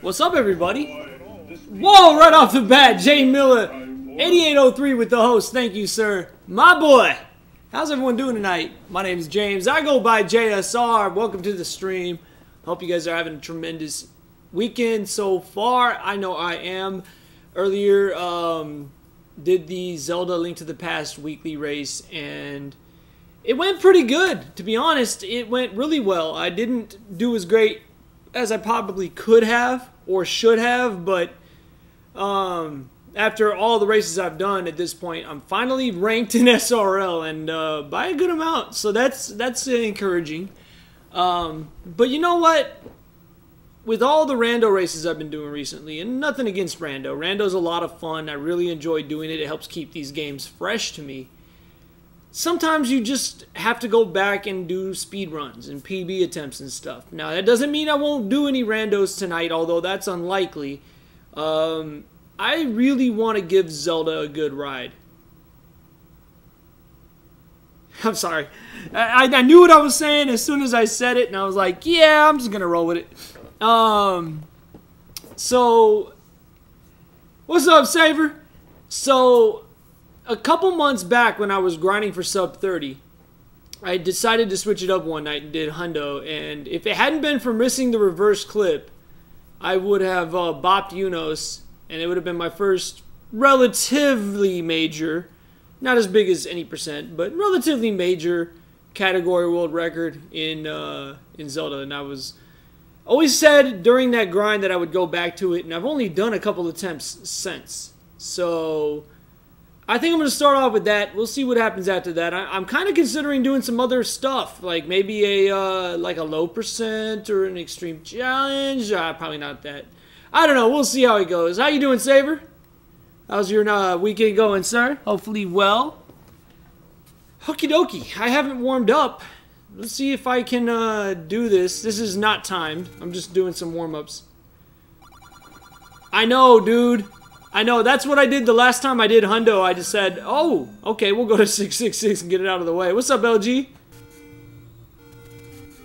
What's up, everybody? Whoa, right off the bat, Jay Miller, 8803 with the host. Thank you, sir. My boy. How's everyone doing tonight? My name is James. I go by JSR. Welcome to the stream. Hope you guys are having a tremendous weekend so far. I know I am. Earlier, did the Zelda Link to the Past weekly race, and it went pretty good. To be honest, it went really well. I didn't do as great as I probably could have or should have, but after all the races I've done at this point, I'm finally ranked in SRL, and by a good amount, so that's encouraging. But you know what? With all the rando races I've been doing recently, and nothing against rando. Rando's a lot of fun. I really enjoy doing it. It helps keep these games fresh to me. Sometimes you just have to go back and do speed runs and PB attempts and stuff. Now, that doesn't mean I won't do any randos tonight, although that's unlikely. I really want to give Zelda a good ride. I'm sorry. I knew what I was saying as soon as I said it, and I was like, yeah, I'm just going to roll with it. So, what's up, Saver? So, a couple months back when I was grinding for sub 30, I decided to switch it up one night and did hundo, and if it hadn't been for missing the reverse clip, I would have bopped Unos, and it would have been my first relatively major, not as big as any percent, but relatively major category world record in Zelda, and I was always said during that grind that I would go back to it, and I've only done a couple attempts since. So I think I'm going to start off with that. We'll see what happens after that. I'm kind of considering doing some other stuff, like maybe a like a low percent or an extreme challenge. Probably not that. I don't know. We'll see how it goes. How you doing, Saber? How's your weekend going, sir? Hopefully well. Okie dokie. I haven't warmed up. Let's see if I can do this. This is not timed. I'm just doing some warm-ups. I know, dude. I know. That's what I did the last time I did hundo. I just said, oh, okay, we'll go to 666 and get it out of the way. What's up, LG?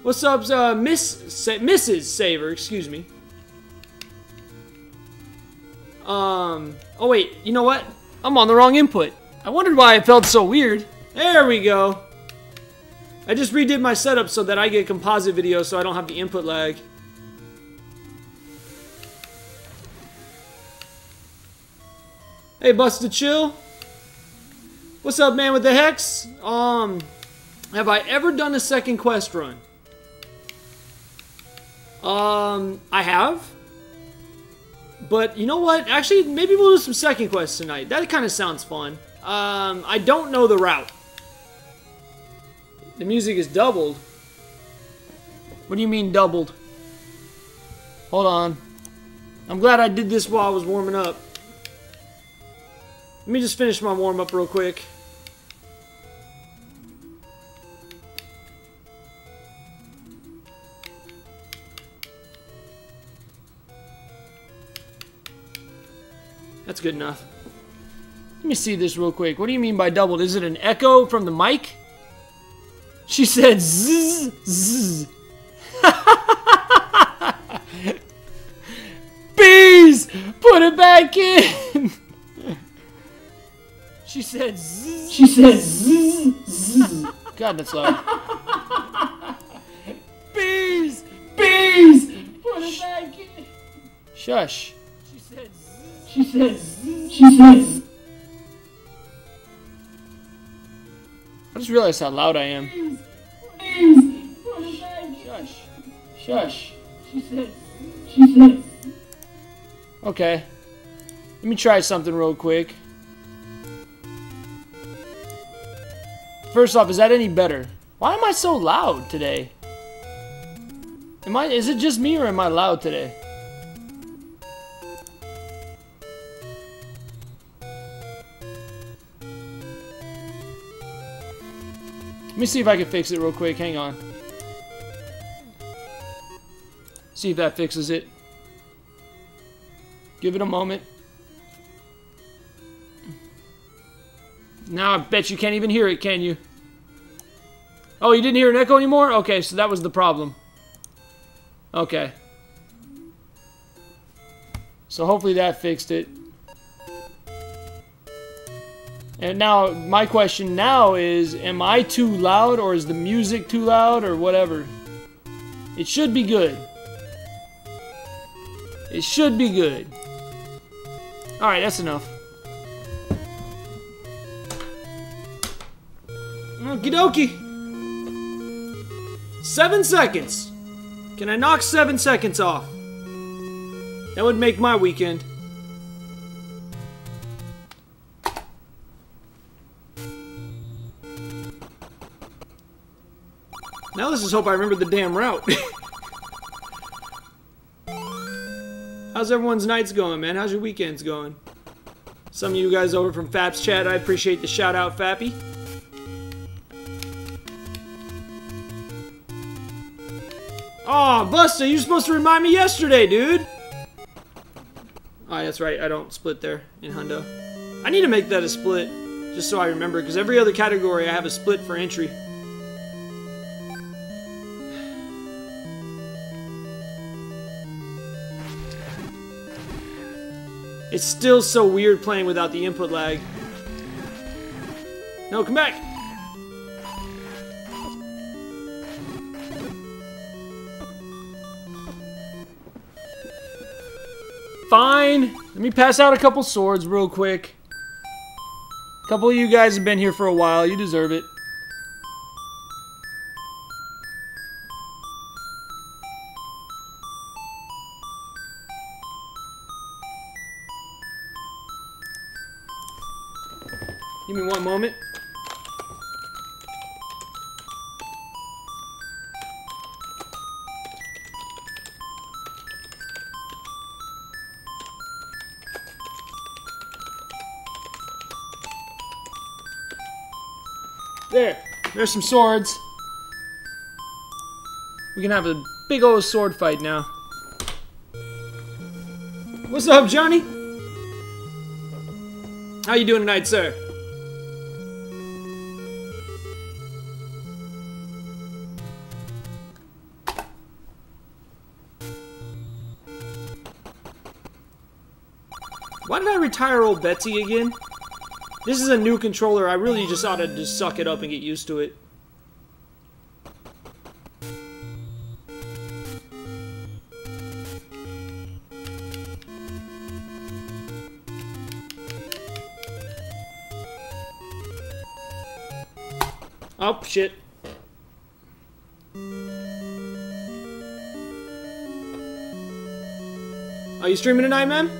What's up, Mrs. Saver? Excuse me. Oh, wait. You know what? I'm on the wrong input. I wondered why it felt so weird. There we go. I just redid my setup so that I get composite video so I don't have the input lag. Hey, Busted Chill. What's up, man with the Hex? Have I ever done a second quest run? I have. But you know what? Actually, maybe we'll do some second quests tonight. That kind of sounds fun. I don't know the route. The music is doubled. What do you mean doubled? Hold on. I'm glad I did this while I was warming up. Let me just finish my warm-up real quick. That's good enough. Let me see this real quick. What do you mean by doubled? Is it an echo from the mic? She said zzz, zzz. Bees! Put it back in! She said zzz. She said zzz, zzz. God, that's loud. Bees! Bees! Put it back in. Shush. She said zzz. She said zzz. She said zzz. I just realized how loud I am. Bees! Bees! Put it back in. Shush. Shush. She said zzz. She said zzz. Okay. Let me try something real quick. First off, is that any better? Why am I so loud today? Is it just me or am I loud today? Let me see if I can fix it real quick. Hang on. See if that fixes it. Give it a moment. Now I bet you can't even hear it, can you? Oh, you didn't hear an echo anymore? Okay, so that was the problem. Okay. So hopefully that fixed it. And now, my question now is, am I too loud, or is the music too loud, or whatever? It should be good. It should be good. Alright, that's enough. Okie dokie. 7 seconds. Can I knock 7 seconds off? That would make my weekend. Now let's just hope I remember the damn route. How's everyone's nights going, man? How's your weekends going? Some of you guys over from Fap's chat, I appreciate the shout out, Fappy. Aw, Busta, you're supposed to remind me yesterday, dude. Alright, that's right, I don't split there in Hundo. I need to make that a split, just so I remember, because every other category I have a split for entry. It's still so weird playing without the input lag. No, come back! Fine. Let me pass out a couple swords real quick. A couple of you guys have been here for a while. You deserve it. Give me one moment. There's some swords. We can have a big old sword fight now. What's up, Johnny? How you doing tonight, sir? Why did I retire old Betsy again? This is a new controller. I really just ought to just suck it up and get used to it. Oh, shit. Are you streaming tonight, man?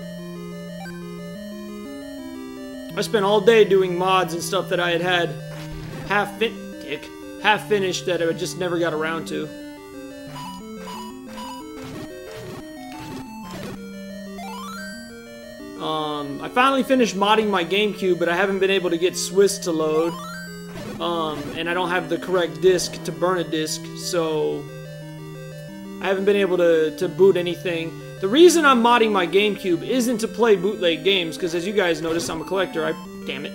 I spent all day doing mods and stuff that I had half finished that I just never got around to. I finally finished modding my GameCube, but I haven't been able to get Swiss to load. And I don't have the correct disc to burn a disc, so I haven't been able to boot anything. The reason I'm modding my GameCube isn't to play bootleg games, because as you guys notice, I'm a collector. Damn it.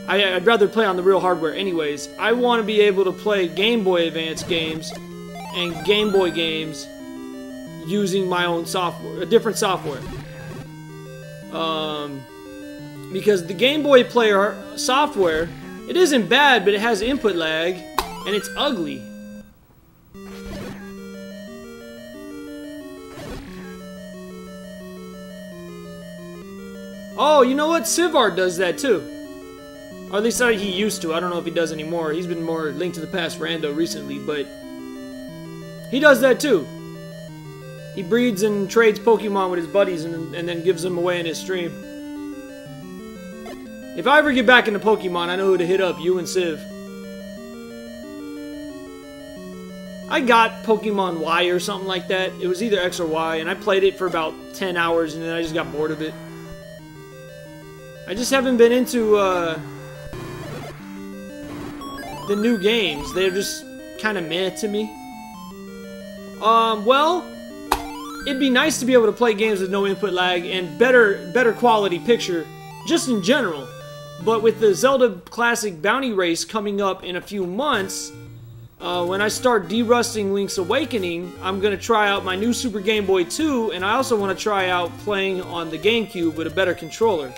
I'd rather play on the real hardware anyways. I want to be able to play Game Boy Advance games and Game Boy games using my own software, a different software. Because the Game Boy Player software, it isn't bad, but it has input lag, and it's ugly. Oh, you know what? Sivart does that too. Or at least he used to. I don't know if he does anymore. He's been more Link to the Past rando recently, but he does that too. He breeds and trades Pokemon with his buddies and then gives them away in his stream. If I ever get back into Pokemon, I know who to hit up, you and Civ. I got Pokemon Y or something like that. It was either X or Y, and I played it for about 10 hours, and then I just got bored of it. I just haven't been into the new games. They're just kind of meh to me. Well, it'd be nice to be able to play games with no input lag and better quality picture, just in general. But with the Zelda Classic Bounty Race coming up in a few months, when I start derusting Link's Awakening, I'm going to try out my new Super Game Boy 2, and I also want to try out playing on the GameCube with a better controller.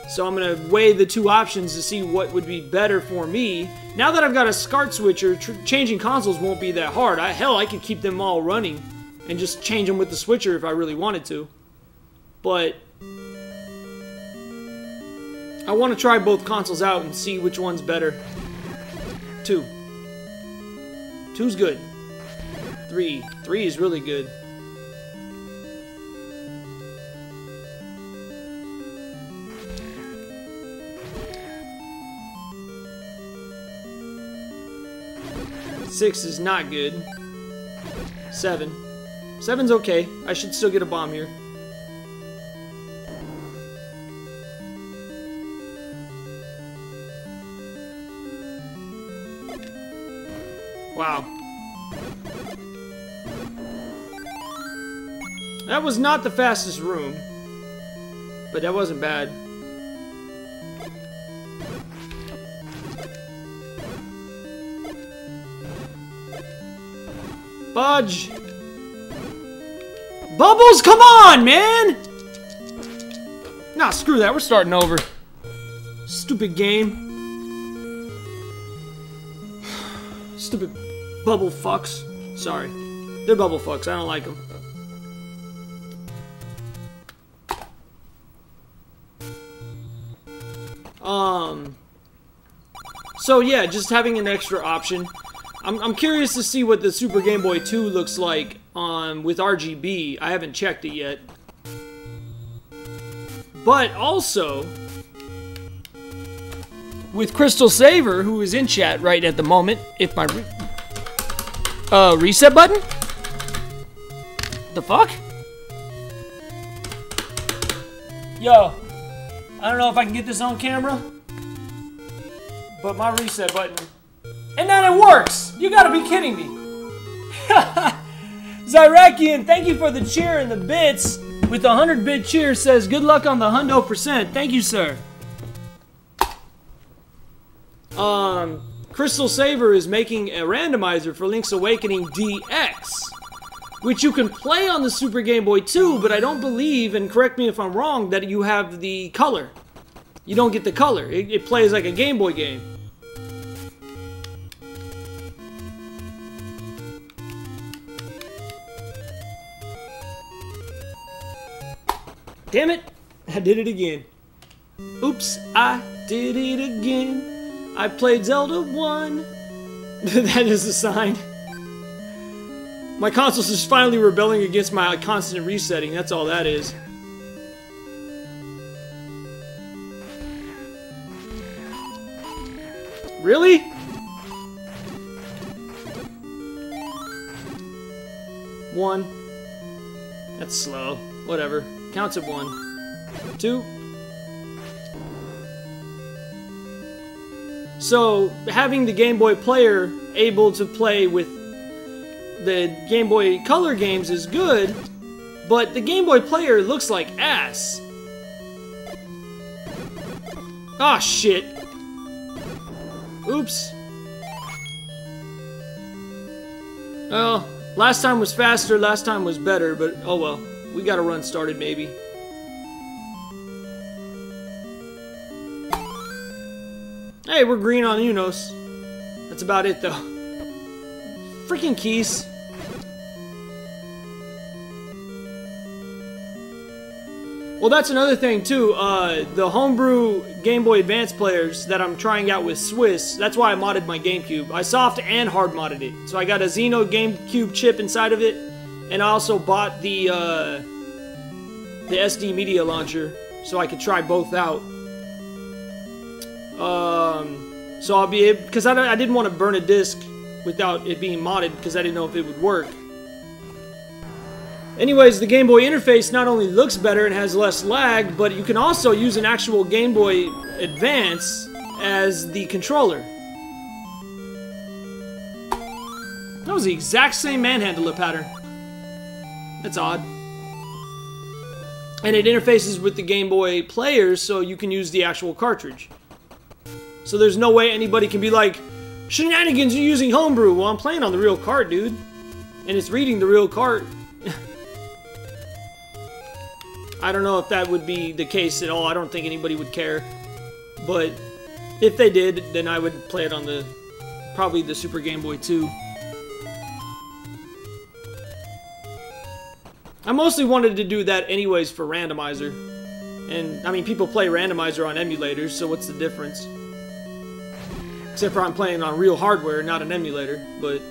So I'm going to weigh the two options to see what would be better for me. Now that I've got a SCART switcher, changing consoles won't be that hard. Hell, I could keep them all running and just change them with the switcher if I really wanted to. But I want to try both consoles out and see which one's better. 2. 2's good. 3. 3 is really good. Six is not good. 7. 7's okay. I should still get a bomb here. Wow. That was not the fastest room, but that wasn't bad. Budge! Bubbles, come on, man! Nah, screw that. We're starting over. Stupid game. Stupid bubble fucks. Sorry. They're bubble fucks. I don't like them. So yeah, just having an extra option. I'm curious to see what the Super Game Boy 2 looks like with RGB. I haven't checked it yet. But also, with Crystal Saver, who is in chat right at the moment, if my reset button? The fuck? Yo, I don't know if I can get this on camera, but my reset button. And then it works! You gotta be kidding me! Zyrakian, thank you for the cheer and the bits. With the 100-bit cheer says, good luck on the 100%. Thank you, sir. Crystal Saver is making a randomizer for Link's Awakening DX, which you can play on the Super Game Boy 2, but I don't believe, and correct me if I'm wrong, that you have the color. You don't get the color. It plays like a Game Boy game. Damn it! I did it again. Oops, I did it again. I played Zelda 1. That is a sign. My console's just finally rebelling against my constant resetting. That's all that is. Really? One. That's slow. Whatever. Counts at 1. 2. So, having the Game Boy player able to play with the Game Boy Color games is good, but the Game Boy player looks like ass. Ah, shit. Oops. Well, last time was faster, last time was better, but oh well. We got a run started, maybe. Hey, we're green on Unos. That's about it, though. Freaking keys. Well, that's another thing, too. The homebrew Game Boy Advance players that I'm trying out with Swiss, that's why I modded my GameCube. I soft and hard modded it. So I got a Xeno GameCube chip inside of it, and I also bought the SD Media Launcher, so I could try both out. So I'll be able, because I didn't want to burn a disc without it being modded, because I didn't know if it would work. Anyways, the Game Boy interface not only looks better and has less lag, but you can also use an actual Game Boy Advance as the controller. That was the exact same manhandler pattern. That's odd. And it interfaces with the Game Boy players, so you can use the actual cartridge. So there's no way anybody can be like, shenanigans, you're using homebrew. Well, I'm playing on the real cart, dude. And it's reading the real cart. I don't know if that would be the case at all. I don't think anybody would care. But if they did, then I would play it on the probably the Super Game Boy 2. I mostly wanted to do that anyways for randomizer. And, I mean, people play randomizer on emulators, so what's the difference? Except for I'm playing on real hardware, not an emulator. But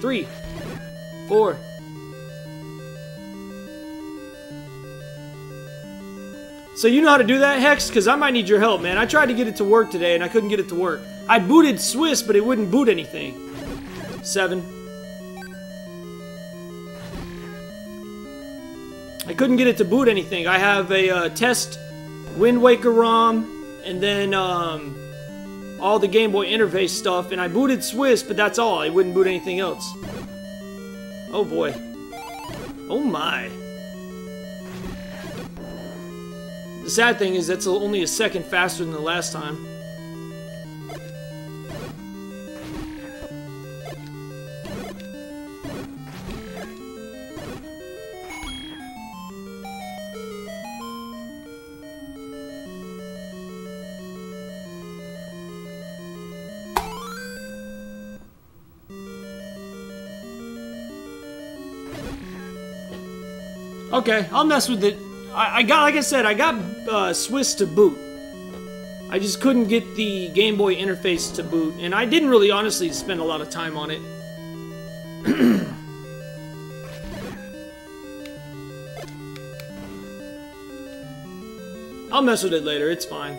3, 4... So you know how to do that, Hex? Because I might need your help, man. I tried to get it to work today, and I couldn't get it to work. I booted Swiss, but it wouldn't boot anything. 7. I couldn't get it to boot anything. I have a test Wind Waker ROM, and then all the Game Boy interface stuff, and I booted Swiss, but that's all. It wouldn't boot anything else. Oh boy. Oh my. The sad thing is that's only a second faster than the last time. Okay, I'll mess with it. I got, like I said, I got Swiss to boot. I just couldn't get the Game Boy interface to boot, and I didn't really honestly spend a lot of time on it. I'll mess with it later, it's fine.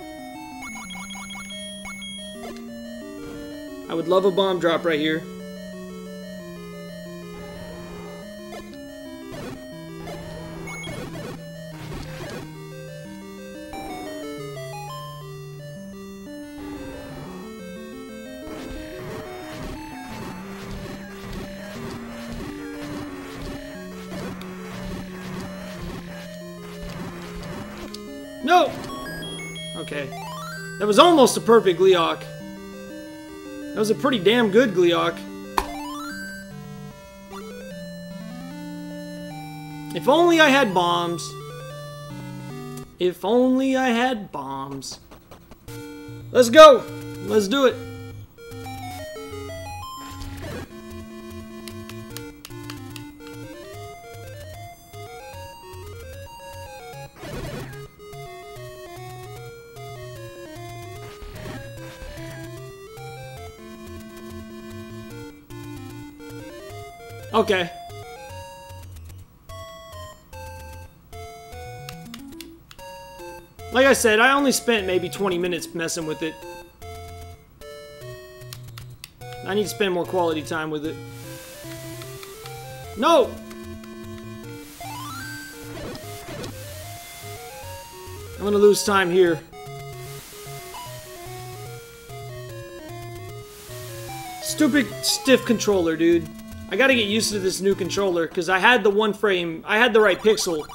I would love a bomb drop right here. No! Okay. That was almost a perfect Gleeok. That was a pretty damn good Gleeok. If only I had bombs. If only I had bombs. Let's go! Let's do it! Okay. Like I said, I only spent maybe 20 minutes messing with it. I need to spend more quality time with it. No! I'm gonna lose time here. Stupid stiff controller, dude. I gotta get used to this new controller, because I had the one frame, I had the right pixel,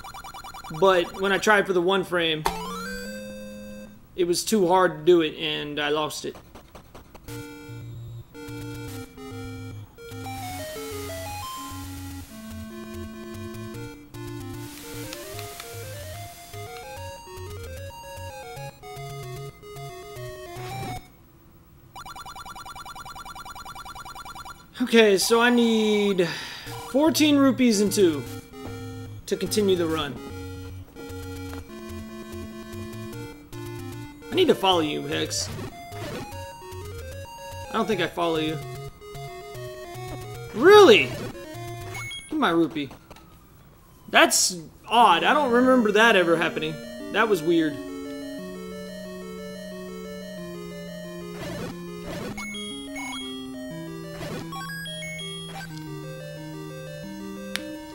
but when I tried for the one frame, it was too hard to do it, and I lost it. Okay, so I need 14 rupees and 2 to continue the run. I need to follow you, Hex. I don't think I follow you. Really? Give me my rupee. That's odd. I don't remember that ever happening. That was weird.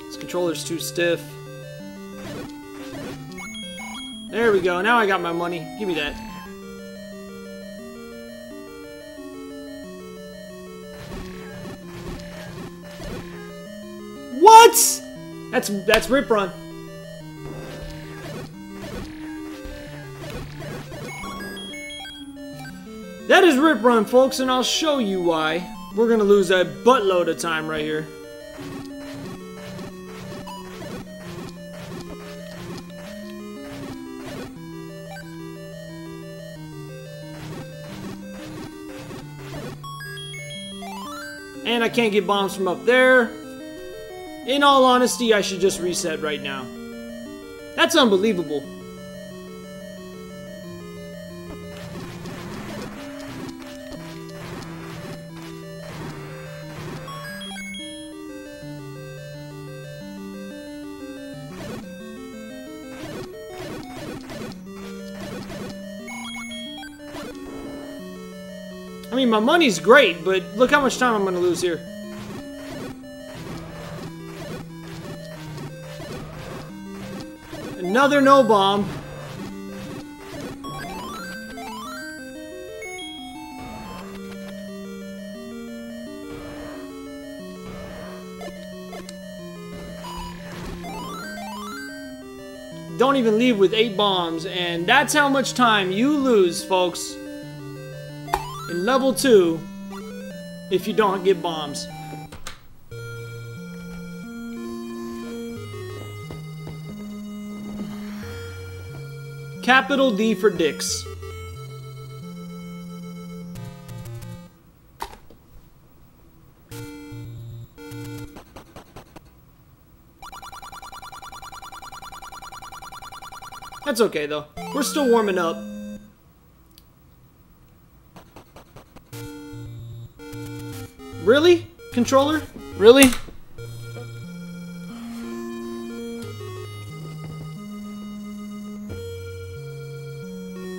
This controller's too stiff. There we go. Now I got my money. Give me that. What? That's Rip Run. That is Rip Run, folks, and I'll show you why. We're gonna lose a buttload of time right here. And I can't get bombs from up there. In all honesty, I should just reset right now. That's unbelievable. I mean, my money's great, but look how much time I'm gonna lose here. Another no bomb. Don't even leave with 8 bombs, and that's how much time you lose, folks. In level 2, if you don't get bombs. Capital D for dicks. That's okay though. We're still warming up. Really? Controller? Really?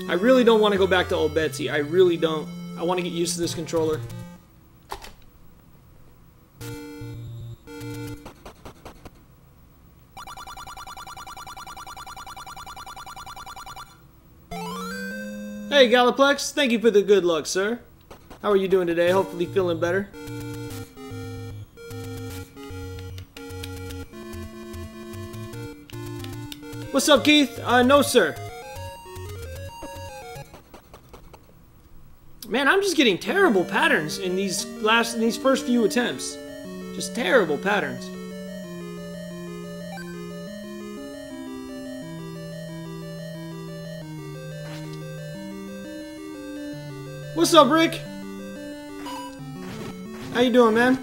I really don't want to go back to old Betsy. I really don't. I want to get used to this controller. Hey, Galaplex. Thank you for the good luck, sir. How are you doing today? Hopefully feeling better. What's up, Keith? No, sir. Man, I'm just getting terrible patterns in these first few attempts. Just terrible patterns. What's up, Rick? How you doing, man?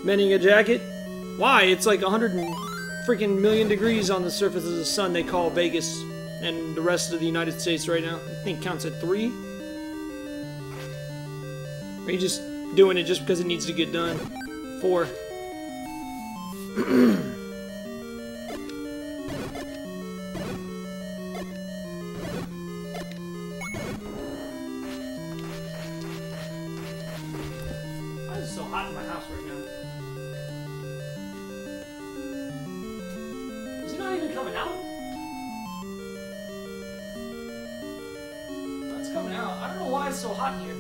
Mending a jacket? Why? It's like 100 freaking million degrees on the surface of the sun they call Vegas. And the rest of the United States right now, I think counts at 3. Or are you just doing it just because it needs to get done? 4. Why is it so hot in my house right now? Is it not even coming out? Coming out. I don't know why it's so hot in here.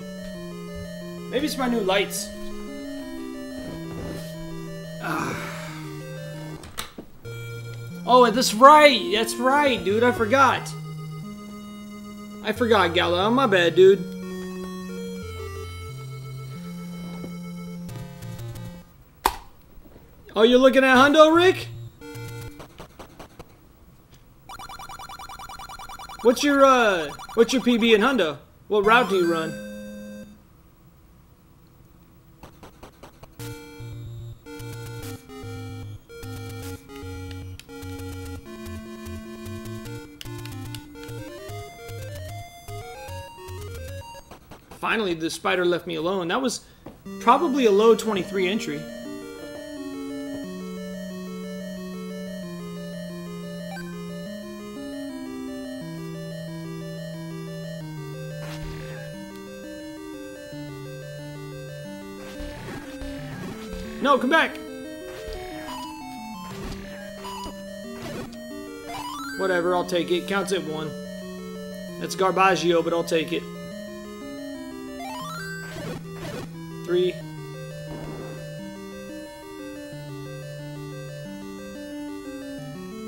Maybe it's my new lights. Oh, that's right. That's right, dude. I forgot. I forgot, Gala. My bad, dude. Oh, you're looking at Hundo, Rick? What's your PB in Hundo? What route do you run? Finally, the spider left me alone. That was probably a low 23 entry. No, come back! Whatever, I'll take it. Counts at 1. That's Garbaggio, but I'll take it. 3.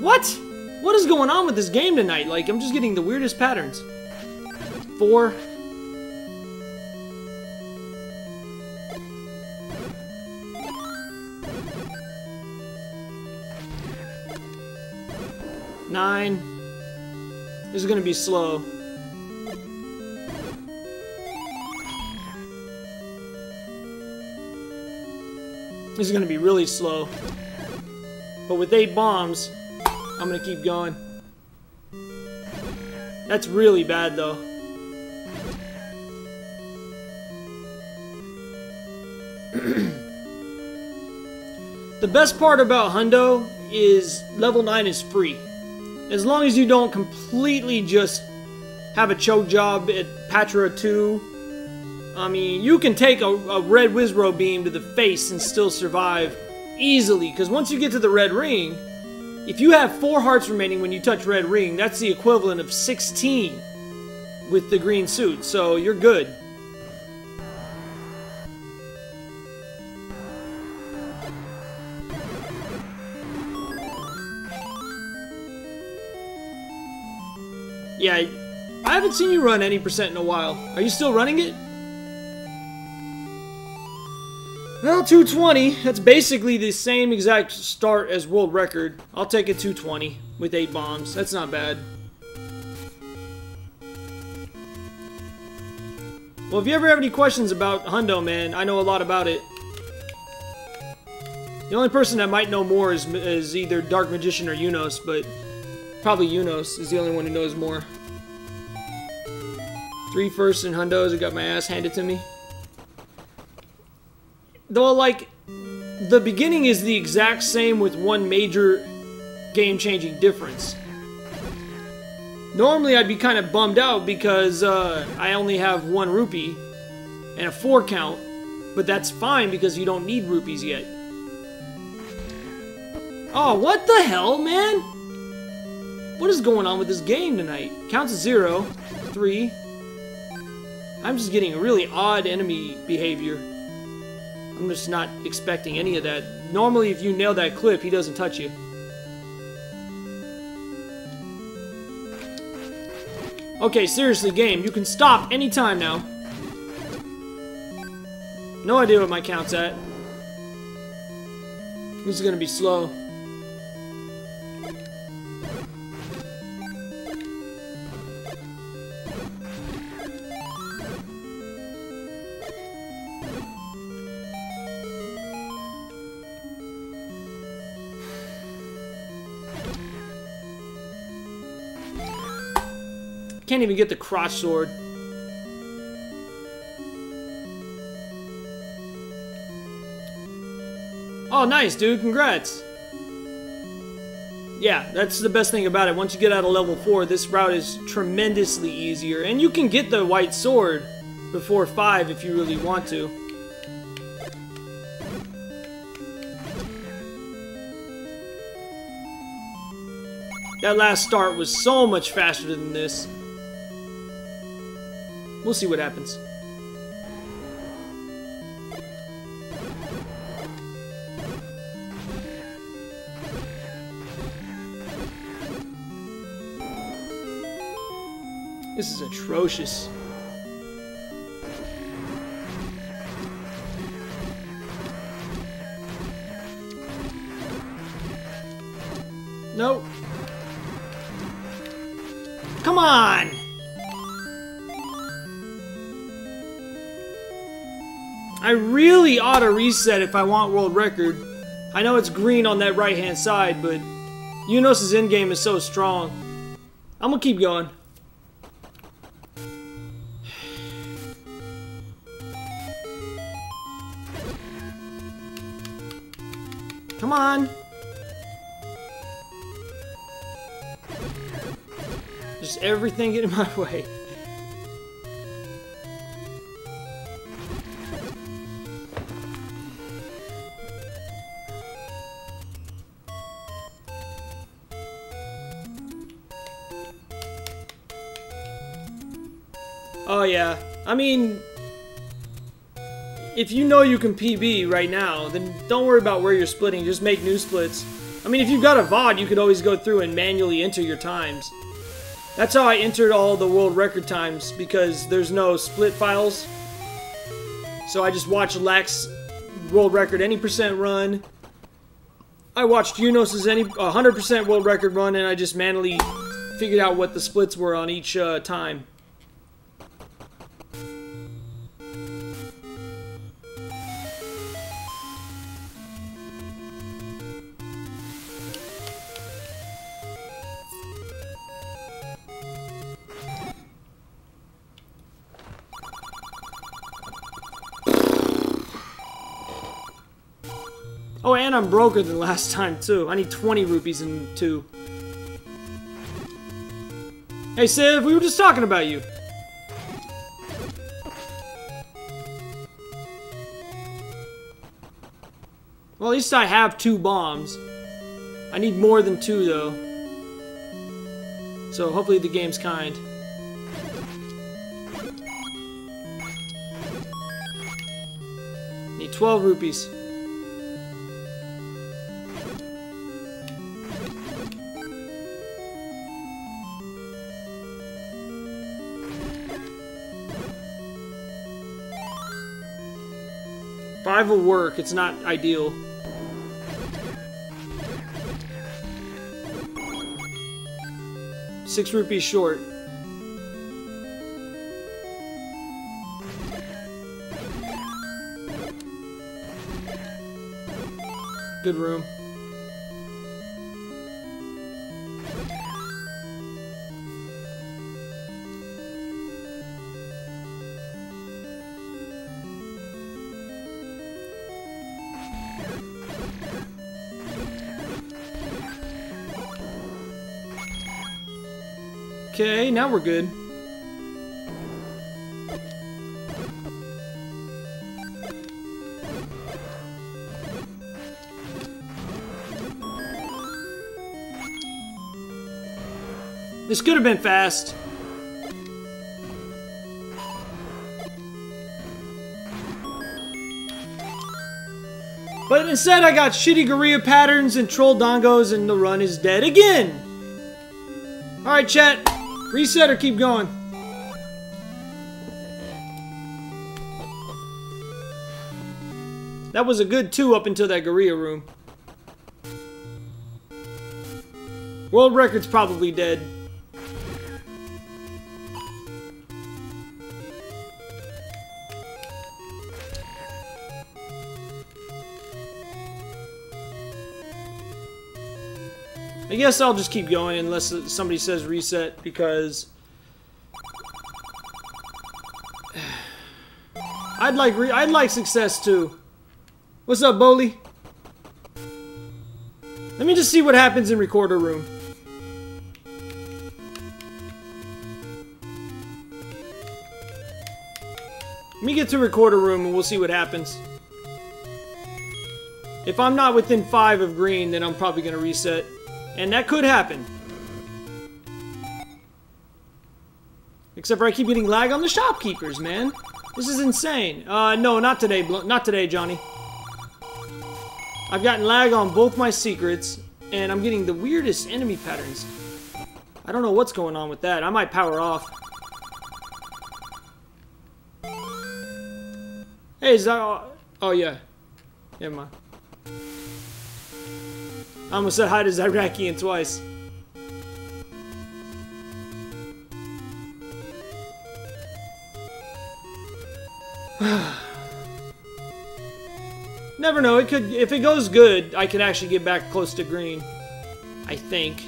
What? What is going on with this game tonight? Like, I'm just getting the weirdest patterns. 4. 9. This is gonna be slow. This is gonna be really slow. But with 8 bombs, I'm gonna keep going. That's really bad though. The best part about Hundo is level 9 is free. As long as you don't completely just have a choke job at Patra 2. I mean, you can take a red Wizro beam to the face and still survive easily. Because once you get to the red ring, if you have 4 hearts remaining when you touch red ring, that's the equivalent of 16 with the green suit. So you're good. Yeah, I haven't seen you run any percent in a while. Are you still running it? Well, 220. That's basically the same exact start as world record. I'll take a 220 with 8 bombs. That's not bad. Well, if you ever have any questions about Hundo, man, I know a lot about it. The only person that might know more is either Dark Magician or Unos, but probably Unos is the only one who knows more. 3 firsts in Hundos, I got my ass handed to me. Though, like, the beginning is the exact same with one major game-changing difference. Normally, I'd be kind of bummed out because I only have 1 rupee and a 4 count, but that's fine because you don't need rupees yet. Oh, what the hell, man? What is going on with this game tonight? Counts as 0, 3. I'm just getting really odd enemy behavior. I'm just not expecting any of that. Normally, if you nail that clip, he doesn't touch you. Okay, seriously, game. You can stop anytime now. No idea what my count's at. This is gonna be slow. Can't even get the crotch sword. Oh, nice, dude. Congrats. Yeah, that's the best thing about it. Once you get out of level 4, this route is tremendously easier. And you can get the white sword before 5 if you really want to. That last start was so much faster than this. We'll see what happens. This is atrocious. Nope. Come on! I really ought to reset if I want world record. I know it's green on that right hand side, but Unos' endgame is so strong. I'm gonna keep going. Come on. Just everything getting in my way. Oh yeah, I mean, if you know you can PB right now, then don't worry about where you're splitting, just make new splits. I mean, if you've got a VOD, you could always go through and manually enter your times. That's how I entered all the world record times, because there's no split files. So I just watched Lax world record any percent run. I watched Unos' any 100% world record run, and I just manually figured out what the splits were on each time. Oh, and I'm broker than last time, too. I need 20 rupees in 2. Hey, Civ, we were just talking about you. Well, at least I have 2 bombs. I need more than 2, though. So, hopefully the game's kind. Need 12 rupees. Five will work, it's not ideal. ₹6 short. Good room. Okay, now we're good. This could have been fast. But instead I got shitty Gorilla patterns and troll dongos and the run is dead again. Alright, chat. Reset or keep going? That was a good 2 up until that Gorilla room. World record's probably dead. I guess I'll just keep going unless somebody says reset, because I'd like success too. What's up, Boli? Let me just see what happens in recorder room. Let me get to recorder room and we'll see what happens. If I'm not within 5 of green, then I'm probably gonna reset. And that could happen. Except for I keep getting lag on the shopkeepers, man. This is insane. No, not today. Not today, Johnny. I've gotten lag on both my secrets, and I'm getting the weirdest enemy patterns. I don't know what's going on with that. I might power off. Hey, is that... Oh, yeah. Never mind. I almost said hi to Zyrakian twice. Never know. It could, if it goes good, I could actually get back close to green. I think.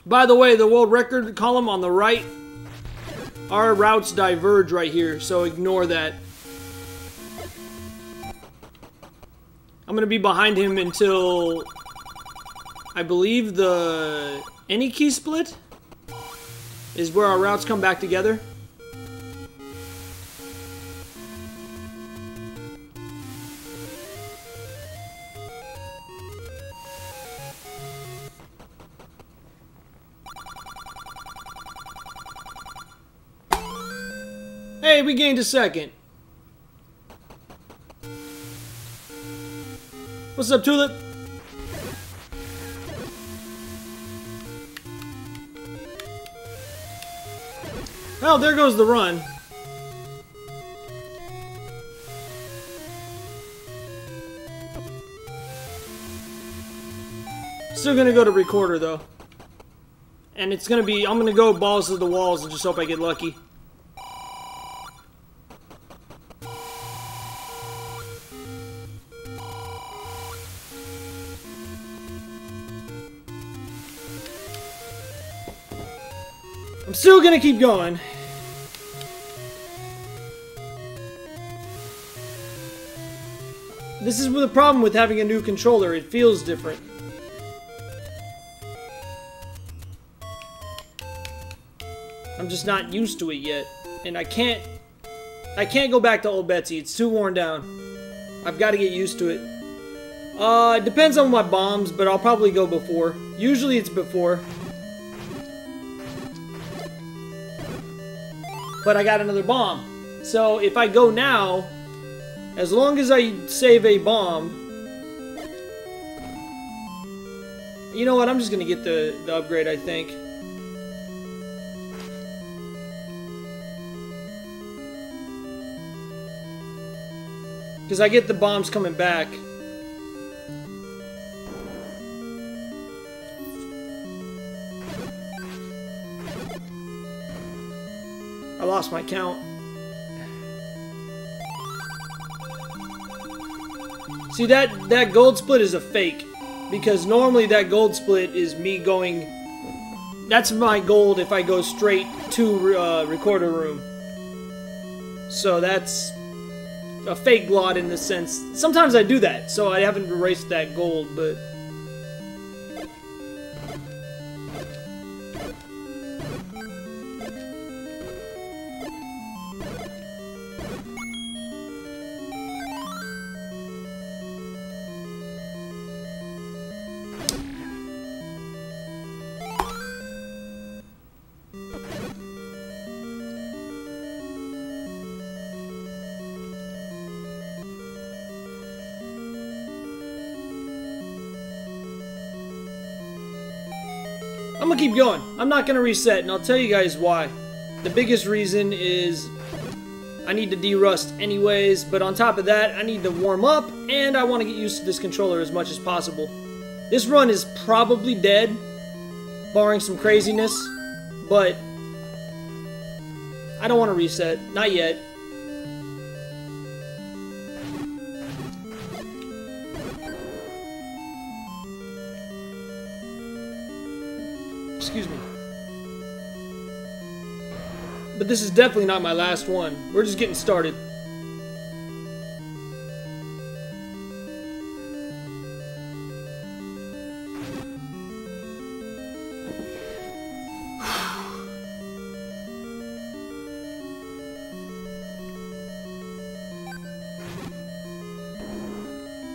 By the way, the world record column on the right, our routes diverge right here, so ignore that. I'm gonna be behind him until I believe the any key split is where our routes come back together. Hey, we gained a second. What's up, Tulip? Oh, there goes the run. Still gonna go to recorder though. And it's gonna be, I'm gonna go balls to the walls and just hope I get lucky. I'm still gonna keep going. This is the problem with having a new controller. It feels different. I'm just not used to it yet. And I can't go back to old Betsy. It's too worn down. I've got to get used to it. It depends on my bombs, but I'll probably go before. Usually it's before. But I got another bomb. So if I go now, as long as I save a bomb, you know what? I'm just gonna get the upgrade, I think. Because I get the bombs coming back. I lost my count. See, that gold split is a fake. Because normally that gold split is me going... That's my gold if I go straight to recorder room. So that's a fake glot in the sense... Sometimes I do that, so I haven't erased that gold, but... I'm gonna keep going. I'm not gonna reset, and I'll tell you guys why. The biggest reason is I need to de-rust anyways, but on top of that, I need to warm up, and I want to get used to this controller as much as possible. This run is probably dead, barring some craziness, but I don't want to reset. Not yet. Excuse me. But this is definitely not my last one. We're just getting started.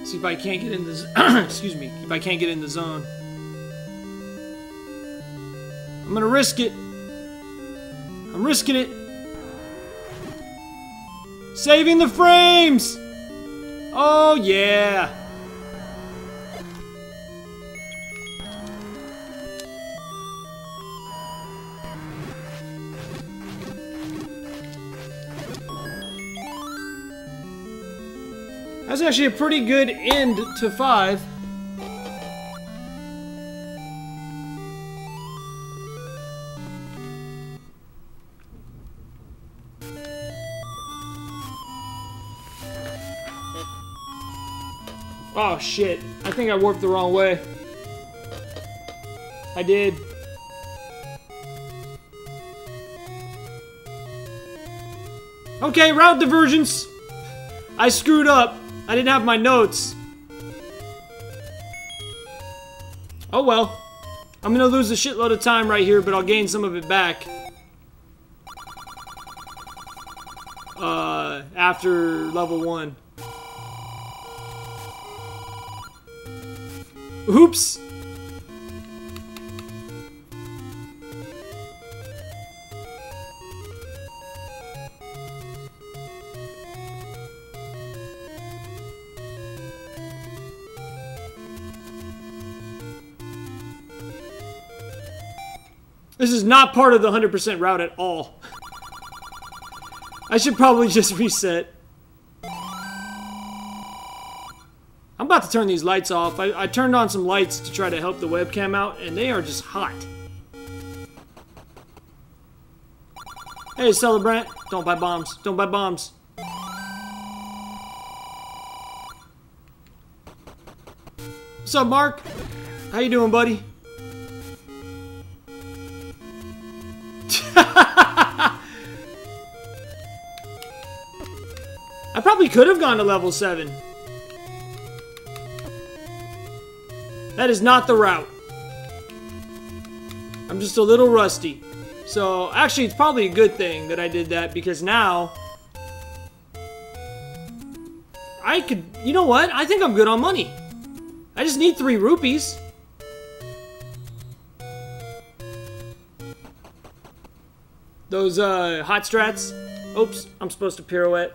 See if I can't get in this. Excuse me. If I can't get in the zone. I'm gonna risk it. I'm risking it. Saving the frames! Oh, yeah. That's actually a pretty good end to 5. Oh shit. I think I warped the wrong way. I did. Okay, route divergence. I screwed up. I didn't have my notes. Oh well. I'm gonna lose a shitload of time right here, but I'll gain some of it back. After level 1. Oops! This is not part of the 100% route at all. I should probably just reset. I'm about to turn these lights off. I turned on some lights to try to help the webcam out, and they are just hot. Hey, Celebrant. Don't buy bombs. Don't buy bombs. What's up, Mark? How you doing, buddy? I probably could have gone to level 7. That is not the route. I'm just a little rusty. So, actually, it's probably a good thing that I did that, because now I could... You know what? I think I'm good on money. I just need 3 rupees. Those, hot strats. Oops, I'm supposed to pirouette.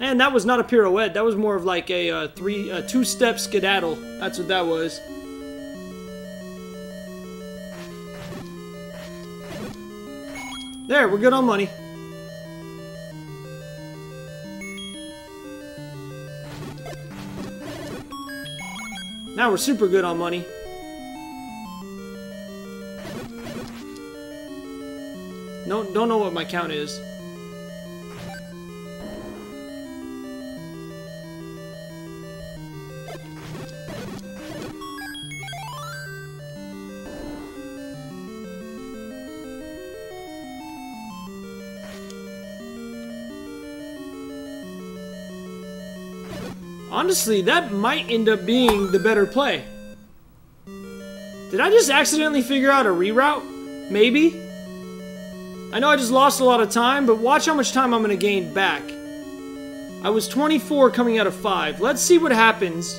And that was not a pirouette. That was more of like a two-step skedaddle. That's what that was. There, we're good on money. Now we're super good on money. No, don't know what my count is. Honestly, that might end up being the better play. Did I just accidentally figure out a reroute? Maybe? I know I just lost a lot of time, but watch how much time I'm going to gain back. I was 24 coming out of 5. Let's see what happens.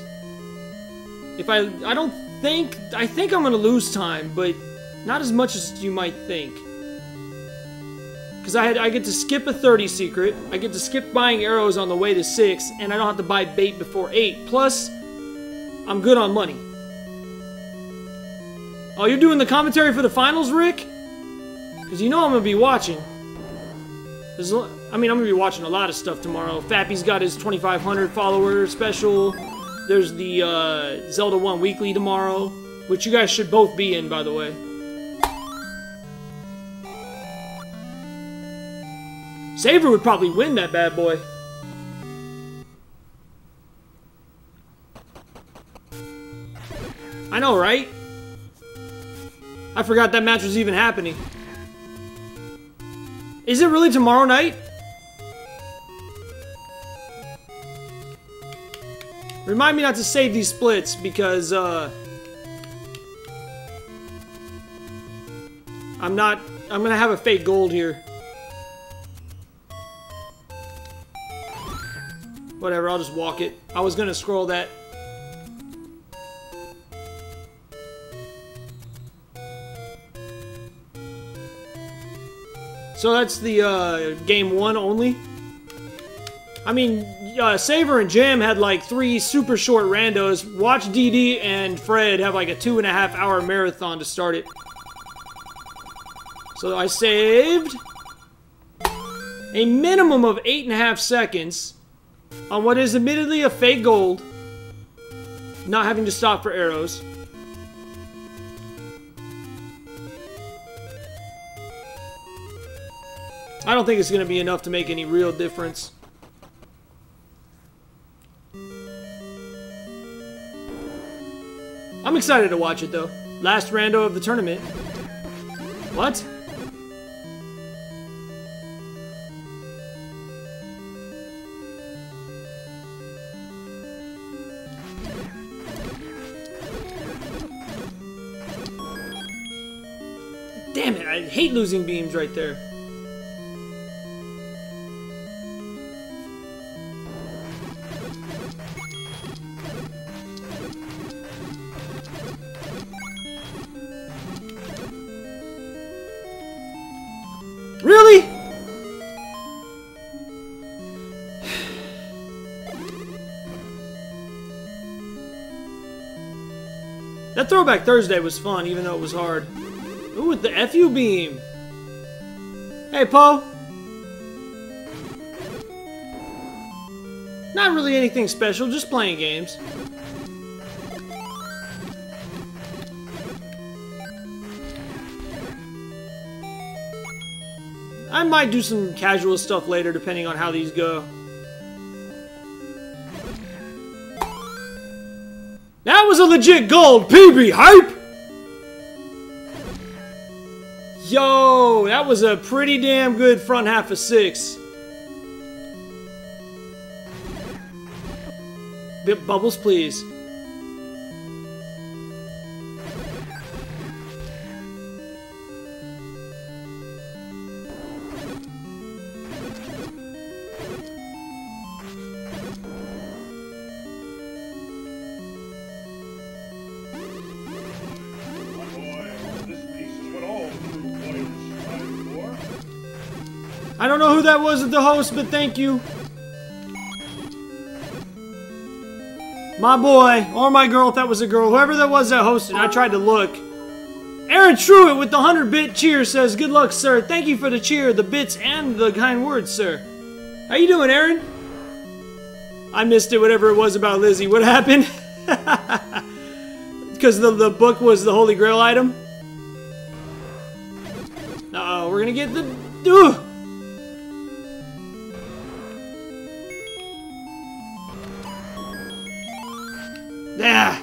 If I think I'm going to lose time, but not as much as you might think. Because I get to skip a 30 secret, I get to skip buying arrows on the way to 6, and I don't have to buy bait before 8. Plus, I'm good on money. Oh, you're doing the commentary for the finals, Rick? Because you know I'm going to be watching. I'm going to be watching a lot of stuff tomorrow. Fappy's got his 2,500 follower special. There's the Zelda 1 weekly tomorrow, which you guys should both be in, by the way. Saver would probably win that bad boy. I know, right? I forgot that match was even happening. Is it really tomorrow night? Remind me not to save these splits because I'm gonna have a fake gold here. Whatever, I'll just walk it. I was gonna scroll that. So that's the game 1 only. I mean, Saver and Jam had like 3 super short randos. Watch DD and Fred have like a 2.5 hour marathon to start it. So I saved a minimum of 8.5 seconds on what is admittedly a fake gold, not having to stop for arrows. I don't think it's going to be enough to make any real difference. I'm excited to watch it, though. Last rando of the tournament. What? Damn it, I hate losing beams right there. Really? That Throwback Thursday was fun, even though it was hard. Ooh, with the FU beam. Hey, Poe. Not really anything special, just playing games. I might do some casual stuff later, depending on how these go. That was a legit gold PB hype! Yo, that was a pretty damn good front half of 6. Bit bubbles, please. I don't know who that was at the host, but thank you. My boy, or my girl, if that was a girl, whoever that was that hosted, I tried to look. Aaron Truitt with the 100-bit cheer says, good luck, sir. Thank you for the cheer, the bits, and the kind words, sir. How you doing, Aaron? I missed it, whatever it was about Lizzie. What happened? Because the book was the Holy Grail item? Uh-oh, we're gonna get the... Ugh. Ah.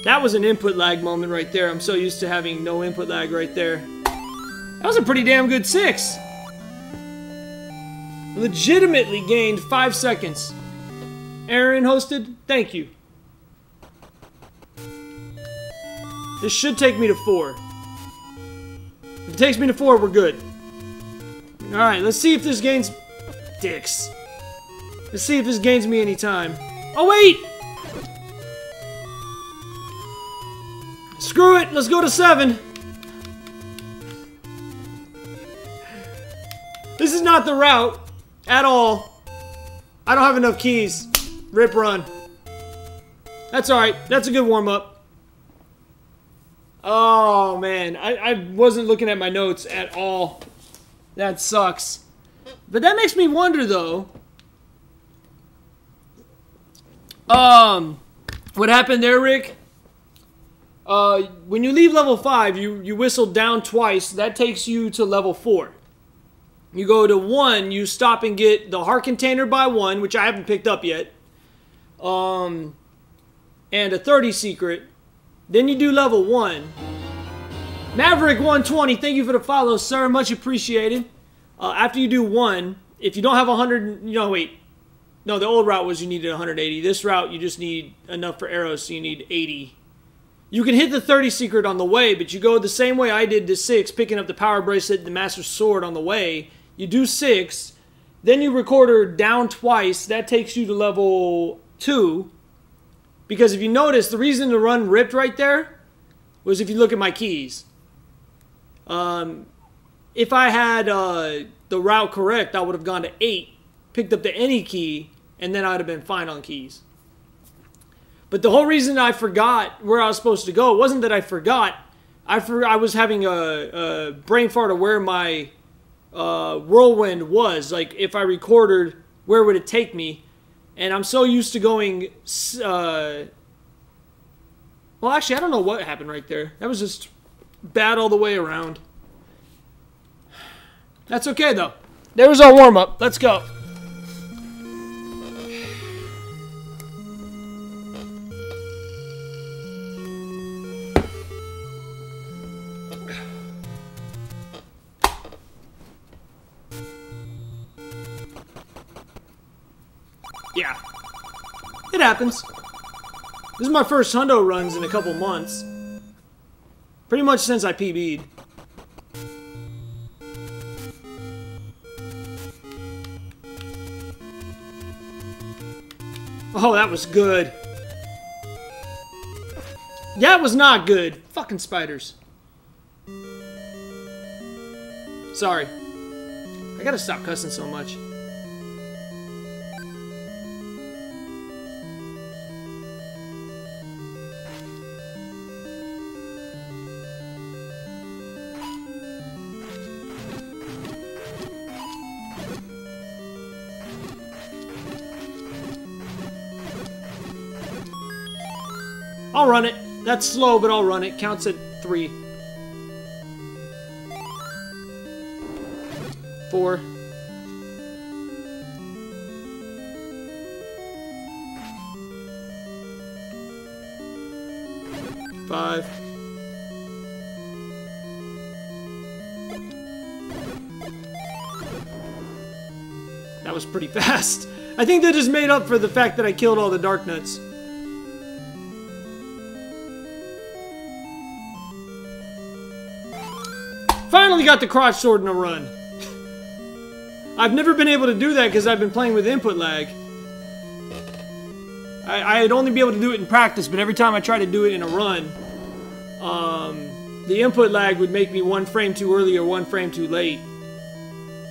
That was an input lag moment right there. I'm so used to having no input lag right there. That was a pretty damn good 6. Legitimately gained 5 seconds. Aaron hosted, thank you. This should take me to 4. If it takes me to 4, we're good. Alright, let's see if this gains... Dicks. Let's see if this gains me any time. Oh, wait! Screw it, let's go to 7. This is not the route at all. I don't have enough keys. Rip run. That's alright, that's a good warm-up. Oh man, I wasn't looking at my notes at all. That sucks. But that makes me wonder though. What happened there, Rick? When you leave level 5, you whistle down twice. That takes you to level 4. You go to 1, you stop and get the heart container by 1, which I haven't picked up yet. And a 30 secret. Then you do level 1. Maverick 120, thank you for the follow, sir. Much appreciated. After you do 1, if you don't have 100, wait. No, the old route was you needed 180. This route, you just need enough for arrows, so you need 80. You can hit the 30 secret on the way, but you go the same way I did to 6, picking up the power bracelet and the master sword on the way. You do 6, then you record her down twice. That takes you to level 2. Because if you notice, the reason the run ripped right there was if you look at my keys. If I had the route correct, I would have gone to 8, picked up the any key, and then I would have been fine on keys. But the whole reason I forgot where I was supposed to go wasn't that I forgot. I was having a brain fart of where my whirlwind was. Like, if I recorded, where would it take me? And I'm so used to going... well, actually, I don't know what happened right there. That was just bad all the way around. That's okay, though. There was our warm-up. Let's go. happens. This is my first hundo runs in a couple months. Pretty much since I PB'd. Oh, that was good. That was not good. Fucking spiders. Sorry. I gotta stop cussing so much. I'll run it. That's slow, but I'll run it. Counts at 3. 4. 5. That was pretty fast. I think that just made up for the fact that I killed all the dark nuts. Finally got the crotch sword in a run. I've never been able to do that because I've been playing with input lag. I'd only be able to do it in practice, but every time I try to do it in a run, the input lag would make me 1 frame too early or 1 frame too late.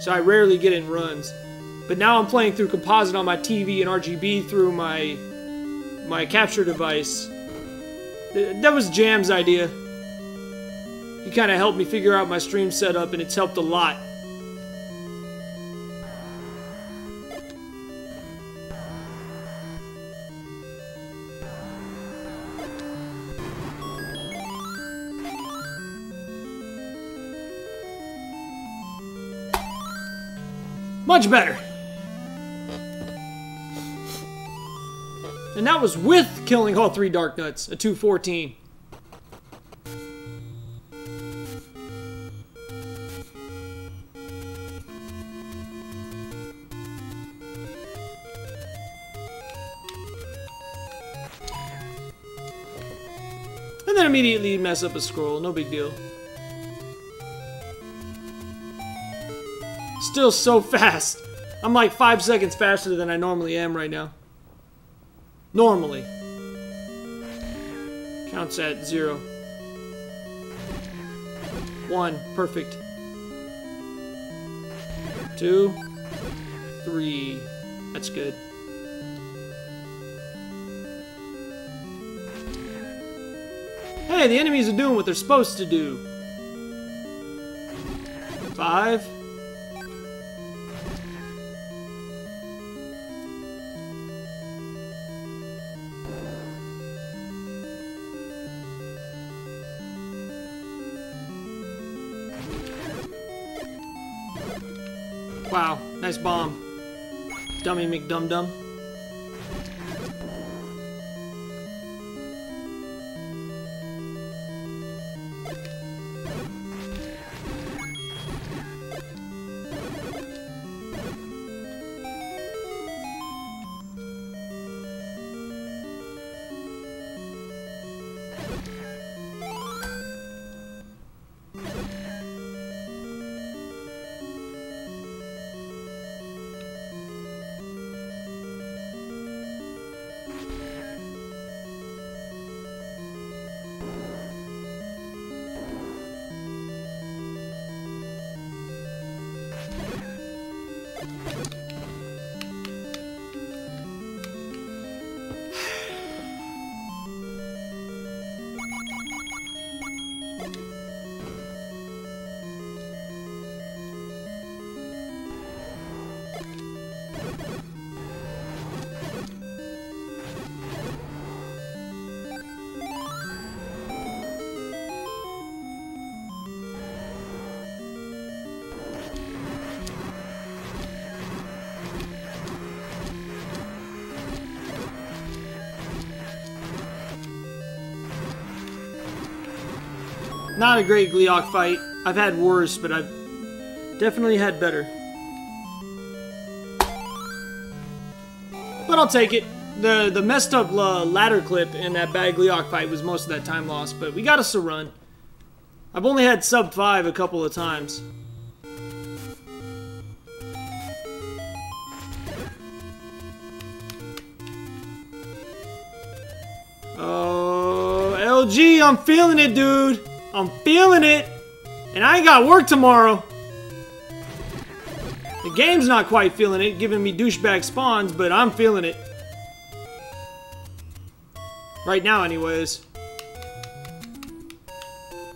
So I rarely get in runs. But now I'm playing through composite on my TV and RGB through my capture device. That was Jam's idea. He kind of helped me figure out my stream setup, and it's helped a lot. Much better. And that was with killing all 3 dark nuts, a 214. And then immediately mess up a scroll, no big deal. Still so fast. I'm like 5 seconds faster than I normally am right now. Normally. Counts at 0. 1. Perfect. 2. 3. That's good. Hey, the enemies are doing what they're supposed to do. 5. Wow, nice bomb. Dummy McDum-Dum. Not a great Gleeok fight. I've had worse, but I've definitely had better. But I'll take it. The messed up ladder clip in that Bagliok fight was most of that time lost, but we got us a run. I've only had sub 5 a couple of times. Oh, LG, I'm feeling it, dude. I'm feeling it. And I ain't got work tomorrow. The game's not quite feeling it, giving me douchebag spawns, but I'm feeling it. Right now, anyways.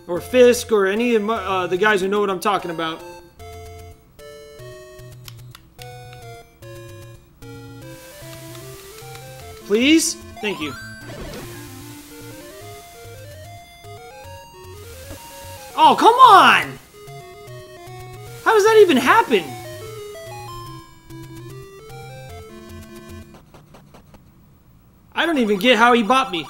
Or Fisk, or any of the guys who know what I'm talking about. Please? Thank you. Oh, come on! How does that even happen? I don't even get how he bopped me.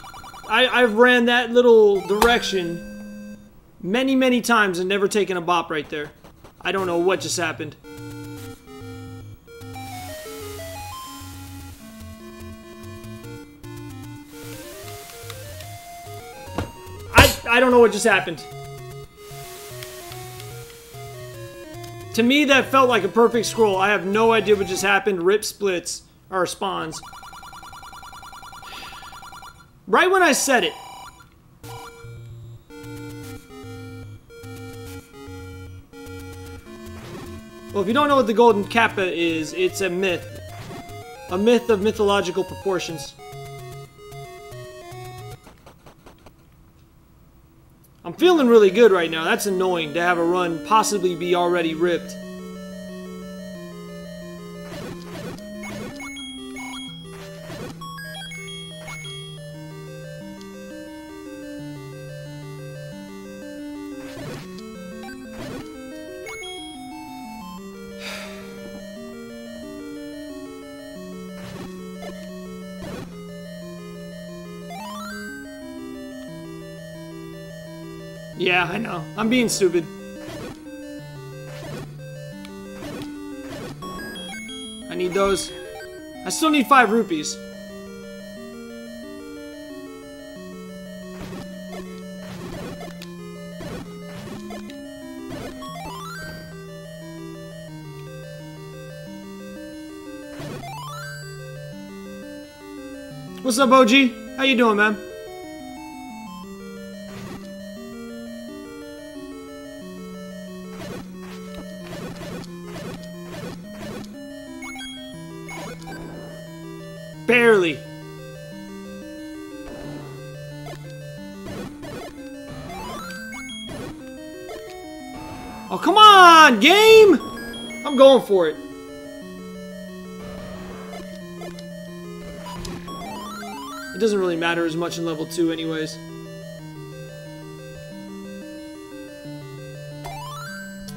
I've ran that little direction many, many times and never taken a bop right there. I don't know what just happened. I don't know what just happened. To me, that felt like a perfect scroll. I have no idea what just happened. Rip splits, or spawns. Right when I said it. Well, if you don't know what the Golden Kappa is, it's a myth. A myth of mythological proportions. I'm feeling really good right now. That's annoying to have a run possibly be already ripped. Yeah, I know. I'm being stupid. I need those. I still need 5 rupees. What's up, OG? How you doing, man? Barely. Oh, come on, game! I'm going for it. It doesn't really matter as much in level 2 anyways.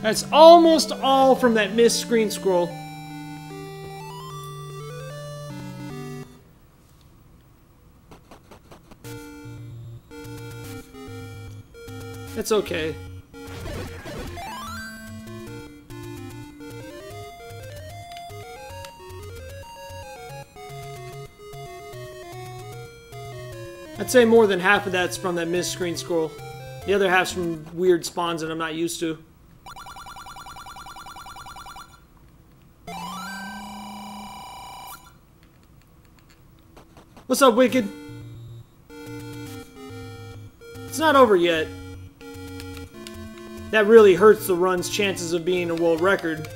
That's almost all from that missed screen scroll. It's okay. I'd say more than half of that's from that missed screen scroll. The other half's from weird spawns that I'm not used to. What's up, Wicked? It's not over yet. That really hurts the run's chances of being a world record.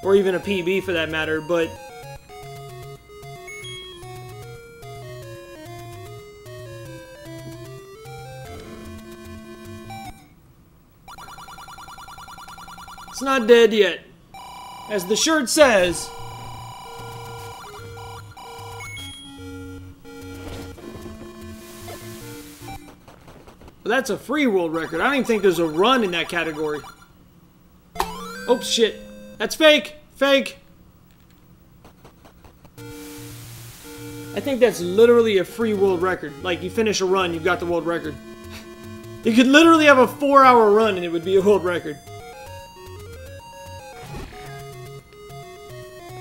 Or even a PB for that matter, but... it's not dead yet. As the shirt says... But that's a free world record. I don't even think there's a run in that category. Oh, shit. That's fake. Fake. I think that's literally a free world record. Like, you finish a run, you've got the world record. You could literally have a 4-hour run and it would be a world record.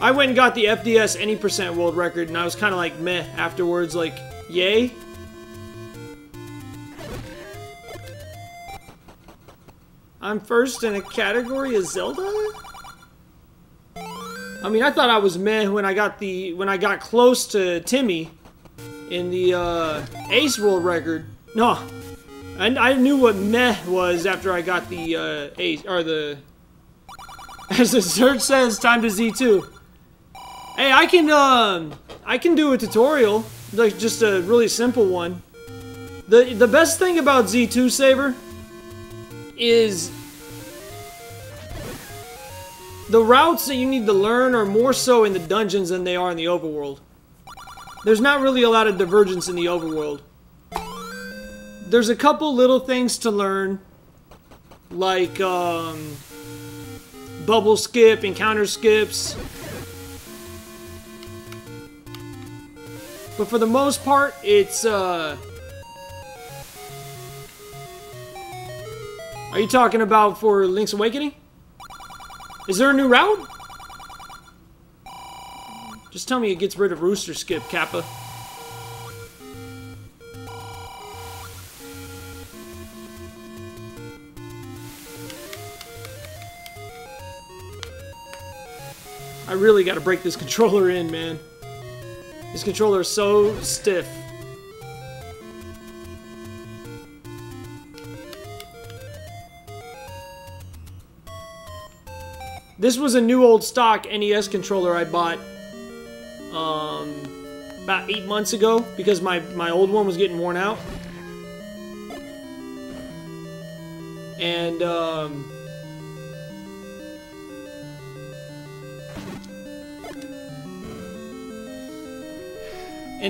I went and got the FDS any percent world record, and I was kind of like meh afterwards, like, yay. I'm first in a category of Zelda? I mean, I thought I was meh when I got close to Timmy in the Ace world record. No, I knew what meh was after I got the Ace, or the, as the search says, time to Z2. Hey, I can do a tutorial, like just a really simple one. The best thing about Z2 Saber is the routes that you need to learn are more so in the dungeons than they are in the overworld. There's not really a lot of divergence in the overworld. There's a couple little things to learn, like bubble skip and counter skips. But for the most part, it's are you talking about for Link's Awakening? Is there a new route? Just tell me it gets rid of Rooster Skip, Kappa. I really gotta break this controller in, man. This controller is so stiff. This was a new old stock NES controller I bought about 8 months ago because my old one was getting worn out. And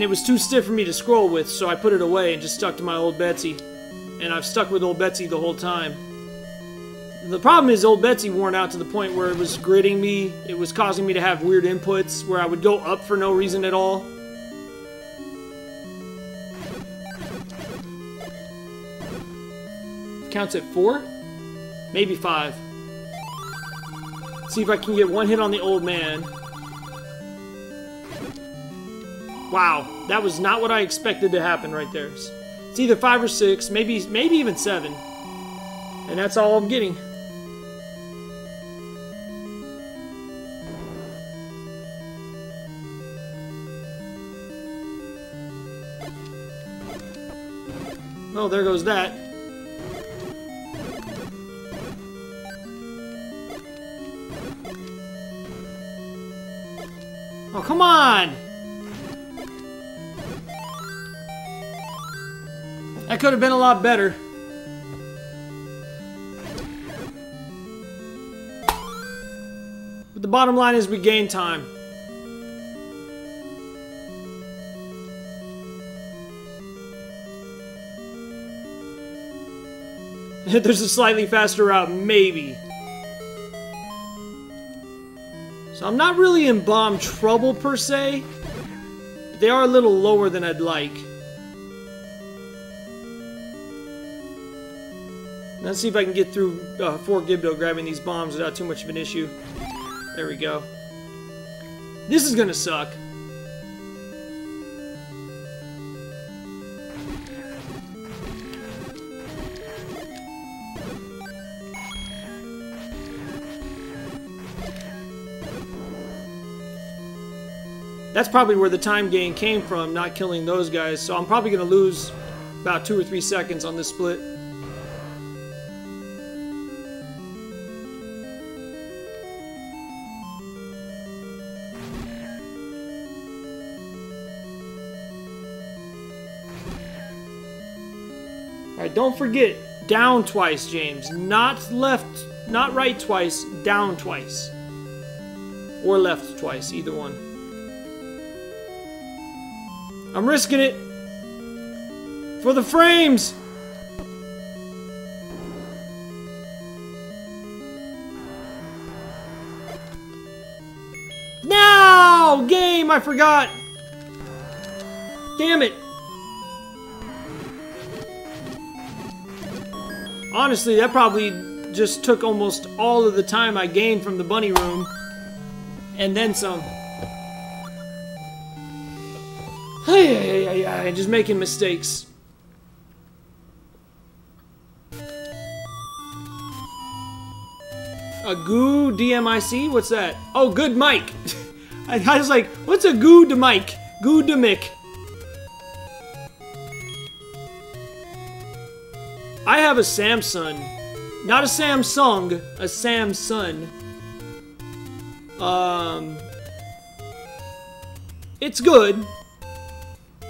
it was too stiff for me to scroll with, so I put it away and just stuck to my old Betsy. And I've stuck with old Betsy the whole time. The problem is old Betsy worn out to the point where it was gridding me. It was causing me to have weird inputs where I would go up for no reason at all. Counts at 4? Maybe 5. See if I can get one hit on the old man. Wow, that was not what I expected to happen right there. It's either 5 or 6, maybe even 7. And that's all I'm getting. Oh, there goes that. Oh, come on! That could have been a lot better. But the bottom line is we gain time. There's a slightly faster route, maybe. So I'm not really in bomb trouble per se. But they are a little lower than I'd like. Let's see if I can get through 4 Gibdo grabbing these bombs without too much of an issue. There we go. This is gonna suck. That's probably where the time gain came from, not killing those guys. So I'm probably going to lose about 2 or 3 seconds on this split. Alright, don't forget, down twice, James. Not left, not right twice, down twice. Or left twice, either one. I'm risking it. For the frames! No! Game! I forgot! Damn it! Honestly, that probably just took almost all of the time I gained from the bunny room And then some. Hey, just making mistakes. A goo DMIC? What's that? Oh, good mic. I was like, what's a goo to mic? Goo to mic. I have a Samsung. Not a Samsung, a Samsung. It's good.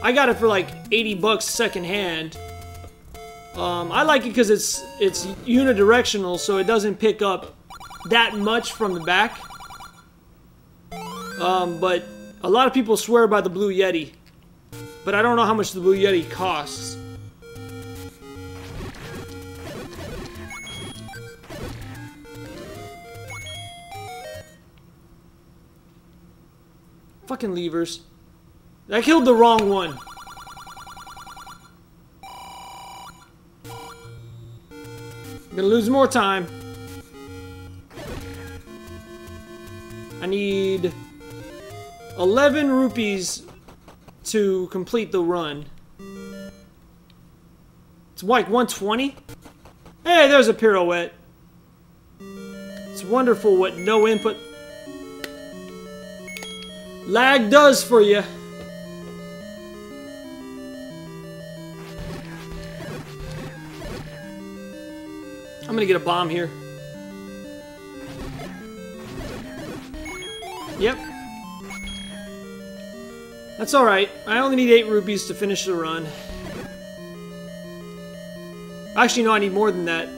I got it for like 80 bucks secondhand. I like it because it's unidirectional, so it doesn't pick up that much from the back. But a lot of people swear by the Blue Yeti. But I don't know how much the Blue Yeti costs. Fucking levers. I killed the wrong one. I'm gonna lose more time. I need 11 rupees to complete the run. It's like 120? Hey, there's a pirouette. It's wonderful what no input lag does for you. I'm gonna get a bomb here. Yep. That's alright. I only need 8 rupees to finish the run. Actually, no, I need more than that.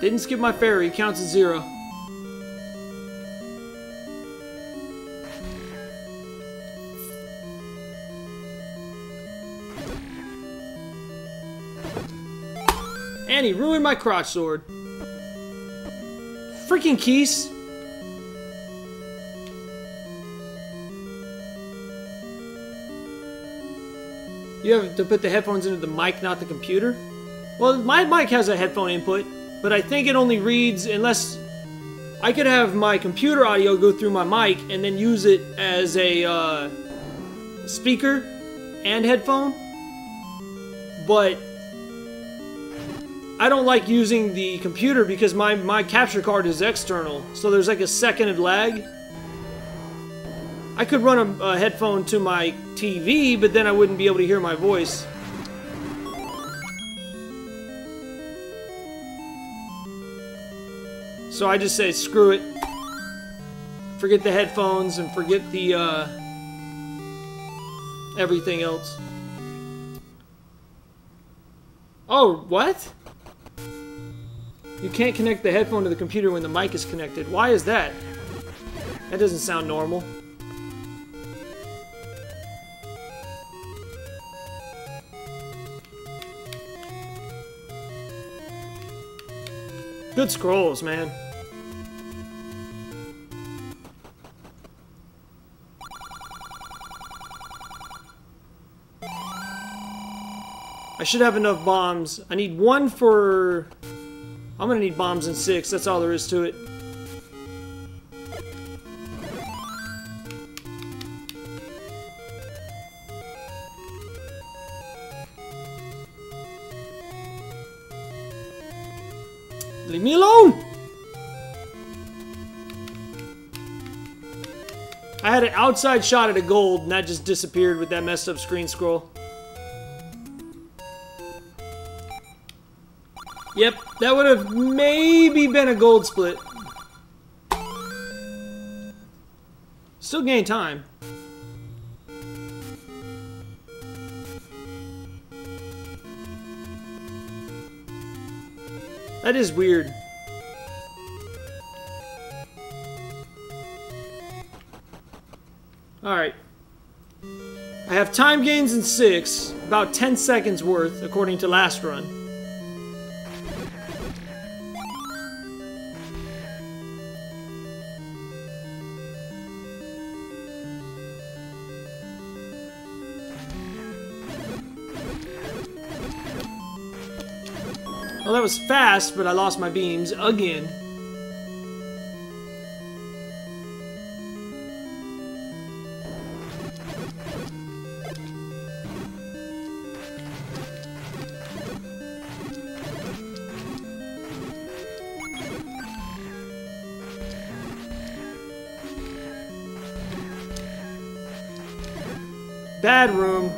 Didn't skip my ferry. Counts as 0. And he ruined my crotch sword. Freaking keys. You have to put the headphones into the mic, not the computer? Well, my mic has a headphone input, but I think it only reads unless... I could have my computer audio go through my mic and then use it as a speaker and headphone. But I don't like using the computer because my capture card is external, so there's like a second of lag. I could run a headphone to my TV, but then I wouldn't be able to hear my voice. So I just say, screw it. Forget the headphones and forget the, everything else. Oh, what? You can't connect the headphone to the computer when the mic is connected. Why is that? That doesn't sound normal. Good scrolls, man. I should have enough bombs. I need 1 for... I'm gonna need bombs in 6. That's all there is to it. Leave me alone! I had an outside shot at a gold, and that just disappeared with that messed up screen scroll. Yep, that would have maybe been a gold split. Still gain time. That is weird. Alright. I have time gains in 6, about 10 seconds worth, according to last run. Well, that was fast, but I lost my beams again. Bad room.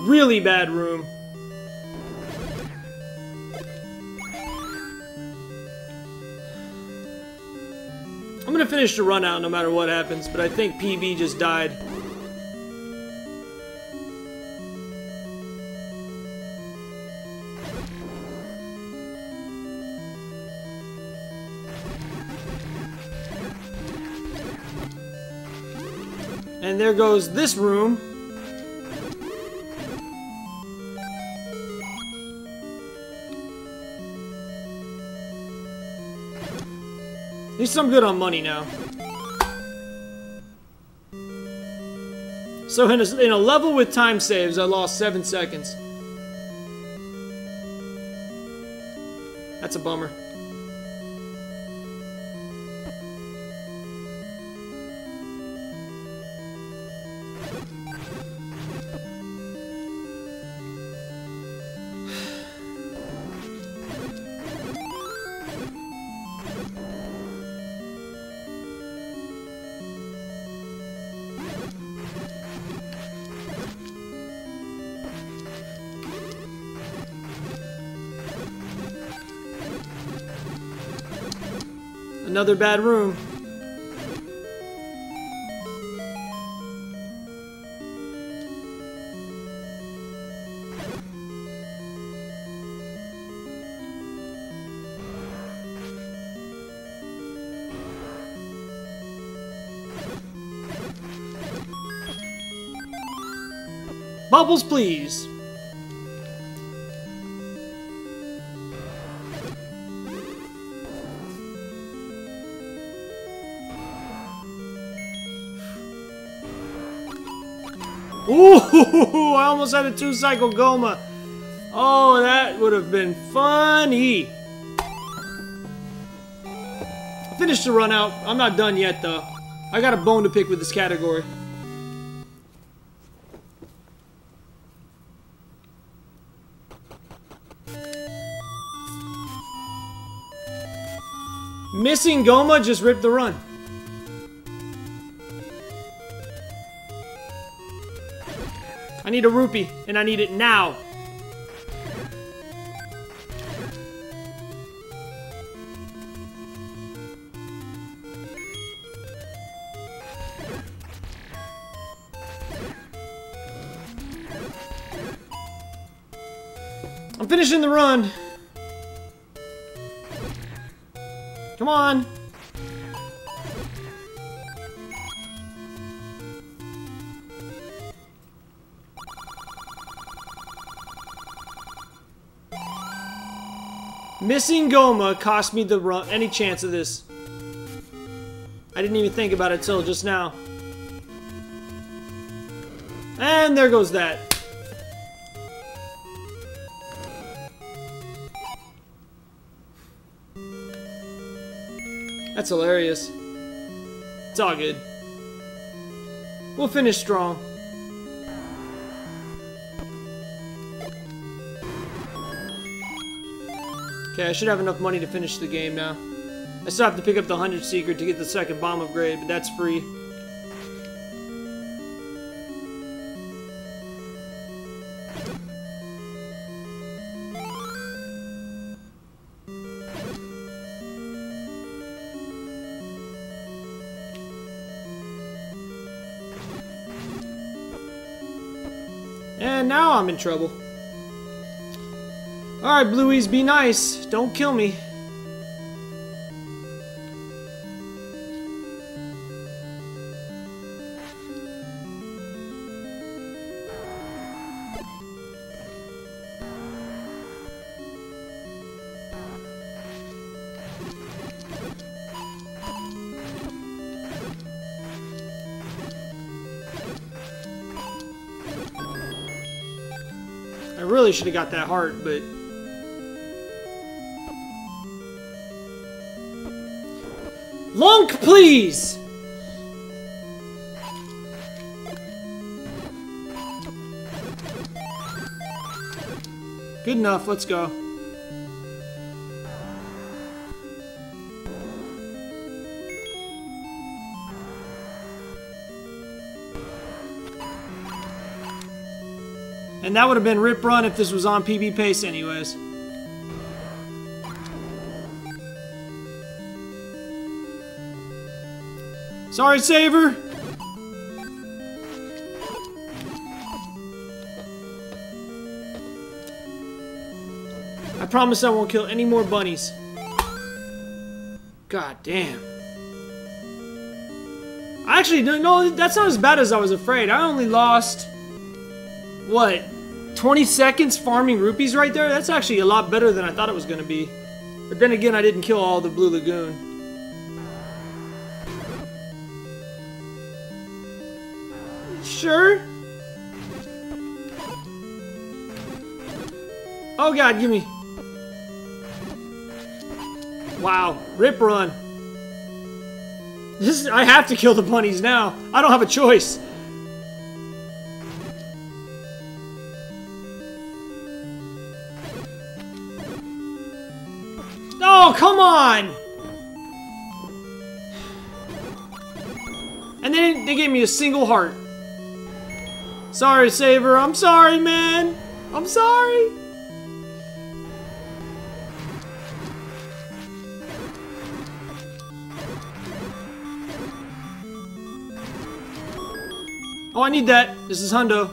Really bad room. I'm gonna finish the run out no matter what happens, but I think PB just died. And there goes this room. At least I'm good on money now. So in a level with time saves, I lost 7 seconds. That's a bummer. Another bad room. Bubbles, please. Ooh, I almost had a 2-cycle Goma. Oh, that would have been funny. Finished the run out. I'm not done yet, though. I got a bone to pick with this category. Missing Goma just ripped the run. I need a rupee, and I need it now. I'm finishing the run. Come on. Missing Goma cost me the run, any chance of this. I didn't even think about it till just now. And there goes that. That's hilarious. It's all good. We'll finish strong. Okay, I should have enough money to finish the game now. I still have to pick up the 100 secret to get the second bomb upgrade, but that's free. And now I'm in trouble. Alright, Blueies, be nice. Don't kill me. I really should have got that heart, but Lunk, please! Good enough, let's go. And that would have been Rip Run if this was on PB pace anyways. Sorry, Saver! I promise I won't kill any more bunnies. God damn. Actually, no, that's not as bad as I was afraid. I only lost... what? 20 seconds farming rupees right there? That's actually a lot better than I thought it was going to be. But then again, I didn't kill all the Blue Lagoon. Sure? Oh god, give me. Wow, Rip Run. I have to kill the bunnies now. I don't have a choice. Oh, come on! And then they gave me a single heart. Sorry, Saver. I'm sorry, man. I'm sorry. Oh, I need that. This is Hundo.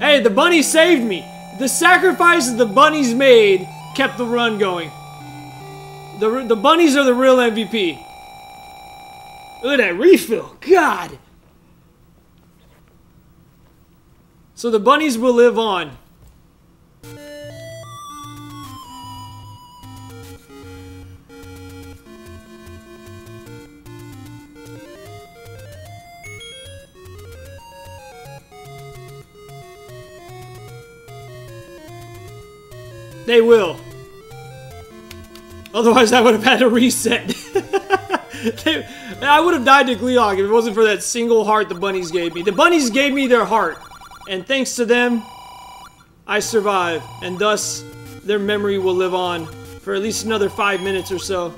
Hey, the bunny saved me. The sacrifices the bunnies made kept the run going. The bunnies are the real MVP. Look at that refill. God. So the bunnies will live on. They will. Otherwise, I would have had to reset. I would have died to Gleeok if it wasn't for that single heart the bunnies gave me. The bunnies gave me their heart. And thanks to them, I survive. And thus, their memory will live on for at least another 5 minutes or so.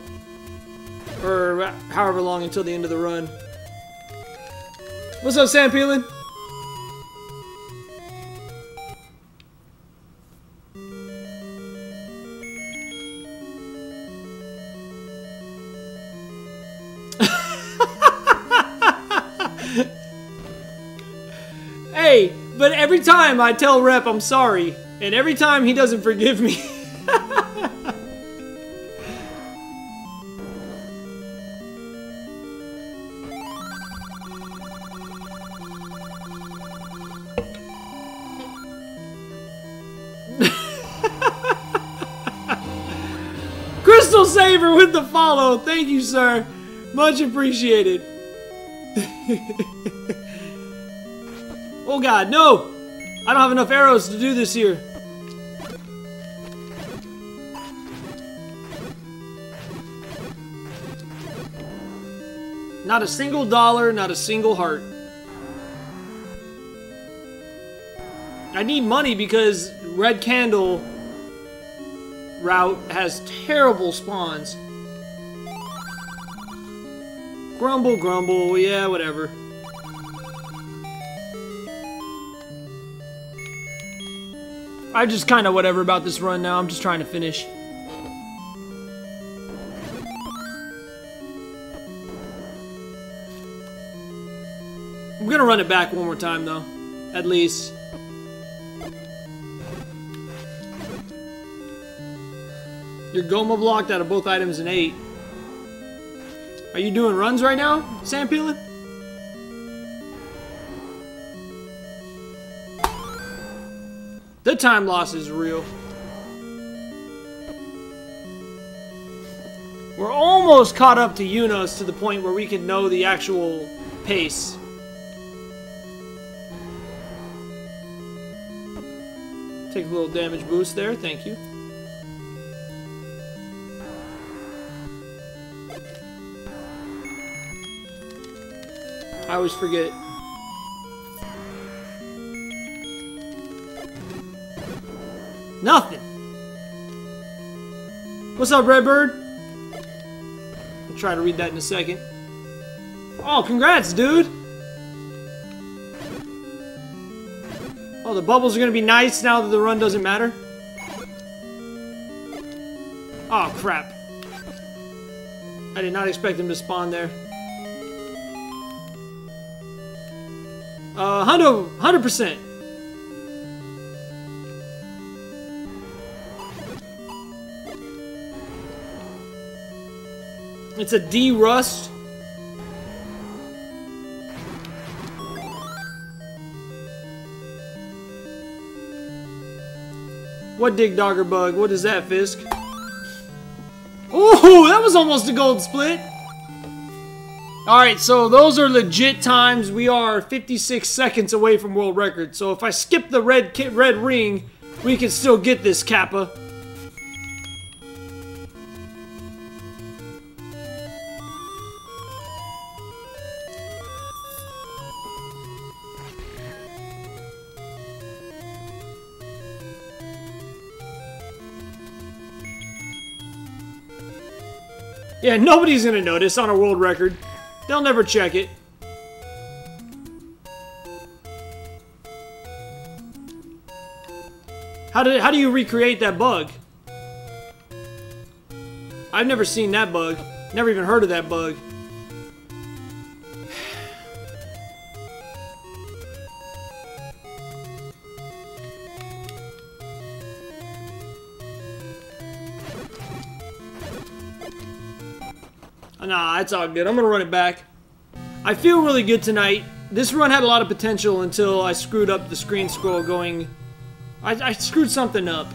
Or however long until the end of the run. What's up, Sam Peeling? Hey, but every time I tell Rep I'm sorry, and every time he doesn't forgive me. Crystal Saver with the follow. Thank you, sir. Much appreciated. Oh god, no! I don't have enough arrows to do this here. Not a single dollar, not a single heart. I need money because Red Candle route has terrible spawns. Grumble, grumble, yeah, whatever. I just kind of whatever about this run now. I'm just trying to finish. I'm gonna run it back one more time though. At least. You're Goma blocked out of both items in 8. Are you doing runs right now, Sam Peeling? The time loss is real. We're almost caught up to Yunos to the point where we can know the actual pace. Take a little damage boost there, thank you. I always forget. Nothing. What's up, Redbird? I'll try to read that in a second. Oh, congrats, dude! Oh, the bubbles are gonna be nice now that the run doesn't matter. Oh, crap. I did not expect him to spawn there. Hundo, 100%. It's a D rust. What dig dogger bug? What is that, Fisk? Ooh, that was almost a gold split. Alright, so those are legit times. We are 56 seconds away from world record. So if I skip the red ring, we can still get this Kappa. Yeah, nobody's gonna notice on a world record. They'll never check it. How do you recreate that bug? I've never seen that bug. Never even heard of that bug. Nah, it's all good. I'm gonna run it back. I feel really good tonight. This run had a lot of potential until I screwed up the screen scroll going... I screwed something up.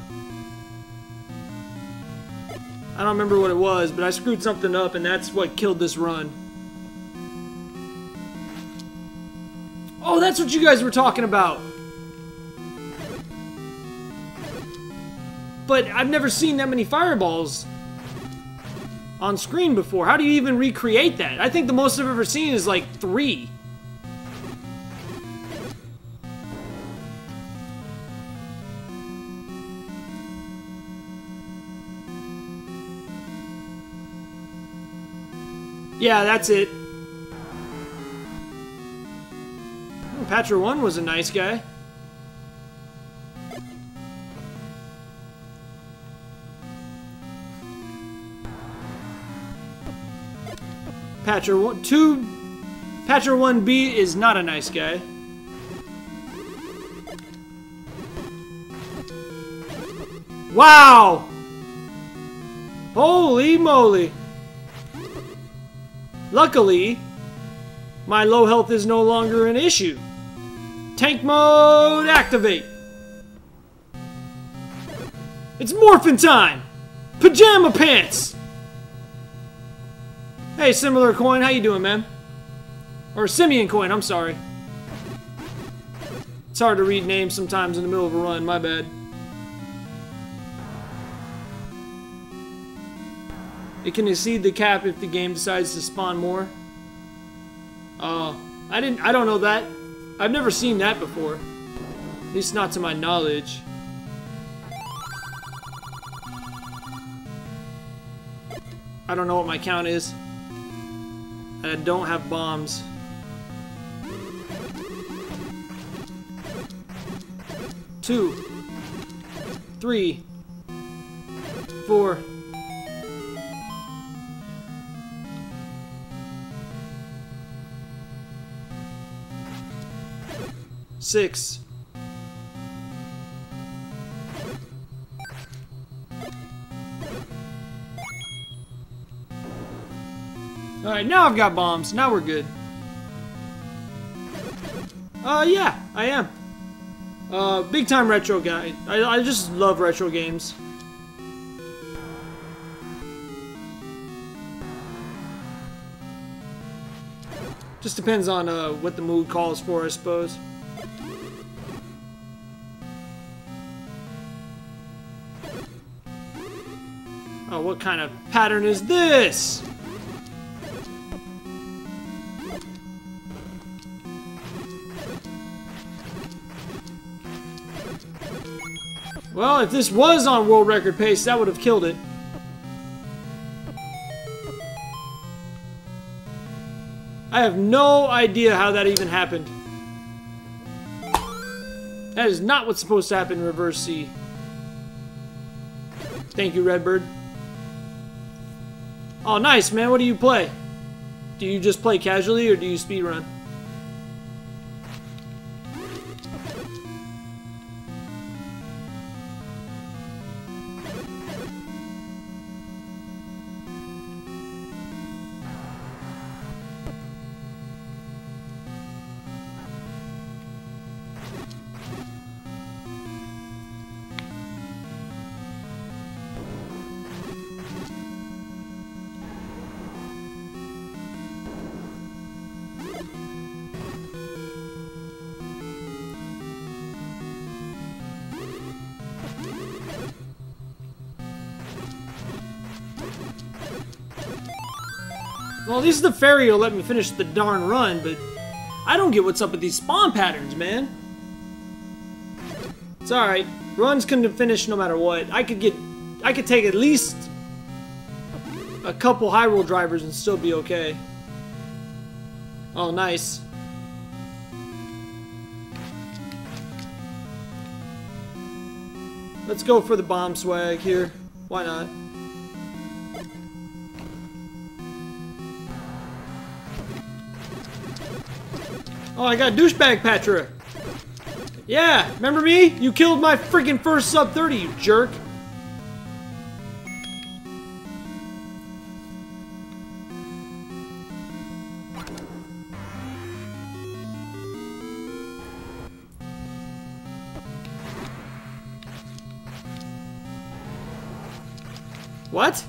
I don't remember what it was, but I screwed something up and that's what killed this run. Oh, that's what you guys were talking about. But I've never seen that many fireballs on screen before. How do you even recreate that? I think the most I've ever seen is like 3. Yeah, that's it. Oh, Patcher 1 was a nice guy. Patcher 1, 2, Patcher 1B is not a nice guy. Wow! Holy moly! Luckily, my low health is no longer an issue. Tank mode activate! It's morphin' time! Pajama pants! Hey, Similar Coin, how you doing, man? Or Simeon Coin, I'm sorry. It's hard to read names sometimes in the middle of a run, my bad. It can exceed the cap if the game decides to spawn more. Oh, I don't know that. I've never seen that before. At least not to my knowledge. I don't know what my count is. And I don't have bombs. Two, 3, 4. 6. Alright, now I've got bombs. Now we're good. Yeah, I am. Big time retro guy. I just love retro games. Just depends on what the mood calls for, I suppose. Oh, what kind of pattern is this? Well, if this was on world record pace, that would have killed it. I have no idea how that even happened. That is not what's supposed to happen in reverse C. Thank you, Redbird. Oh, nice, man. What do you play? Do you just play casually or do you speedrun? Well, at least the fairy will let me finish the darn run, but I don't get what's up with these spawn patterns, man. It's alright. Runs can finish no matter what. I could take at least a couple Hyrule drivers and still be okay. Oh, nice. Let's go for the bomb swag here. Why not? Oh, I got douchebag Patra. Yeah, remember me? You killed my freaking first sub 30, you jerk. What?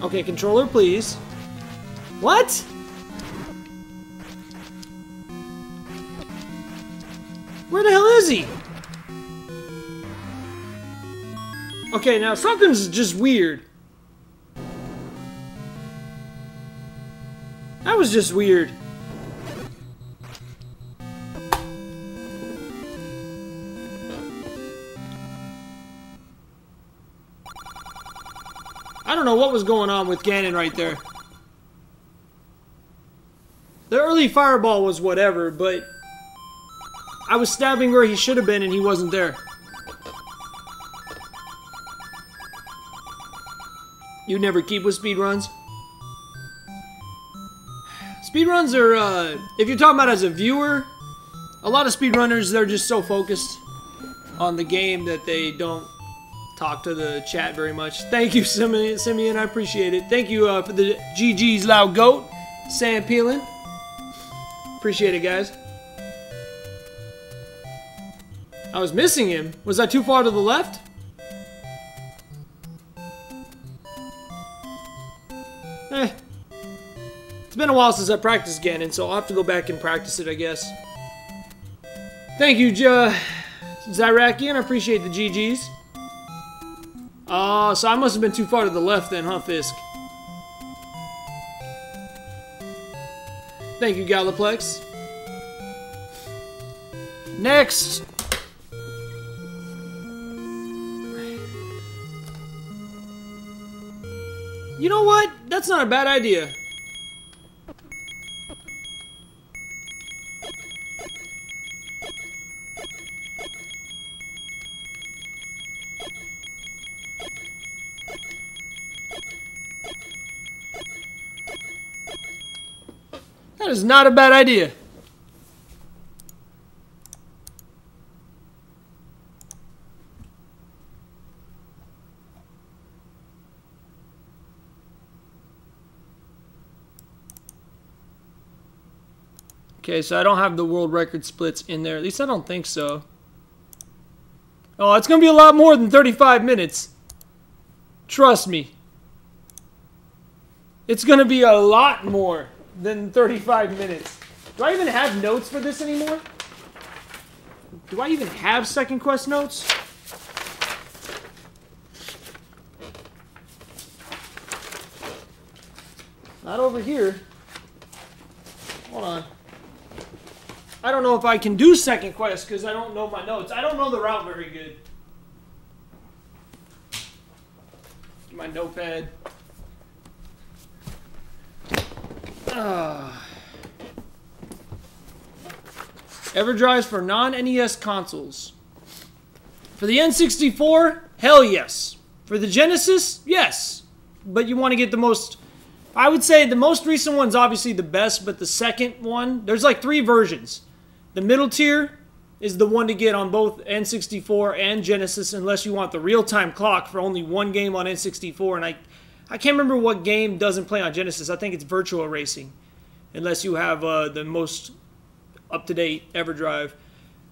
Okay, controller, please. What? Where the hell is he? Okay, now something's just weird. That was just weird. I don't know what was going on with Ganon right there. The early fireball was whatever, but I was stabbing where he should have been and he wasn't there. You never keep with speedruns? Speedruns are, if you're talking about as a viewer, a lot of speedrunners, they're just so focused on the game that they don't talk to the chat very much. Thank you, Simeon, I appreciate it. Thank you for the GG's Loud Goat, Sam Peelan. Appreciate it, guys. I was missing him. Was I too far to the left? It's been a while since I practiced Ganon, so I'll have to go back and practice it, I guess. Thank you, Zyrakian. I appreciate the GGs. So I must have been too far to the left then, huh, Fisk? Thank you, Galaplex. Next! You know what? That's not a bad idea. That is not a bad idea. Okay, so I don't have the world record splits in there. At least I don't think so. Oh, it's going to be a lot more than 35 minutes. Trust me. It's going to be a lot more than 35 minutes. Do I even have notes for this anymore? Do I even have second quest notes? Not over here. Hold on. I don't know if I can do second quest because I don't know my notes. I don't know the route very good. My notepad. EverDrives for non-NES consoles. For the N64, hell yes. For the Genesis, yes. But you want to get the most... I would say the most recent one's obviously the best, but the second one... There's like 3 versions. The middle tier is the one to get on both N64 and Genesis unless you want the real-time clock for only one game on N64. And I can't remember what game doesn't play on Genesis. I think it's Virtua Racing. Unless you have the most up-to-date EverDrive.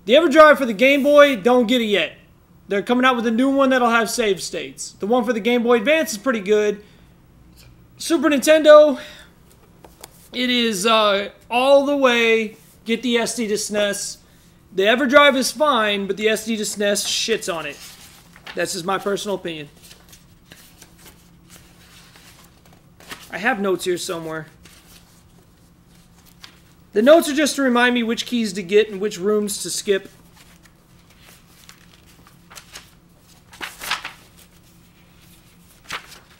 The EverDrive for the Game Boy, don't get it yet. They're coming out with a new one that'll have save states. The one for the Game Boy Advance is pretty good. Super Nintendo, it is all the way, get the SD to SNES. The EverDrive is fine, but the SD to SNES shits on it. That's just my personal opinion. I have notes here somewhere. The notes are just to remind me which keys to get and which rooms to skip.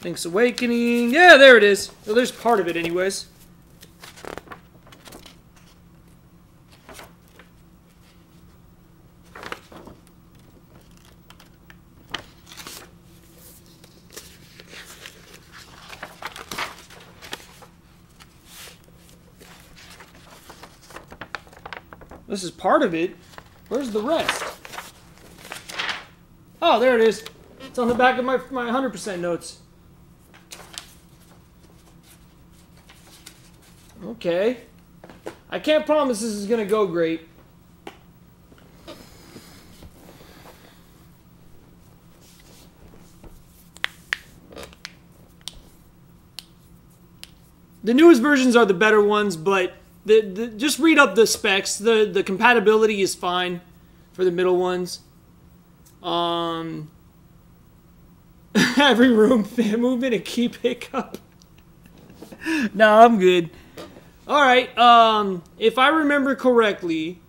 Link's Awakening. Yeah, there it is. Well, there's part of it anyways. This is part of it. Where's the rest? Oh, there it is. It's on the back of my 100% notes. Okay. I can't promise this is going to go great. The newest versions are the better ones, but just read up the specs. The compatibility is fine for the middle ones. Every room movement and key pickup. No, I'm good. All right. If I remember correctly,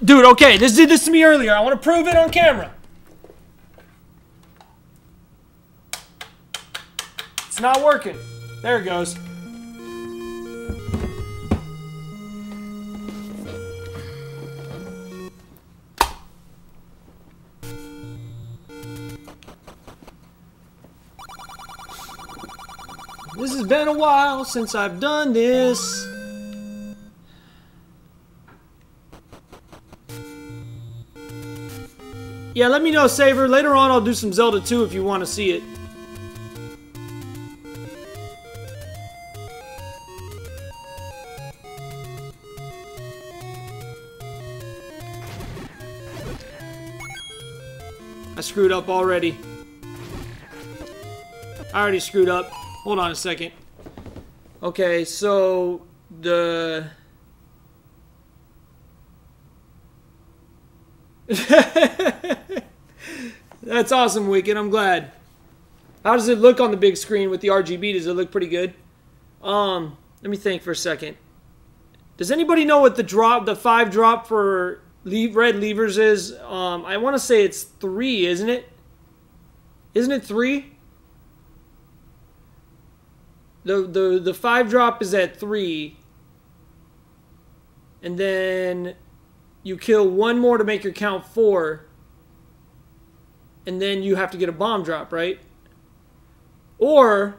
dude. Okay, this did this to me earlier. I want to prove it on camera. It's not working. There it goes. This has been a while since I've done this. Yeah, let me know, Saver. Later on, I'll do some Zelda 2 if you want to see it. I screwed up already. I already screwed up. Hold on a second. Okay, so the... That's awesome, Wicked. I'm glad. How does it look on the big screen with the RGB? Does it look pretty good? Let me think for a second. Does anybody know what the 5 drop for red levers is? I want to say it's 3, isn't it? Isn't it 3? The 5 drop is at 3. And then you kill 1 more to make your count 4. And then you have to get a bomb drop, right? Or...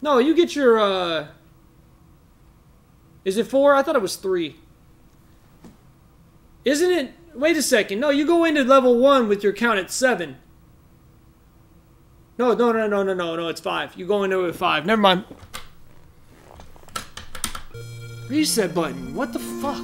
No, you get your... Is it 4? I thought it was 3. Isn't it... Wait a second. No, you go into level 1 with your count at 7. No, it's 5. You go into it with 5. Never mind. Reset button. What the fuck?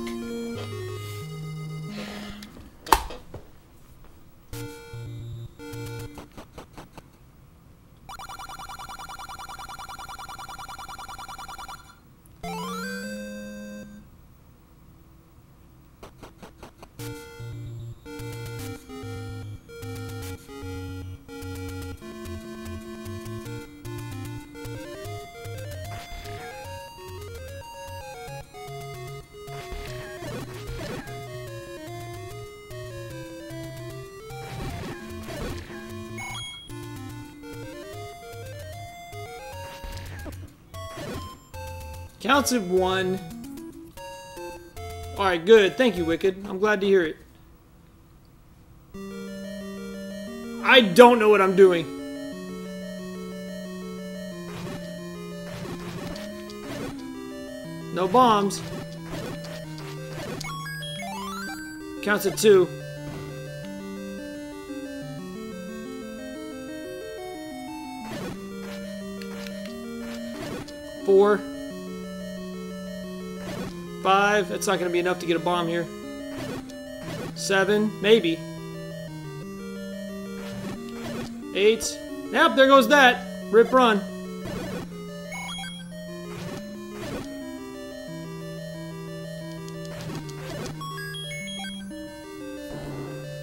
Counts at 1. Alright, good. Thank you, Wicked. I'm glad to hear it. I don't know what I'm doing. No bombs. Counts at 2. Four. 5. That's not going to be enough to get a bomb here. 7. Maybe. 8. Yep, there goes that. Rip run.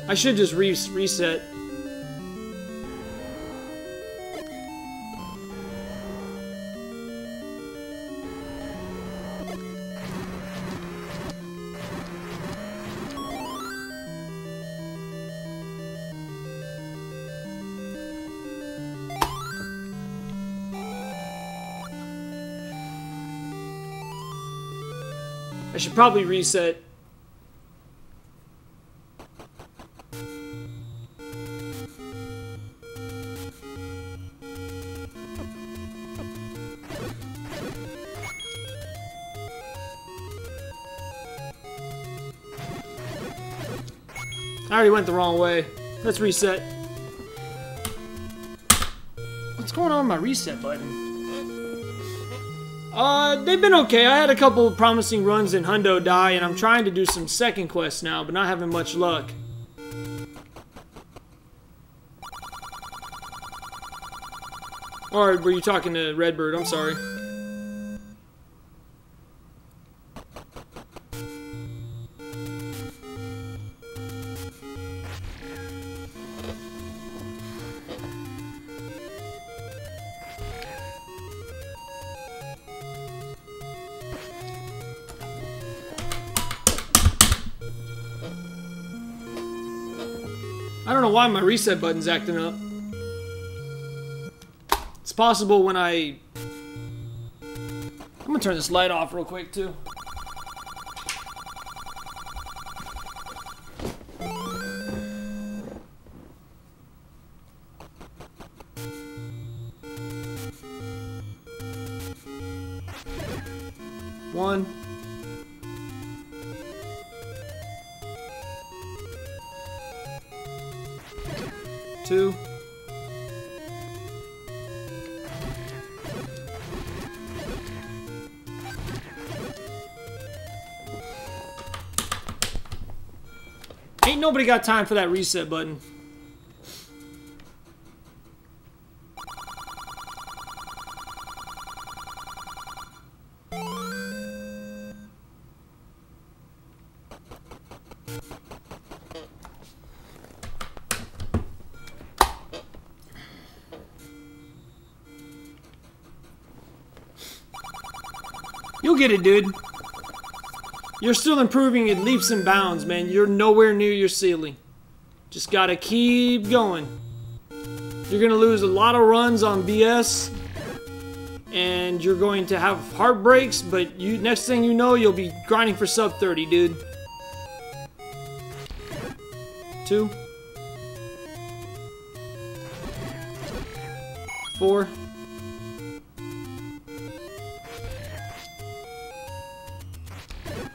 I should just reset. I should probably reset. I already went the wrong way. Let's reset. What's going on with my reset button? They've been okay. I had a couple of promising runs in Hundo Die, and I'm trying to do some second quests now, but not having much luck. Or were you talking to Redbird? I'm sorry. I don't know why my reset button's acting up. It's possible when I'm gonna turn this light off real quick too. One. 2. 'Ain't nobody got time for that reset button. You'll get it, dude. You're still improving at leaps and bounds, man. You're nowhere near your ceiling. Just gotta keep going. You're gonna lose a lot of runs on BS, and you're going to have heartbreaks, but next thing you know, you'll be grinding for sub 30, dude. 2. 4.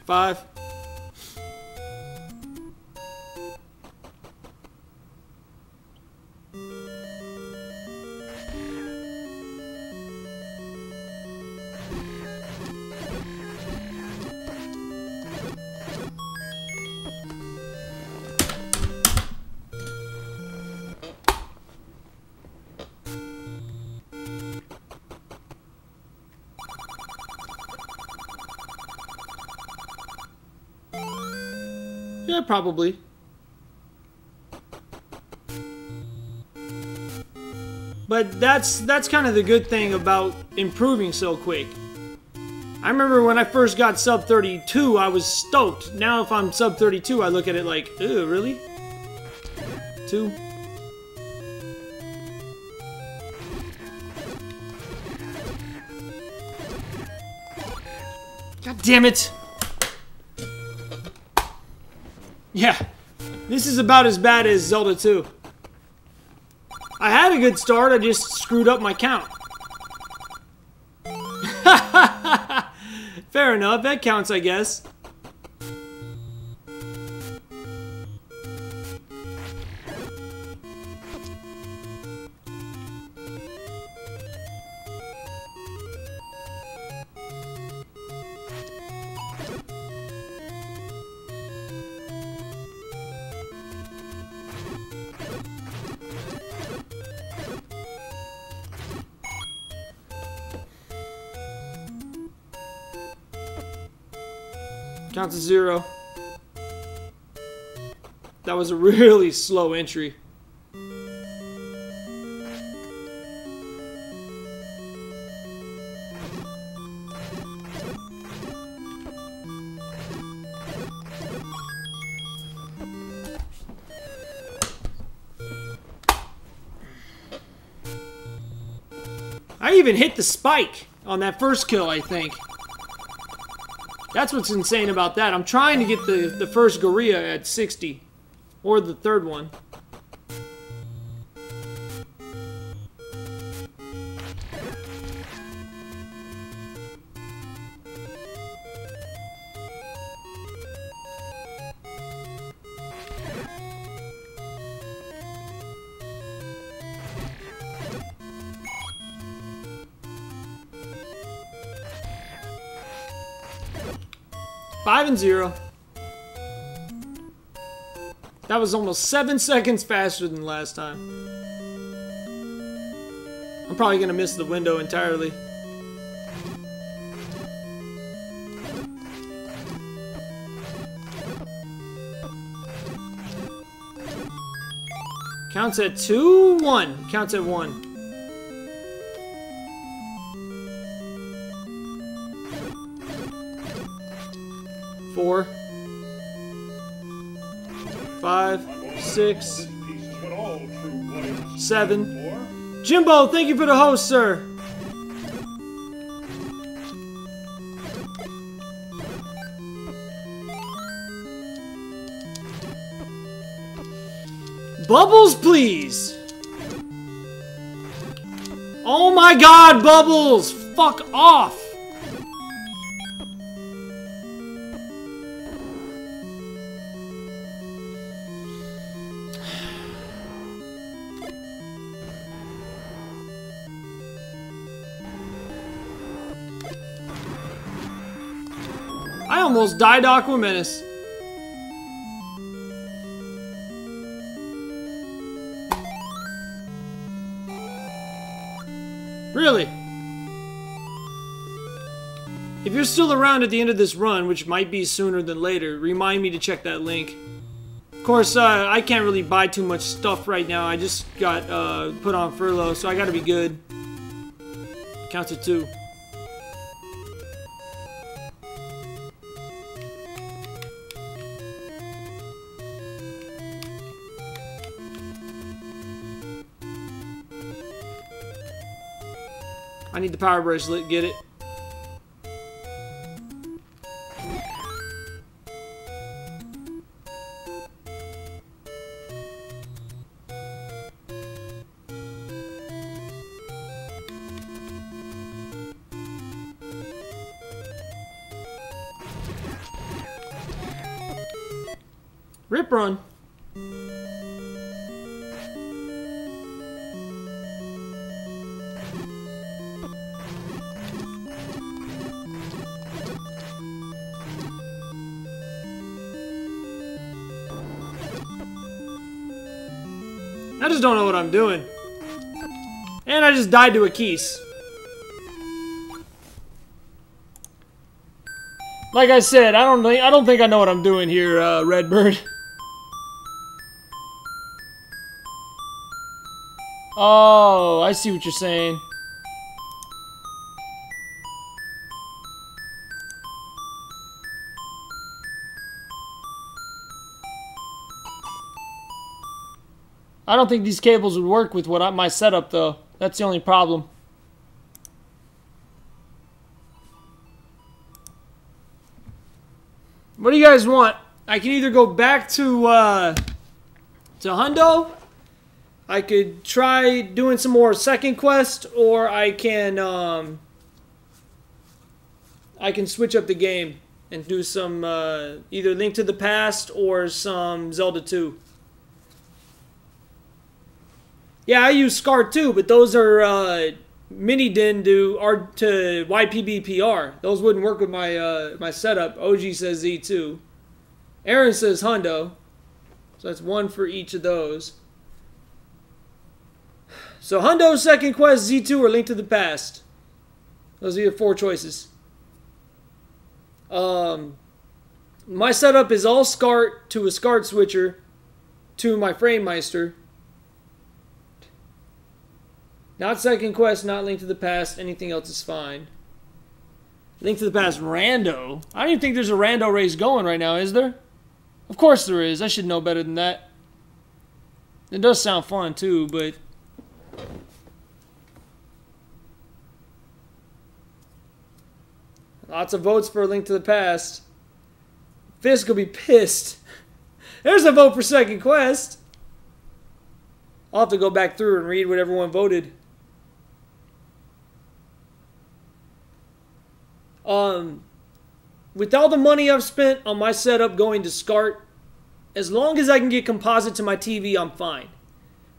5. 5. Yeah, probably. But that's kind of the good thing about improving so quick. I remember when I first got sub 32, I was stoked. Now if I'm sub 32, I look at it like, ew, really? 2. God damn it! Yeah, this is about as bad as Zelda 2. I had a good start, I just screwed up my count. Fair enough, that counts, I guess. Counts as 0. That was a really slow entry. I even hit the spike on that first kill, I think. That's what's insane about that. I'm trying to get the first Gorilla at 60. Or the third one. Five and 0. That was almost 7 seconds faster than last time. I'm probably gonna miss the window entirely. Counts at 2, 1. Counts at 1. Four, 5, 6, 7. Jimbo, thank you for the host, sir. Bubbles, please. Oh my God, Bubbles! Fuck off! I almost died to Aqua Menace. Really? If you're still around at the end of this run, which might be sooner than later, remind me to check that link. Of course, I can't really buy too much stuff right now. I just got put on furlough, so I gotta be good. Counts at 2. I need the power bracelet, get it. Rip run. I just don't know what I'm doing. And I just died to a Keese. Like I said, I don't think I know what I'm doing here, Redbird. Oh, I see what you're saying. I don't think these cables would work with my setup, though. That's the only problem. What do you guys want? I can either go back to Hundo. I could try doing some more second quest, or I can switch up the game and do some either Link to the Past or some Zelda 2. Yeah, I use SCAR too, but those are mini-din to YPBPR. Those wouldn't work with my my setup. OG says Z2. Aaron says Hundo. So that's one for each of those. So Hundo, second quest, Z2, or Link to the Past. Those are your 4 choices. My setup is all SCART to a SCART switcher to my Frame Meister. Not second quest, not Link to the Past. Anything else is fine. Link to the Past rando. I don't even think there's a rando race going right now, is there? Of course there is. I should know better than that. It does sound fun too, but... Lots of votes for a Link to the Past. Fisk will be pissed. There's a vote for second quest. I'll have to go back through and read what everyone voted. With all the money I've spent on my setup going to SCART, as long as I can get composite to my TV, I'm fine.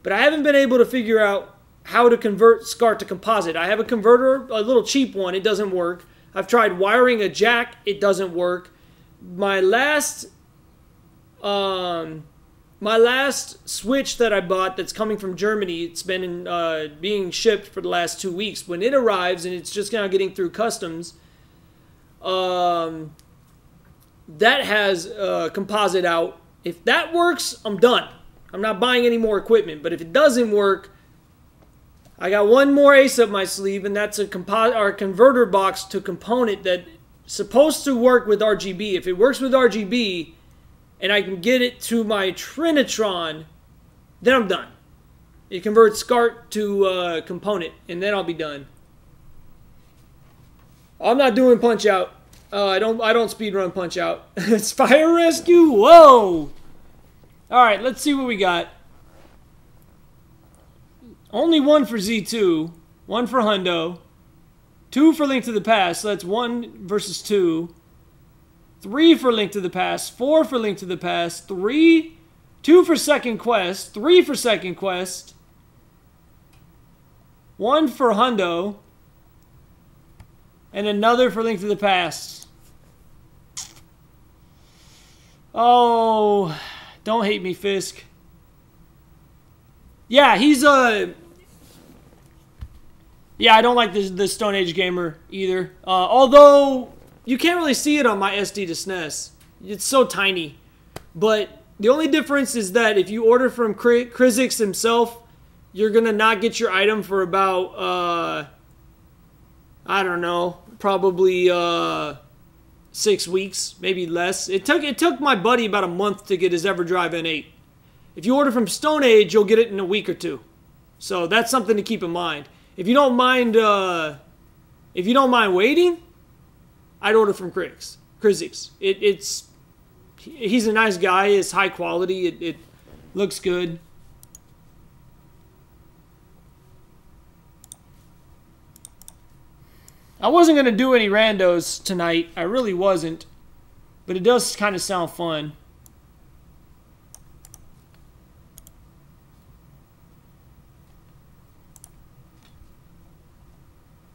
But I haven't been able to figure out how to convert SCART to composite. I have a converter, a little cheap one. It doesn't work. I've tried wiring a jack. It doesn't work. My last switch that I bought that's coming from Germany, it's been being shipped for the last 2 weeks. When it arrives and it's just now getting through customs, that has composite out. If that works, I'm done. I'm not buying any more equipment. But if it doesn't work, I got one more ace up my sleeve, and that's a converter box to component that's supposed to work with RGB. If it works with RGB and I can get it to my Trinitron, then I'm done. It converts SCART to component, and then I'll be done. I'm not doing Punch Out. I don't speedrun Punch Out. It's Fire Rescue. Whoa! All right, let's see what we got. Only 1 for Z2, 1 for Hundo, 2 for Link to the Past. So that's 1 versus 2. 3 for Link to the Past, 4 for Link to the Past, 2 for second quest, 3 for second quest, 1 for Hundo, and another for Link to the Past. Oh, don't hate me, Fisk. Yeah, he's yeah, I don't like the Stone Age gamer either. Although you can't really see it on my SD to SNES. It's so tiny. But the only difference is that if you order from Krizix himself, you're gonna not get your item for about I don't know, probably 6 weeks, maybe less. It took my buddy about a month to get his EverDrive N8. If you order from Stone Age, you'll get it in a week or 2. So that's something to keep in mind. If you don't mind waiting, I'd order from Krizix. He's a nice guy. It's high quality. It looks good. I wasn't going to do any randos tonight. I really wasn't. But it does kind of sound fun.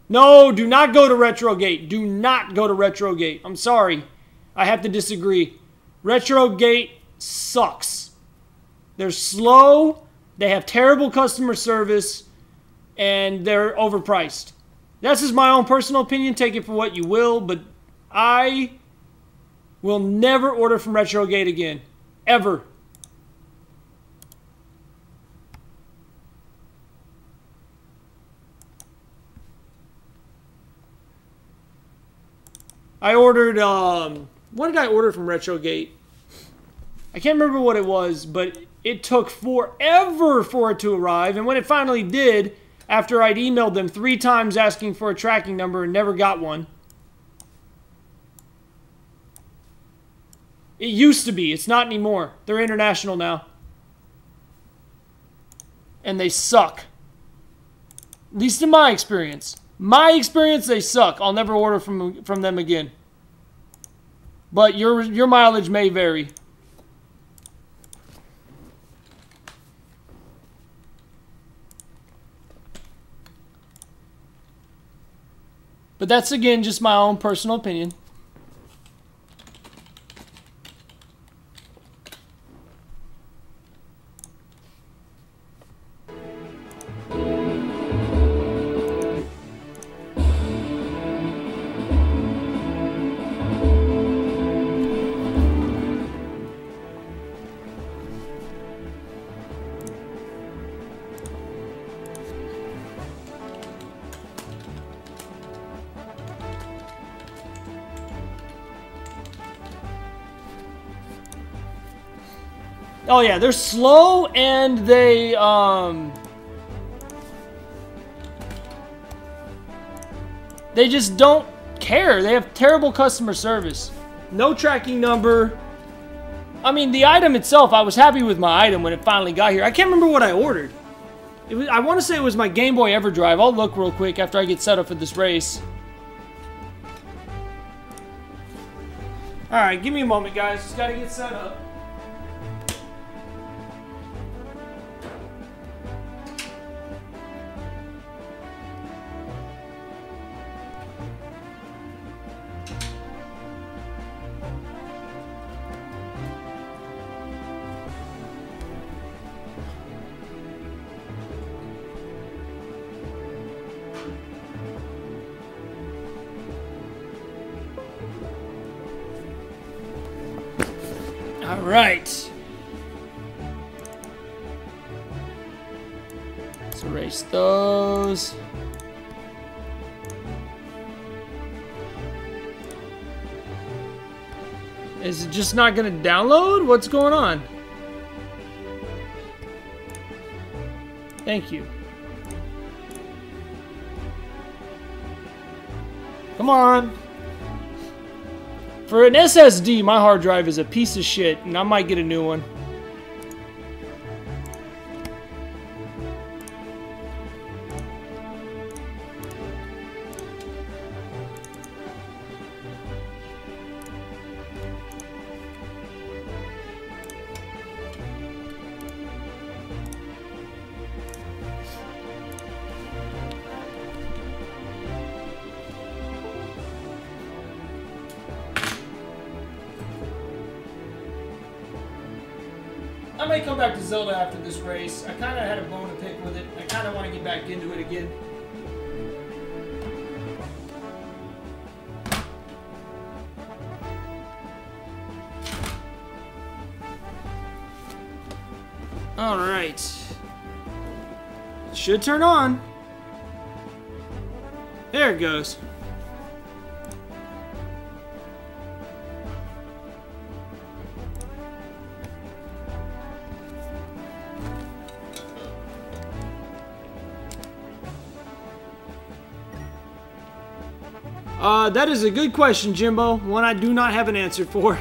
No, do not go to Retrogate. Do not go to Retrogate. I'm sorry. I have to disagree. Retrogate sucks. They're slow. They have terrible customer service. And they're overpriced. That's just my own personal opinion. Take it for what you will. But I will never order from Retrogate again. Ever. I ordered, what did I order from Retrogate? I can't remember what it was, but it took forever for it to arrive. And when it finally did, after I'd emailed them 3 times asking for a tracking number and never got one. It used to be. It's not anymore. They're international now. And they suck. At least in my experience. My experience, they suck. I'll never order from them again. But your mileage may vary. But that's, again, just my own personal opinion. Oh yeah, they're slow and they just don't care. They have terrible customer service. No tracking number. I mean, the item itself, I was happy with my item when it finally got here. I can't remember what I ordered. I want to say it was my Game Boy EverDrive. I'll look real quick after I get set up for this race. Alright, give me a moment, guys. Just gotta get set up. All right. Let's erase those. Is it just not going to download? What's going on? Thank you. Come on. For an SSD, my hard drive is a piece of shit, and I might get a new one. I may come back to Zelda after this race. I kind of had a bone to pick with it. I kind of want to get back into it again. All right. It should turn on. There it goes. That is a good question, Jimbo. One I do not have an answer for.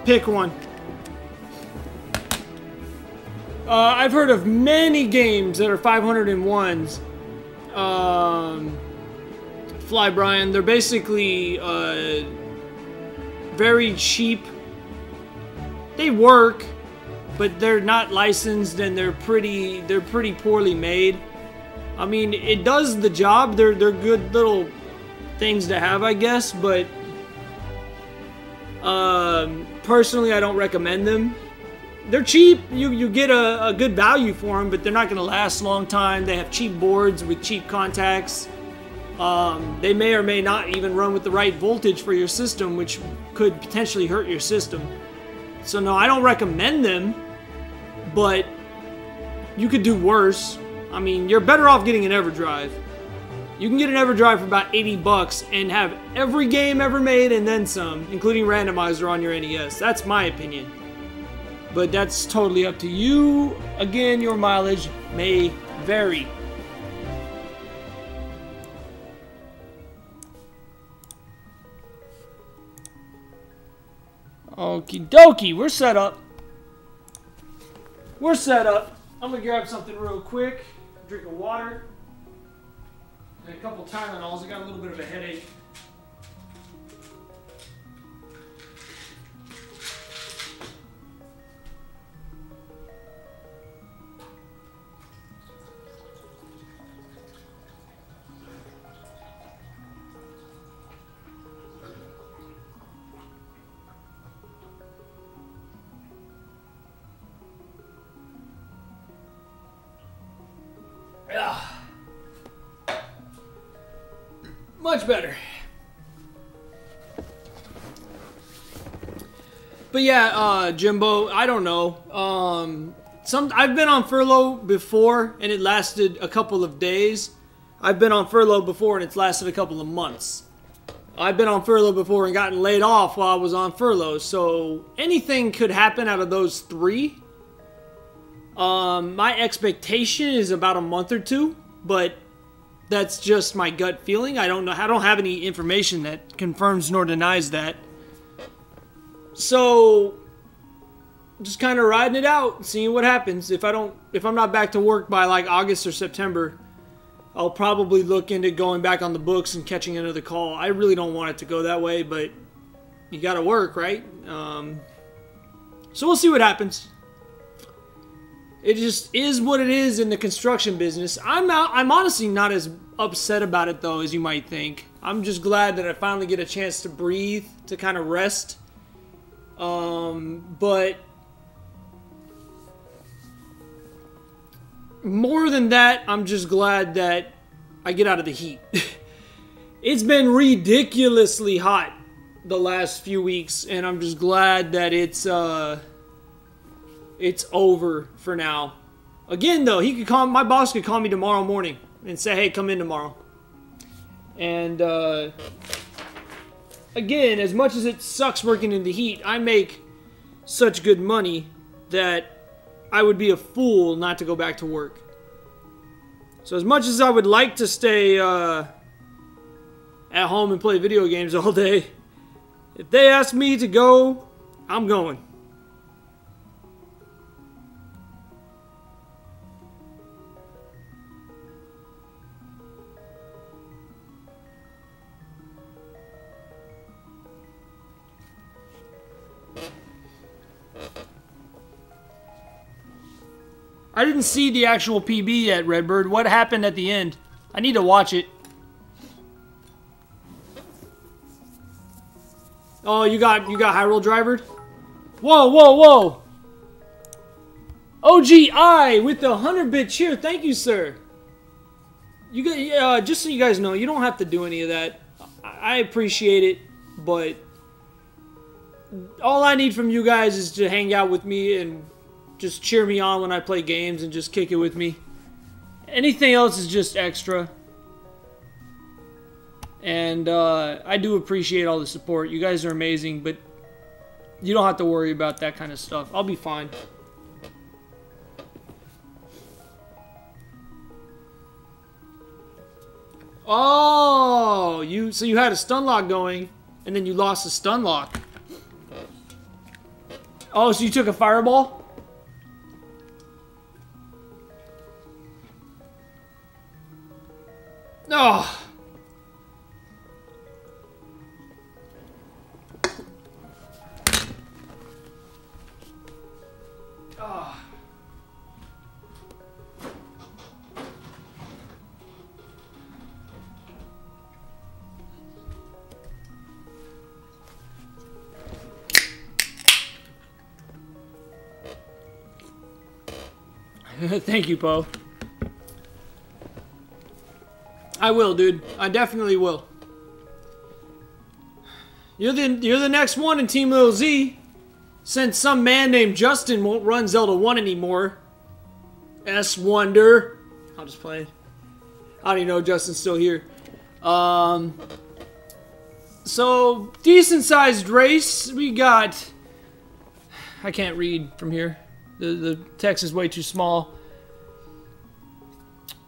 Pick one. I've heard of many games that are 501s. Fly Brian, they're basically very cheap. They work, but they're not licensed and they're pretty poorly made. I mean, it does the job. They're good little things to have, I guess, but personally, I don't recommend them. They're cheap. You get a good value for them, but they're not going to last a long time. They have cheap boards with cheap contacts. They may or may not even run with the right voltage for your system, which could potentially hurt your system. So no, I don't recommend them, but you could do worse. I mean, you're better off getting an EverDrive. You can get an EverDrive for about 80 bucks and have every game ever made and then some, including randomizer on your NES. That's my opinion. But that's totally up to you. Again, your mileage may vary. Okie dokie, we're set up. We're set up. I'm gonna grab something real quick. Drink of water. And a couple Tylenols. I got a little bit of a headache. Much better. But yeah, Jimbo, I don't know. I've been on furlough before and it lasted a couple of days. I've been on furlough before and it's lasted a couple of months. I've been on furlough before and gotten laid off while I was on furlough. So anything could happen out of those three. My expectation is about a month or two, but that's just my gut feeling. I don't know. I don't have any information that confirms nor denies that. So just kind of riding it out, seeing what happens. If I'm not back to work by like August or September, I'll probably look into going back on the books and catching another call. I really don't want it to go that way, but you got to work, right? So we'll see what happens. It just is what it is in the construction business. I'm honestly not as upset about it though as you might think. I'm just glad that I finally get a chance to breathe, to kind of rest. But more than that, I'm just glad that I get out of the heat. It's been ridiculously hot the last few weeks, and I'm just glad that it's over for now. Again, though, my boss could call me tomorrow morning and say, "Hey, come in tomorrow." And again, as much as it sucks working in the heat, I make such good money that I would be a fool not to go back to work. So as much as I would like to stay at home and play video games all day, if they ask me to go, I'm going. I didn't see the actual PB yet, Redbird. What happened at the end? I need to watch it. Oh, you got Hyrule Drivered? Whoa, whoa, whoa! OGI with the 100-bit cheer. Thank you, sir. You got, just so you guys know, you don't have to do any of that. I appreciate it, but all I need from you guys is to hang out with me and just cheer me on when I play games and just kick it with me. Anything else is just extra. And I do appreciate all the support. You guys are amazing, but you don't have to worry about that kind of stuff. I'll be fine. Oh, so you had a stun lock going, and then you lost the stun lock. Oh, so you took a fireball? Oh. Oh. Thank you, Poe. I will, dude. I definitely will. You're the next one in Team Lil Z. Since some man named Justin won't run Zelda 1 anymore. S Wonder. I'll just play. I don't even know if Justin's still here. So, decent sized race. We got... I can't read from here. The text is way too small.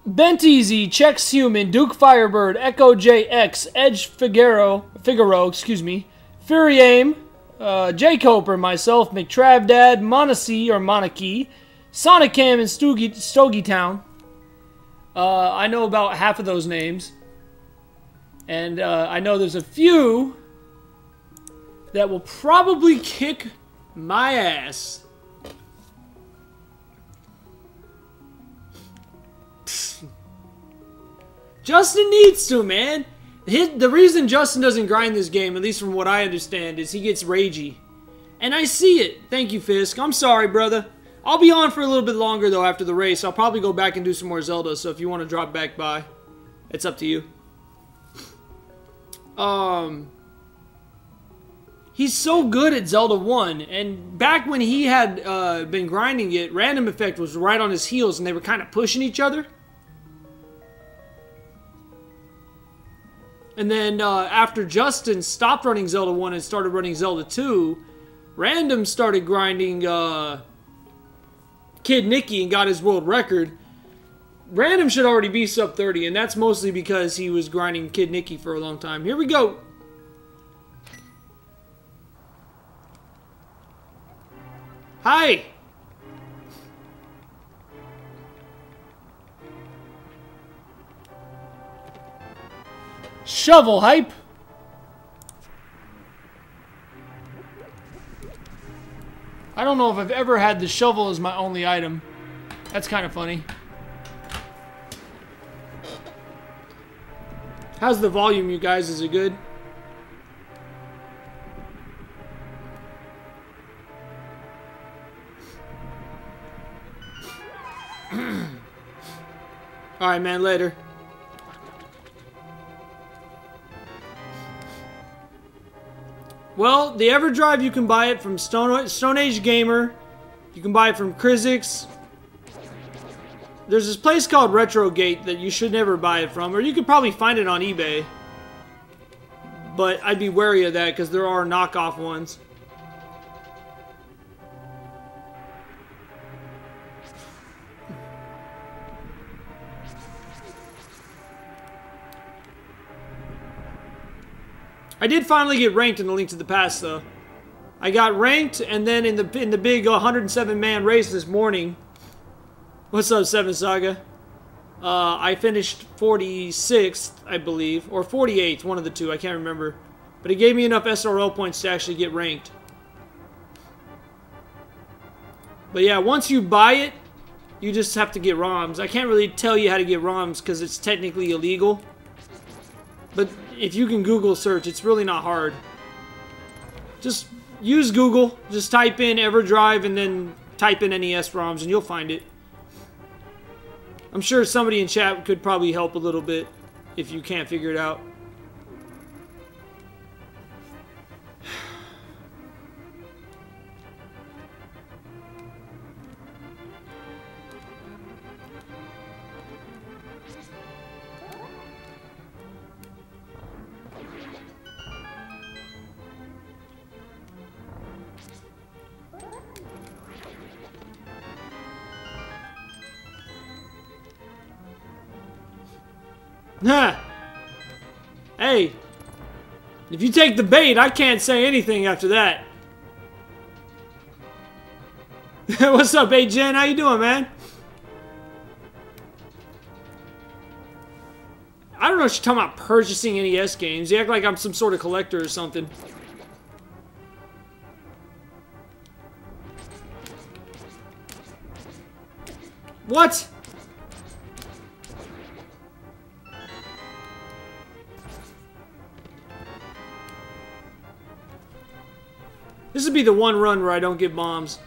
Bent Easy, Chex Human, Duke Firebird, Echo JX, Edge Figaro, excuse me, Fury Aim, Jay Coper, myself, McTravdad, Monacy or Monarchy, Sonicam, and Stogie Town. I know about half of those names. And I know there's a few that will probably kick my ass. Justin needs to, man. The reason Justin doesn't grind this game, at least from what I understand, is he gets ragey. And I see it. Thank you, Fisk. I'm sorry, brother. I'll be on for a little bit longer, though, after the race. I'll probably go back and do some more Zelda, so if you want to drop back by, it's up to you. He's so good at Zelda 1, and back when he had been grinding it, Random Effect was right on his heels, and they were kind of pushing each other. And then after Justin stopped running Zelda 1 and started running Zelda 2, Random started grinding Kid Nicky and got his world record. Random should already be sub 30, and that's mostly because he was grinding Kid Nicky for a long time. Here we go. Hi. Shovel hype. I don't know if I've ever had the shovel as my only item. That's kind of funny. How's the volume, you guys? Is it good? Alright, man, later. Well, the EverDrive, you can buy it from Stone Age Gamer. You can buy it from Krizix. There's this place called Retrogate that you should never buy it from, or you could probably find it on eBay. But I'd be wary of that because there are knockoff ones. I did finally get ranked in the Link to the Past, though. I got ranked, and then in the big 107-man race this morning. What's up, Seven Saga? I finished 46th, I believe, or 48th, one of the two. I can't remember, but it gave me enough SRL points to actually get ranked. But yeah, once you buy it, you just have to get ROMs. I can't really tell you how to get ROMs because it's technically illegal. But if you can Google search, it's really not hard. Just use Google. Just type in EverDrive and then type in NES ROMs and you'll find it. I'm sure somebody in chat could probably help a little bit if you can't figure it out. Huh. Hey, if you take the bait, I can't say anything after that. What's up, hey Jen? How you doing, man? I don't know if she's talking about purchasing NES games. You act like I'm some sort of collector or something. What? This would be the one run where I don't get bombs.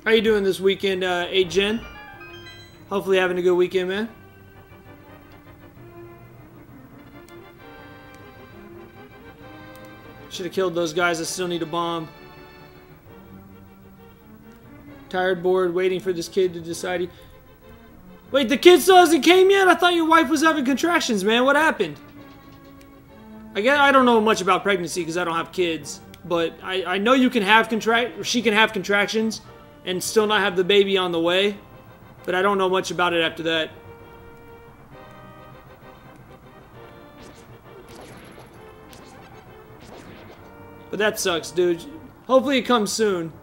How you doing this weekend, 8gen? Hopefully having a good weekend, man. Should have killed those guys. I still need a bomb. Tired, bored, waiting for this kid to decide he... Wait, the kid still hasn't came yet? I thought your wife was having contractions, man. What happened? I don't know much about pregnancy because I don't have kids. But I know you can have she can have contractions and still not have the baby on the way. But I don't know much about it after that. But that sucks, dude. Hopefully it comes soon.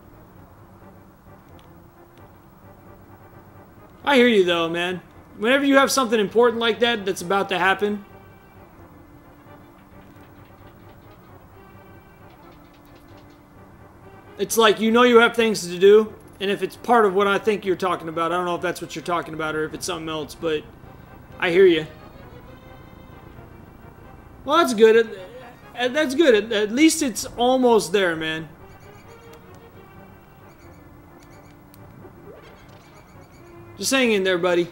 I hear you though, man. Whenever you have something important like that that's about to happen, it's like you know you have things to do, and if it's part of what I think you're talking about, I don't know if that's what you're talking about or if it's something else, but I hear you. Well, that's good. That's good. At least it's almost there, man. Just hang in there, buddy.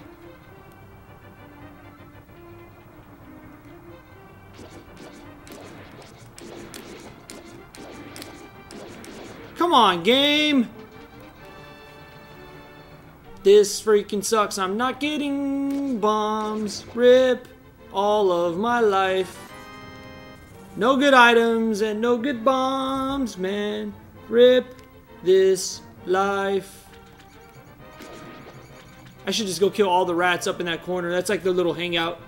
Come on, game. This freaking sucks. I'm not getting bombs. Rip all of my life. No good items and no good bombs, man. Rip this life. I should just go kill all the rats up in that corner. That's like their little hangout.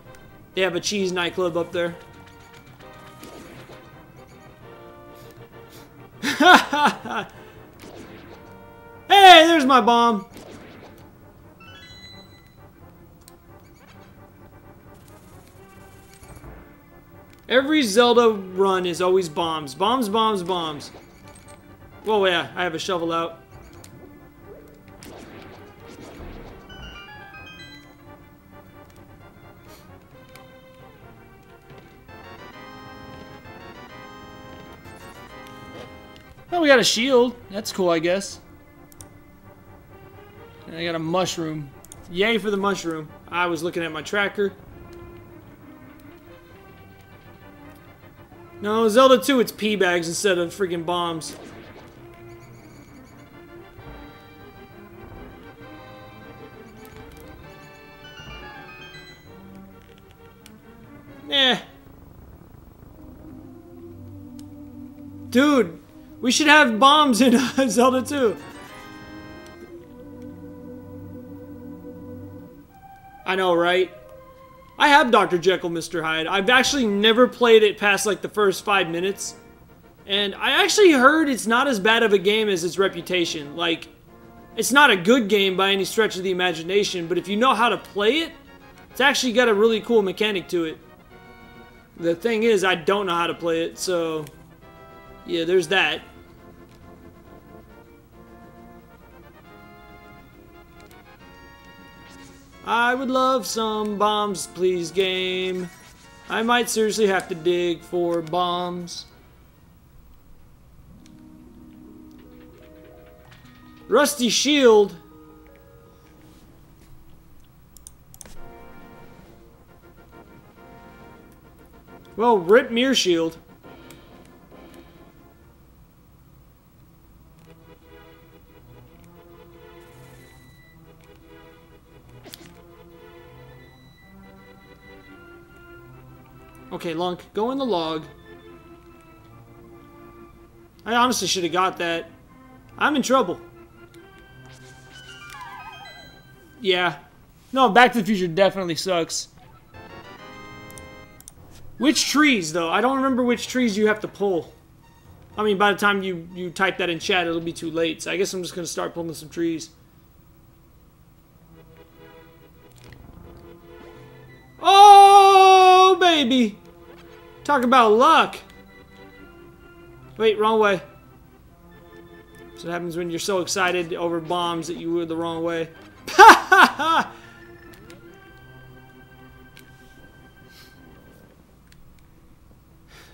They have a cheese nightclub up there. Hey, there's my bomb. Every Zelda run is always bombs. Bombs, bombs, bombs. Whoa, yeah, I have a shovel out. Oh, we got a shield. That's cool, I guess. And I got a mushroom. Yay for the mushroom. I was looking at my tracker. No, Zelda 2, it's pea bags instead of freaking bombs. Eh. Dude, we should have bombs in Zelda 2. I know, right? I have Dr. Jekyll, Mr. Hyde. I've actually never played it past like the first 5 minutes. And I actually heard it's not as bad of a game as its reputation. Like, it's not a good game by any stretch of the imagination, but if you know how to play it, it's actually got a really cool mechanic to it. The thing is, I don't know how to play it, so yeah, there's that. I would love some bombs, please, game. I might seriously have to dig for bombs. Rusty shield. Well, rip mirror shield. Okay, Lunk, go in the log. I honestly should have got that. I'm in trouble. Yeah. No, Back to the Future definitely sucks. Which trees, though? I don't remember which trees you have to pull. I mean, by the time you type that in chat, it'll be too late. So I guess I'm just going to start pulling some trees. Oh, baby! Talk about luck. Wait, wrong way. That's what happens when you're so excited over bombs that you were the wrong way.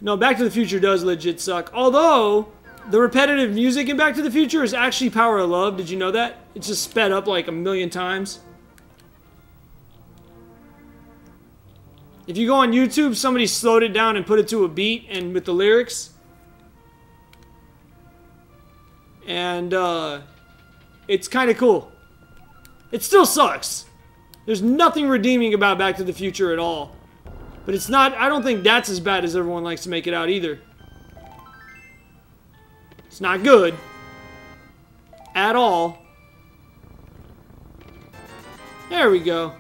No, Back to the Future does legit suck. Although, the repetitive music in Back to the Future is actually Power of Love. Did you know that? It's just sped up like 1,000,000 times. If you go on YouTube, somebody slowed it down and put it to a beat and with the lyrics. And it's kind of cool. It still sucks. There's nothing redeeming about Back to the Future at all. But it's not, I don't think that's as bad as everyone likes to make it out either. It's not good. At all. There we go.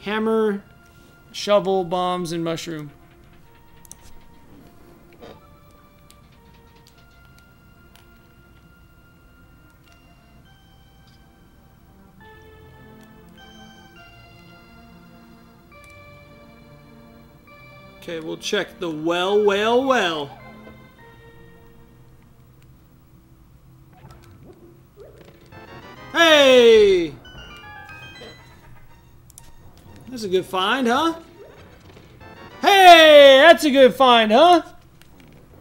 Hammer, shovel, bombs, and mushroom. Okay, we'll check the well. Hey! That's a good find, huh? Hey! That's a good find, huh?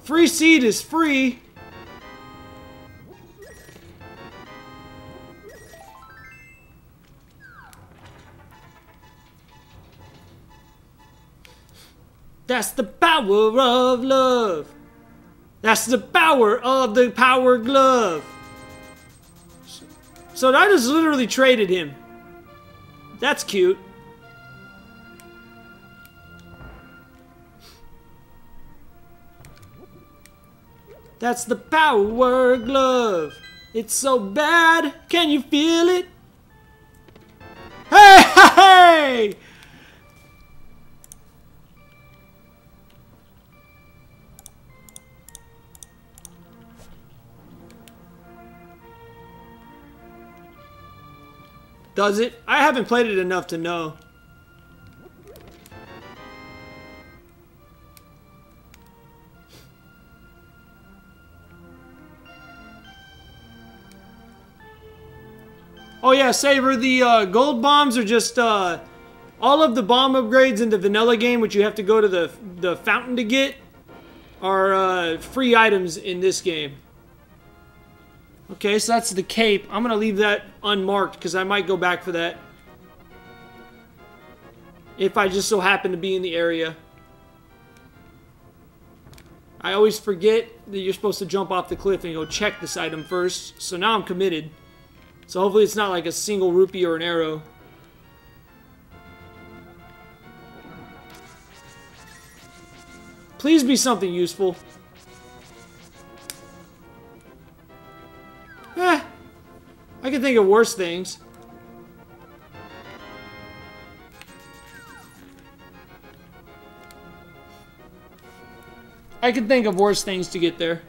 Free seed is free. That's the power of love. That's the power of the power glove. So I just literally traded him. That's cute. That's the power glove. It's so bad. Can you feel it? Hey, hey! Does it? I haven't played it enough to know. Oh yeah, Saver, the gold bombs are just all of the bomb upgrades in the vanilla game, which you have to go to the fountain to get, are free items in this game. Okay, so that's the cape. I'm gonna leave that unmarked because I might go back for that if I just so happen to be in the area. I always forget that you're supposed to jump off the cliff and go check this item first. So now I'm committed. So hopefully it's not like a single rupee or an arrow. Please be something useful. I can think of worse things. I can think of worse things to get there.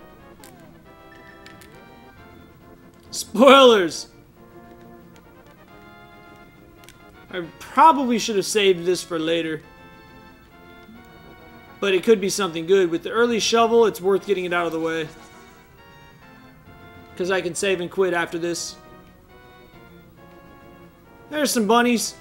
Spoilers! I probably should have saved this for later. But it could be something good. With the early shovel, it's worth getting it out of the way. Because I can save and quit after this. There's some bunnies.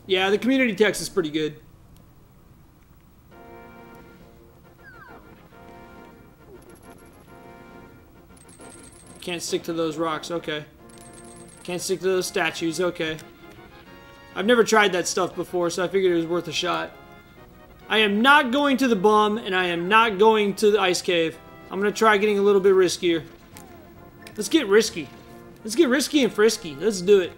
Yeah, the community text is pretty good. Can't stick to those rocks, okay. Can't stick to those statues, okay. I've never tried that stuff before, so I figured it was worth a shot. I am not going to the bum, and I am not going to the ice cave. I'm gonna try getting a little bit riskier. Let's get risky. Let's get risky and frisky. Let's do it.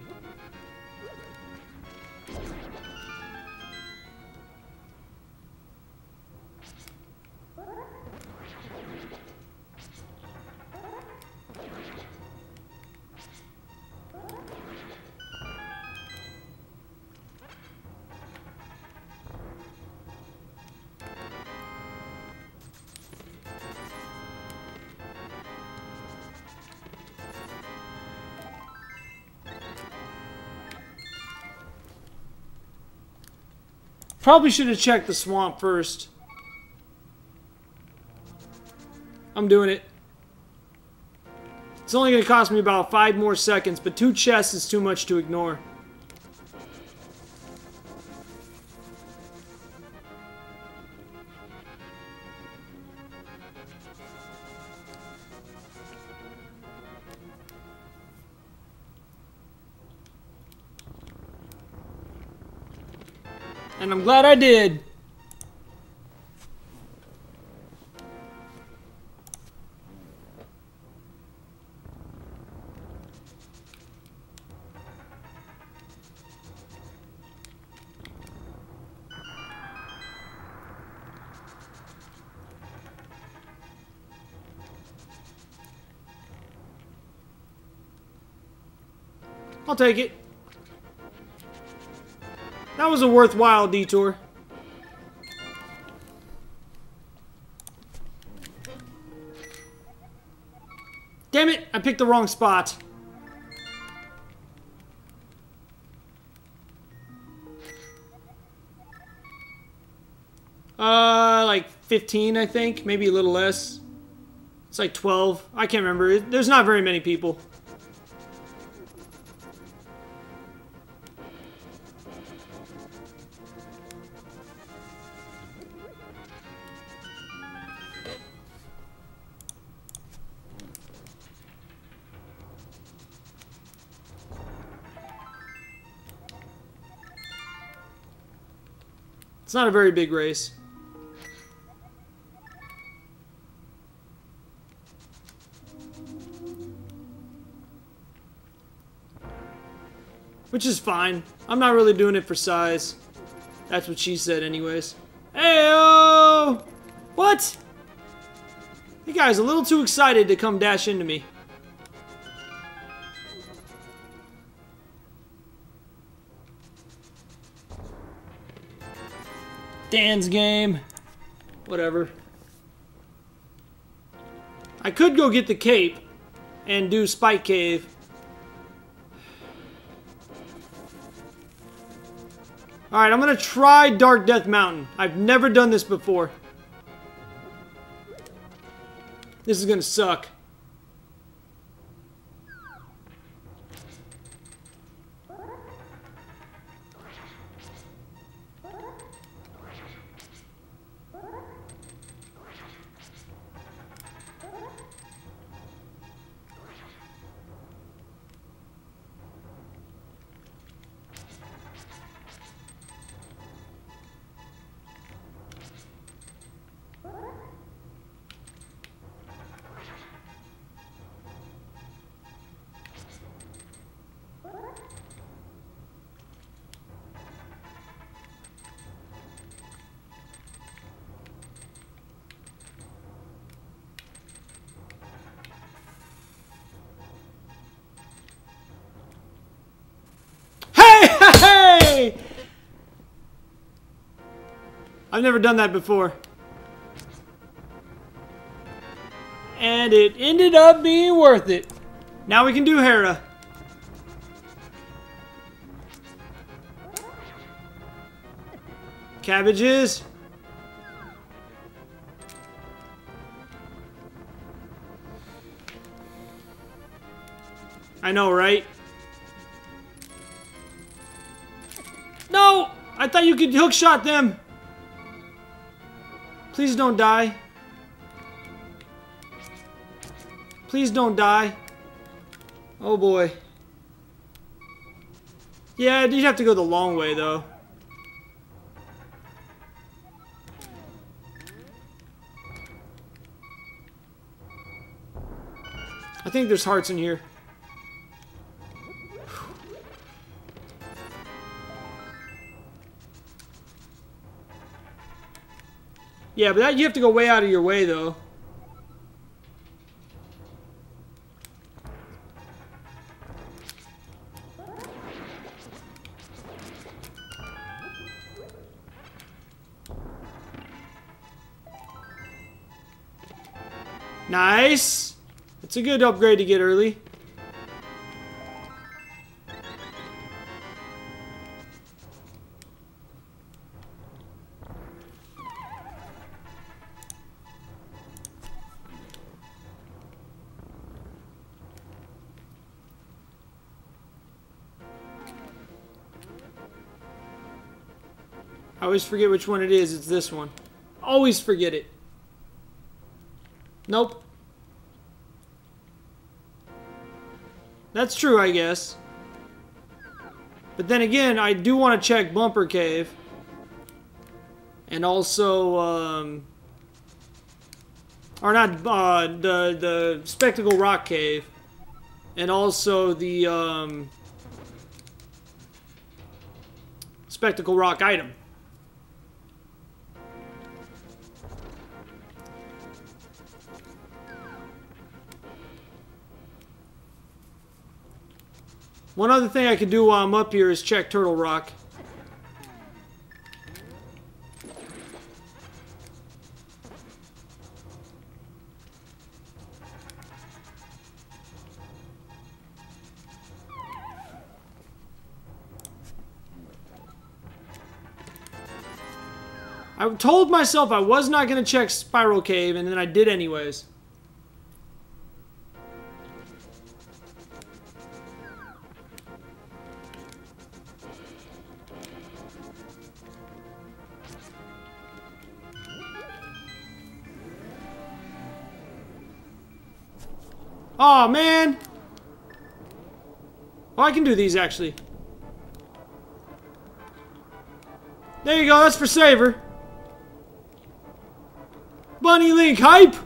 Probably should have checked the swamp first. I'm doing it. It's only going to cost me about 5 more seconds, but 2 chests is too much to ignore. And I'm glad I did. I'll take it. That was a worthwhile detour. Damn it, I picked the wrong spot. Like 15, I think. Maybe a little less. It's like 12. I can't remember. There's not very many people. It's not a very big race. Which is fine. I'm not really doing it for size. That's what she said anyways. Heyo! What? You guys a little too excited to come dash into me. Dan's game. Whatever. I could go get the cape and do Spike Cave. Alright, I'm gonna try Dark Death Mountain. I've never done this before. This is gonna suck. Hey! I've never done that before. And it ended up being worth it. Now we can do Hera. Cabbages. I know, right? No! I thought you could hookshot them! Please don't die. Please don't die. Oh boy. Yeah, you'd have to go the long way though. I think there's hearts in here. Yeah, but that, you have to go way out of your way, though. Nice! It's a good upgrade to get early. I always forget which one it is. It's this one. Always forget it. Nope. That's true, I guess. But then again, I do want to check Bumper Cave. And also, or not, the Spectacle Rock Cave. And also the, Spectacle Rock item. One other thing I could do while I'm up here is check Turtle Rock. I told myself I was not going to check Spiral Cave, and then I did anyways. Oh man! Oh, I can do these actually. There you go, that's for Saver. Bunny Link hype!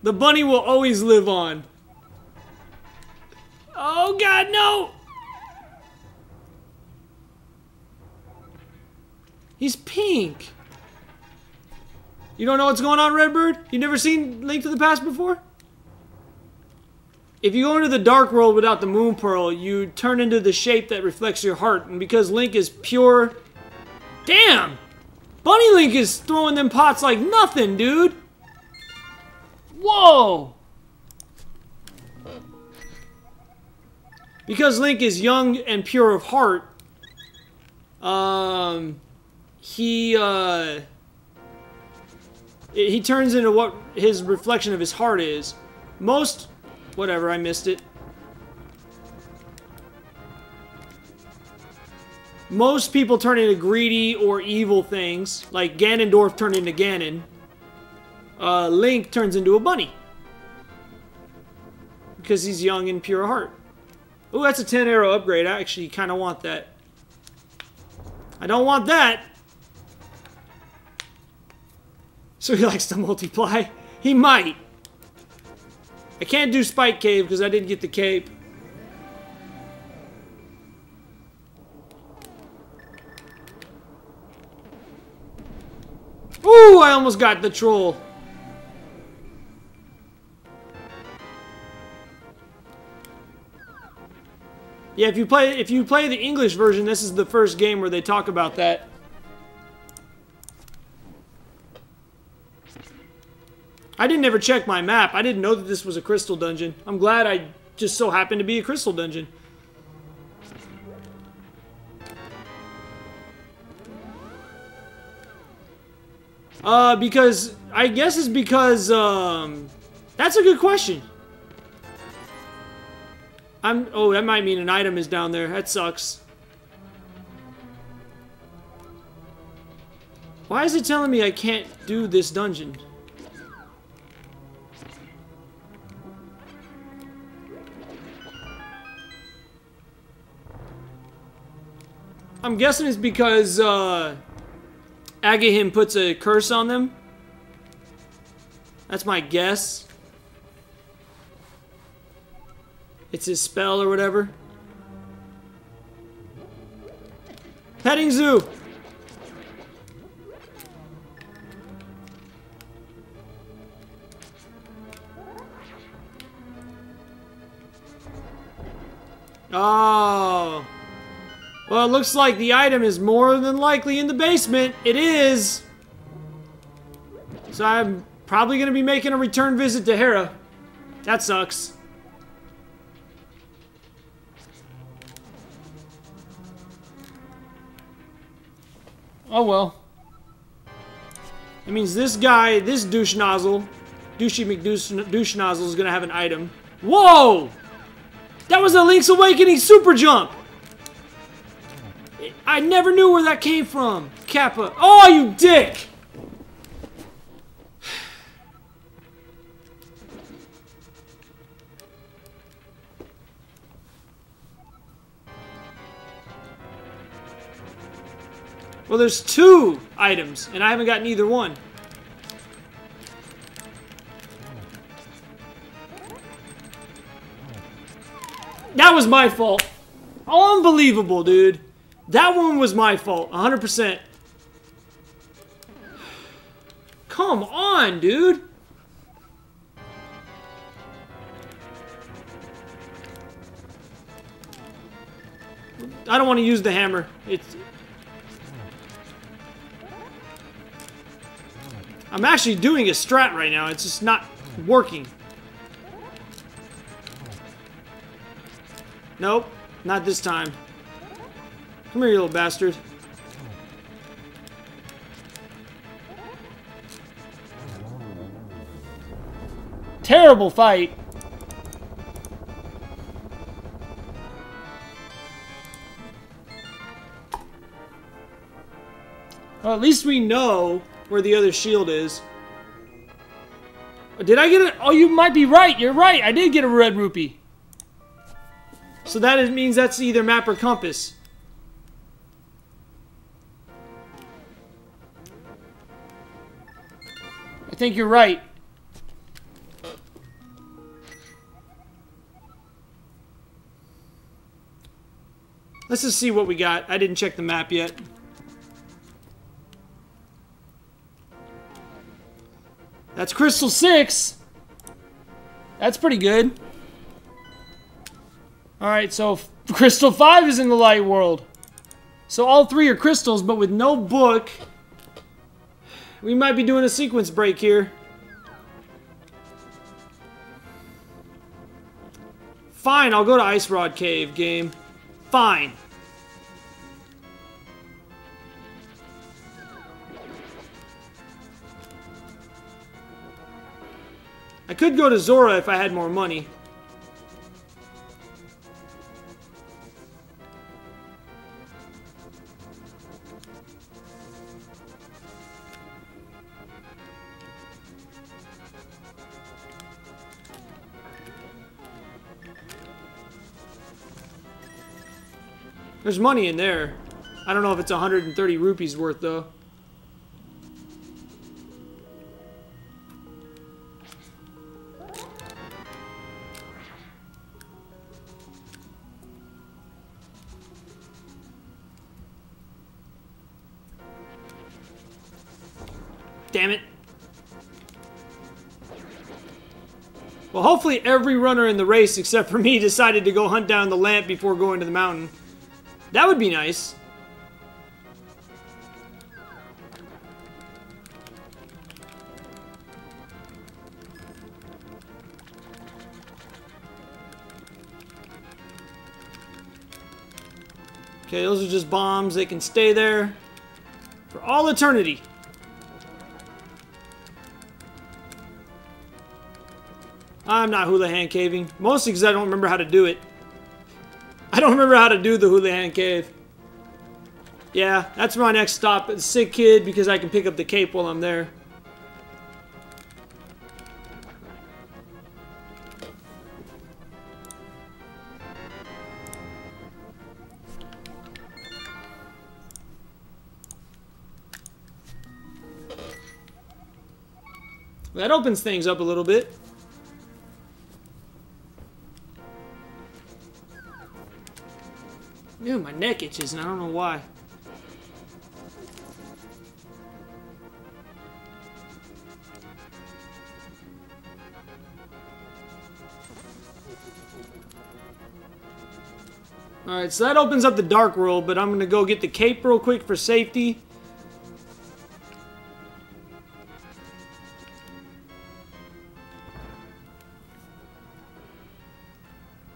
The bunny will always live on. Oh god, no! He's pink. You don't know what's going on, Redbird? You never seen Link to the Past before? If you go into the Dark World without the Moon Pearl, you turn into the shape that reflects your heart. And because Link is pure... Damn! Bunny Link is throwing them pots like nothing, dude! Whoa! Because Link is young and pure of heart, he turns into what his reflection of his heart is. Whatever, I missed it. Most people turn into greedy or evil things, like Ganondorf turned into Ganon. Link turns into a bunny. Because he's young and pure of heart. Ooh, that's a 10 arrow upgrade. I actually kind of want that. I don't want that. So he likes to multiply. He might. I can't do Spike Cave because I didn't get the cape. Ooh, I almost got the troll. Yeah, if you play the English version, this is the first game where they talk about that. I didn't ever check my map. I didn't know that this was a crystal dungeon. I'm glad I just so happened to be a crystal dungeon. Because I guess it's because that's a good question. Oh, that might mean an item is down there. That sucks. Why is it telling me I can't do this dungeon? I'm guessing it's because Agahim puts a curse on them. That's my guess. It's his spell or whatever. Petting Zoo! Oh. Well, it looks like the item is more than likely in the basement. It is! So I'm probably going to be making a return visit to Hera. That sucks. Oh well. That means this guy, this douche nozzle, douchey McDouche nozzle is gonna have an item. Whoa! That was a Link's Awakening super jump! I never knew where that came from. Kappa. Oh, you dick! Well, there's 2 items, and I haven't gotten either one. That was my fault. Unbelievable, dude. That one was my fault, 100%. Come on, dude. I don't want to use the hammer. I'm actually doing a strat right now. It's just not working. Nope, not this time. Come here, you little bastard. Terrible fight. Well, at least we know where the other shield is. Did I get it? Oh, you might be right. You're right. I did get a red rupee. So that means that's either map or compass. I think you're right. Let's just see what we got. I didn't check the map yet. That's Crystal 6. That's pretty good. Alright, so Crystal 5 is in the light world. So all 3 are crystals, but with no book. We might be doing a sequence break here. Fine, I'll go to Ice Rod Cave, game. Fine. I could go to Zora if I had more money. There's money in there. I don't know if it's 130 rupees worth, though. Damn it. Well, hopefully every runner in the race except for me decided to go hunt down the lamp before going to the mountain. That would be nice. Okay, those are just bombs. They can stay there for all eternity. I'm not hula hand caving. Mostly because I don't remember how to do it. I don't remember how to do the hula hand cave. Yeah, that's my next stop. It's Sick Kid because I can pick up the cape while I'm there. That opens things up a little bit. Ew, my neck itches and I don't know why. Alright, so that opens up the dark world, but I'm gonna go get the cape real quick for safety.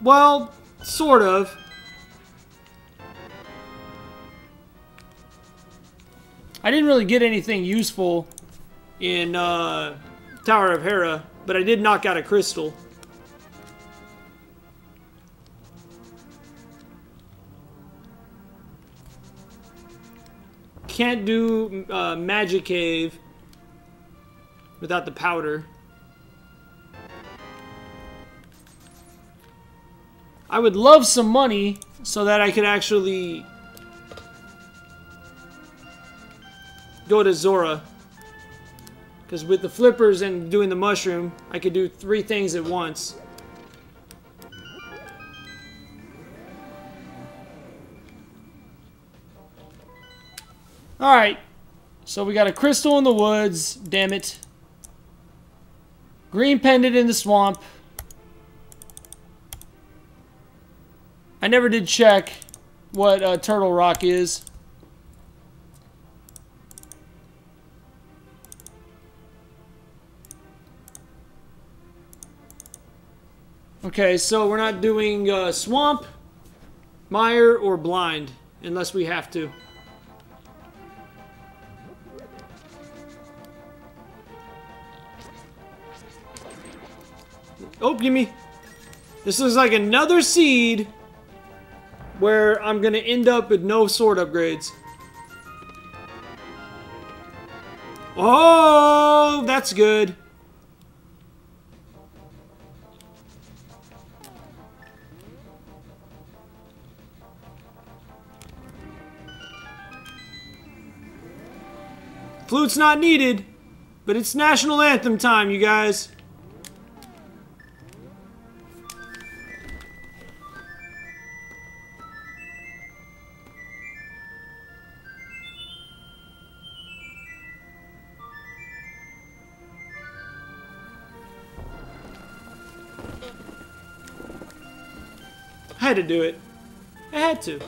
Well, sort of. I didn't really get anything useful in Tower of Hera, but I did knock out a crystal. can't do Magic Cave without the powder. I would love some money so that I could actually go to Zora. Because with the flippers and doing the mushroom, I could do 3 things at once. Alright. So we got a crystal in the woods. Damn it. Green pendant in the swamp. I never did check what Turtle Rock is. Okay, so we're not doing Swamp, Mire, or Blind, unless we have to. Oh, gimme. This is like another seed where I'm gonna end up with no sword upgrades. Oh, that's good. Flute's not needed, but it's national anthem time, you guys. I had to do it. I had to.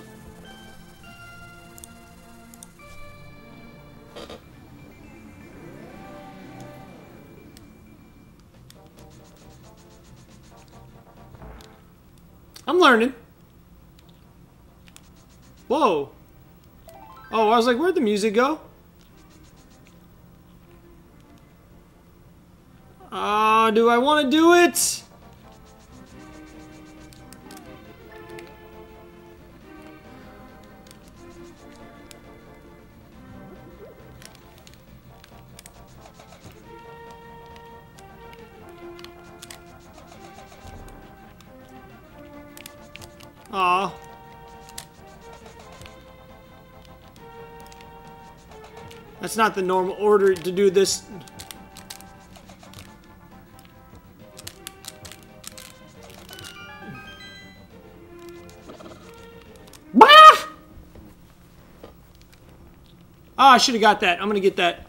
I'm learning. Whoa. Oh, I was like, where'd the music go? Do I want to do it? Aw. That's not the normal order to do this. Bah! Ah, I should have got that. I'm gonna get that.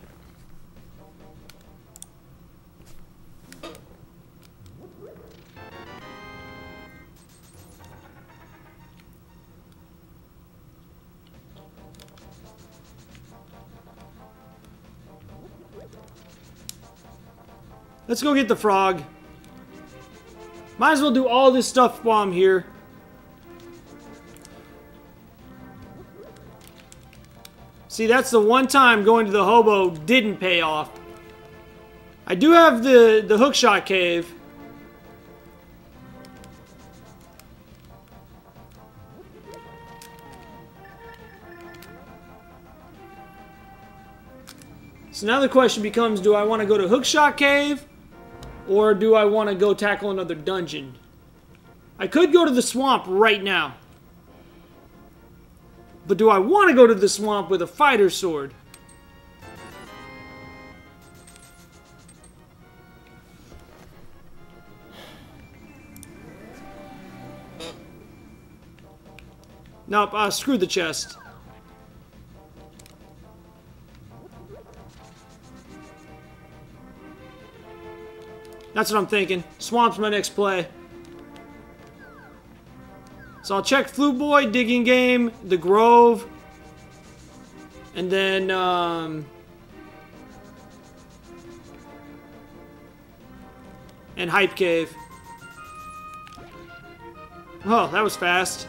Let's go get the frog. Might as well do all this stuff while I'm here. See, that's the one time going to the hobo didn't pay off. I do have the hookshot cave. So now the question becomes, do I want to go to hookshot cave? Or do I want to go tackle another dungeon? I could go to the swamp right now. But do I want to go to the swamp with a fighter sword? Nope, screw the chest. That's what I'm thinking. Swamp's my next play. So I'll check Flute Boy, Digging Game, The Grove, and then, and Hype Cave. Oh, that was fast.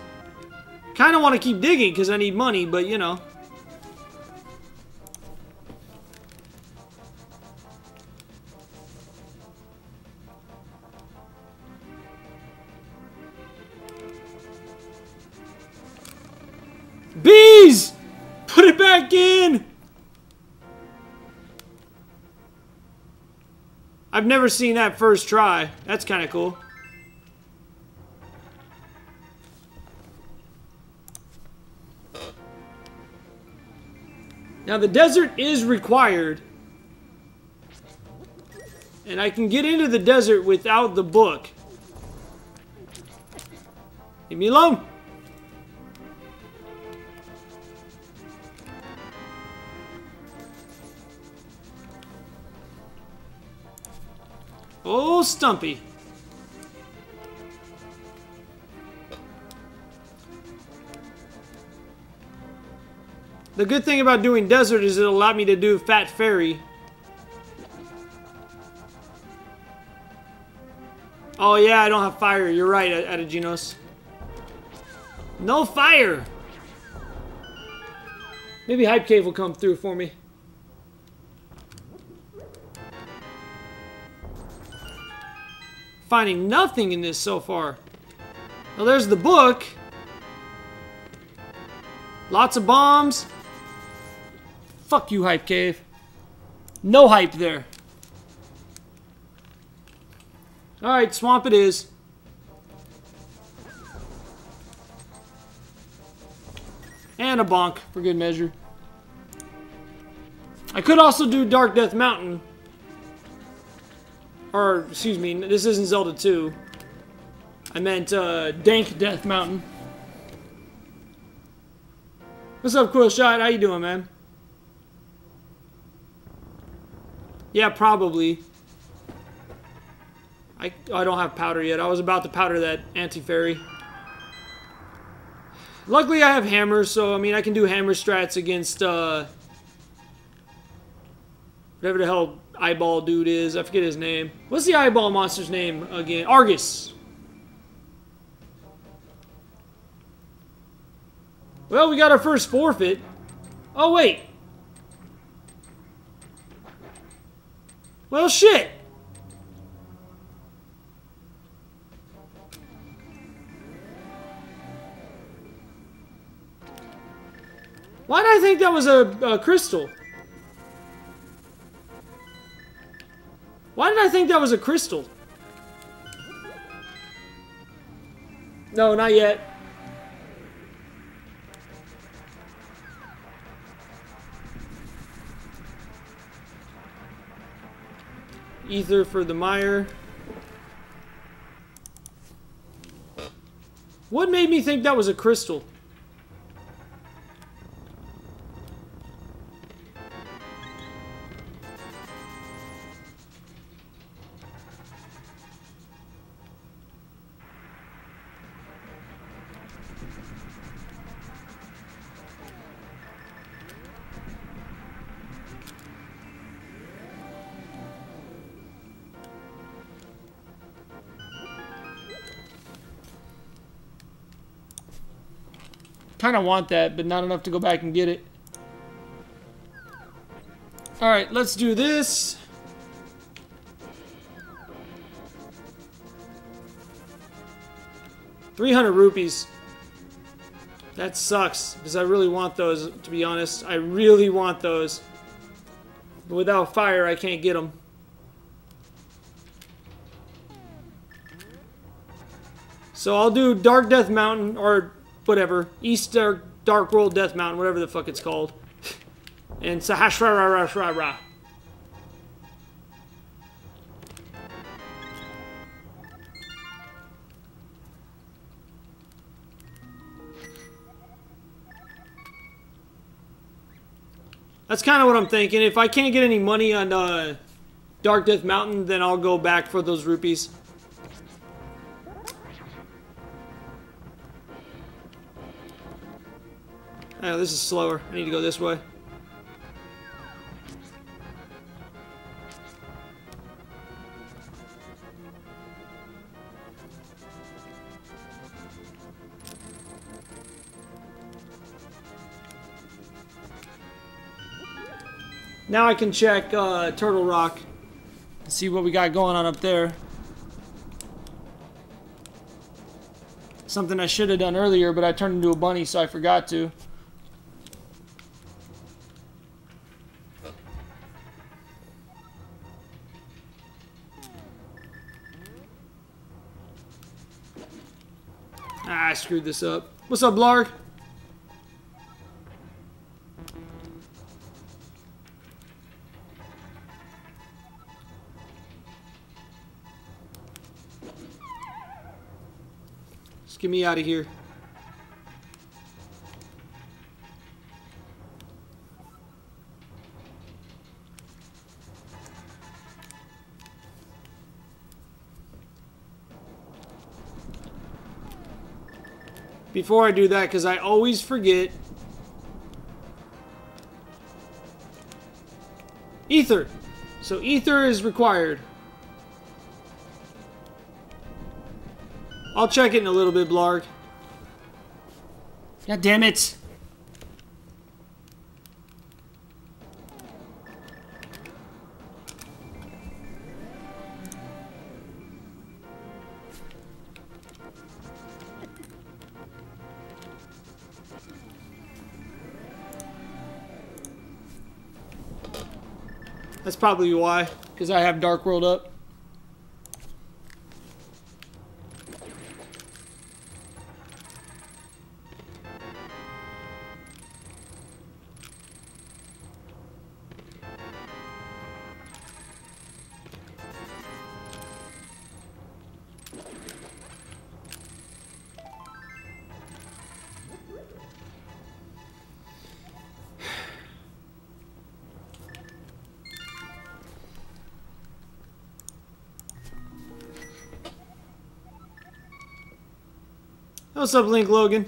Kind of want to keep digging because I need money, but you know. Bees! Put it Get back in! I've never seen that first try. That's kind of cool. Now the desert is required. And I can get into the desert without the book. Leave me alone. Oh, Stumpy. The good thing about doing desert is it allowed me to do Fat Fairy. Oh yeah, I don't have fire. You're right, Adaginos. No fire! Maybe Hype Cave will come through for me. Finding nothing in this so far. Well, there's the book. Lots of bombs. Fuck you, Hype Cave. No hype there. Alright, swamp it is. And a bonk, for good measure. I could also do Dark Death Mountain. Or, excuse me, this isn't Zelda 2. I meant, Dank Death Mountain. What's up, Cool Shot? How you doing, man? Yeah, probably. I don't have powder yet. I was about to powder that anti-fairy. Luckily, I have hammers, so, I mean, I can do hammer strats against, whatever the hell eyeball dude is. I forget his name. What's the eyeball monster's name again? Argus. Well, we got our first forfeit. Oh, wait. Well, shit. Why did I think that was a crystal? Why did I think that was a crystal? No, not yet. Ether for the mire. What made me think that was a crystal? Kind of want that, but not enough to go back and get it. Alright, let's do this. $300. That sucks, because I really want those, to be honest. I really want those. But without fire, I can't get them. So I'll do Dark Death Mountain, or whatever. East Dark World Death Mountain, whatever the fuck it's called. And Sahasrara. That's kind of what I'm thinking. If I can't get any money on Dark Death Mountain, then I'll go back for those rupees. Oh, this is slower. I need to go this way. Now I can check Turtle Rock. See what we got going on up there. Something I should have done earlier, but I turned into a bunny, so I forgot to. screwed this up. What's up, Blarg? Just get me out of here. Before I do that, because I always forget. Ether. So ether is required. I'll check it in a little bit, Blarg. God damn it. That's probably why, because I have Dark World up. What's up, Link Logan?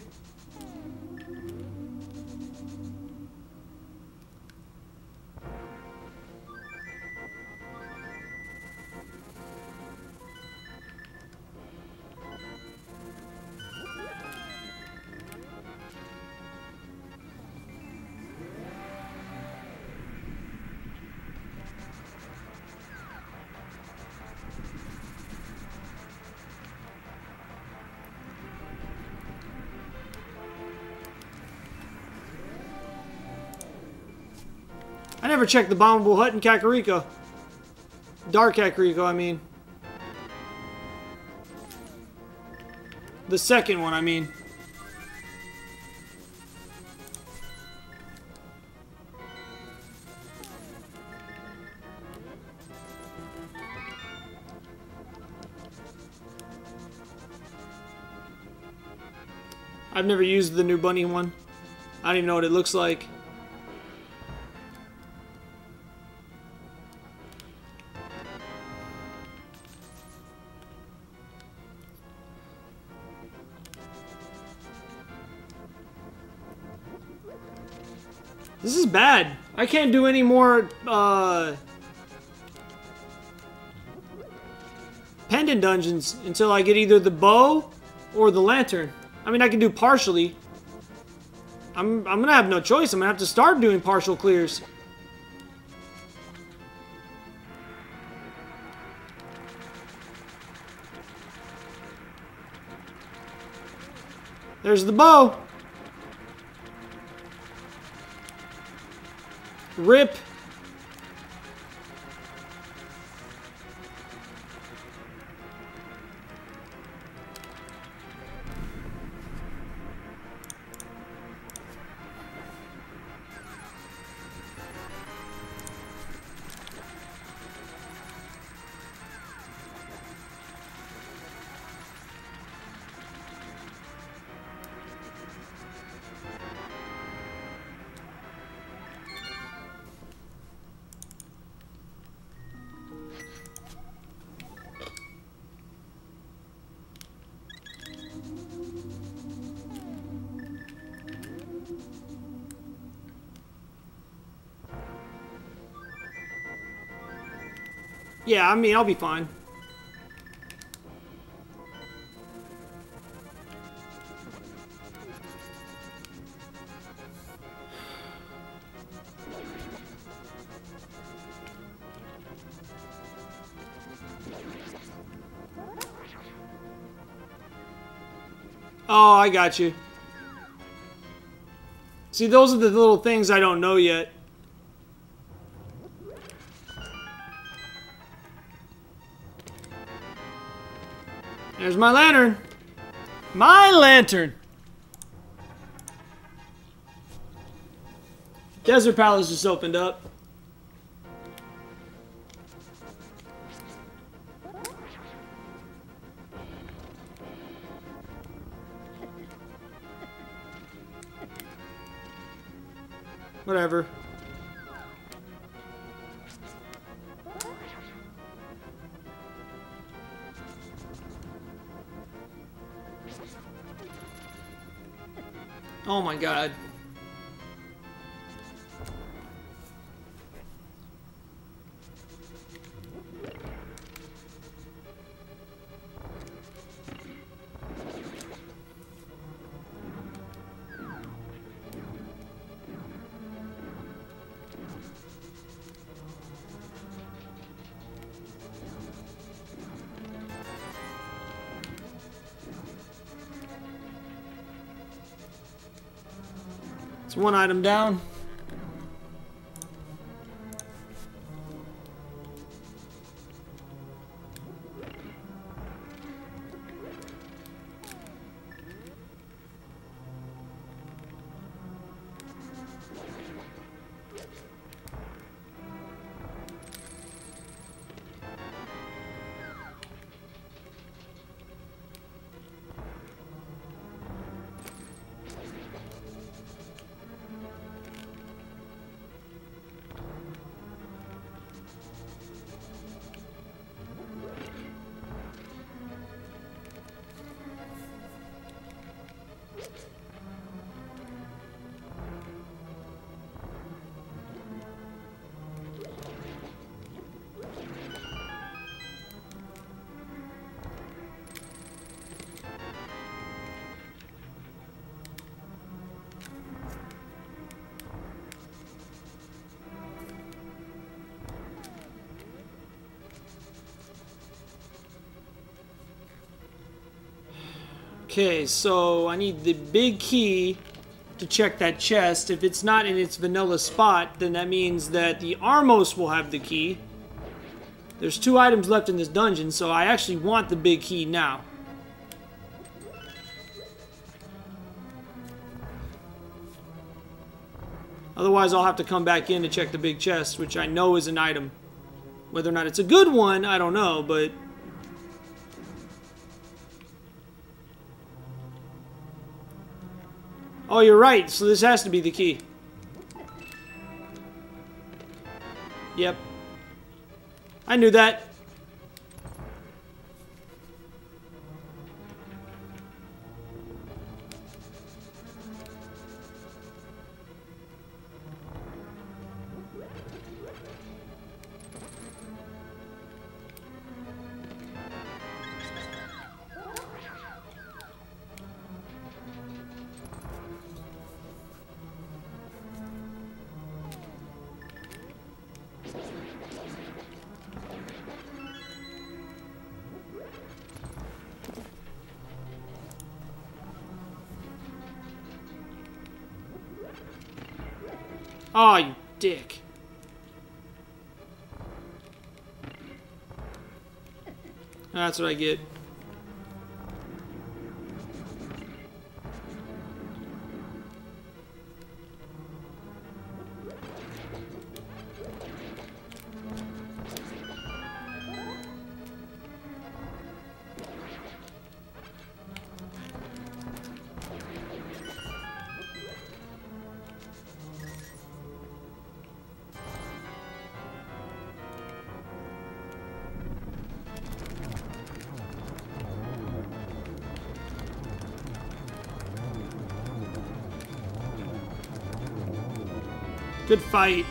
I never checked the bombable hut in Kakariko. Dark Kakariko, I mean. The second one, I mean. I've never used the new bunny one. I don't even know what it looks like. This is bad. I can't do any more, pendant dungeons until I get either the bow or the lantern. I mean, I can do partially. I'm gonna have no choice. I'm gonna have to start doing partial clears. There's the bow. Rip. Yeah, I mean, I'll be fine. Oh, I got you. See, those are the little things I don't know yet. There's my lantern. My lantern! Desert Palace just opened up. Whatever. Oh my god. It's one item down. Okay, so I need the big key to check that chest. If it's not in its vanilla spot, then that means that the Armos will have the key. There's 2 items left in this dungeon, so I actually want the big key now. Otherwise, I'll have to come back in to check the big chest, which I know is an item. Whether or not it's a good one, I don't know, but... Oh, you're right, so this has to be the key. Yep. I knew that. Oh, you dick. That's what I get. Good fight.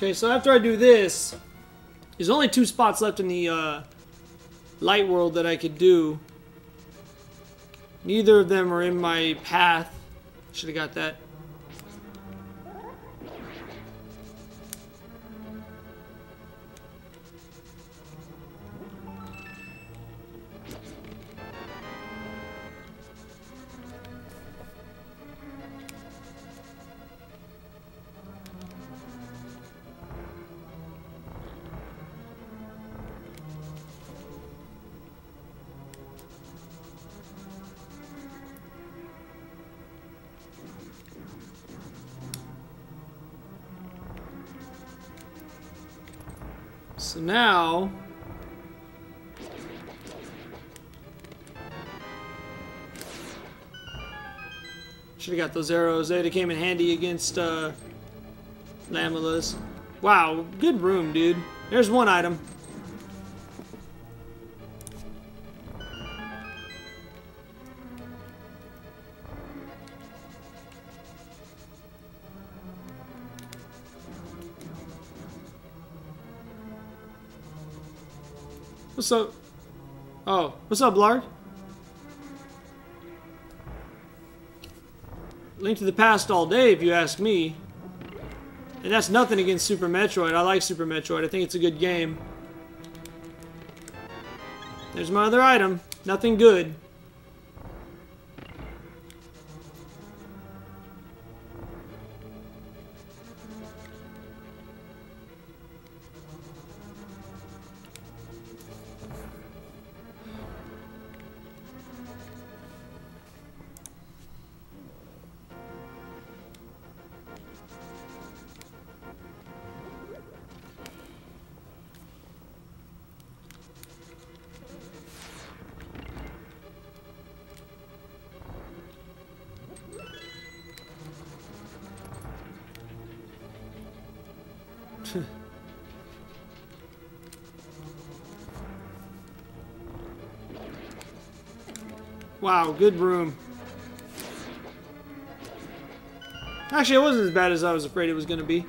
Okay, so after I do this, there's only 2 spots left in the light world that I could do. Neither of them are in my path. Should have got that. So now, should have got those arrows. They came in handy against Lamelas. Wow, good room, dude. There's one item. What's up? Oh, what's up, Blarg? Link to the Past all day, if you ask me. And that's nothing against Super Metroid. I like Super Metroid. I think it's a good game. There's my other item. Nothing good. Wow, good room. Actually, it wasn't as bad as I was afraid it was going to be.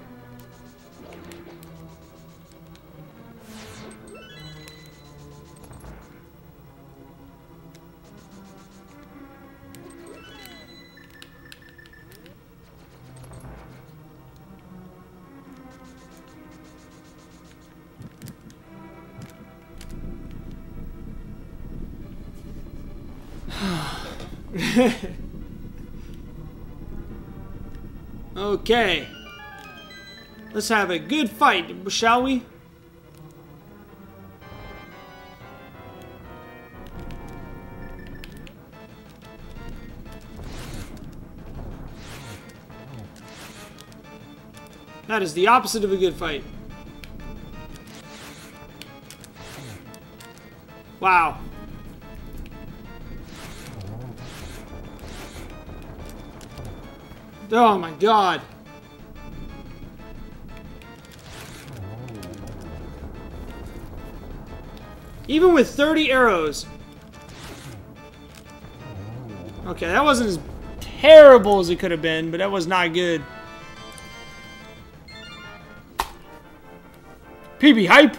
Okay. Let's have a good fight, shall we? That is the opposite of a good fight. Wow. Oh my god. Even with 30 arrows. Okay, that wasn't as terrible as it could have been, but that was not good. PB hype.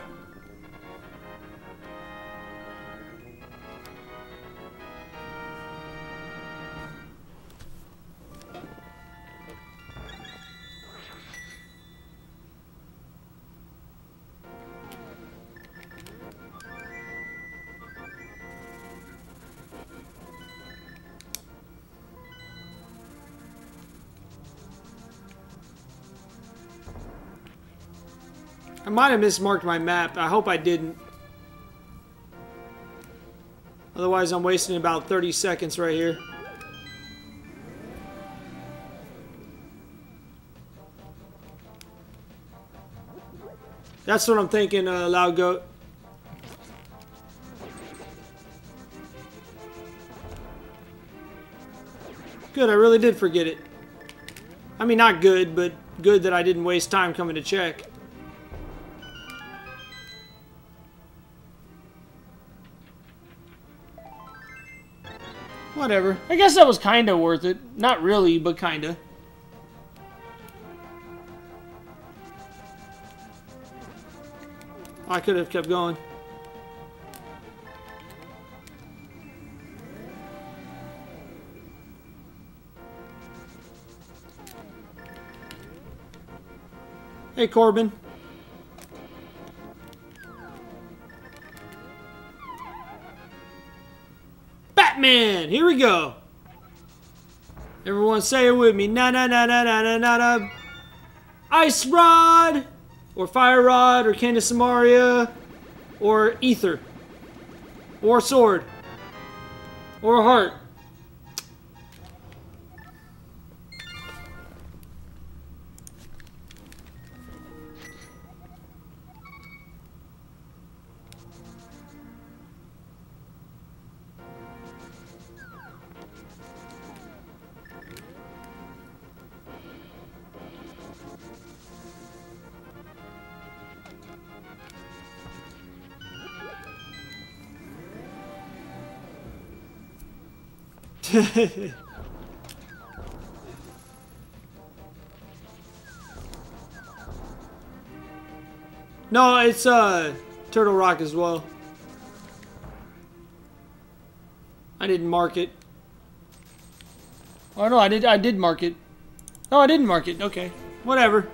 I might have mismarked my map. I hope I didn't. Otherwise, I'm wasting about 30 seconds right here. That's what I'm thinking, Loud Goat. Good, I really did forget it. I mean, not good, but good that I didn't waste time coming to check. Whatever. I guess that was kind of worth it. Not really, but kind of. I could have kept going. Hey, Corbin. Batman! Here we go. Everyone say it with me. Na na na na na na na na. Ice Rod! Or Fire Rod, or Candace Samaria, or Ether. Or Sword. Or Heart. No, it's Turtle Rock as well. I didn't mark it. Oh no, I did mark it. No, I didn't mark it. Okay. Whatever.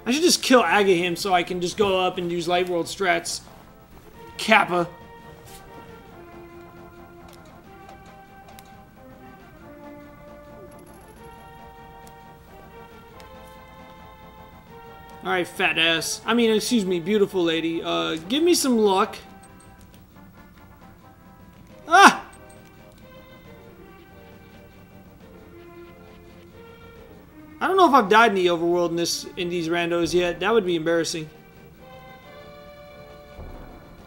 I should just kill Agahim so I can just go up and use Light World strats. Kappa. Alright, fat ass. I mean, excuse me, beautiful lady. Give me some luck. Ah! I don't know if I've died in the overworld in these randos yet. That would be embarrassing.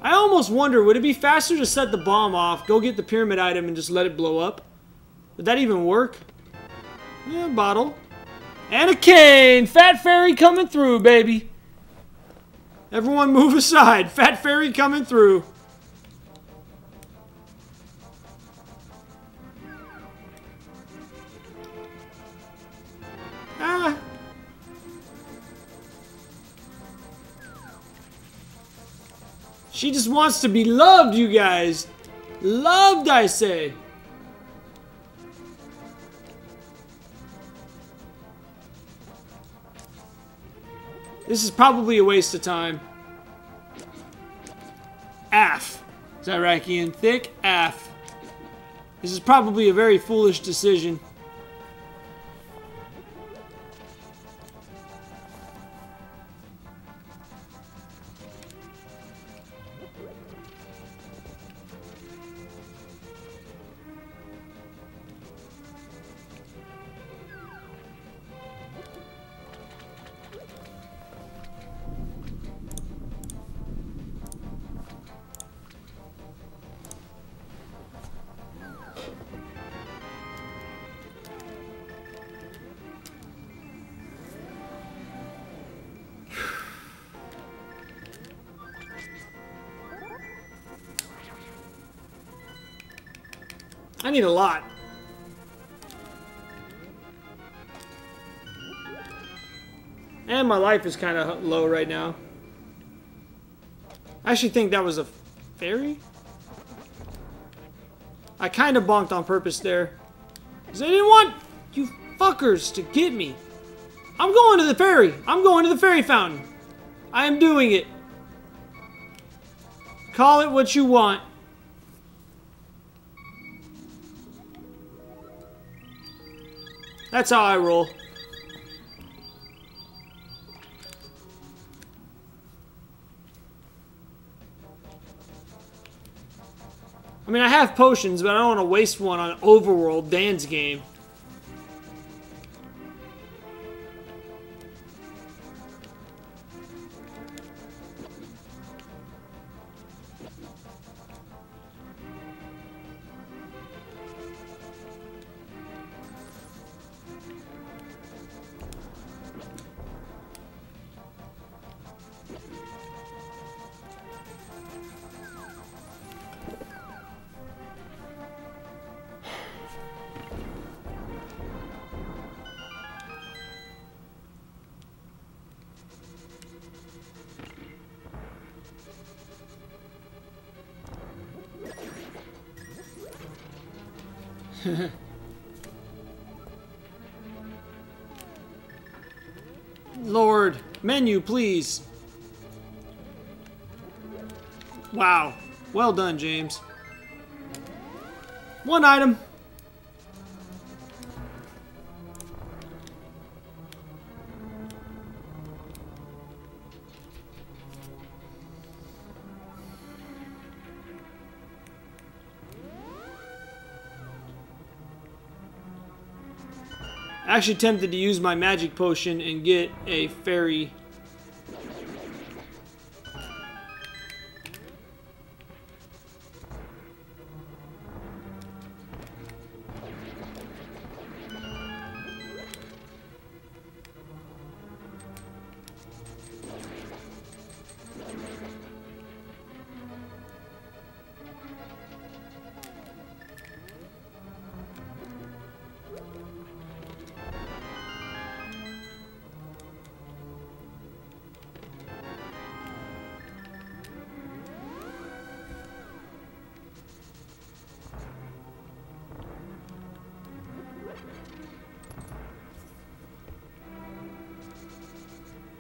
I almost wonder, would it be faster to set the bomb off, go get the pyramid item, and just let it blow up? Would that even work? Yeah, bottle. And a cane! Fat Fairy coming through, baby! Everyone move aside. Fat Fairy coming through. Ah! She just wants to be loved, you guys! Loved, I say! This is probably a waste of time. Af. Zyrakian. Thick Af. This is probably a very foolish decision. I need a lot. And my life is kind of low right now. I actually think that was a fairy? I kind of bonked on purpose there. Because I didn't want you fuckers to get me. I'm going to the fairy. I'm going to the fairy fountain. I am doing it. Call it what you want. That's how I roll. I mean, I have potions, but I don't want to waste one on Overworld Dan's game. Lord, menu, please. Wow. Well done, James. One item. Actually tempted to use my magic potion and get a fairy.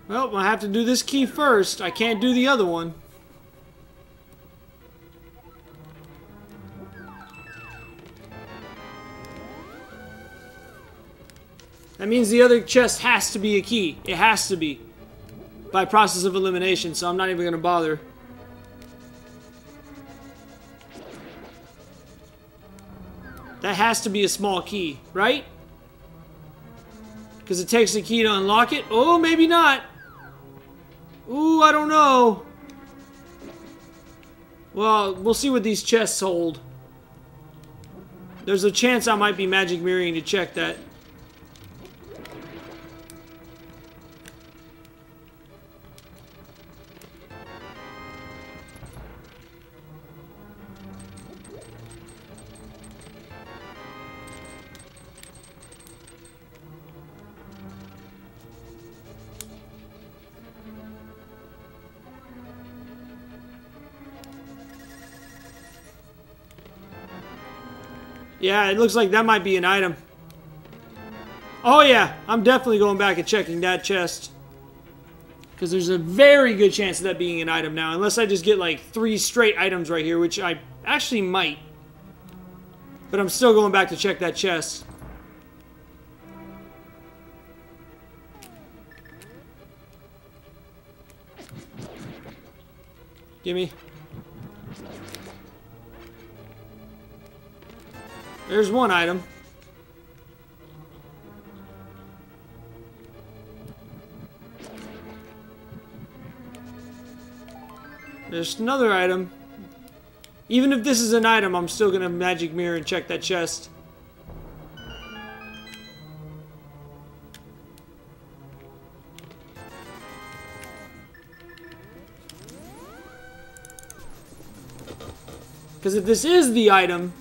Well, I have to do this key first. I can't do the other one. That means the other chest has to be a key. It has to be. By process of elimination, so I'm not even going to bother. That has to be a small key, right? Because it takes a key to unlock it. Oh, maybe not. Ooh, I don't know. Well, we'll see what these chests hold. There's a chance I might be magic mirroring to check that. Yeah, it looks like that might be an item. Oh yeah, I'm definitely going back and checking that chest. Because there's a very good chance of that being an item now. Unless I just get like 3 straight items right here, which I actually might. But I'm still going back to check that chest. Gimme. There's one item. There's another item. Even if this is an item, I'm still gonna magic mirror and check that chest. Because if this is the item,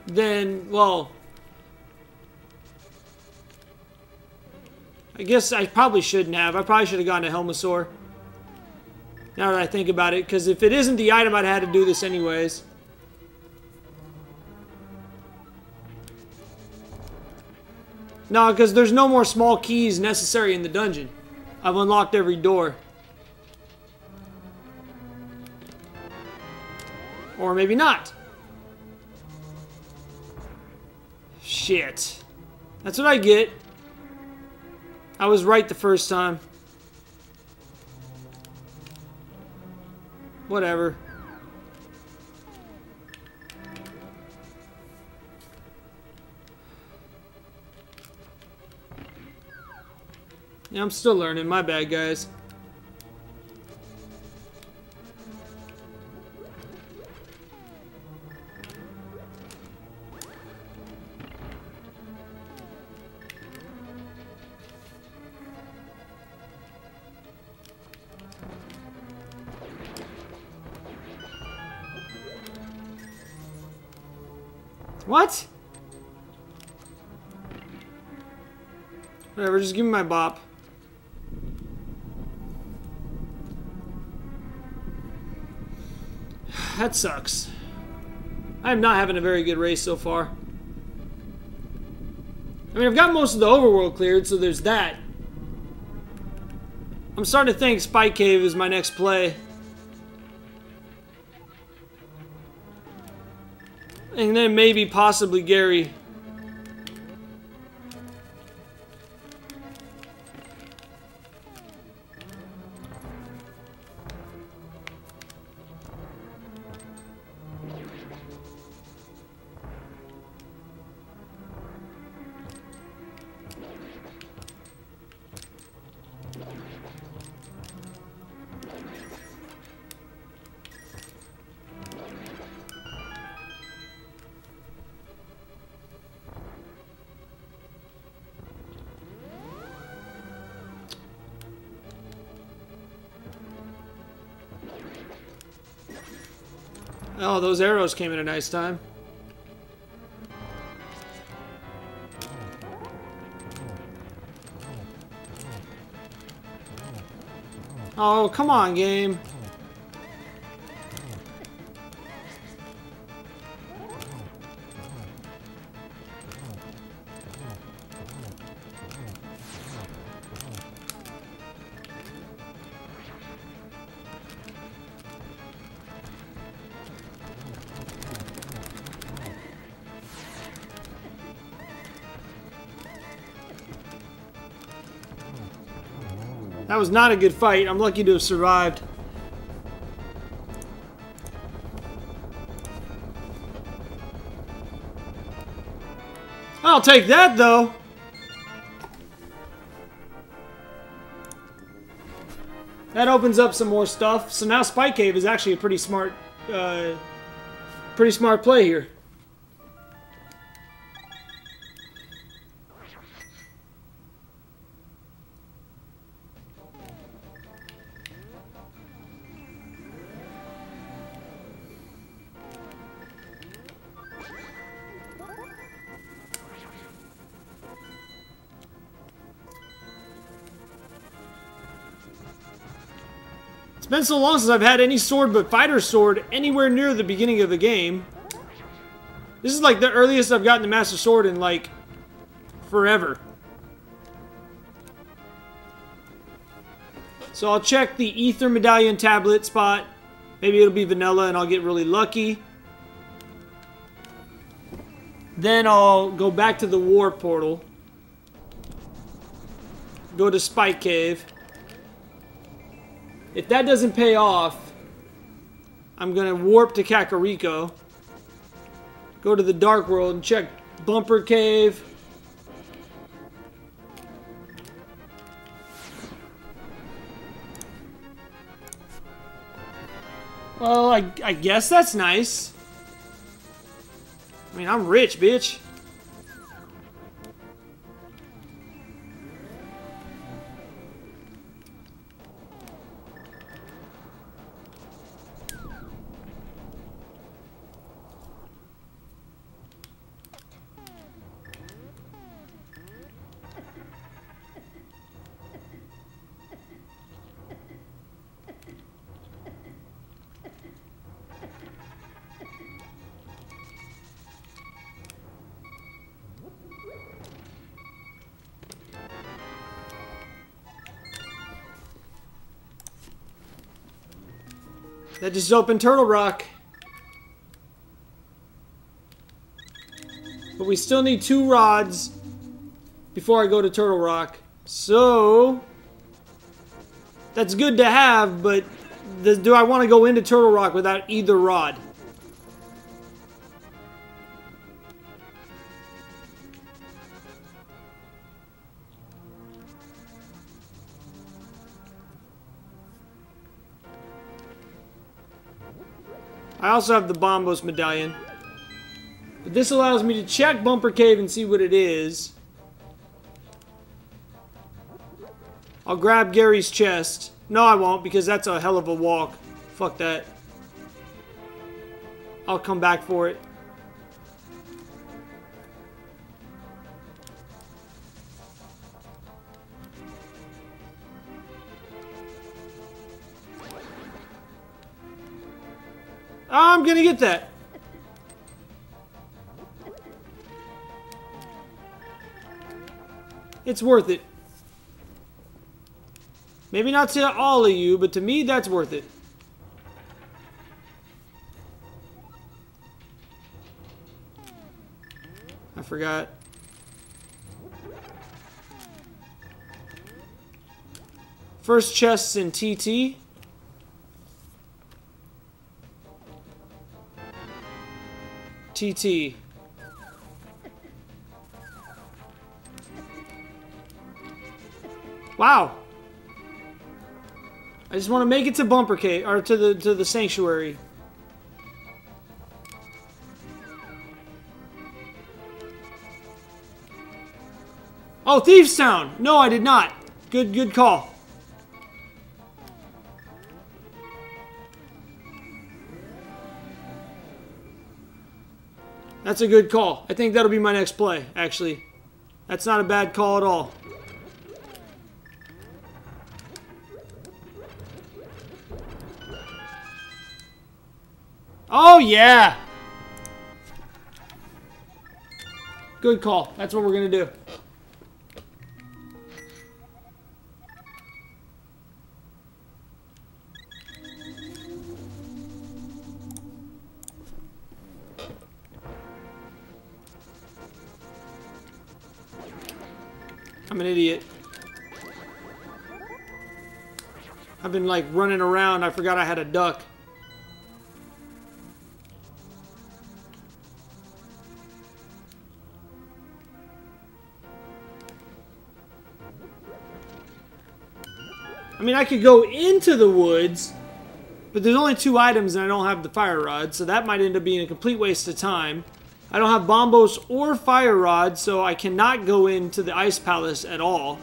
then, well, I guess I probably shouldn't have. I probably should have gone to Helmasaur. Now that I think about it, because if it isn't the item, I'd have had to do this anyways. No, because there's no more small keys necessary in the dungeon. I've unlocked every door. Or maybe not. Shit. That's what I get. I was right the first time. Whatever. Yeah, I'm still learning. My bad, guys. What? Whatever, just give me my bop. That sucks. I am not having a very good race so far. I mean, I've got most of the overworld cleared, so there's that. I'm starting to think Spike Cave is my next play. And then maybe, possibly, Gary. Oh, those arrows came at a nice time. Oh, come on, game. That was not a good fight. I'm lucky to have survived. I'll take that, though. That opens up some more stuff. So now Spike Cave is actually a pretty smart play here. It's been so long since I've had any sword but fighter sword anywhere near the beginning of the game. This is like the earliest I've gotten the Master Sword in like forever. So I'll check the Ether Medallion tablet spot. Maybe it'll be vanilla and I'll get really lucky. Then I'll go back to the War Portal. Go to Spike Cave. If that doesn't pay off, I'm going to warp to Kakariko. Go to the Dark World and check Bumper Cave. Well, I guess that's nice. I mean, I'm rich, bitch. That just opened Turtle Rock. But we still need 2 rods before I go to Turtle Rock. So that's good to have, but do I want to go into Turtle Rock without either rod? I also have the Bombos Medallion. But this allows me to check Bumper Cave and see what it is. I'll grab Gary's chest. No, I won't, because that's a hell of a walk. Fuck that. I'll come back for it. I'm gonna get that. It's worth it. Maybe not to all of you, but to me, that's worth it. I forgot. First chest's in TT. TT. Wow. I just want to make it to Bumper Cave, or to the sanctuary. Oh, Thieves Town. No, I did not. Good call. That's a good call. I think that'll be my next play, actually. That's not a bad call at all. Oh, yeah! Good call. That's what we're gonna do. I'm an idiot. I've been like running around. I forgot I had a duck. I mean, I could go into the woods, but there's only 2 items and I don't have the fire rod, so that might end up being a complete waste of time. I don't have bombos or fire rod, so I cannot go into the ice palace at all.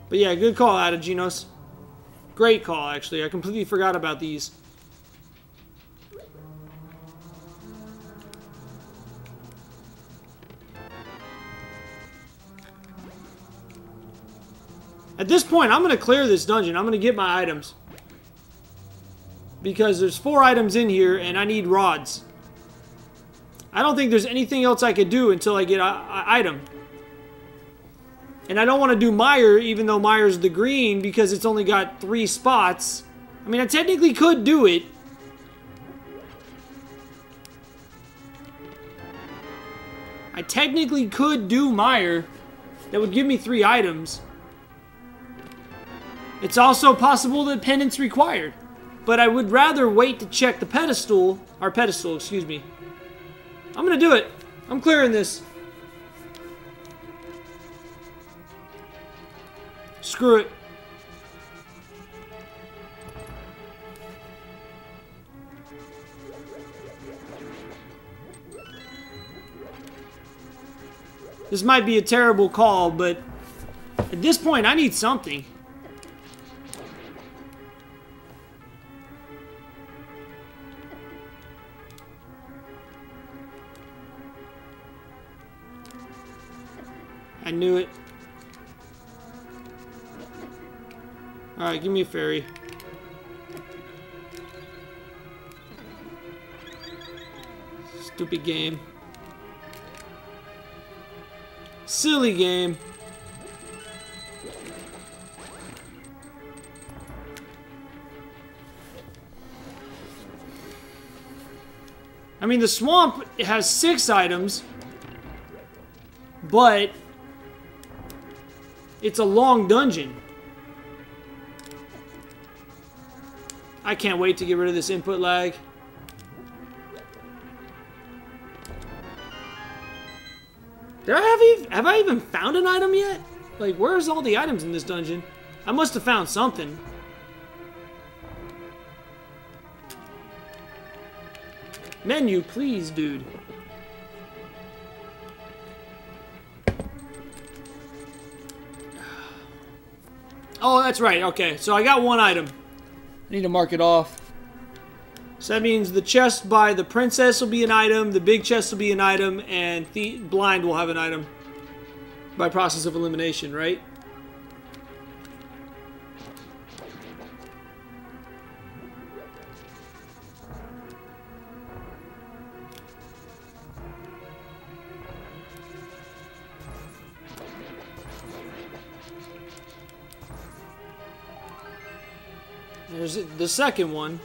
But yeah, good call, Adaginos. Great call, actually. I completely forgot about these. At this point, I'm going to clear this dungeon. I'm going to get my items. Because there's 4 items in here, and I need rods. I don't think there's anything else I could do until I get an item. And I don't want to do Mire, even though Mire's the green, because it's only got 3 spots. I mean, I technically could do it. I technically could do Mire. That would give me 3 items. It's also possible that penance required. But I would rather wait to check the pedestal. Or pedestal, excuse me. I'm gonna do it. I'm clearing this. Screw it. This might be a terrible call, but at this point I need something. I knew it. Alright, give me a fairy. Stupid game. Silly game. I mean, the swamp has 6 items, but it's a long dungeon. I can't wait to get rid of this input lag. Have I even found an item yet? Like, where's all the items in this dungeon? I must have found something. Menu, please, dude. Oh, that's right. Okay, so I got 1 item. I need to mark it off. So that means the chest by the princess will be an item, the big chest will be an item, and the blind will have an item. By process of elimination, right? There's the second one.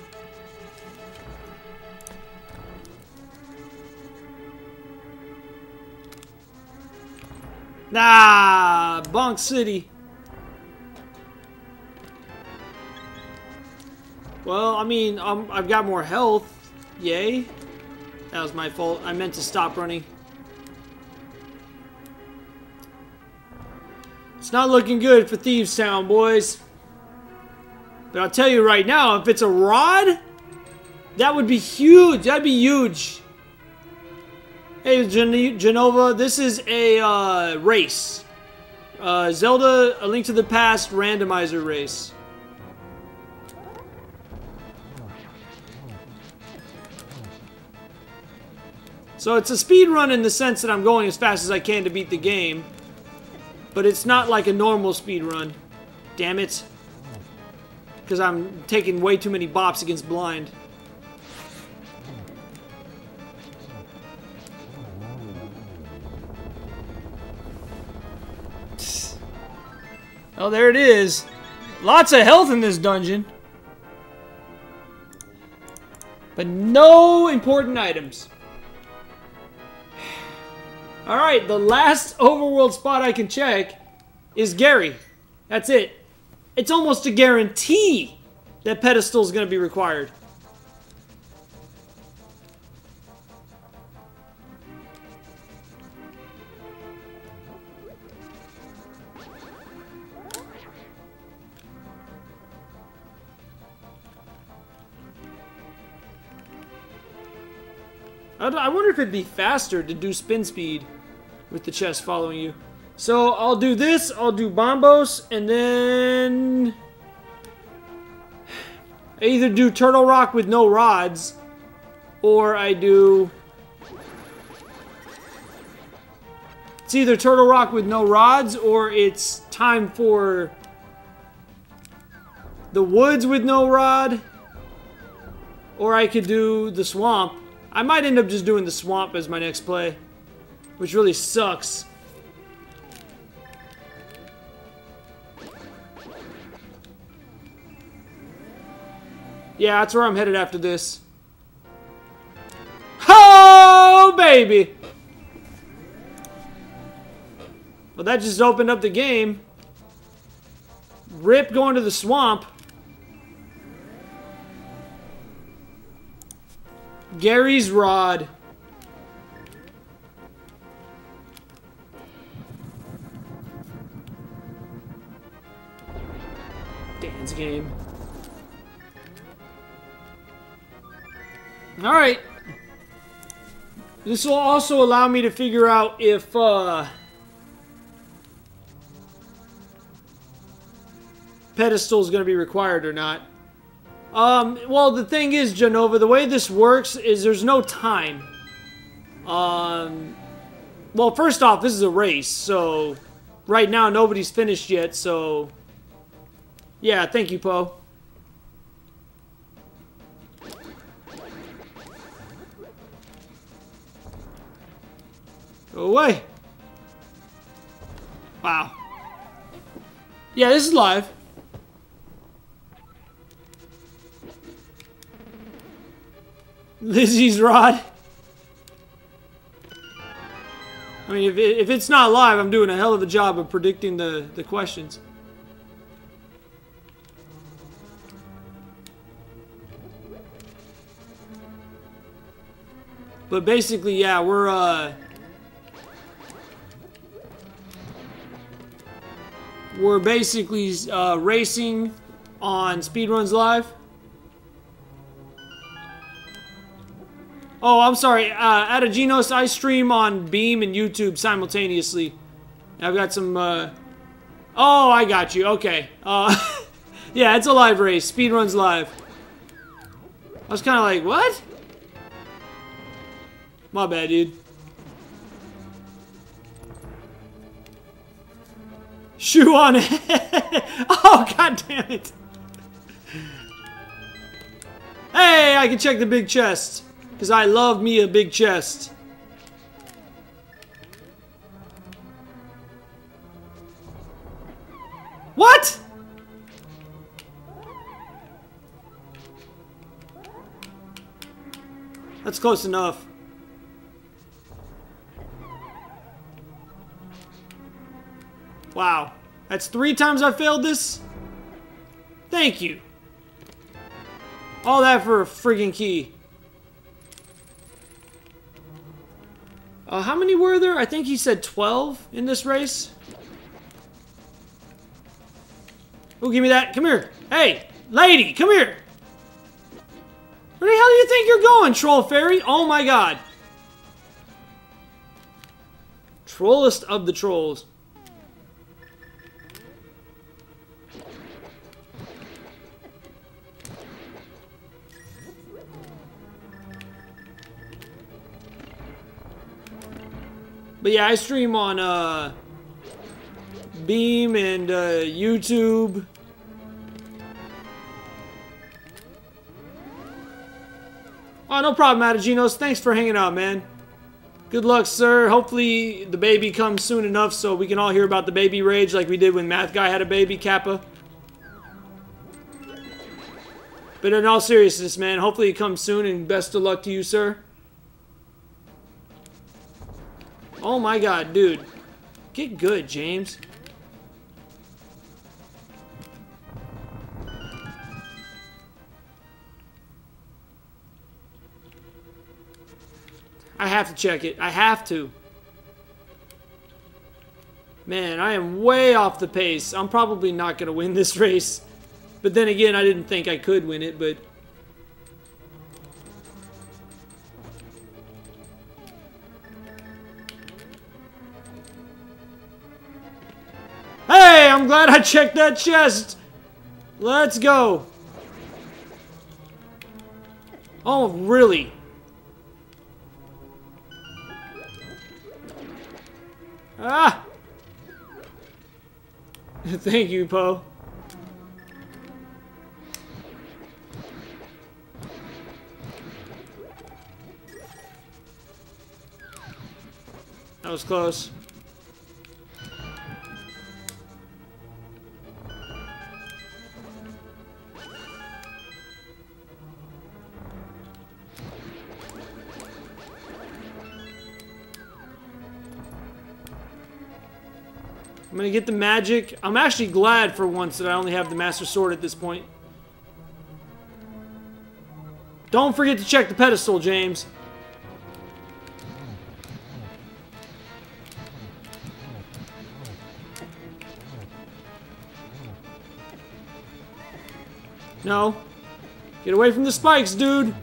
Nah, Bonk City. Well, I mean, I've got more health. Yay. That was my fault. I meant to stop running. It's not looking good for Thieves Town, boys. But I'll tell you right now, if it's a rod, that would be huge. That'd be huge. Hey, Genova, this is a race. Zelda, A Link to the Past randomizer race. So it's a speed run in the sense that I'm going as fast as I can to beat the game. But it's not like a normal speed run. Damn it. Because I'm taking way too many bops against blind. Oh, there it is. Lots of health in this dungeon. But no important items. Alright, the last overworld spot I can check is Gary. That's it. It's almost a guarantee that pedestal is going to be required. I wonder if it'd be faster to do spin speed with the chest following you. So I'll do this, I'll do Bombos, and then I either do Turtle Rock with no rods, or I do... It's either Turtle Rock with no rods, or it's time for the woods with no rod, or I could do the swamp. I might end up just doing the swamp as my next play, which really sucks. Yeah, that's where I'm headed after this. Oh, baby! Well, that just opened up the game. Rip going to the swamp. Gary's Rod. Dance game. Alright. This will also allow me to figure out if, pedestal is going to be required or not. Well, the thing is, Genova, the way this works is there's no time. Well, first off, this is a race, so right now nobody's finished yet, so yeah, thank you, Poe. Go away. Wow. Yeah, this is live. Lizzie's Rod. I mean, if it's not live, I'm doing a hell of a job of predicting the questions. But basically, yeah, we're basically racing on Speedruns Live. Oh, I'm sorry. Adaginos, I stream on Beam and YouTube simultaneously. I've got some, Oh, I got you. Okay. Yeah, it's a live race. Speedruns Live. I was kind of like, what? My bad, dude. Shoe on it. Oh, god damn it. Hey, I can check the big chest. Because I love me a big chest. What? That's close enough. Wow. That's 3 times I failed this? Thank you. All that for a friggin' key. How many were there? I think he said 12 in this race. Oh, give me that. Come here. Hey, lady, come here. Where the hell do you think you're going, troll fairy? Oh my god. Trollest of the trolls. But yeah, I stream on Beam and YouTube. Oh, no problem, Ataginos. Thanks for hanging out, man. Good luck, sir. Hopefully the baby comes soon enough so we can all hear about the baby rage like we did when Math Guy had a baby, Kappa. But in all seriousness, man, hopefully it comes soon and best of luck to you, sir. Oh my god, dude. Get good, James. I have to check it. I have to. Man, I am way off the pace. I'm probably not going to win this race. But then again, I didn't think I could win it, but... Hey, I'm glad I checked that chest. Let's go. Oh, really? Ah! Thank you, Poe. That was close. I'm gonna get the magic. I'm actually glad for once that I only have the Master Sword at this point. Don't forget to check the pedestal, James. No. Get away from the spikes, dude.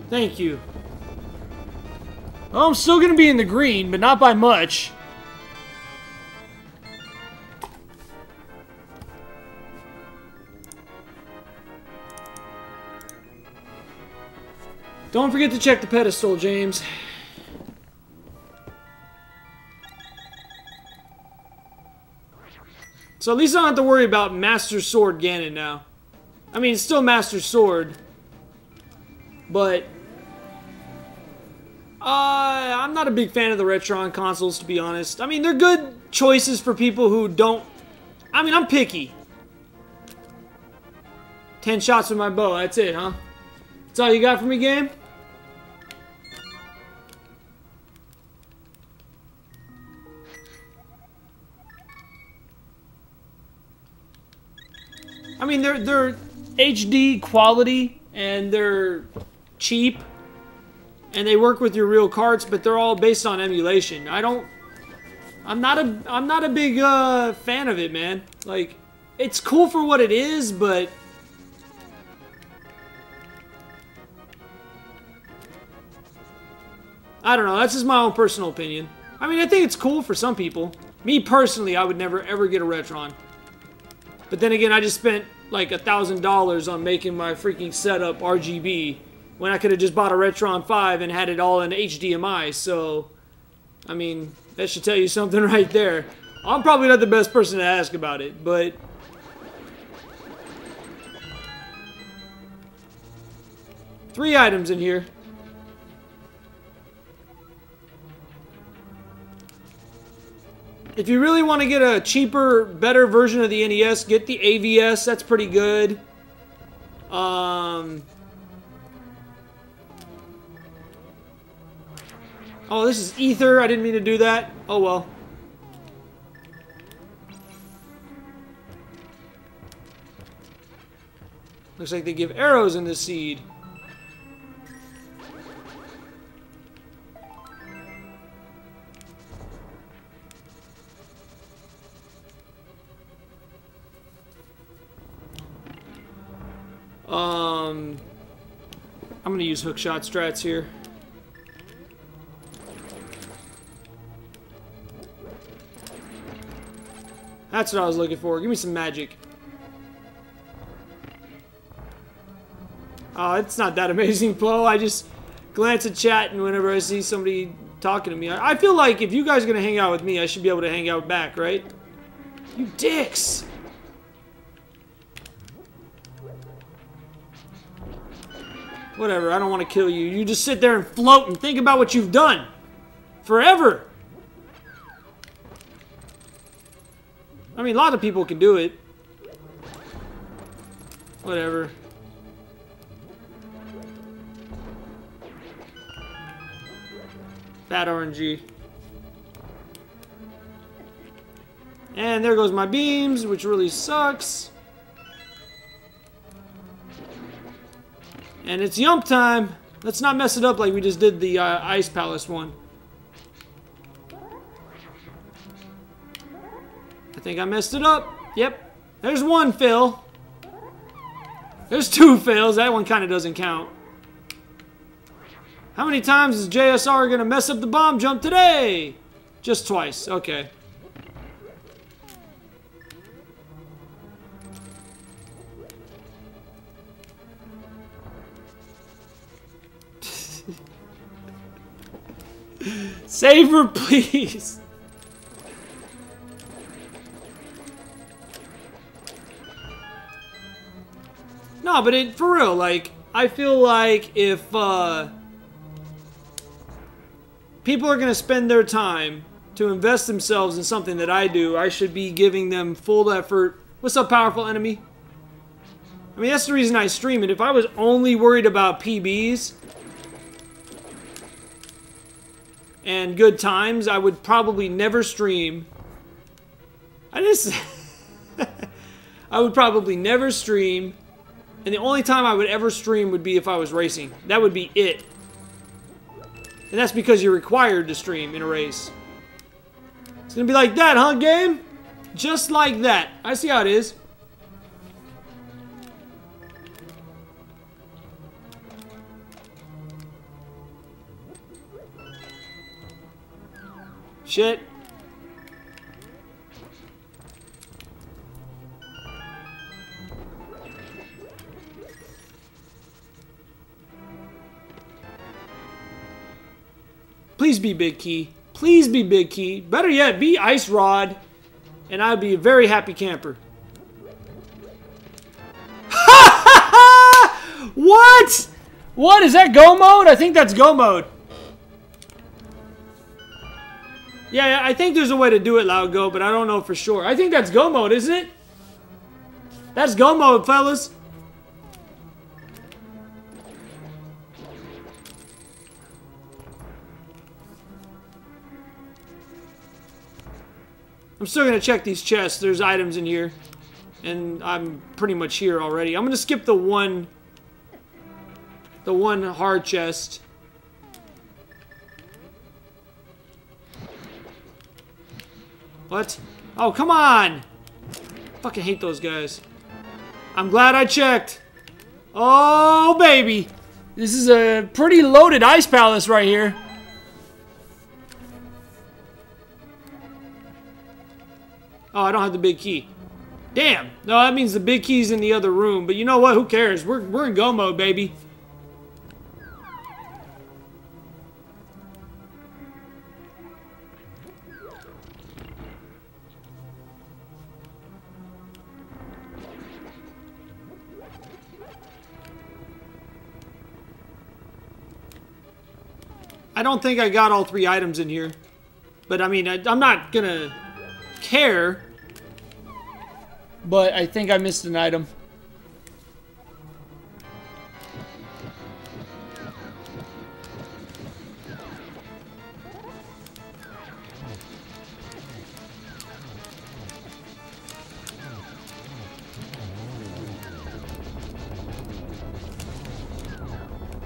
Thank you. Oh, I'm still gonna be in the green, but not by much. Don't forget to check the pedestal, James. So at least I don't have to worry about Master Sword Ganon now. I mean, it's still Master Sword. But... I'm not a big fan of the Retron consoles, to be honest. I mean, they're good choices for people who don't... I mean, I'm picky. 10 shots with my bow, that's it, huh? That's all you got for me, game? I mean, they're HD quality, and they're cheap. And they work with your real carts, but they're all based on emulation. I'm not a big fan of it, man. Like, it's cool for what it is, but I don't know. That's just my own personal opinion. I mean, I think it's cool for some people. Me personally, I would never ever get a Retron. But then again, I just spent like $1,000 on making my freaking setup RGB. When I could have just bought a Retron 5 and had it all in HDMI, so... I mean, that should tell you something right there. I'm probably not the best person to ask about it, but... Three items in here. If you really want to get a cheaper, better version of the NES, get the AVS, that's pretty good. Oh, this is ether. I didn't mean to do that. Oh, well. Looks like they give arrows in the seed. I'm gonna use hookshot strats here. That's what I was looking for. Give me some magic. Oh, it's not that amazing, Poe. I just glance at chat, and whenever I see somebody talking to me, I feel like if you guys are gonna hang out with me, I should be able to hang out back, right? You dicks! Whatever, I don't want to kill you. You just sit there and float and think about what you've done. Forever! I mean, a lot of people can do it. Whatever. Fat RNG. And there goes my beams, which really sucks. And it's yump time. Let's not mess it up like we just did the Ice Palace one. I think I messed it up. Yep. There's one fail. There's two fails. That one kind of doesn't count. How many times is JSR going to mess up the bomb jump today? Just twice. Okay. Save her, please. No, but for real, like, I feel like if people are going to spend their time to invest themselves in something that I do, I should be giving them full effort. What's up, powerful enemy? I mean, that's the reason I stream it. If I was only worried about PBs and good times, I would probably never stream. I would probably never stream. And the only time I would ever stream would be if I was racing. That would be it. And that's because you're required to stream in a race. It's gonna be like that, huh, game? Just like that. I see how it is. Shit. Please be Big Key. Please be Big Key. Better yet, be Ice Rod. And I'd be a very happy camper. What? What? Is that go mode? I think that's go mode. Yeah, I think there's a way to do it, Loud Go, but I don't know for sure. I think that's go mode, isn't it? That's go mode, fellas. I'm still going to check these chests. There's items in here. And I'm pretty much here already. I'm going to skip the one hard chest. What? Oh, come on! Fucking hate those guys. I'm glad I checked. Oh, baby. This is a pretty loaded Ice Palace right here. Oh, I don't have the big key. Damn. No, that means the big key's in the other room. But you know what? Who cares? We're in go mode, baby. I don't think I got all 3 items in here. But, I mean, I'm not gonna care. But I think I missed an item.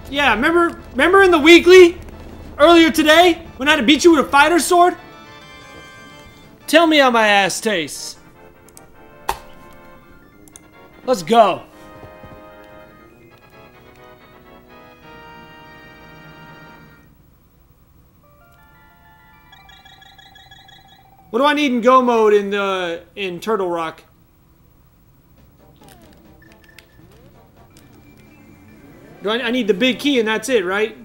Yeah, remember in the weekly earlier today when I had to beat you with a fighter sword? Tell me how my ass tastes. Let's go. What do I need in go mode in Turtle Rock? I need the big key and that's it, right?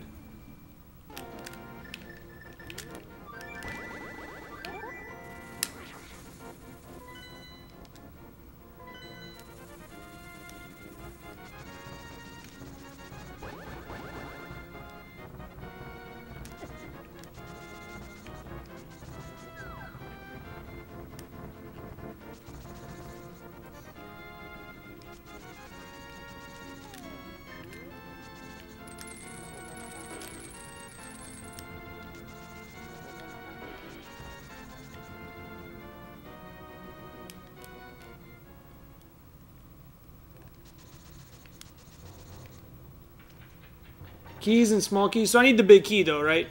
Keys and small keys. So I need the big key though, right?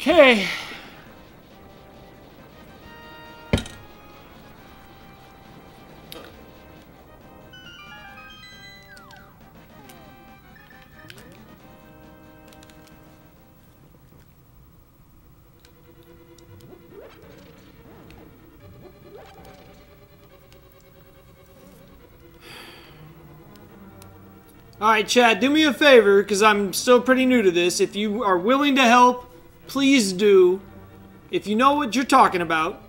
Okay. Alright, Chad, do me a favor, because I'm still pretty new to this. If you are willing to help, please do. If you know what you're talking about,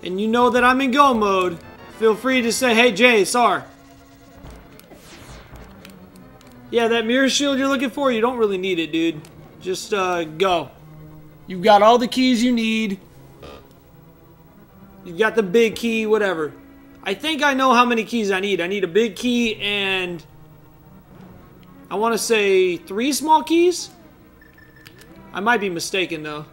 and you know that I'm in go mode, feel free to say, hey, Jay, Sar. Yeah, that mirror shield you're looking for, you don't really need it, dude. Just, go. You've got all the keys you need. You've got the big key, whatever. I think I know how many keys I need. I need a big key and... I want to say 3 small keys? I might be mistaken, though.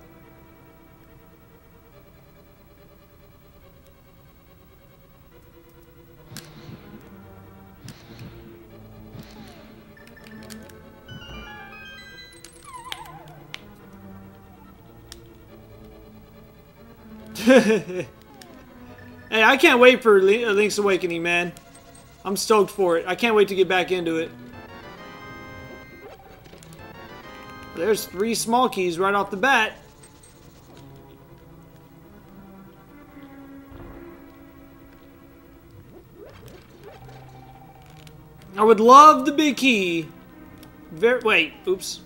Hey, I can't wait for Link's Awakening, man. I'm stoked for it. I can't wait to get back into it. There's 3 small keys right off the bat. I would love the big key. Wait, oops.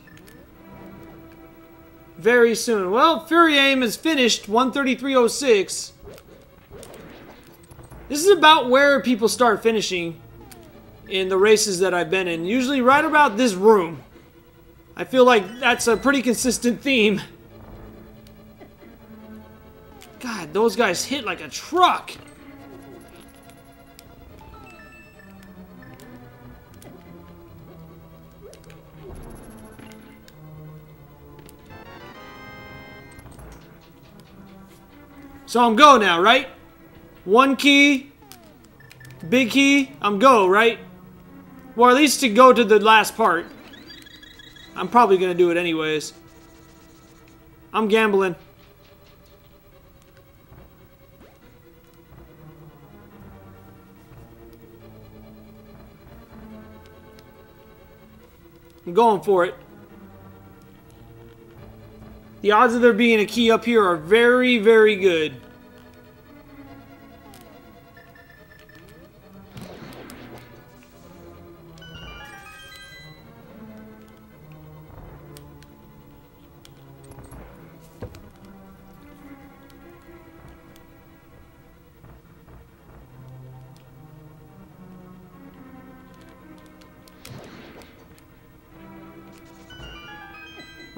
Very soon. Well, Fury Aim is finished, 133.06. This is about where people start finishing in the races that I've been in. Usually right about this room. I feel like that's a pretty consistent theme. God, those guys hit like a truck. So I'm go now, right? 1 key, big key, I'm go, right? Well, at least to go to the last part. I'm probably gonna do it anyways. I'm gambling. I'm going for it. The odds of there being a key up here are very, very good.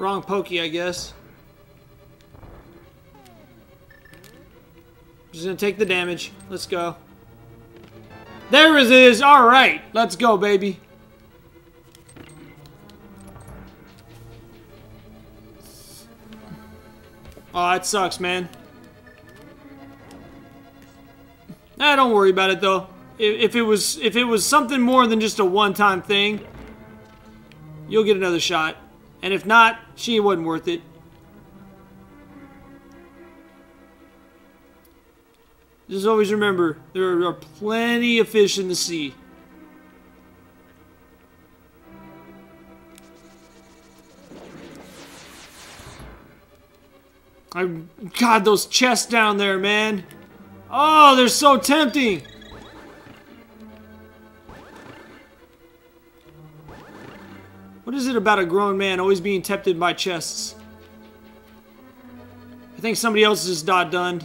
Wrong pokey, I guess. Just gonna take the damage. Let's go. There it is! Alright! Let's go, baby. Oh, that sucks, man. Nah, don't worry about it, though. If it was something more than just a one-time thing, you'll get another shot. And if not, she wasn't worth it. Just always remember, there are plenty of fish in the sea. God, those chests down there, man. Oh, they're so tempting. What is it about a grown man always being tempted by chests? I think somebody else just got done.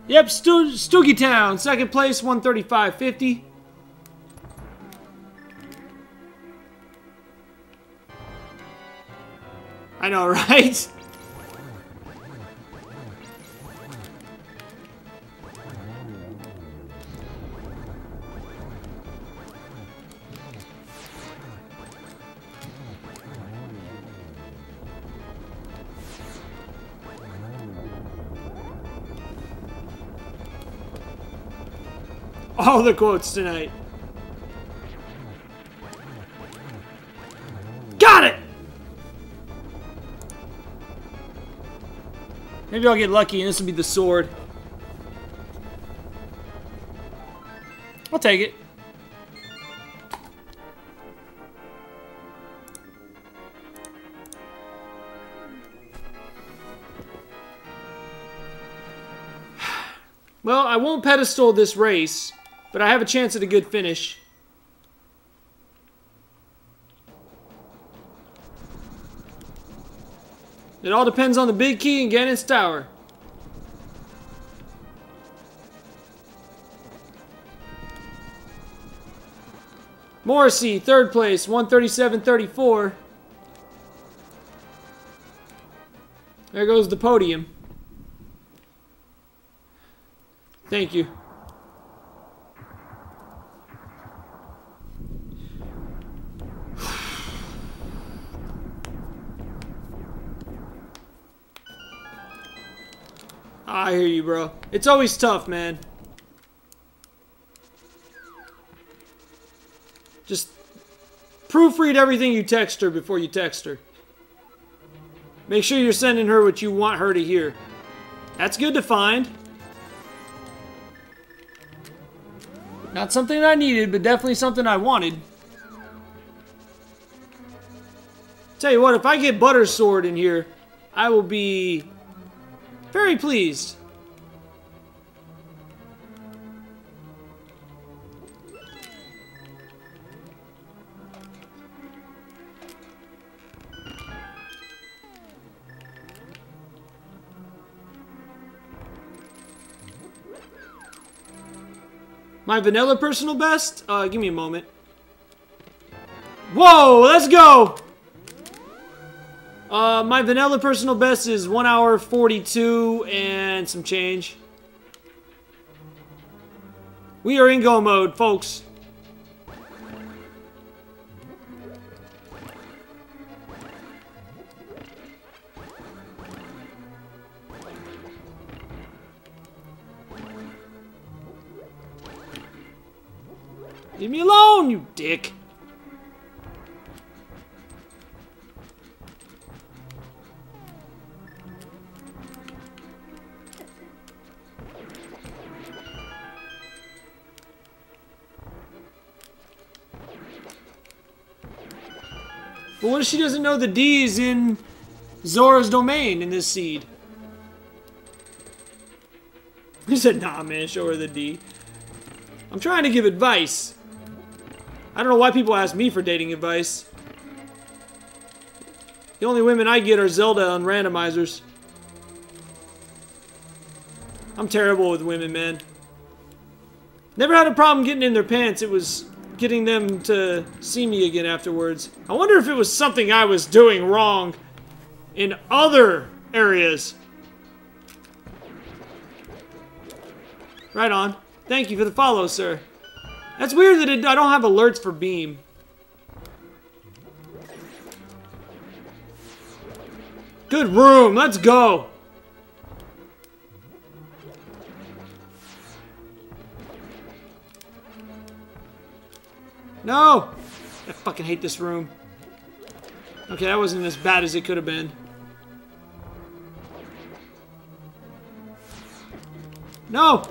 Yep, Stoogie Town, second place, 135.50. I know, right? All the quotes tonight. Got it! Maybe I'll get lucky and this will be the sword. I'll take it. Well, I won't pedestal this race, but I have a chance at a good finish. It all depends on the big key and Ganon's tower. Morrissey, third place, 137.34. There goes the podium. Thank you. I hear you, bro. It's always tough, man. Just proofread everything you text her before you text her. Make sure you're sending her what you want her to hear. That's good to find. Not something I needed, but definitely something I wanted. Tell you what, if I get Butter Sword in here, I will be very pleased. My vanilla personal best? Give me a moment. Whoa, let's go! My vanilla personal best is 1 hour 42 and some change. We are in go mode, folks. Leave me alone, you dick. But what if she doesn't know the D is in Zora's domain in this seed? He said, nah, man, show her the D. I'm trying to give advice. I don't know why people ask me for dating advice. The only women I get are Zelda on randomizers. I'm terrible with women, man. Never had a problem getting in their pants. It was getting them to see me again afterwards. I wonder if it was something I was doing wrong in other areas. Right on. Thank you for the follow, sir. That's weird that I don't have alerts for beam. Good room. Let's go. No! I fucking hate this room. Okay, that wasn't as bad as it could have been. No!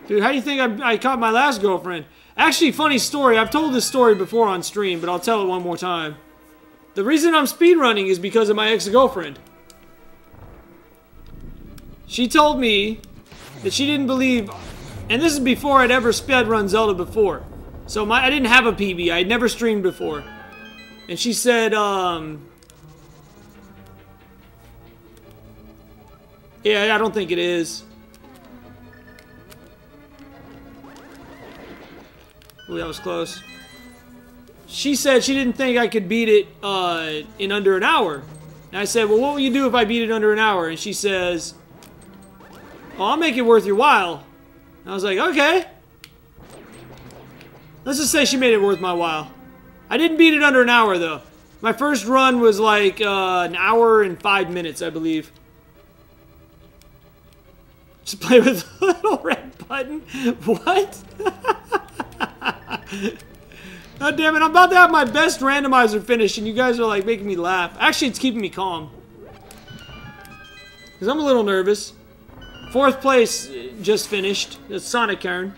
Dude, how do you think I caught my last girlfriend? Actually, funny story. I've told this story before on stream, but I'll tell it one more time. The reason I'm speedrunning is because of my ex-girlfriend. She told me that she didn't believe, and this is before I'd ever speedrun Zelda before. So I didn't have a PB. I had never streamed before. And she said, yeah, I don't think it is. Ooh, that was close. She said she didn't think I could beat it in under an hour. And I said, well, what will you do if I beat it under an hour? And she says, oh, I'll make it worth your while. And I was like, okay. Let's just say she made it worth my while. I didn't beat it under an hour, though. My first run was like an hour and 5 minutes, I believe. Just play with the little red button. What? God damn it, I'm about to have my best randomizer finish and you guys are like making me laugh. Actually, it's keeping me calm. Because I'm a little nervous. 4th place just finished. That's Sonic Cam.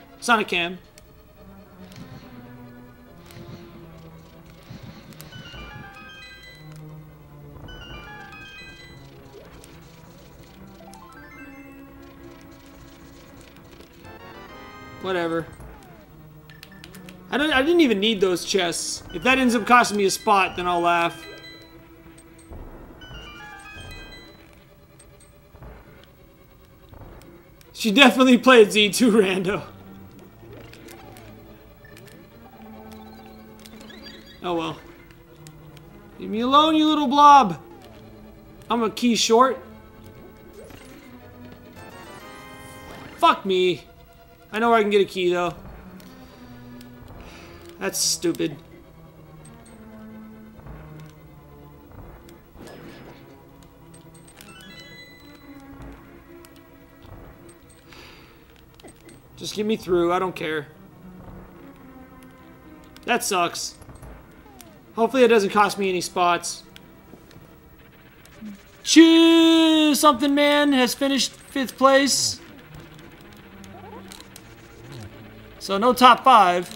Whatever. I didn't even need those chests. If that ends up costing me a spot, then I'll laugh. She definitely played Z2 Rando. Oh well. Leave me alone, you little blob. I'm a key short. Fuck me. I know where I can get a key though. That's stupid. Just get me through, I don't care. That sucks. Hopefully it doesn't cost me any spots. Something man has finished 5th place. So no top 5.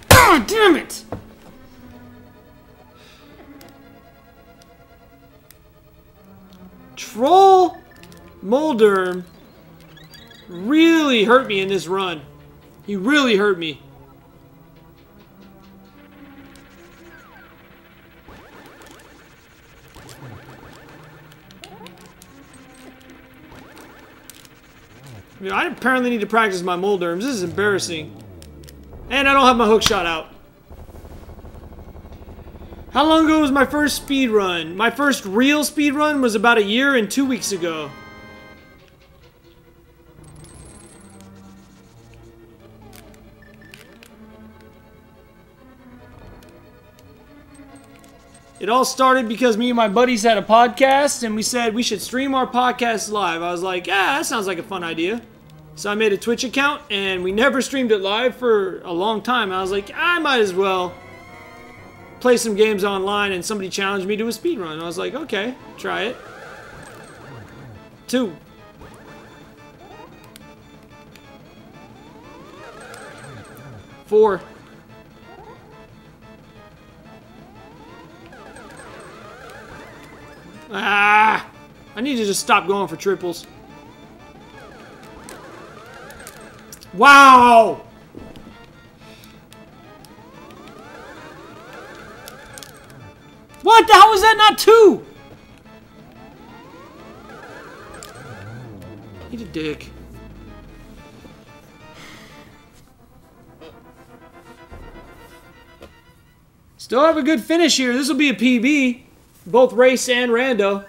God damn it! Troll Mulderm really hurt me in this run. He really hurt me. I mean, I apparently need to practice my Mulderms. This is embarrassing. And I don't have my hook shot out. How long ago was my first speed run? My first real speed run was about 1 year and 2 weeks ago. It all started because me and my buddies had a podcast and we said we should stream our podcast live. I was like, yeah, that sounds like a fun idea. So I made a Twitch account and we never streamed it live for a long time. I was like, I might as well play some games online, and somebody challenged me to a speed run. I was like, okay, try it. 2. Four. Ah! I need to just stop going for triples. Wow! What? How was that not 2? Eat a dick. Still have a good finish here. This will be a PB. Both race and rando.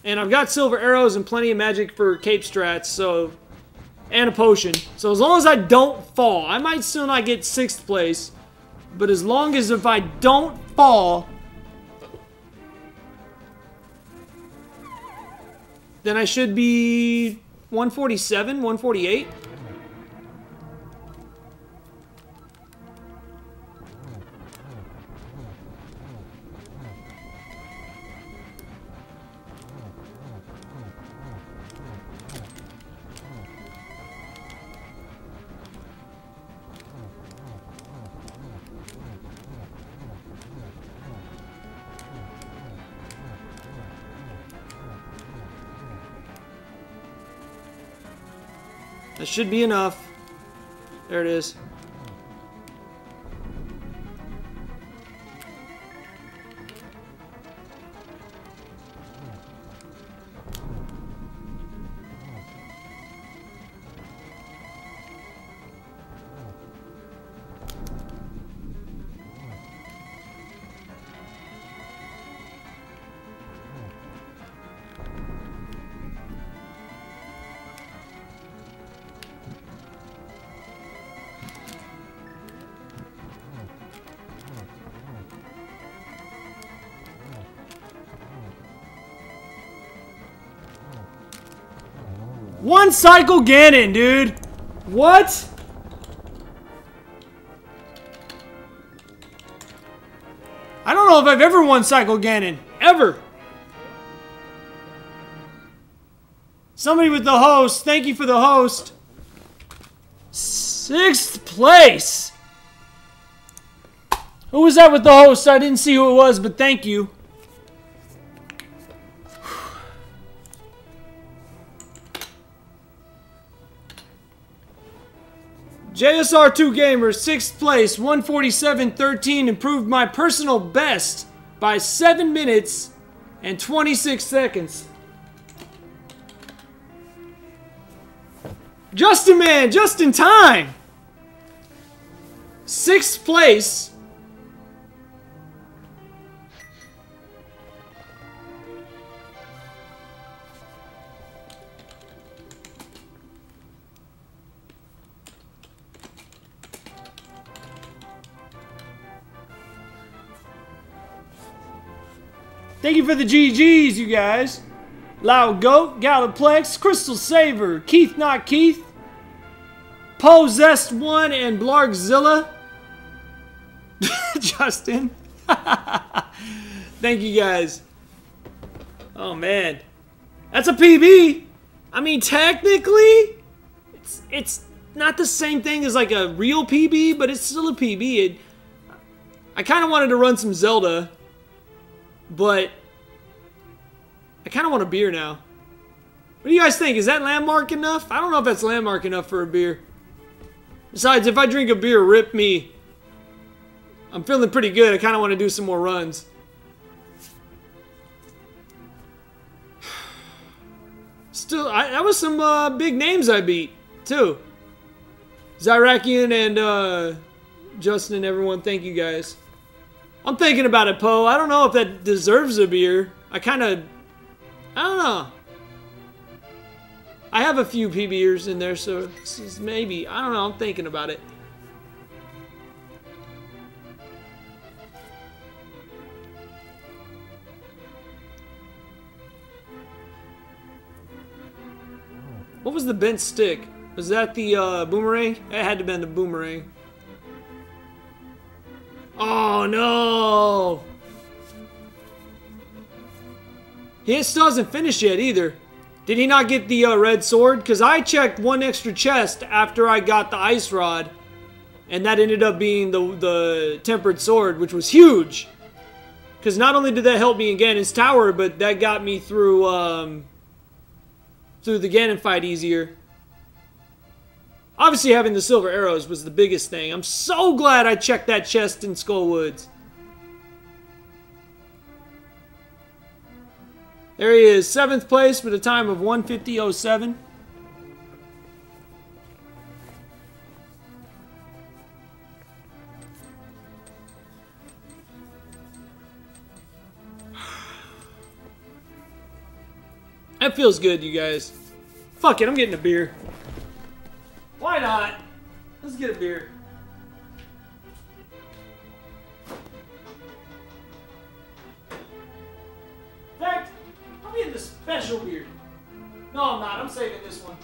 And I've got silver arrows and plenty of magic for cape strats, so... And a potion. So as long as I don't fall, I might still not get 6th place. But as long as if I don't fall, then I should be 147, 148. That should be enough. There it is. One cycle Ganon, dude. What? I don't know if I've ever won cycle Ganon. Ever. Somebody with the host. Thank you for the host. 6th place. Who was that with the host? I didn't see who it was, but thank you. JSR2 Gamers, 6th place, 147.13, improved my personal best by 7 minutes and 26 seconds. Justin, man, just in time. 6th place. Thank you for the GGs, you guys. Loud Goat, Galaplex, Crystal Saver, Keith Not Keith, Possessed One, and Blargzilla. Justin. Thank you guys. Oh man. That's a PB. I mean, technically, it's not the same thing as like a real PB, but it's still a PB. I kind of wanted to run some Zelda. But I kind of want a beer now. What do you guys think? Is that landmark enough? I don't know if that's landmark enough for a beer. Besides, if I drink a beer, rip me. I'm feeling pretty good. I kind of want to do some more runs. Still, that was some big names I beat, too. Zyrakian and Justin and everyone, thank you guys. I'm thinking about it, Poe. I don't know if that deserves a beer. I don't know. I have a few PBers in there, so maybe. I don't know. I'm thinking about it. What was the bent stick? Was that the boomerang? It had to have been the boomerang. Oh no! He still hasn't finished yet either. Did he not get the red sword? Because I checked one extra chest after I got the ice rod. And that ended up being the tempered sword, which was huge. Because not only did that help me in Ganon's tower, but that got me through the Ganon fight easier. Obviously, having the silver arrows was the biggest thing. I'm so glad I checked that chest in Skullwoods. There he is, 7th place with a time of 1:50.07. That feels good, you guys. Fuck it, I'm getting a beer. Why not? Let's get a beer. In fact, I'm getting the special beer. No, I'm not. I'm saving this one.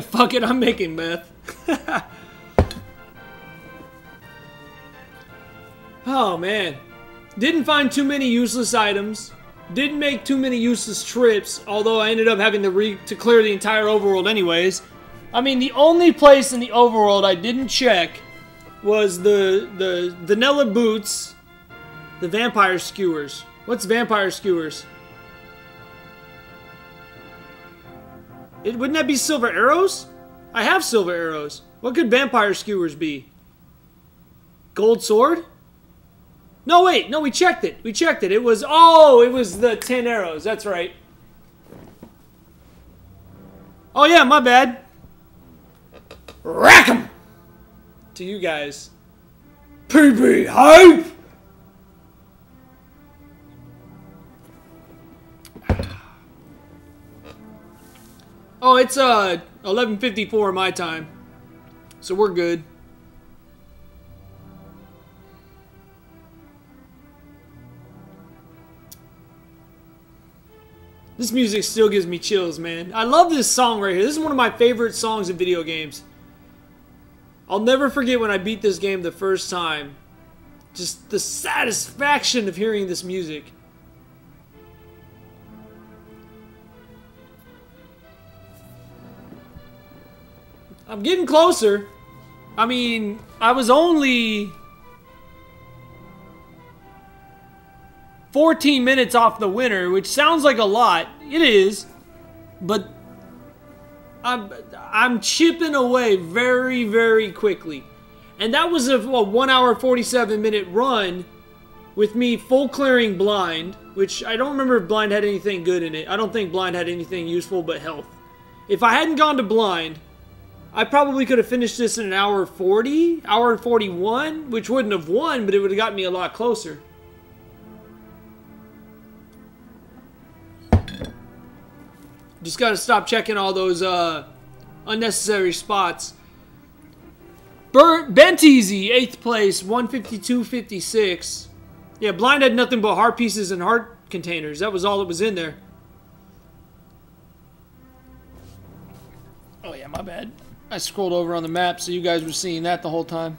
Fuck it, I'm making meth. Oh man. Didn't find too many useless items. Didn't make too many useless trips, although I ended up having to clear the entire overworld anyways. I mean, the only place in the overworld I didn't check was the vanilla boots, the vampire skewers. What's vampire skewers? Wouldn't that be silver arrows? I have silver arrows. What could vampire skewers be? Gold sword? No, wait. No, we checked it. We checked it. It was, oh, it was the 10 arrows. That's right. Oh, yeah, my bad. Rack 'em! To you guys. PB hype! Oh, it's 11:54 my time, so we're good. This music still gives me chills, man. I love this song right here. This is one of my favorite songs in video games. I'll never forget when I beat this game the first time. Just the satisfaction of hearing this music. I'm getting closer. I mean, I was only 14 minutes off the winner, which sounds like a lot. It is, but I'm chipping away very, very quickly. And that was a 1 hour 47 minute run with me full clearing blind, which I don't remember if blind had anything good in it. I don't think blind had anything useful but health. If I hadn't gone to blind, I probably could have finished this in an hour 40, hour 41, which wouldn't have won, but it would have got me a lot closer. Just gotta stop checking all those unnecessary spots. Bent Easy, 8th place, 152.56. Yeah, blind had nothing but heart pieces and heart containers. That was all that was in there. Oh yeah, my bad. I scrolled over on the map so you guys were seeing that the whole time.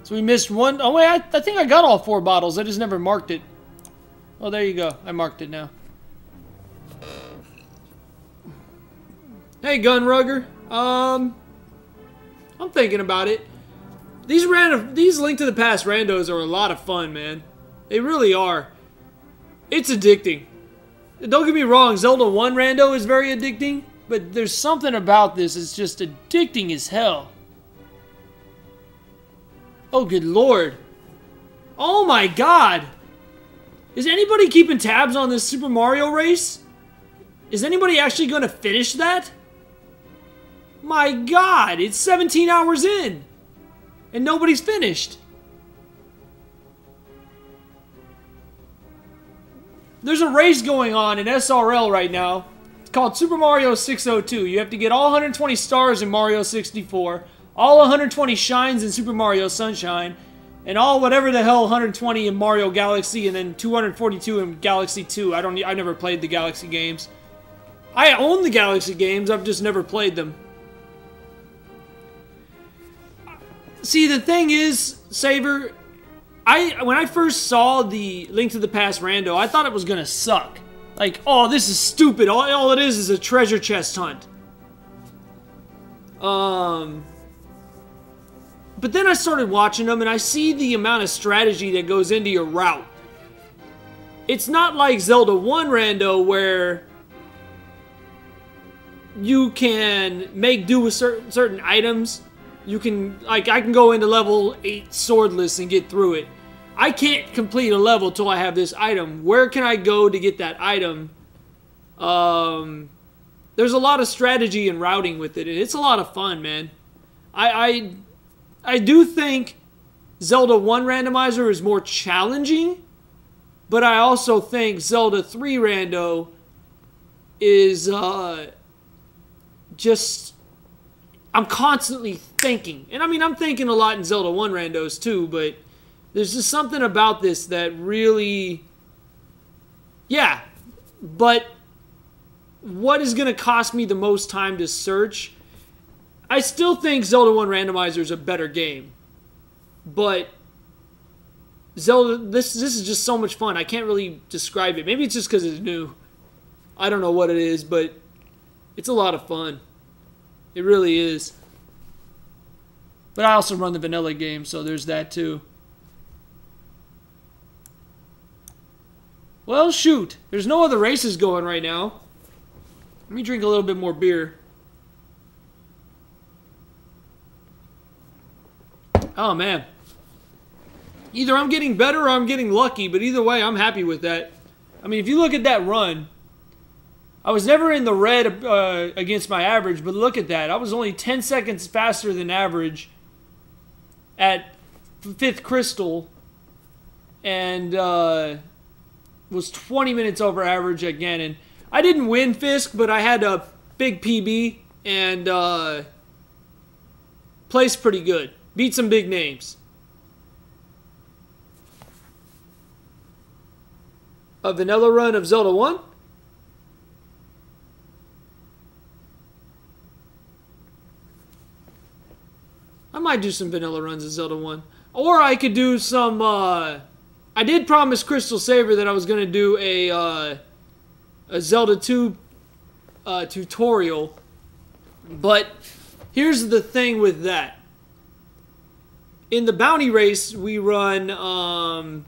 So we missed one. Oh wait, I think I got all 4 bottles. I just never marked it. Oh, there you go. I marked it now. Hey, Gunrugger. I'm thinking about it. These Link to the Past randos are a lot of fun, man. They really are. It's addicting. Don't get me wrong, Zelda 1 rando is very addicting, but there's something about this that's just addicting as hell. Oh, good lord. Oh my god. Is anybody keeping tabs on this Super Mario race? Is anybody actually going to finish that? My god, it's 17 hours in, and nobody's finished. There's a race going on in SRL right now. It's called Super Mario 602. You have to get all 120 stars in Mario 64, all 120 shines in Super Mario Sunshine, and all whatever the hell 120 in Mario Galaxy, and then 242 in Galaxy 2. I never played the Galaxy games. I own the Galaxy games, I've just never played them. See, the thing is, Saber, when I first saw the Link to the Past rando, I thought it was gonna suck. Like, oh, this is stupid. All it is a treasure chest hunt. But then I started watching them, and I see the amount of strategy that goes into your route. It's not like Zelda 1 Rando, where you can make do with certain items. You can, like, I can go into level 8 swordless and get through it. I can't complete a level till I have this item. Where can I go to get that item? There's a lot of strategy and routing with it, and it's a lot of fun, man. I do think Zelda 1 Randomizer is more challenging, but I also think Zelda 3 Rando is just... I'm constantly thinking. And I mean, I'm thinking a lot in Zelda 1 Randos too, but there's just something about this that really... Yeah, but what is going to cost me the most time to search? I still think Zelda 1 Randomizer is a better game. But Zelda, this is just so much fun. I can't really describe it. Maybe it's just because it's new. I don't know what it is, but it's a lot of fun. It really is. But I also run the vanilla game, so there's that too. Well, shoot. There's no other races going right now. Let me drink a little bit more beer. Oh, man. Either I'm getting better or I'm getting lucky, but either way, I'm happy with that. I mean, if you look at that run, I was never in the red against my average, but look at that. I was only 10 seconds faster than average at 5th Crystal and was 20 minutes over average at Ganon. I didn't win Fisk, but I had a big PB and placed pretty good. Beat some big names. A vanilla run of Zelda 1? I might do some vanilla runs of Zelda 1. Or I could do some, I did promise Crystal Saver that I was going to do a Zelda 2 tutorial. But here's the thing with that. In the bounty race, we run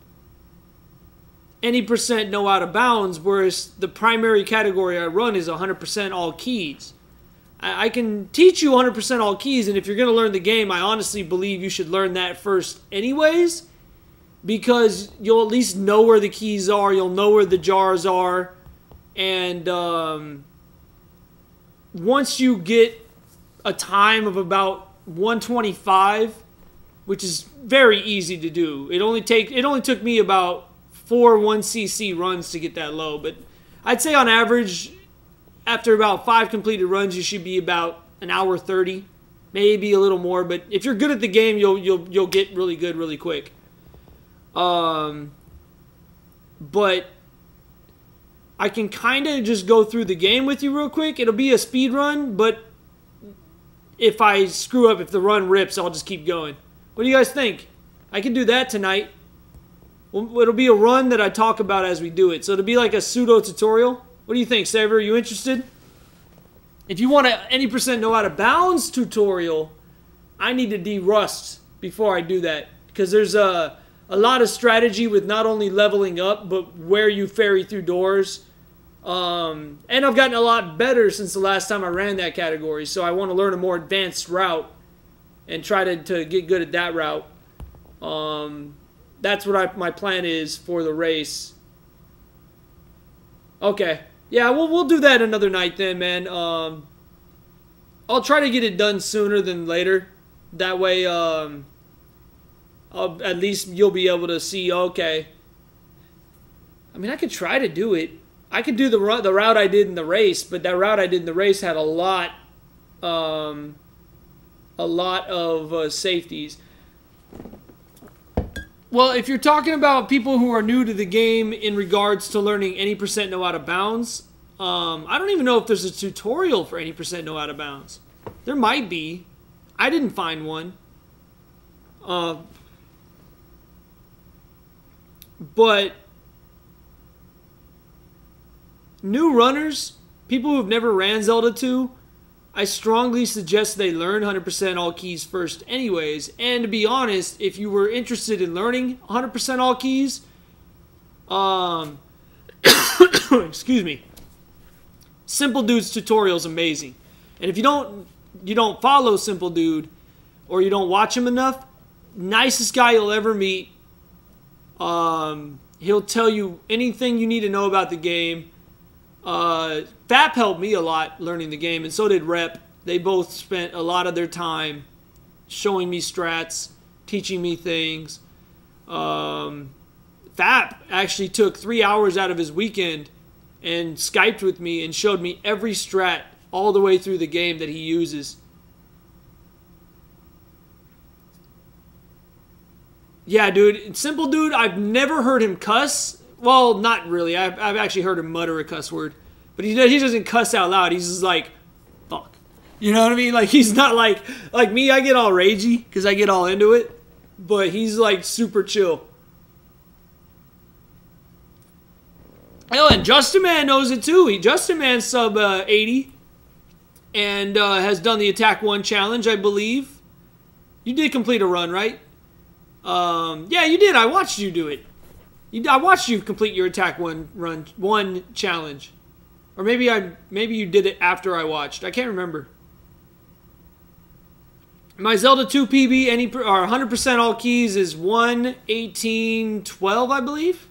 any percent no out of bounds, whereas the primary category I run is 100% all keys. I can teach you 100% all keys, and if you're going to learn the game, I honestly believe you should learn that first anyways, because you'll at least know where the keys are, you'll know where the jars are, and once you get a time of about 125, which is very easy to do. It only took me about 4 1cc runs to get that low, but I'd say on average, after about 5 completed runs, you should be about an hour 30, maybe a little more. But if you're good at the game, you'll get really good really quick. But I can kind of just go through the game with you real quick. It'll be a speed run, but if I screw up, if the run rips, I'll just keep going. What do you guys think? I can do that tonight. Well, it'll be a run that I talk about as we do it. So it'll be like a pseudo tutorial. What do you think, Saver? Are you interested? If you want a any percent no out of bounds tutorial, I need to de-rust before I do that. Because there's a lot of strategy with not only leveling up, but where you ferry through doors. And I've gotten a lot better since the last time I ran that category. So I want to learn a more advanced route and try to get good at that route. That's what my plan is for the race. Okay. Yeah, we'll do that another night then, man. I'll try to get it done sooner than later. That way, at least you'll be able to see, okay. I mean, I could try to do it. I could do the route I did in the race, but that route I did in the race had a lot of safeties. Well, if you're talking about people who are new to the game in regards to learning any percent no out of bounds, I don't even know if there's a tutorial for any percent no out of bounds. There might be. I didn't find one. But new runners, people who've never ran Zelda 2, I strongly suggest they learn 100% all keys first anyways. And to be honest, if you were interested in learning 100% all keys, excuse me, Simple Dude's tutorial is amazing. And if you don't follow Simple Dude, or you don't watch him enough, nicest guy you'll ever meet. He'll tell you anything you need to know about the game. Fap helped me a lot learning the game, and so did Rep. They both spent a lot of their time showing me strats, teaching me things. Fap actually took 3 hours out of his weekend and Skyped with me and showed me every strat all the way through the game that he uses. Yeah, dude. Simple Dude, I've never heard him cuss. Well, not really. I've actually heard him mutter a cuss word. But he doesn't cuss out loud. He's just like, fuck. You know what I mean? Like, he's not like me. I get all ragey because I get all into it. But he's like super chill. Oh, and Justin Man knows it too. Justin Man's sub 80 and has done the Attack 1 challenge, I believe. You did complete a run, right? Yeah, you did. I watched you do it. I watched you complete your Attack 1 challenge. Or maybe you did it after I watched. I can't remember. My Zelda 2 PB or 100% all keys is 1:18:12, I believe.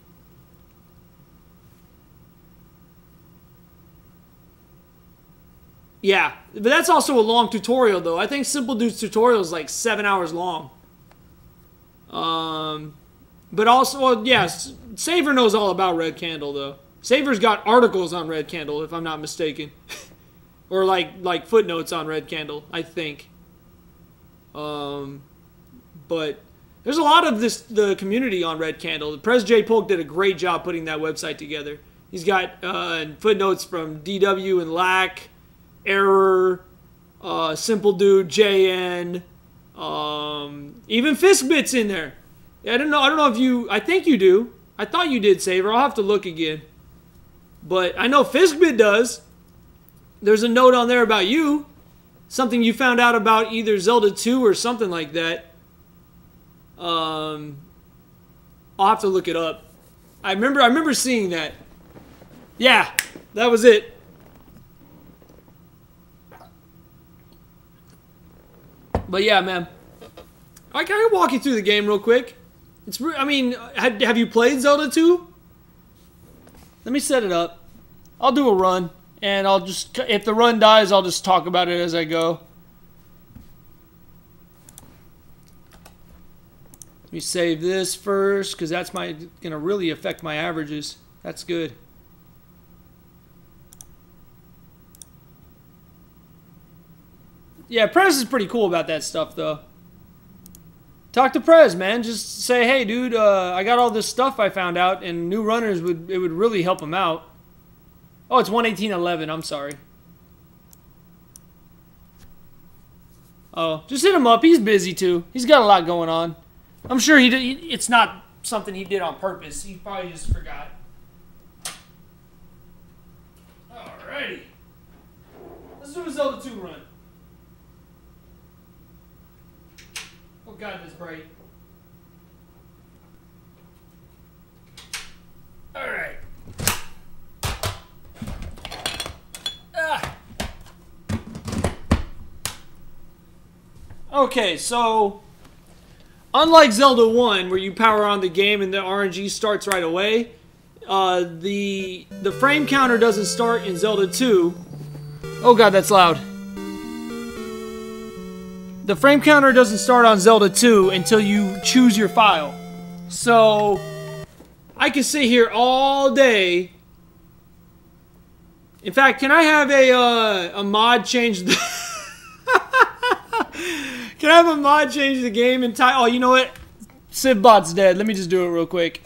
Yeah, but that's also a long tutorial, though. I think Simple Dude's tutorial is like 7 hours long. But also, well, yes, Saver knows all about Red Candle, though. Saver's got articles on Red Candle, if I'm not mistaken. Or like footnotes on Red Candle, I think. But there's a lot of the community on Red Candle. The Pres J Polk did a great job putting that website together. He's got footnotes from DW and Lack, Error, Simple Dude, JN, even Fiskbit's in there. I don't know if you. I think you do. I thought you did, Saver. I'll have to look again. But I know Fiskbit does. There's a note on there about you. Something you found out about either Zelda 2 or something like that. I'll have to look it up. I remember seeing that. Yeah, that was it. But yeah, man. I can walk you through the game real quick. I mean, have you played Zelda 2? Let me set it up. I'll do a run, and I'll just, if the run dies, I'll just talk about it as I go. Let me save this first, because that's gonna really affect my averages. That's good. Yeah, Prez is pretty cool about that stuff, though. Talk to Prez, man. Just say, hey, dude, I got all this stuff I found out, and new runners would really help him out. Oh, it's 1:18:11. I'm sorry. Oh, just hit him up. He's busy too. He's got a lot going on. I'm sure it's not something he did on purpose. He probably just forgot. Alrighty. Let's do a Zelda 2 run. Oh God, that's bright. All right. Okay, so unlike Zelda 1, where you power on the game and the RNG starts right away, the frame counter doesn't start in Zelda 2. Oh God, that's loud. The frame counter doesn't start on Zelda 2 until you choose your file. So I can sit here all day. In fact, can I have a mod change the Can I have a mod change the game and tie? Oh, you know what? Civbot's dead. Let me just do it real quick.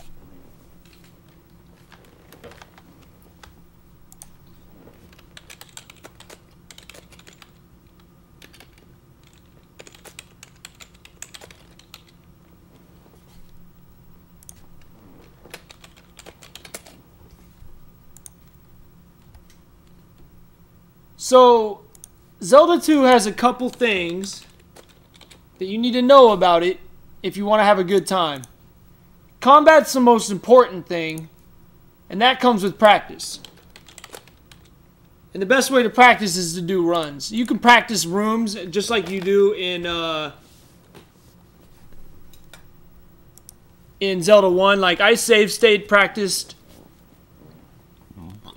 So, Zelda 2 has a couple things that you need to know about it if you want to have a good time. Combat's the most important thing, and that comes with practice. And the best way to practice is to do runs. You can practice rooms just like you do in Zelda 1. Like, I save state practiced,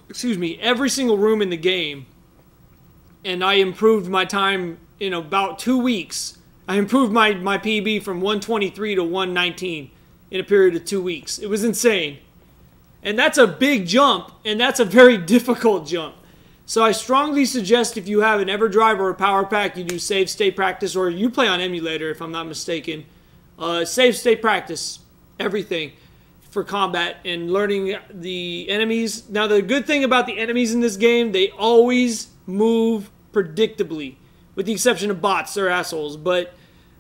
excuse me, every single room in the game. And I improved my time in about 2 weeks. I improved my PB from 123 to 119 in a period of 2 weeks. It was insane. And that's a big jump, and that's a very difficult jump. So I strongly suggest if you have an EverDrive or a Power Pack, you do save state practice, or you play on emulator if I'm not mistaken. Save state practice, everything for combat and learning the enemies. Now the good thing about the enemies in this game, they always move predictably, with the exception of bots. They're assholes. But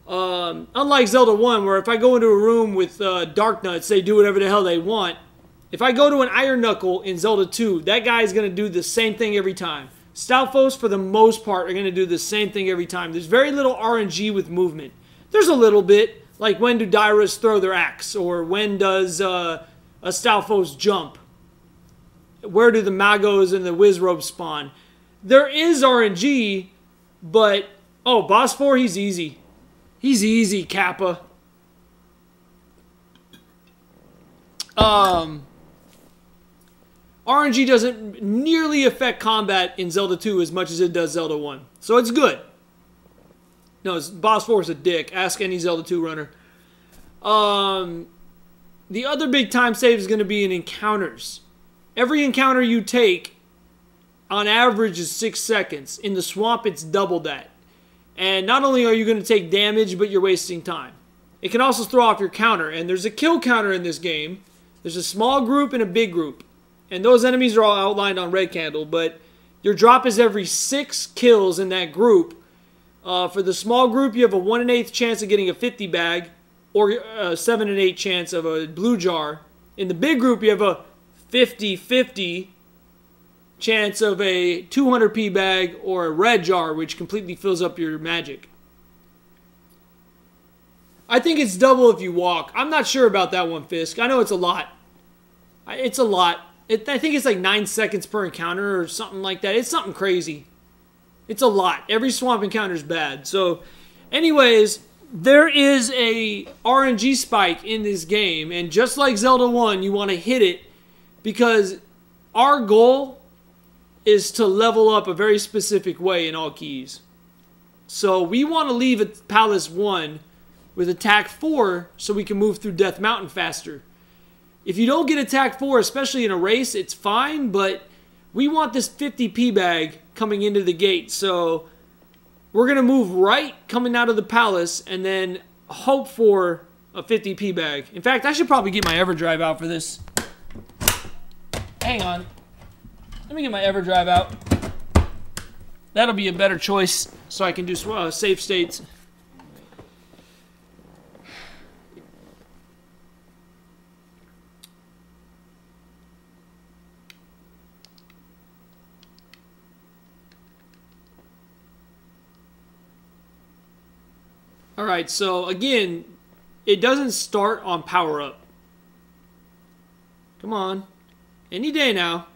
unlike Zelda 1, where if I go into a room with Dark Nuts, they do whatever the hell they want. If I go to an Iron Knuckle in Zelda 2, that guy is going to do the same thing every time. Stalfos, for the most part, are going to do the same thing every time. There's very little RNG with movement. There's a little bit, like when do Dairas throw their axe, or when does a Stalfos jump? Where do the Magos and the Wizrobe spawn? There is RNG, but... Oh, Boss 4, he's easy. He's easy, Kappa. RNG doesn't nearly affect combat in Zelda 2 as much as it does Zelda 1. So it's good. No, Boss 4 is a dick. Ask any Zelda 2 runner. The other big time save is going to be in encounters. Every encounter you take, on average, is 6 seconds. In the swamp, it's double that. And not only are you going to take damage, but you're wasting time. It can also throw off your counter. And there's a kill counter in this game. There's a small group and a big group. And those enemies are all outlined on red candle. But your drop is every 6 kills in that group. For the small group, you have a 1 1/8 chance of getting a 50 bag. Or a 7 1/8 chance of a blue jar. In the big group, you have a 50-50 chance of a 200p bag or a red jar, which completely fills up your magic. I think it's double if you walk. I'm not sure about that one, Fisk. I know it's a lot. It's a lot. I think it's like 9 seconds per encounter or something like that. It's something crazy. It's a lot. Every swamp encounter is bad. So, anyways, there is a RNG spike in this game. And just like Zelda 1, you want to hit it because our goal is to level up a very specific way in all keys. So we want to leave at Palace 1 with attack 4 so we can move through Death Mountain faster. If you don't get attack 4, especially in a race, it's fine, but we want this 50p bag coming into the gate. So we're going to move right coming out of the palace and then hope for a 50p bag. In fact, I should probably get my EverDrive out for this. Hang on. Let me get my EverDrive out. That'll be a better choice so I can do save states. Alright, so again, it doesn't start on power up. Come on. Any day now.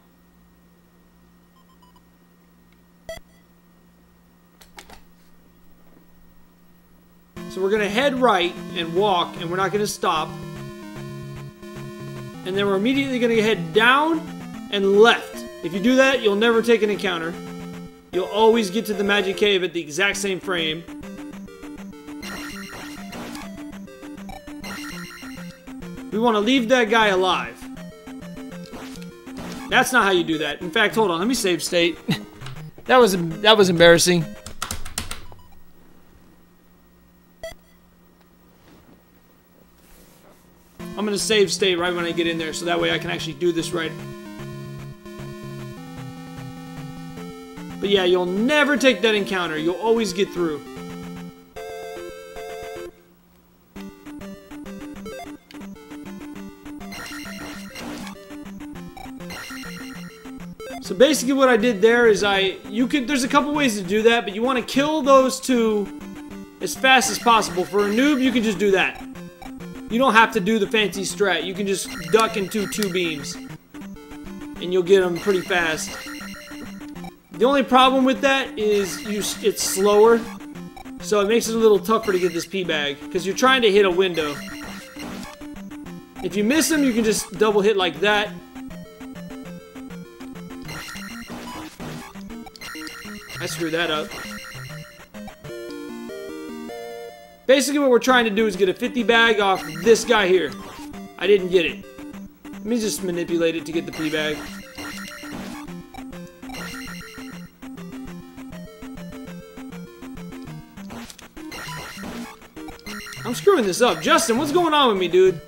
So we're going to head right and walk, and we're not going to stop. And then we're immediately going to head down and left. If you do that, you'll never take an encounter. You'll always get to the magic cave at the exact same frame. We want to leave that guy alive. That's not how you do that. In fact, hold on. Let me save state. That was embarrassing. I'm going to save state right when I get in there so that way I can actually do this right. But yeah, you'll never take that encounter. You'll always get through. So basically what I did there is there's a couple ways to do that, but you want to kill those two as fast as possible. For a noob, you can just do that. You don't have to do the fancy strat. You can just duck into 2 beams. And you'll get them pretty fast. The only problem with that is it's slower. So it makes it a little tougher to get this P-bag. Because you're trying to hit a window. If you miss them, you can just double hit like that. I screwed that up. Basically what we're trying to do is get a 50 bag off this guy here. I didn't get it. Let me just manipulate it to get the P bag. I'm screwing this up. Justin, what's going on with me, dude?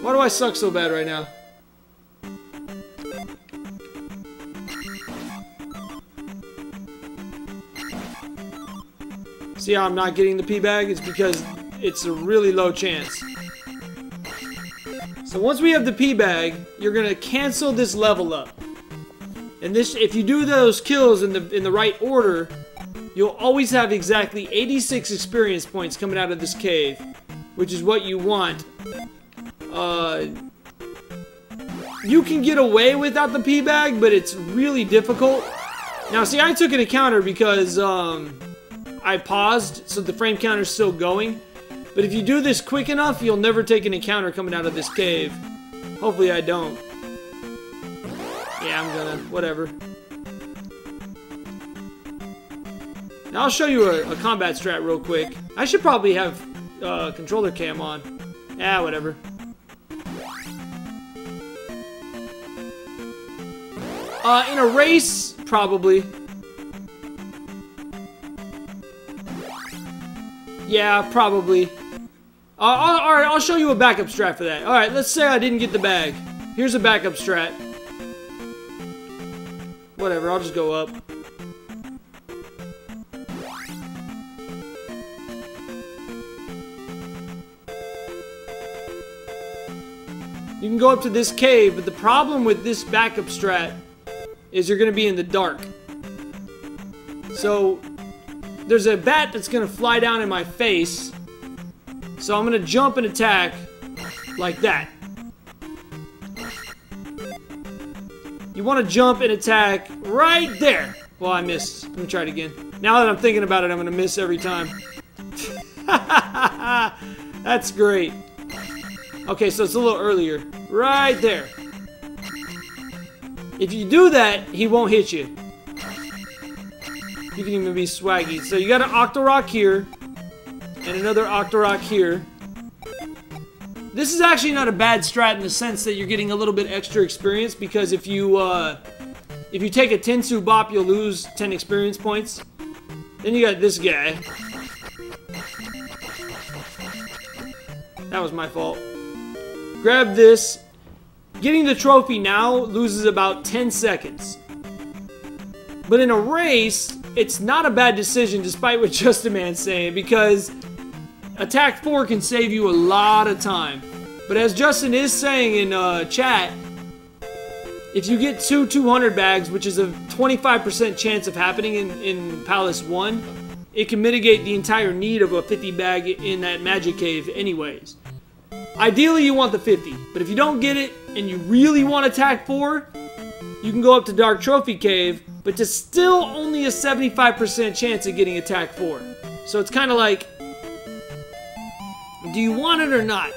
Why do I suck so bad right now? See how I'm not getting the P-bag? It's because it's a really low chance. So once we have the P-bag, you're gonna cancel this level up. And this, if you do those kills in the right order, you'll always have exactly 86 experience points coming out of this cave, which is what you want. You can get away without the P-bag, but it's really difficult. Now, see, I took an encounter because I paused, so the frame counter's still going. But if you do this quick enough, you'll never take an encounter coming out of this cave. Hopefully I don't. Yeah, I'm gonna. Whatever. Now I'll show you a combat strat real quick. I should probably have controller cam on. Yeah, whatever. In a race, probably. Yeah, probably. Alright, I'll show you a backup strat for that. Alright, let's say I didn't get the bag. Here's a backup strat. Whatever, I'll just go up. You can go up to this cave, but the problem with this backup strat is you're going to be in the dark. So there's a bat that's going to fly down in my face. So I'm going to jump and attack like that. You want to jump and attack right there. Well, I missed. Let me try it again. Now that I'm thinking about it, I'm going to miss every time. That's great. Okay, so it's a little earlier. Right there. If you do that, he won't hit you. You can even be swaggy. So you got an Octorock here. And another Octorock here. This is actually not a bad strat in the sense that you're getting a little bit extra experience. Because if you take a Tensu Bop, you'll lose 10 experience points. Then you got this guy. That was my fault. Grab this. Getting the trophy now loses about 10 seconds. But in a race, it's not a bad decision despite what Justin Man's saying, because attack 4 can save you a lot of time. But as Justin is saying in chat, if you get 200 bags, which is a 25% chance of happening in Palace 1, it can mitigate the entire need of a 50 bag in that magic cave anyways. Ideally, you want the 50, but if you don't get it and you really want attack 4, you can go up to Dark Trophy Cave, but there's still only a 75% chance of getting attack 4. So it's kind of like, do you want it or not?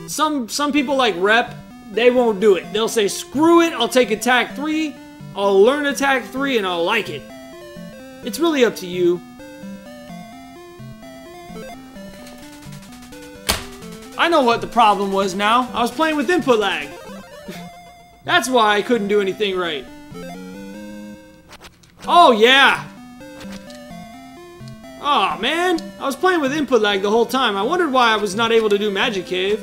Some people like Rep, they won't do it. They'll say, screw it, I'll take attack 3, I'll learn attack 3, and I'll like it. It's really up to you. I know what the problem was now. I was playing with input lag. That's why I couldn't do anything right. Oh, yeah. Oh, man. I was playing with input lag the whole time. I wondered why I was not able to do Magic Cave.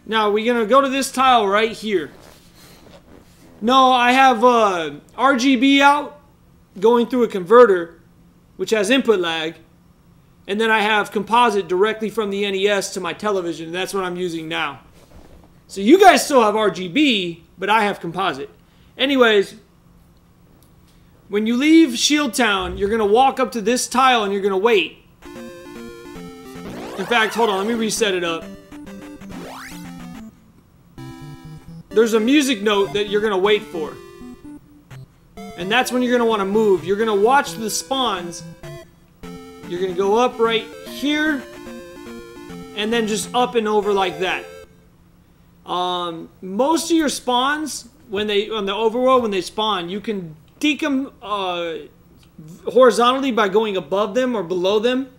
Now, we're going to go to this tile right here. No, I have RGB out, going through a converter, which has input lag, and then I have composite directly from the NES to my television, and that's what I'm using now. So you guys still have RGB, but I have composite. Anyways, when you leave Shield Town, you're going to walk up to this tile and you're going to wait. In fact, hold on, let me reset it up. There's a music note that you're going to wait for. And that's when you're going to want to move. You're going to watch the spawns. You're going to go up right here. And then just up and over like that. Most of your spawns, when they on the overworld, when they spawn, you can deke them horizontally by going above them or below them.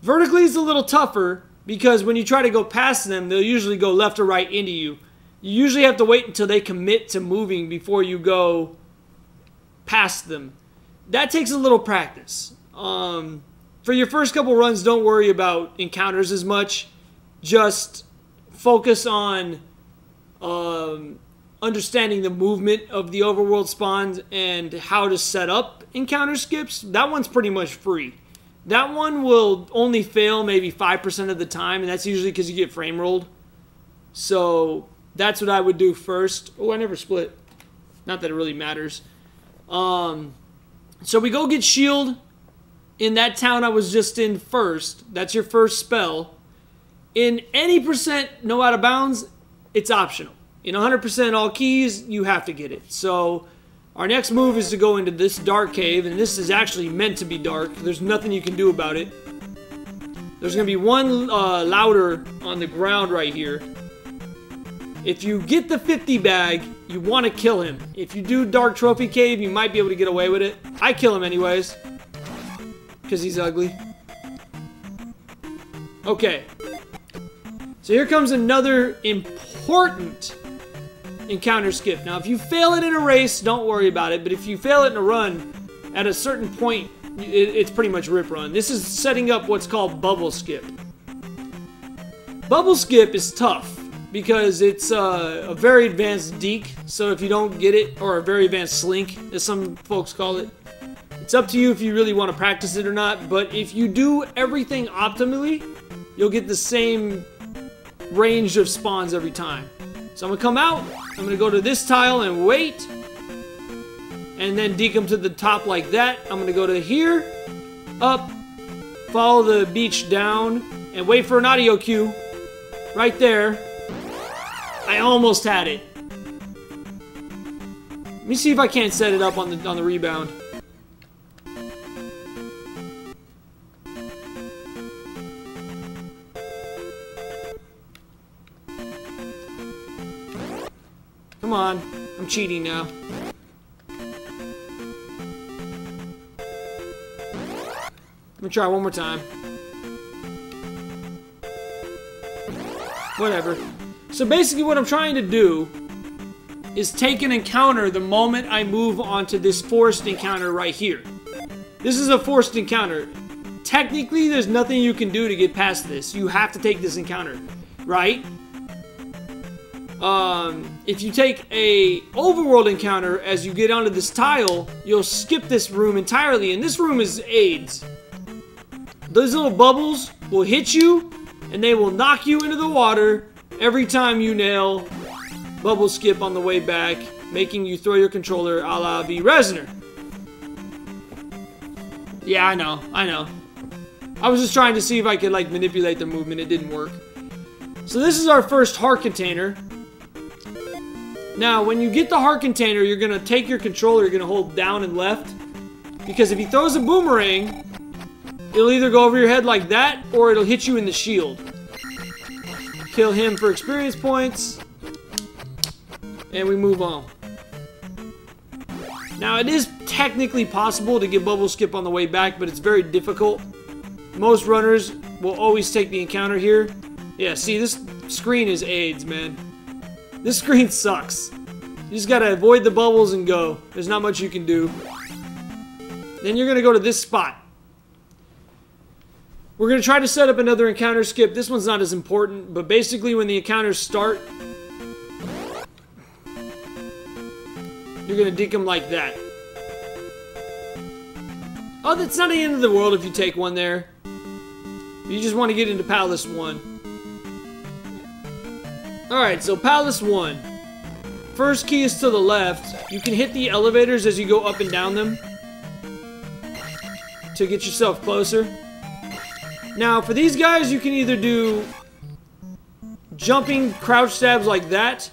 Vertically is a little tougher because when you try to go past them, they'll usually go left or right into you. You usually have to wait until they commit to moving before you go past them. That takes a little practice. For your first couple runs, don't worry about encounters as much. Just focus on understanding the movement of the overworld spawns and how to set up encounter skips. That one's pretty much free. That one will only fail maybe 5% of the time, and that's usually because you get frame rolled. So that's what I would do first. Oh, I never split. Not that it really matters. So we go get shield in that town I was just in first. That's your first spell. In any percent no out of bounds, it's optional. In 100% all keys, you have to get it. So our next move is to go into this dark cave, and this is actually meant to be dark. There's nothing you can do about it. There's going to be one louder on the ground right here. If you get the 50 bag, you want to kill him. If you do Dark Trophy Cave, you might be able to get away with it. I kill him anyways, because he's ugly. Okay. So here comes another important encounter skip. Now, if you fail it in a race, don't worry about it. But if you fail it in a run, at a certain point, it's pretty much rip run. This is setting up what's called bubble skip. Bubble skip is tough because it's a very advanced deke. So if you don't get it, or a very advanced slink, as some folks call it, it's up to you if you really want to practice it or not. But if you do everything optimally, you'll get the same range of spawns every time. So I'm going to come out, I'm going to go to this tile and wait, and then deke them to the top like that. I'm going to go to here, up, follow the beach down, and wait for an audio cue. Right there. I almost had it. Let me see if I can't set it up on the rebound. Come on, I'm cheating now. Let me try one more time. Whatever. So basically what I'm trying to do is take an encounter the moment I move onto this forced encounter right here. This is a forced encounter. Technically, there's nothing you can do to get past this. You have to take this encounter, right? If you take a overworld encounter as you get onto this tile, you'll skip this room entirely, and this room is AIDS. Those little bubbles will hit you, and they will knock you into the water every time you nail bubble skip on the way back, making you throw your controller a la V. Resner. Yeah, I know. I was just trying to see if I could, like, manipulate the movement. It didn't work. So this is our first heart container. Now, when you get the heart container, you're going to take your controller, you're going to hold down and left. Because if he throws a boomerang, it'll either go over your head like that, or it'll hit you in the shield. Kill him for experience points. And we move on. Now, it is technically possible to get bubble skip on the way back, but it's very difficult. Most runners will always take the encounter here. Yeah, see, this screen is AIDS, man. This screen sucks. You just gotta avoid the bubbles and go. There's not much you can do. Then you're gonna go to this spot. We're gonna try to set up another encounter skip. This one's not as important, but basically when the encounters start, you're gonna deke them like that. Oh, that's not the end of the world if you take one there. You just want to get into Palace 1. Alright, so Palace 1. First key is to the left. You can hit the elevators as you go up and down them to get yourself closer. Now, for these guys, you can either do jumping crouch stabs like that,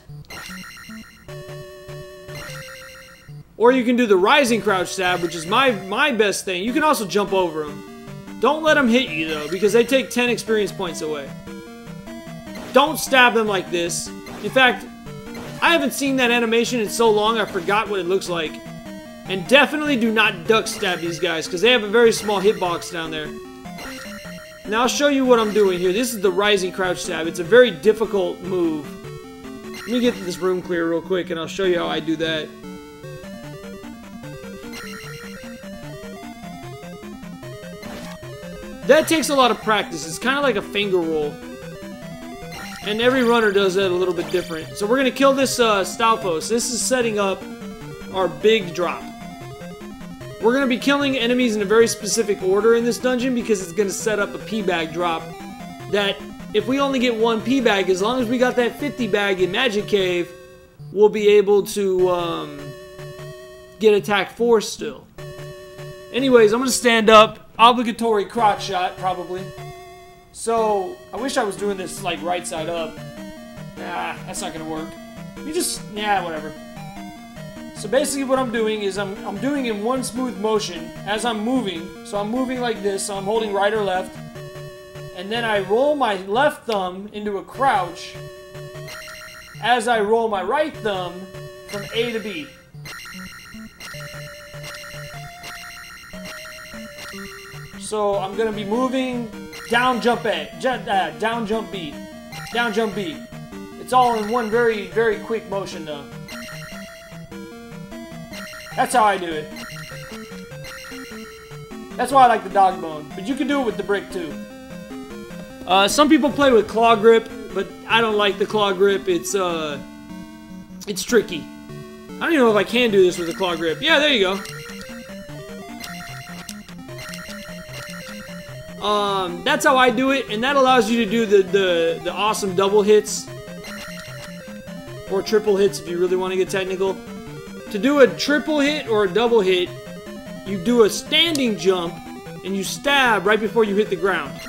or you can do the rising crouch stab, which is my best thing. You can also jump over them. Don't let them hit you, though, because they take 10 experience points away. Don't stab them like this. In fact, I haven't seen that animation in so long, I forgot what it looks like. And definitely do not duck stab these guys, because they have a very small hitbox down there. Now I'll show you what I'm doing here. This is the rising crouch stab. It's a very difficult move. Let me get this room clear real quick, and I'll show you how I do that. That takes a lot of practice. It's kind of like a finger roll. And every runner does that a little bit different. So we're going to kill this Stalfos. This is setting up our big drop. We're going to be killing enemies in a very specific order in this dungeon because it's going to set up a P-bag drop that if we only get one P-bag, as long as we got that 50 bag in Magic Cave, we'll be able to get attack 4 still. Anyways, I'm going to stand up. Obligatory crotch shot, probably. So, I wish I was doing this, like, right side up. Nah, that's not gonna work. You just, yeah, whatever. So basically what I'm doing is I'm doing in one smooth motion as I'm moving. So I'm moving like this, so I'm holding right or left. And then I roll my left thumb into a crouch as I roll my right thumb from A to B. So I'm gonna be moving down, jump A, down, jump B, down, jump B. It's all in one very, very quick motion though. That's how I do it. That's why I like the dog bone, but you can do it with the brick too. Some people play with claw grip, but I don't like the claw grip. It's tricky. I don't even know if I can do this with a claw grip. Yeah, there you go. That's how I do it, and that allows you to do the awesome double hits. Or triple hits if you really want to get technical. To do a triple hit or a double hit, you do a standing jump, and you stab right before you hit the ground.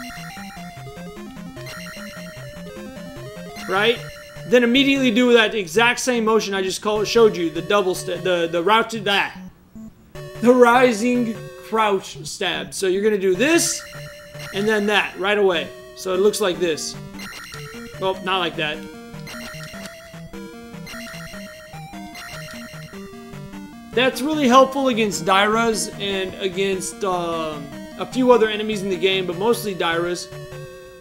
Right? Then immediately do that exact same motion I just showed you, the double stab, the route to that. The rising crouch stab. So you're gonna do this, and then that, right away. So it looks like this. Well, not like that. That's really helpful against Dairas and against a few other enemies in the game, but mostly Dairas.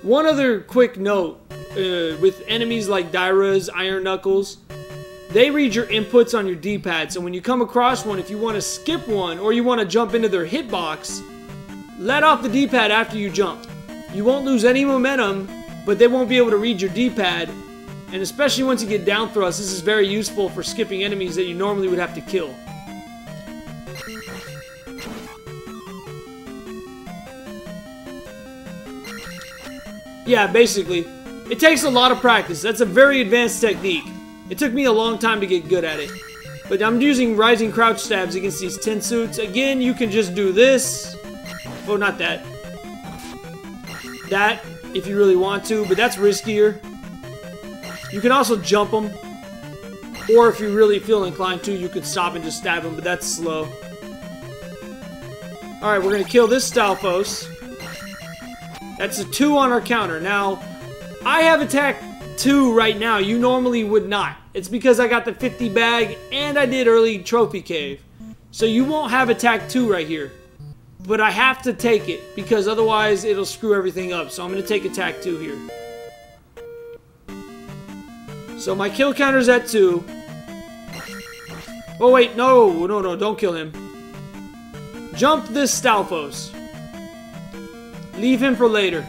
One other quick note, with enemies like Dairas, Iron Knuckles, they read your inputs on your D-pad, so when you come across one, if you want to skip one, or you want to jump into their hitbox, let off the D-pad after you jump. You won't lose any momentum, but they won't be able to read your D-pad, and especially once you get down thrust, this is very useful for skipping enemies that you normally would have to kill. Yeah, basically. It takes a lot of practice. That's a very advanced technique. It took me a long time to get good at it. But I'm using rising crouch stabs against these tin suits. Again, you can just do this. Oh, not that. That, if you really want to, but that's riskier. You can also jump them. Or if you really feel inclined to, you could stop and just stab them, but that's slow. Alright, we're going to kill this Stalfos. That's a 2 on our counter. Now, I have attack 2 right now. You normally would not. It's because I got the 50 bag and I did early trophy cave. So you won't have attack 2 right here. But I have to take it because otherwise it'll screw everything up. So I'm going to take attack 2 here. So my kill counter's at 2. Oh wait, no, don't kill him. Jump this Stalfos. Leave him for later.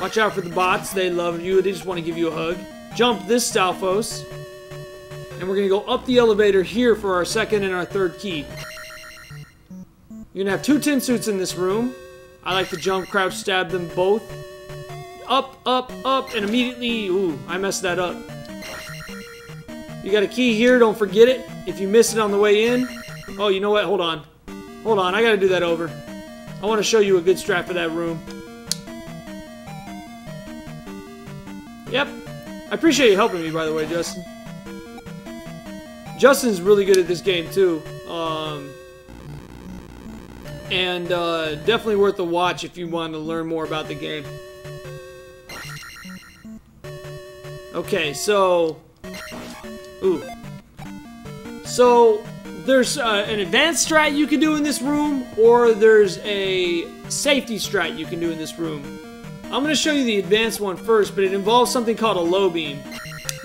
Watch out for the bots. They love you. They just want to give you a hug. Jump this Stalfos. And we're going to go up the elevator here for our second and our third key. You're gonna have 2 tin suits in this room. I like to jump, crouch, stab them both. Up, up, up, and immediately... Ooh, I messed that up. You got a key here, don't forget it. If you miss it on the way in... Oh, you know what? Hold on. Hold on, I gotta do that over. I want to show you a good strat for that room. Yep. I appreciate you helping me, by the way, Justin. Justin's really good at this game, too. And definitely worth a watch if you want to learn more about the game. Okay, so... Ooh. So, there's an advanced strat you can do in this room, or there's a safety strat you can do in this room. I'm going to show you the advanced one first, but it involves something called a low beam.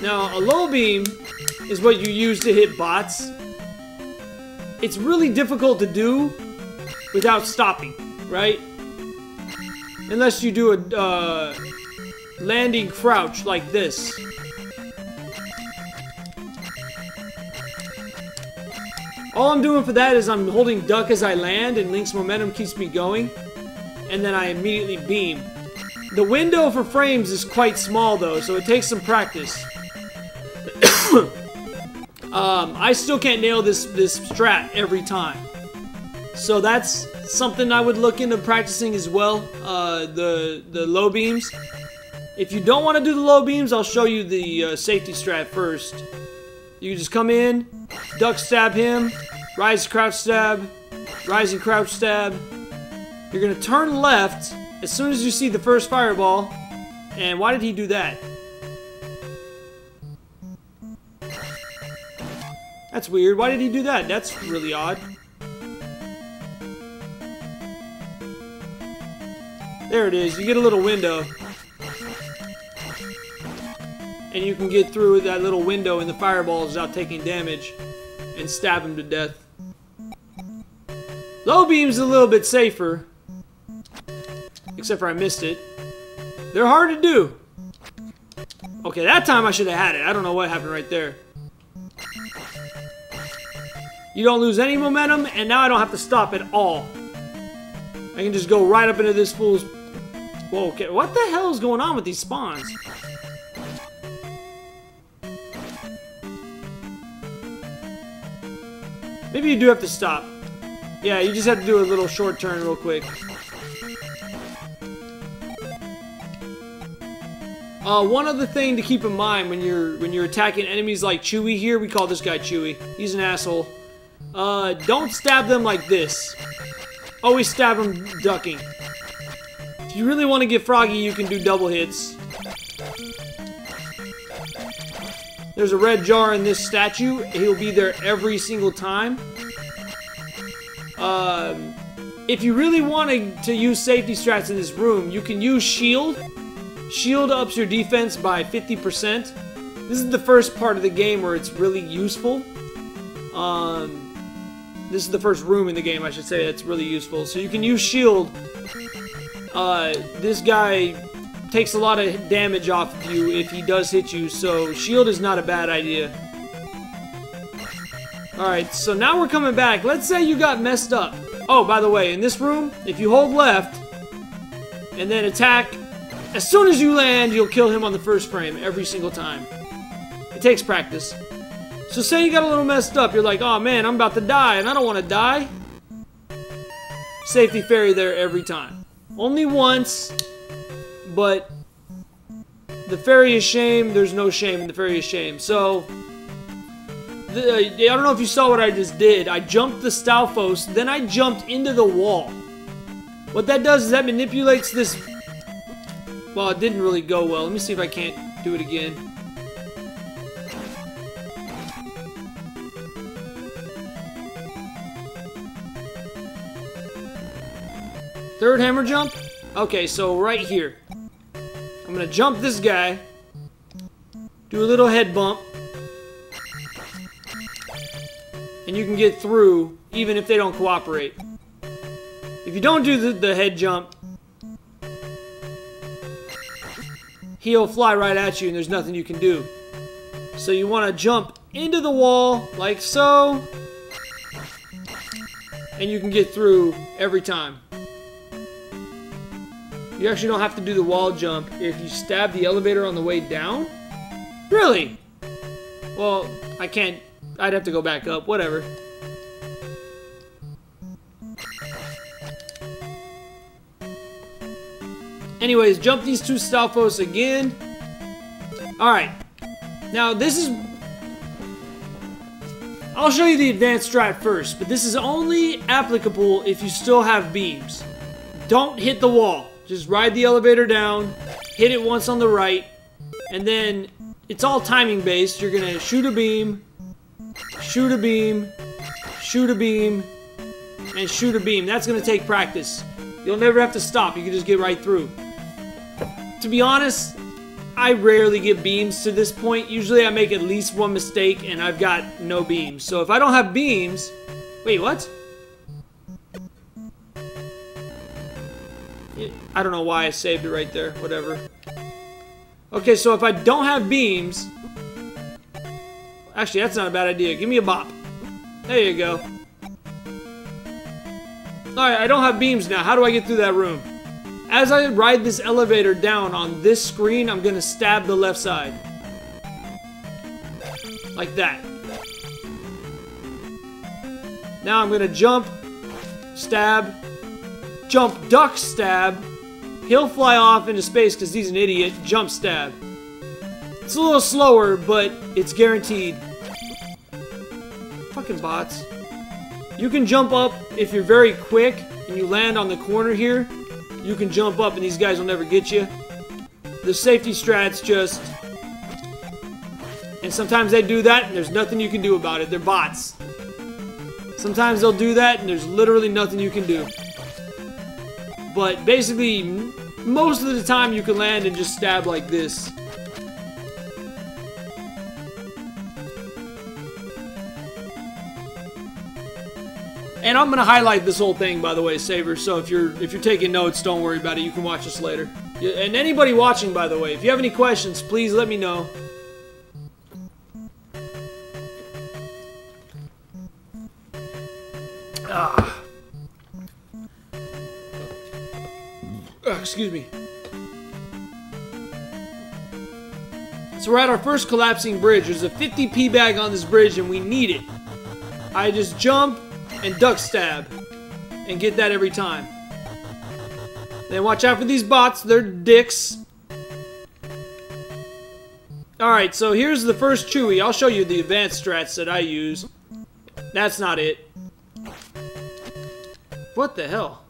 Now, a low beam is what you use to hit bots. It's really difficult to do without stopping, right? Unless you do a landing crouch like this. All I'm doing for that is I'm holding duck as I land, and Link's momentum keeps me going, and then I immediately beam. The window for frames is quite small though, so it takes some practice. I still can't nail this strat every time. So that's something I would look into practicing as well, the low beams. If you don't want to do the low beams, I'll show you the safety strat first. You just come in, duck stab him, rise crouch stab, rise and crouch stab. You're going to turn left as soon as you see the first fireball. And why did he do that? That's weird. Why did he do that? That's really odd. There it is. You get a little window. And you can get through that little window in the fireballs without taking damage and stab him to death. Low beam's a little bit safer. Except for I missed it. They're hard to do. Okay, that time I should have had it. I don't know what happened right there. You don't lose any momentum, and now I don't have to stop at all. I can just go right up into this fool's... Whoa, okay. What the hell is going on with these spawns? Maybe you do have to stop. Yeah, you just have to do a little short turn real quick. One other thing to keep in mind when you're attacking enemies like Chewy here, we call this guy Chewy. He's an asshole. Don't stab them like this. Always stab them ducking. If you really want to get froggy, you can do double hits. There's a red jar in this statue. He'll be there every single time. If you really want to use safety strats in this room, you can use shield. Shield ups your defense by 50%. This is the first part of the game where it's really useful. This is the first room in the game, I should say, that's really useful. So you can use shield. This guy takes a lot of damage off of you if he does hit you, so shield is not a bad idea. Alright, so now we're coming back. Let's say you got messed up. Oh, by the way, in this room, if you hold left and then attack, as soon as you land, you'll kill him on the first frame every single time. It takes practice. So say you got a little messed up, you're like, oh man, I'm about to die, and I don't want to die. Safety fairy there every time. Only once, but the fairy is shame, there's no shame in the fairy is shame. So, I don't know if you saw what I just did. I jumped the Stalfos, then I jumped into the wall. What that does is that manipulates this... Well, it didn't really go well. Let me see if I can't do it again. Third hammer jump? Okay, so right here. I'm gonna jump this guy. Do a little head bump. And you can get through even if they don't cooperate. If you don't do the head jump, he'll fly right at you and there's nothing you can do. So you want to jump into the wall like so. and you can get through every time. You actually don't have to do the wall jump if you stab the elevator on the way down? Really? Well, I can't. I'd have to go back up. Whatever. Anyways, jump these 2 Stalfos again. Alright. Now, this is... I'll show you the advanced strat first, but this is only applicable if you still have beams. Don't hit the wall. Just ride the elevator down, hit it once on the right, and then it's all timing based. You're gonna shoot a beam, shoot a beam, shoot a beam, and shoot a beam. That's gonna take practice. You'll never have to stop. You can just get right through. To be honest, I rarely get beams to this point. Usually I make at least 1 mistake and I've got no beams. So if I don't have beams... Wait, what? I don't know why I saved it right there. Whatever. Okay, so if I don't have beams... Actually, that's not a bad idea. Give me a bop. There you go. Alright, I don't have beams now. How do I get through that room? As I ride this elevator down on this screen, I'm going to stab the left side. Like that. Now I'm going to jump, stab, jump, duck, stab. He'll fly off into space because he's an idiot. Jump, stab. It's a little slower, but it's guaranteed. Fucking bots. You can jump up if you're very quick and you land on the corner here. You can jump up and these guys will never get you. The safety strats just... And sometimes they do that and there's nothing you can do about it. They're bots. Sometimes they'll do that and there's literally nothing you can do. But basically, most of the time you can land and just stab like this. And I'm gonna highlight this whole thing, by the way, Saver. So if you're taking notes, don't worry about it. You can watch this later. And anybody watching, by the way, if you have any questions, please let me know. Excuse me. So we're at our first collapsing bridge. There's a 50p bag on this bridge, and we need it. I just jump and duck stab and get that every time. Then watch out for these bots. They're dicks. Alright, so here's the first Chewy. I'll show you the advanced strats that I use. That's not it. What the hell?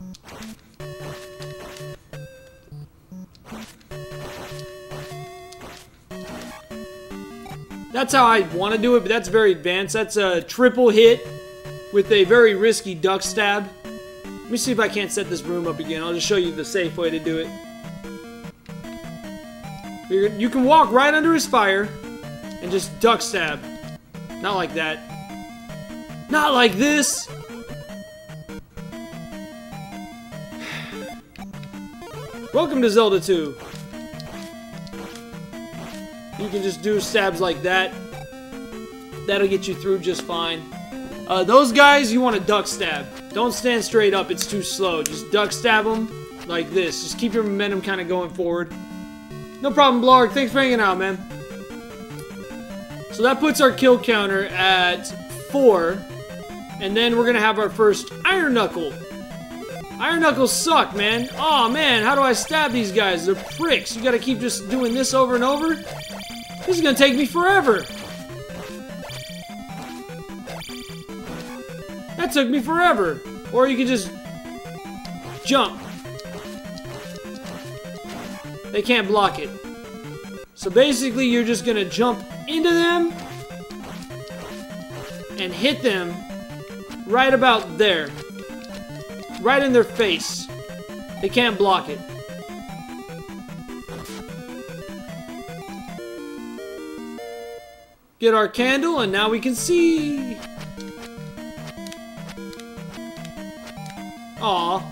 That's how I want to do it, but that's very advanced. That's a triple hit with a very risky duck stab. Let me see if I can't set this room up again. I'll just show you the safe way to do it. You can walk right under his fire and just duck stab. Not like that. Not like this! Welcome to Zelda 2. You can just do stabs like that. That'll get you through just fine. Those guys, you want to duck stab. Don't stand straight up, it's too slow. Just duck stab them like this. Just keep your momentum kind of going forward. No problem, Blarg. Thanks for hanging out, man. So that puts our kill counter at 4. And then we're going to have our first Iron Knuckle. Iron Knuckles suck, man. Aw, man, how do I stab these guys? They're pricks. You got to keep just doing this over and over? This is going to take me forever. That took me forever. Or you can just jump. They can't block it. So basically, you're just going to jump into them and hit them right about there. Right in their face. They can't block it. Get our candle, and now we can see. Aw,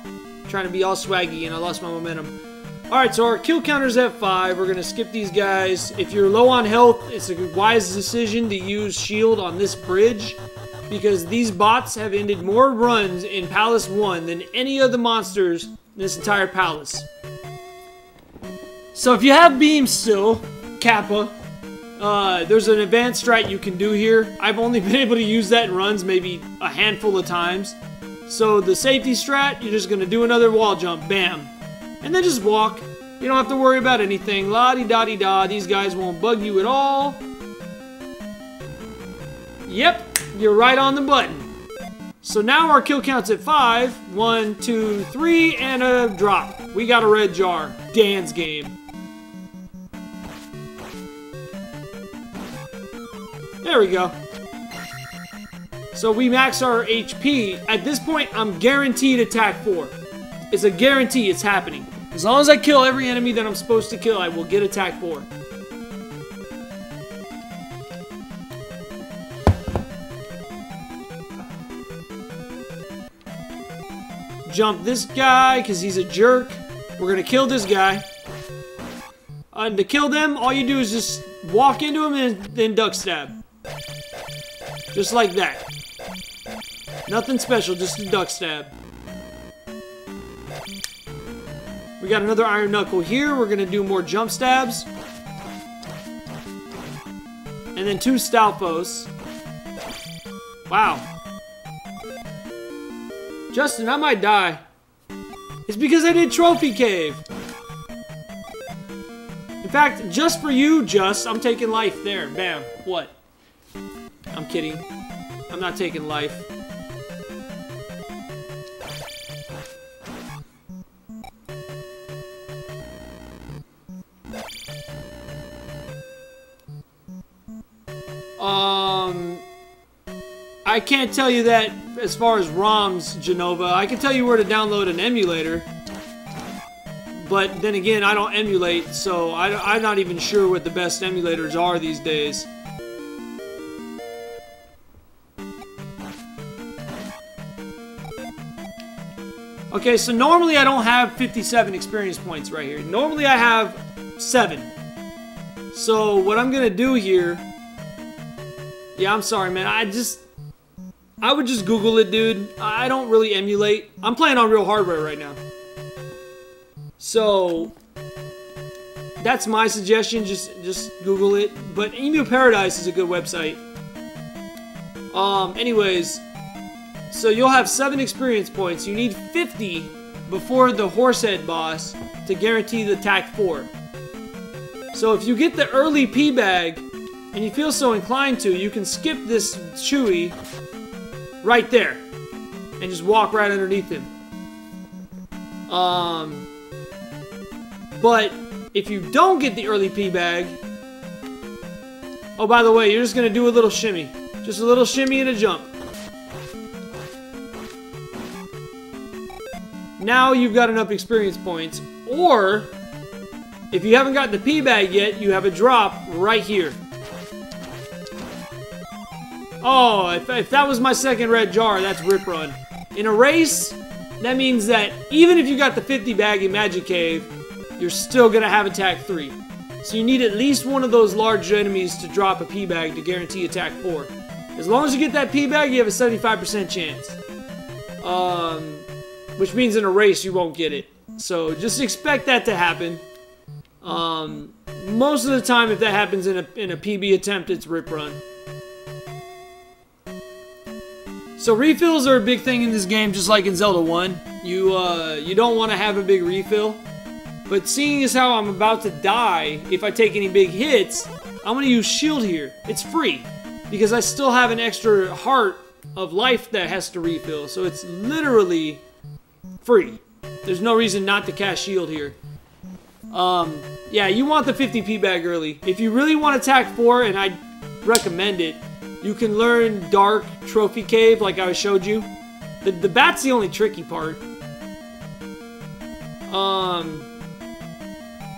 trying to be all swaggy and I lost my momentum. Alright, so our kill counter's at 5. We're going to skip these guys. If you're low on health, it's a wise decision to use shield on this bridge. because these bots have ended more runs in Palace 1 than any of the monsters in this entire palace. So if you have beams still, Kappa, there's an advanced strat you can do here. I've only been able to use that in runs maybe a handful of times. So the safety strat, you're just going to do another wall jump, bam. And then just walk. You don't have to worry about anything. La-di-da-di-da, these guys won't bug you at all. Yep, you're right on the button. So now our kill count's at 5. 1, 2, 3, and a drop. We got a red jar. Dan's game. There we go. So we max our HP. At this point, I'm guaranteed attack 4. It's a guarantee it's happening. As long as I kill every enemy that I'm supposed to kill, I will get attack 4. Jump this guy, because he's a jerk. We're going to kill this guy. And to kill them, all you do is just walk into him and then duck stab. Just like that. Nothing special, just a duck stab. We got another iron knuckle here. We're going to do more jump stabs. And then 2 stalfos. Wow. Justin, I might die. It's because I did Trophy Cave. In fact, just for you, I'm taking life there. Bam. What? I'm kidding. I'm not taking life. I can't tell you that as far as ROMs, Genova. I can tell you where to download an emulator. But then again, I don't emulate, so I'm not even sure what the best emulators are these days. Okay, so normally I don't have 57 experience points right here. Normally I have 7. So what I'm gonna do here... Yeah, I'm sorry, man. I would just Google it, dude. I don't really emulate. I'm playing on real hardware right now. So that's my suggestion. Just Google it. But Emu Paradise is a good website. Anyways, so you'll have 7 experience points. You need 50 before the Horsehead boss to guarantee the attack 4. So if you get the early P bag and you feel so inclined to, you can skip this Chewy right there and just walk right underneath him. But if you don't get the early P bag, oh, by the way, you're just gonna do a little shimmy. Just a little shimmy and a jump. Now you've got enough experience points. Or, if you haven't got the P bag yet, you have a drop right here. Oh, if that was my second red jar, that's Rip Run. In a race, that means that even if you got the 50 bag in Magic Cave, you're still going to have attack 3. So you need at least one of those large enemies to drop a P bag to guarantee attack 4. As long as you get that P bag, you have a 75% chance. Which means in a race, you won't get it. So just expect that to happen. Most of the time, if that happens in a PB attempt, it's Rip Run. So refills are a big thing in this game, just like in Zelda 1. You don't want to have a big refill. But seeing as how I'm about to die, if I take any big hits, I'm going to use shield here. It's free, because I still have an extra heart of life that has to refill. So it's literally free. There's no reason not to cast shield here. Yeah, you want the 50 P bag early. If you really want attack 4, and I recommend it, you can learn Dark Trophy Cave like I showed you. The bat's the only tricky part.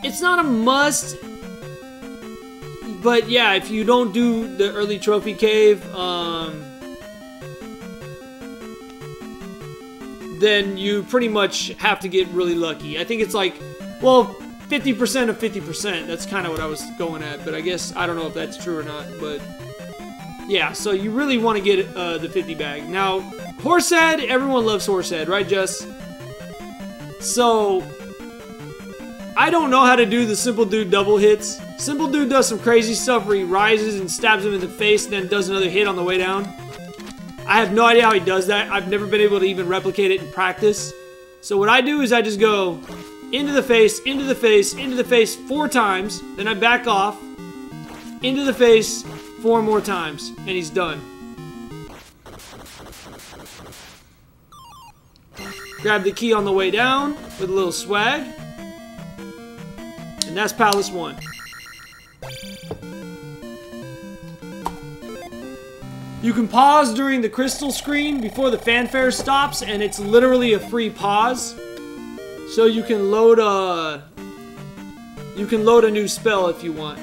It's not a must, but yeah, if you don't do the early Trophy Cave, then you pretty much have to get really lucky. I think it's like, well, 50% of 50%. That's kind of what I was going at, but I guess, I don't know if that's true or not, but Yeah, so you really want to get the 50 bag. Now, Horsehead, everyone loves Horsehead, right, Jess? So, I don't know how to do the Simple Dude double hits. Simple Dude does some crazy stuff where he rises and stabs him in the face and then does another hit on the way down. I have no idea how he does that. I've never been able to even replicate it in practice. So what I do is I just go into the face, into the face, into the face 4 times. Then I back off, into the face 4 more times, and he's done. Grab the key on the way down with a little swag. And that's Palace 1. You can pause during the crystal screen before the fanfare stops, and it's literally a free pause. So you can load a new spell if you want.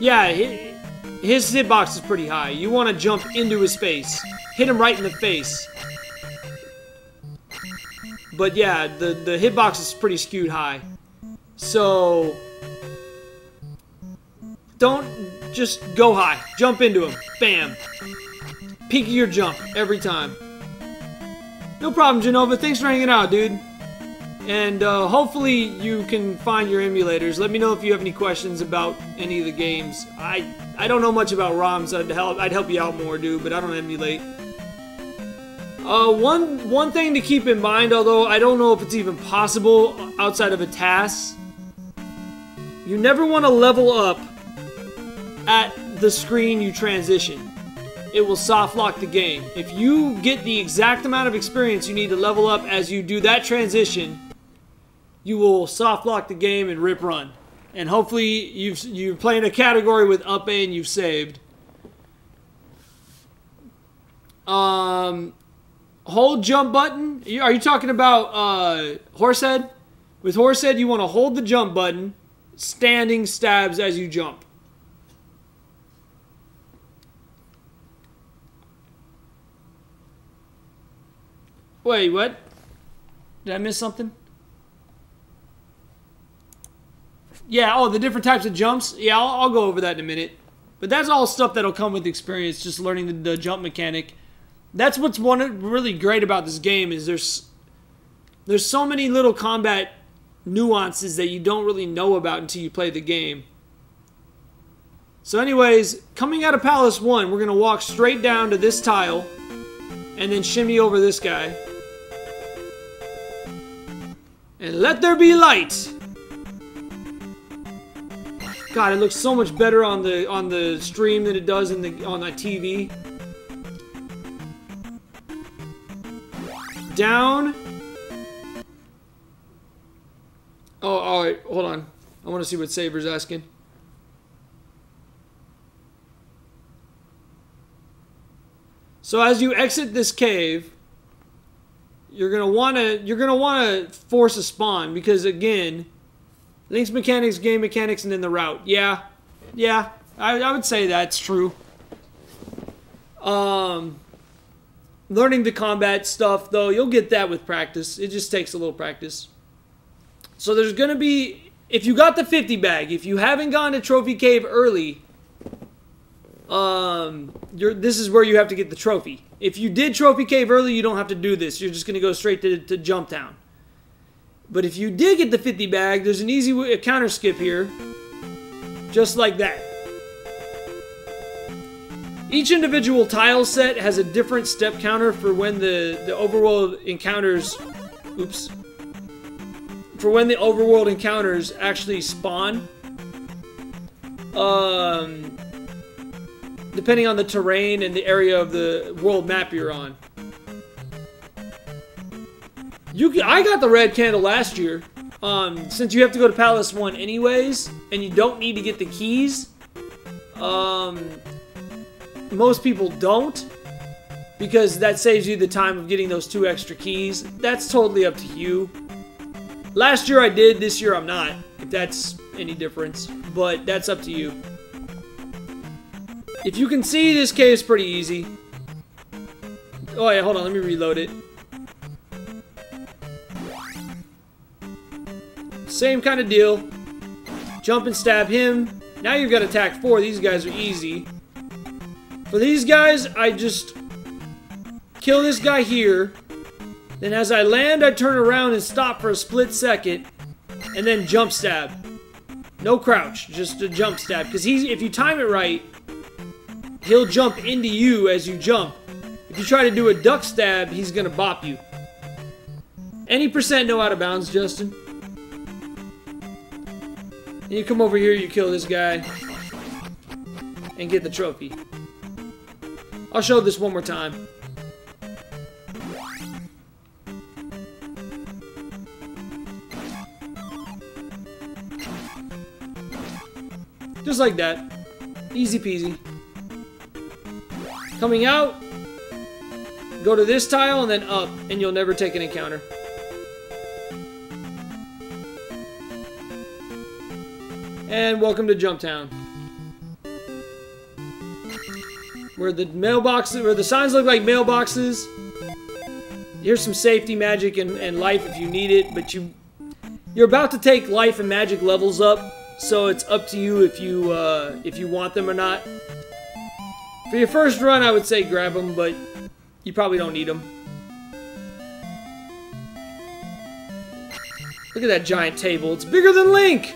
Yeah, his hitbox is pretty high. You want to jump into his face. Hit him right in the face. But yeah, the hitbox is pretty skewed high. So don't just go high. Jump into him. Bam. Peak of your jump every time. No problem, Genova. Thanks for hanging out, dude. And hopefully you can find your emulators. Let me know if you have any questions about any of the games. I don't know much about ROMs. I'd help you out more, dude, but I don't emulate. One thing to keep in mind, although I don't know if it's even possible outside of a task, you never want to level up at the screen you transition. It will soft lock the game. If you get the exact amount of experience you need to level up as you do that transition, you will soft lock the game and rip run. And hopefully you're playing a category with up A and you've saved. Hold jump button. Are you talking about Horsehead? With Horsehead, you want to hold the jump button, standing stabs as you jump. Wait, what? Did I miss something? Yeah, oh, the different types of jumps. Yeah, I'll go over that in a minute. But that's all stuff that'll come with experience, just learning the jump mechanic. That's what's really great about this game is there's so many little combat nuances that you don't really know about until you play the game. So anyways, coming out of Palace 1, we're going to walk straight down to this tile and then shimmy over this guy. And let there be light! God, it looks so much better on the stream than it does on the TV. Down. Oh, alright, hold on. I want to see what Saber's asking. So as you exit this cave, you're gonna wanna force a spawn because again, links mechanics, game mechanics, and then the route. Yeah, I would say that's true. Learning the combat stuff, though, you'll get that with practice. It just takes a little practice. So there's going to be, if you got the 50 bag, if you haven't gone to Trophy Cave early, this is where you have to get the trophy. If you did Trophy Cave early, you don't have to do this. You're just going to go straight to Jump Town. But if you did get the 50 bag, there's an easy way, a counter skip here. Just like that. Each individual tile set has a different step counter for when the overworld encounters... Oops. For when the overworld encounters actually spawn. Depending on the terrain and the area of the world map you're on. I got the red candle last year. Since you have to go to Palace 1 anyways, and you don't need to get the keys, most people don't, because that saves you the time of getting those 2 extra keys. That's totally up to you. Last year I did, this year I'm not, if that's any difference, but that's up to you. If you can see, this cave is pretty easy. Oh yeah, hold on, let me reload it. Same kind of deal. Jump and stab him. Now you've got attack 4. These guys are easy. For these guys, I just kill this guy here. Then as I land, I turn around and stop for a split second. And then jump stab. No crouch, just a jump stab. Because if you time it right, he'll jump into you as you jump. If you try to do a duck stab, he's going to bop you. Any percent no out of bounds, Justin. And you come over here, you kill this guy. And get the trophy. I'll show this one more time. Just like that. Easy peasy. Coming out. Go to this tile and then up. And you'll never take an encounter. And welcome to Jump Town. Where the mailboxes, where the signs look like mailboxes. Here's some safety magic and life if you need it, but you're about to take life and magic levels up, so it's up to you if you want them or not. For your first run, I would say grab them, but you probably don't need them. Look at that giant table. It's bigger than Link!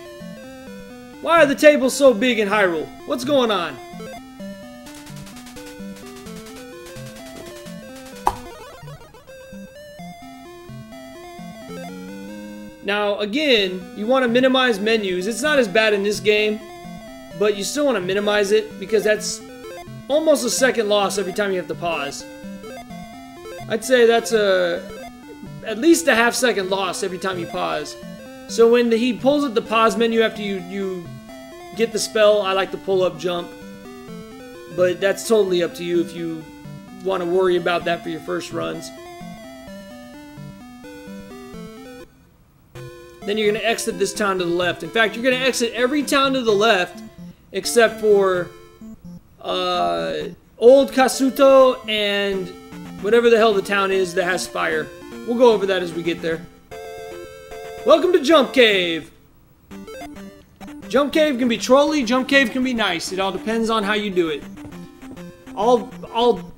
Why are the tables so big in Hyrule? What's going on? Now, again, you want to minimize menus. It's not as bad in this game, but you still want to minimize it because that's almost a second loss every time you have to pause. I'd say that's at least a half-second loss every time you pause. So when he pulls up the pause menu after you get the spell, I like to pull up jump. But that's totally up to you if you want to worry about that for your first runs. Then you're going to exit this town to the left. In fact, you're going to exit every town to the left except for Old Kasuto and whatever the hell the town is that has fire. We'll go over that as we get there. Welcome to Jump Cave. Jump Cave can be trolly, Jump Cave can be nice. It all depends on how you do it. I'll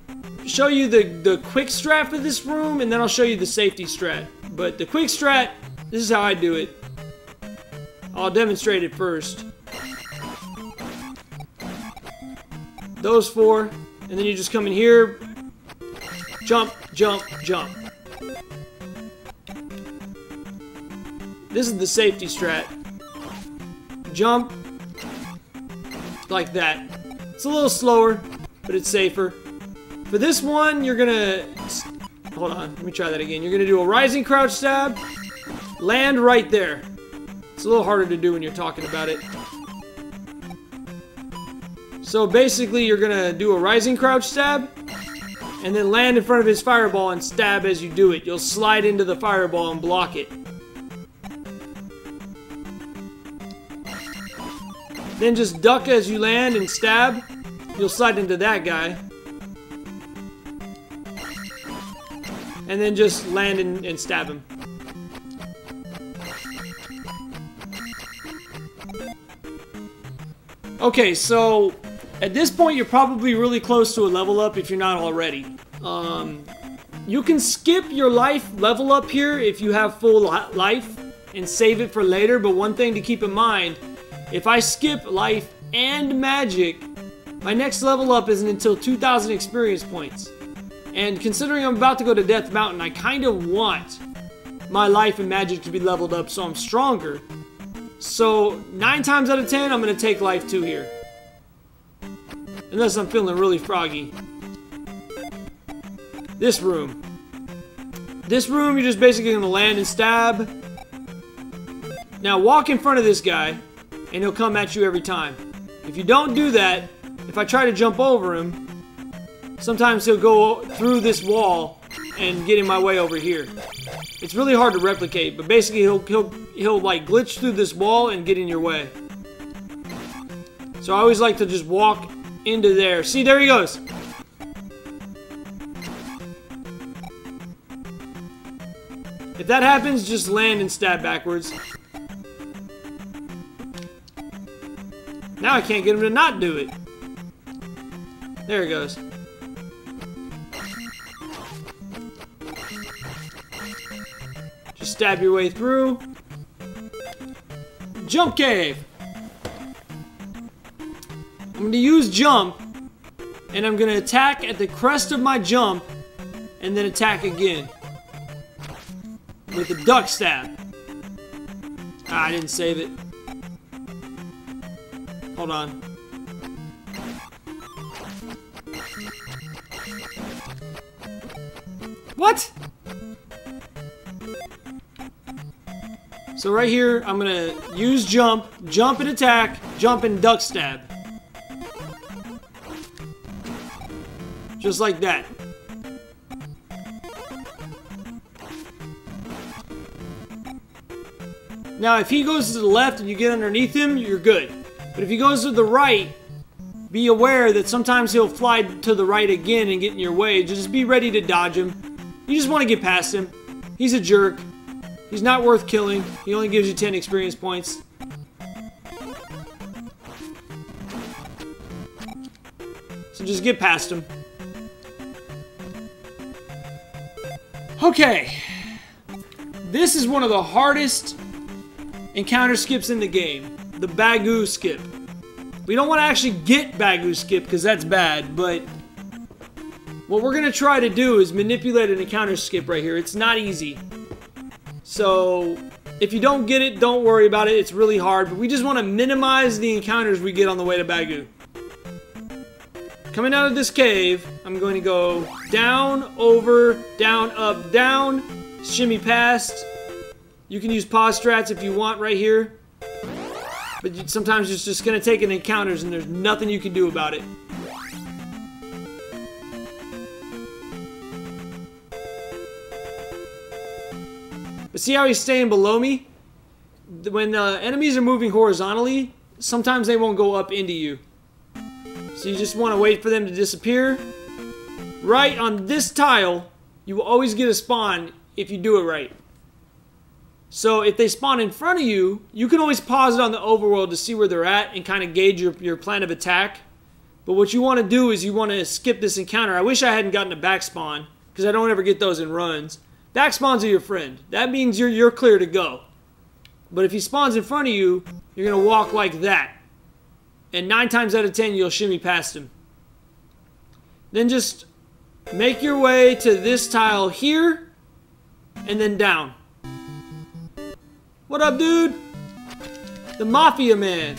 show you the quick strat for this room, and then I'll show you the safety strat. But the quick strat, this is how I do it. I'll demonstrate it first. Those 4, and then you just come in here, jump, jump, jump. This is the safety strat. Jump like that. It's a little slower, but it's safer. For this one, you're gonna... Hold on, let me try that again. You're gonna do a rising crouch stab, land right there. It's a little harder to do when you're talking about it. So basically, you're gonna do a rising crouch stab, and then land in front of his fireball and stab as you do it. You'll slide into the fireball and block it. Then just duck as you land and stab. You'll slide into that guy. And then just land and stab him. Okay, so at this point you're probably really close to a level up if you're not already. You can skip your life level up here if you have full life and save it for later, but one thing to keep in mind, if I skip life and magic, my next level up isn't until 2,000 experience points. And considering I'm about to go to Death Mountain, I kind of want my life and magic to be leveled up so I'm stronger. So 9 times out of 10, I'm going to take life 2 here. Unless I'm feeling really froggy. This room. This room, you're just basically going to land and stab. Now walk in front of this guy, and he'll come at you every time. If you don't do that, if I try to jump over him, sometimes he'll go through this wall and get in my way over here. It's really hard to replicate, but basically he'll like glitch through this wall and get in your way. So I always like to just walk into there. See, there he goes. If that happens, just land and stab backwards. Now I can't get him to not do it. There it goes. Just stab your way through. Jump cave. I'm going to use jump, and I'm going to attack at the crest of my jump, and then attack again with the duck stab. Ah, I didn't save it. Hold on. What? So right here, I'm gonna use jump, jump and attack, jump and duck stab. Just like that. Now, if he goes to the left and you get underneath him, you're good. But if he goes to the right, be aware that sometimes he'll fly to the right again and get in your way. Just be ready to dodge him. You just want to get past him. He's a jerk. He's not worth killing. He only gives you 10 experience points. So just get past him. Okay. This is one of the hardest encounter skips in the game. The Bagoo skip. We don't want to actually get Bagoo skip because that's bad, but what we're going to try to do is manipulate an encounter skip right here. It's not easy. So, if you don't get it, don't worry about it. It's really hard, but we just want to minimize the encounters we get on the way to Bagoo. Coming out of this cave, I'm going to go down, over, down, up, down, shimmy past. You can use pause strats if you want right here. But sometimes it's just going to take an encounters and there's nothing you can do about it. But see how he's staying below me? When enemies are moving horizontally, sometimes they won't go up into you. So you just want to wait for them to disappear. Right on this tile, you will always get a spawn if you do it right. So if they spawn in front of you, you can always pause it on the overworld to see where they're at and kind of gauge your plan of attack. But what you want to do is you want to skip this encounter. I wish I hadn't gotten a back spawn, because I don't ever get those in runs. Back spawns are your friend. That means you're clear to go. But if he spawns in front of you, you're going to walk like that. And 9 times out of 10, you'll shimmy past him. Then just make your way to this tile here, and then down. What up, dude? The Mafia Man.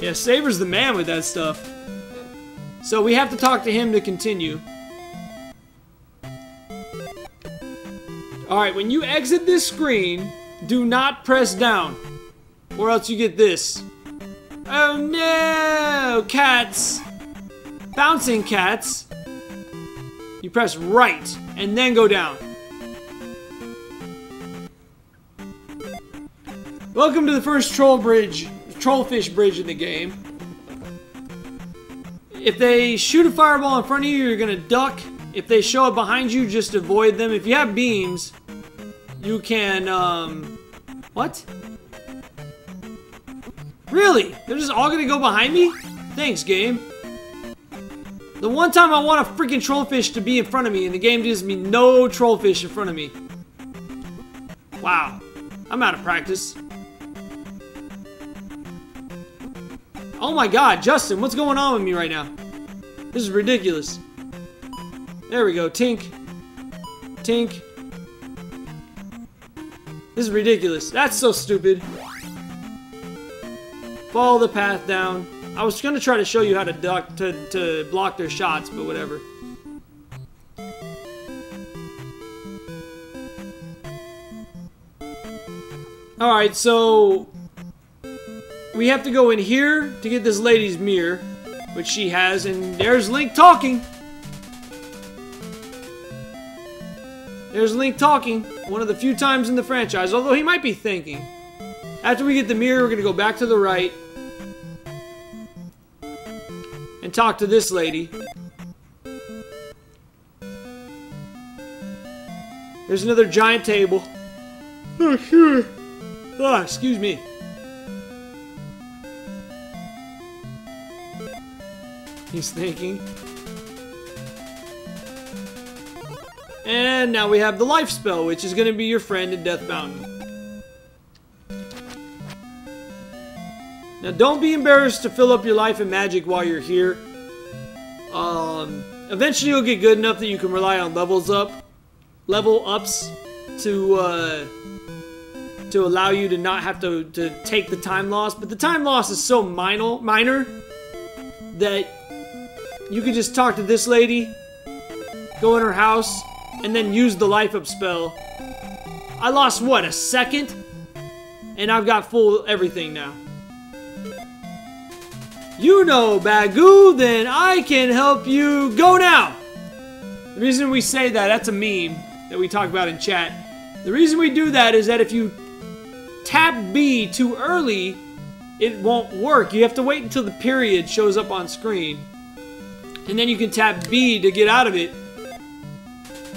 Yeah, Saber's the man with that stuff. So we have to talk to him to continue. Alright, when you exit this screen, do not press down, or else you get this. Oh no! Cats! Bouncing cats. You press right, and then go down. Welcome to the first trollfish bridge in the game. If they shoot a fireball in front of you, you're gonna duck. If they show up behind you, just avoid them. If you have beams, you can, what? Really? They're just all gonna go behind me? Thanks, game. The one time I want a freaking trollfish to be in front of me, and the game gives me no trollfish in front of me. Wow. I'm out of practice. Oh my god, Justin, what's going on with me right now? This is ridiculous. There we go, tink. Tink. This is ridiculous. That's so stupid. Follow the path down. I was gonna try to show you how to duck to block their shots, but whatever. Alright, so we have to go in here to get this lady's mirror, which she has, and there's Link talking. There's Link talking, one of the few times in the franchise, although he might be thinking. After we get the mirror, we're going to go back to the right and talk to this lady. There's another giant table. Oh, sure. Ah, excuse me. He's thinking. And now we have the life spell, which is going to be your friend in Death Mountain. Now don't be embarrassed to fill up your life and magic while you're here. Eventually you'll get good enough that you can rely on level ups to allow you to not have to take the time loss. But the time loss is so minor that you could just talk to this lady, go in her house, and then use the life up spell. I lost, what, a second? And I've got full everything now. You know, Bagoo, then I can help you go now. The reason we say that, that's a meme that we talk about in chat. The reason we do that is that if you tap B too early, it won't work. You have to wait until the period shows up on screen. And then you can tap B to get out of it.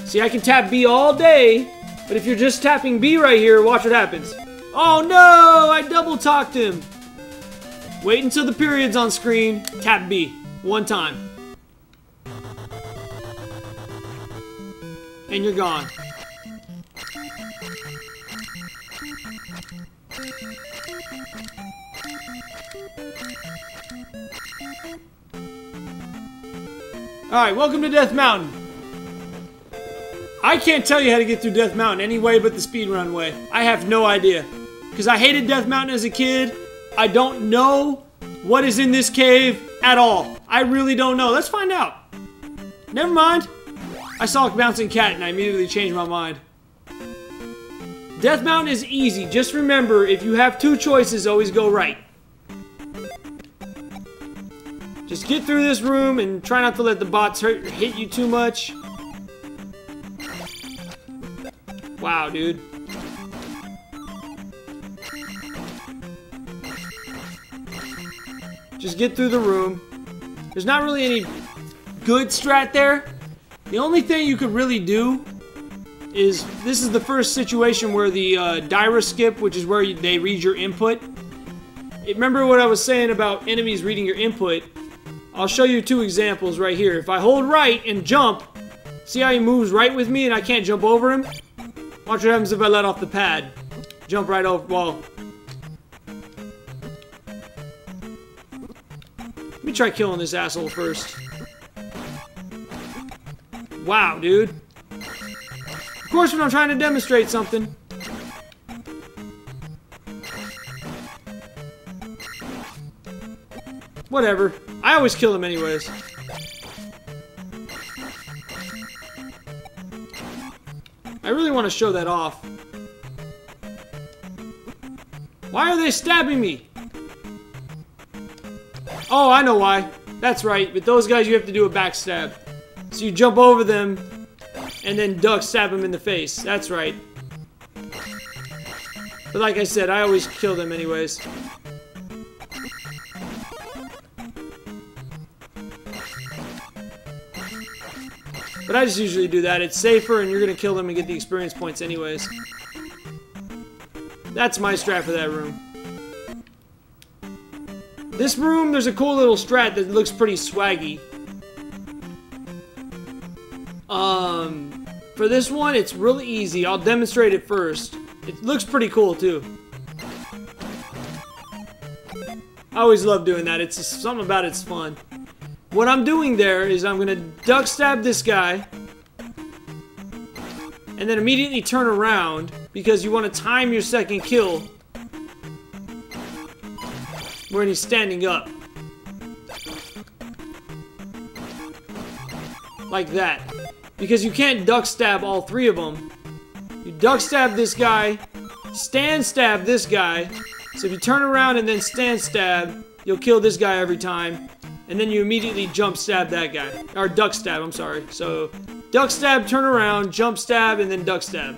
See, I can tap B all day, but if you're just tapping B right here, watch what happens. Oh no, I double talked him. Wait until the period's on screen, tap B, one time. And you're gone. Alright, welcome to Death Mountain. I can't tell you how to get through Death Mountain any way but the speedrun way. I have no idea. Because I hated Death Mountain as a kid. I don't know what is in this cave at all. I really don't know. Let's find out. Never mind. I saw a bouncing cat and I immediately changed my mind. Death Mountain is easy. Just remember, if you have two choices, always go right. Just get through this room and try not to let the bots hit you too much. Wow, dude. Just get through the room. There's not really any good strat there. The only thing you could really do is, this is the first situation where the Dyra skip, which is where they read your input. Remember what I was saying about enemies reading your input? I'll show you two examples right here. If I hold right and jump, see how he moves right with me and I can't jump over him? Watch what happens if I let off the pad. Jump right over, well. Let me try killing this asshole first. Wow, dude. Of course, when I'm trying to demonstrate something. Whatever. I always kill them anyways. I really want to show that off. Why are they stabbing me? Oh, I know why. That's right. With those guys, you have to do a backstab. So you jump over them and then duck stab them in the face. That's right. But like I said, I always kill them anyways. But I just usually do that. It's safer and you're going to kill them and get the experience points anyways. That's my strat for that room. This room, there's a cool little strat that looks pretty swaggy. For this one, it's really easy. I'll demonstrate it first. It looks pretty cool too. I always love doing that. It's just, something about it's fun. What I'm doing there is I'm gonna duck stab this guy and then immediately turn around because you want to time your second kill when he's standing up. Like that. Because you can't duck stab all three of them. You duck stab this guy, stand stab this guy. So if you turn around and then stand stab, you'll kill this guy every time. And then you immediately jump stab that guy. Or duck stab, I'm sorry. So, duck stab, turn around, jump stab, and then duck stab.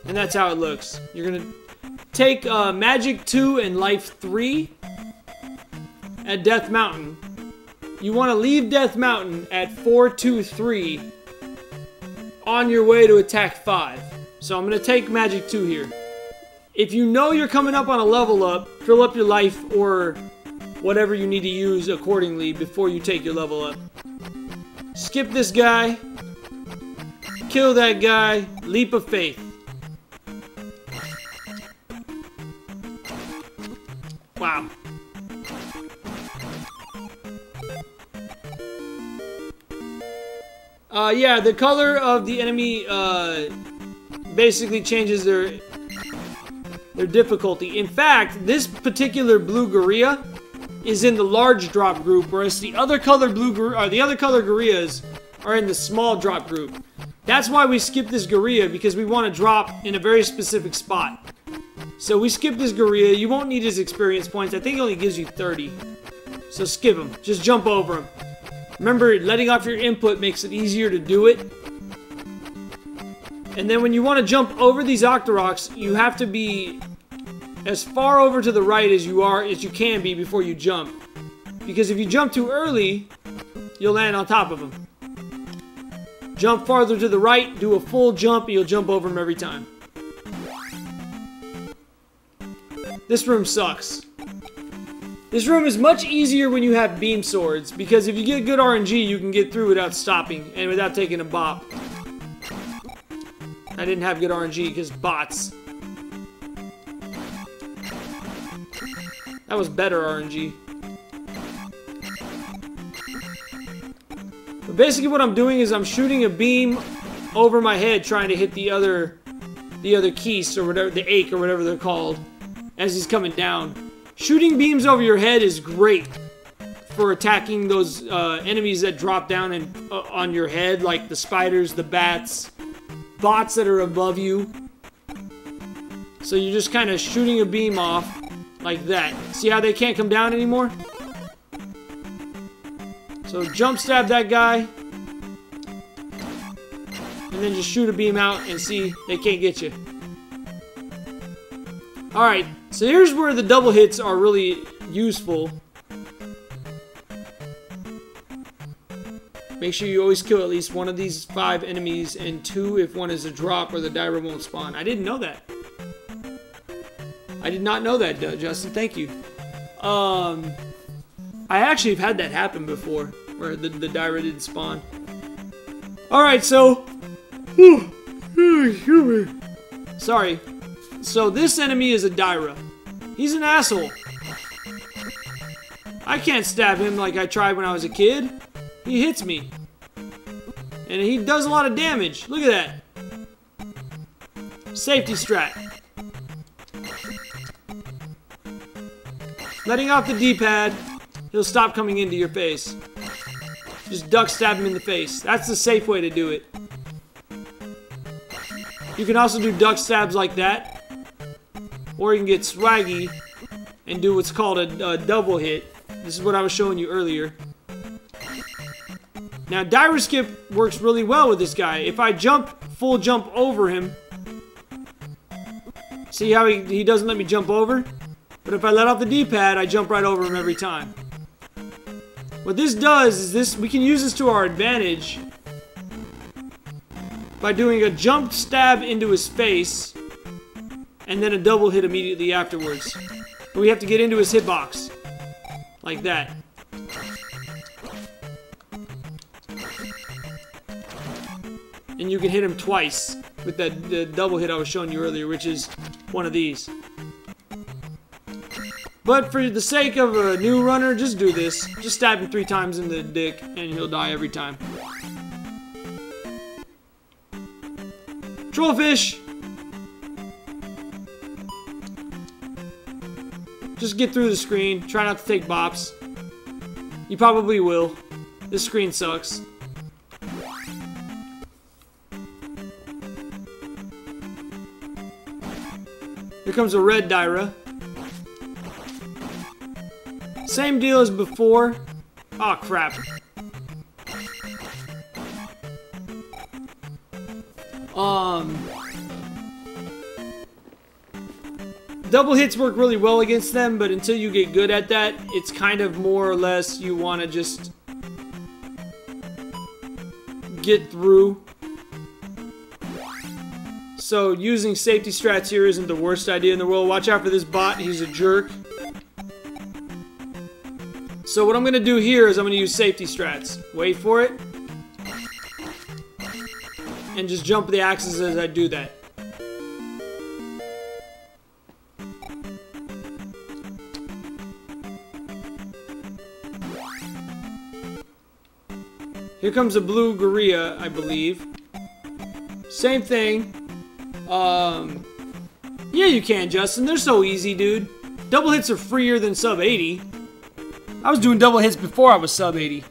And that's how it looks. You're gonna take Magic 2 and Life 3 at Death Mountain. You want to leave Death Mountain at 423 on your way to attack 5. So I'm gonna take Magic 2 here. if you know you're coming up on a level up, fill up your life or whatever you need to use accordingly before you take your level up. Skip this guy. Kill that guy. Leap of faith. Wow. Yeah, the color of the enemy basically changes their difficulty. In fact, this particular blue gorilla is in the large drop group, whereas the other color gorillas are in the small drop group. That's why we skip this gorilla, because we want to drop in a very specific spot. So we skip this gorilla. You won't need his experience points. I think he only gives you 30. So skip him. Just jump over him. Remember, letting off your input makes it easier to do it. And then when you want to jump over these Octoroks, you have to be as far over to the right as you can be before you jump. Because if you jump too early, you'll land on top of them. Jump farther to the right, do a full jump, and you'll jump over them every time. This room sucks. This room is much easier when you have beam swords, because if you get good RNG, you can get through without stopping and without taking a bop. I didn't have good RNG because bots. That was better RNG. But basically what I'm doing is I'm shooting a beam over my head trying to hit the other keys or whatever, the ache or whatever they're called, as he's coming down. Shooting beams over your head is great for attacking those enemies that drop down and on your head, like the spiders, the bats, bots that are above you. So you're just kind of shooting a beam off like that. See how they can't come down anymore? So jump stab that guy, and then just shoot a beam out and see they can't get you. Alright, so here's where the double hits are really useful. Make sure you always kill at least one of these 5 enemies, and 2 if one is a drop or the Dyra won't spawn. I didn't know that. I did not know that, Justin. Thank you. I actually have had that happen before, where the Dyra didn't spawn. Alright, so... Sorry. So this enemy is a Dyra. He's an asshole. I can't stab him like I tried when I was a kid. He hits me. And he does a lot of damage. Look at that. Safety strat. Letting off the D-pad, he'll stop coming into your face. Just duck stab him in the face. That's the safe way to do it. You can also do duck stabs like that. Or you can get swaggy and do what's called a double hit. This is what I was showing you earlier. Now, Dyra skip works really well with this guy. If I full jump over him, see how he doesn't let me jump over? But if I let off the D-pad, I jump right over him every time. What this does is we can use this to our advantage by doing a jump stab into his face and then a double hit immediately afterwards. But we have to get into his hitbox. Like that. And you can hit him twice with the double hit I was showing you earlier, which is one of these. But for the sake of a new runner, just do this. Just stab him 3 times in the dick, and he'll die every time. Trollfish! Just get through the screen. Try not to take bops. You probably will. This screen sucks. Here comes a red Dyra. Same deal as before. Oh crap. Double hits work really well against them, but until you get good at that, it's kind of more or less you want to just get through. So using safety strats here isn't the worst idea in the world. Watch out for this bot. He's a jerk. So what I'm going to do here is I'm going to use safety strats. Wait for it. And just jump the axes as I do that. Here comes a blue gorilla, I believe. Same thing. Yeah, you can, Justin. They're so easy, dude. Double hits are freer than sub 80. I was doing double hits before I was sub 80.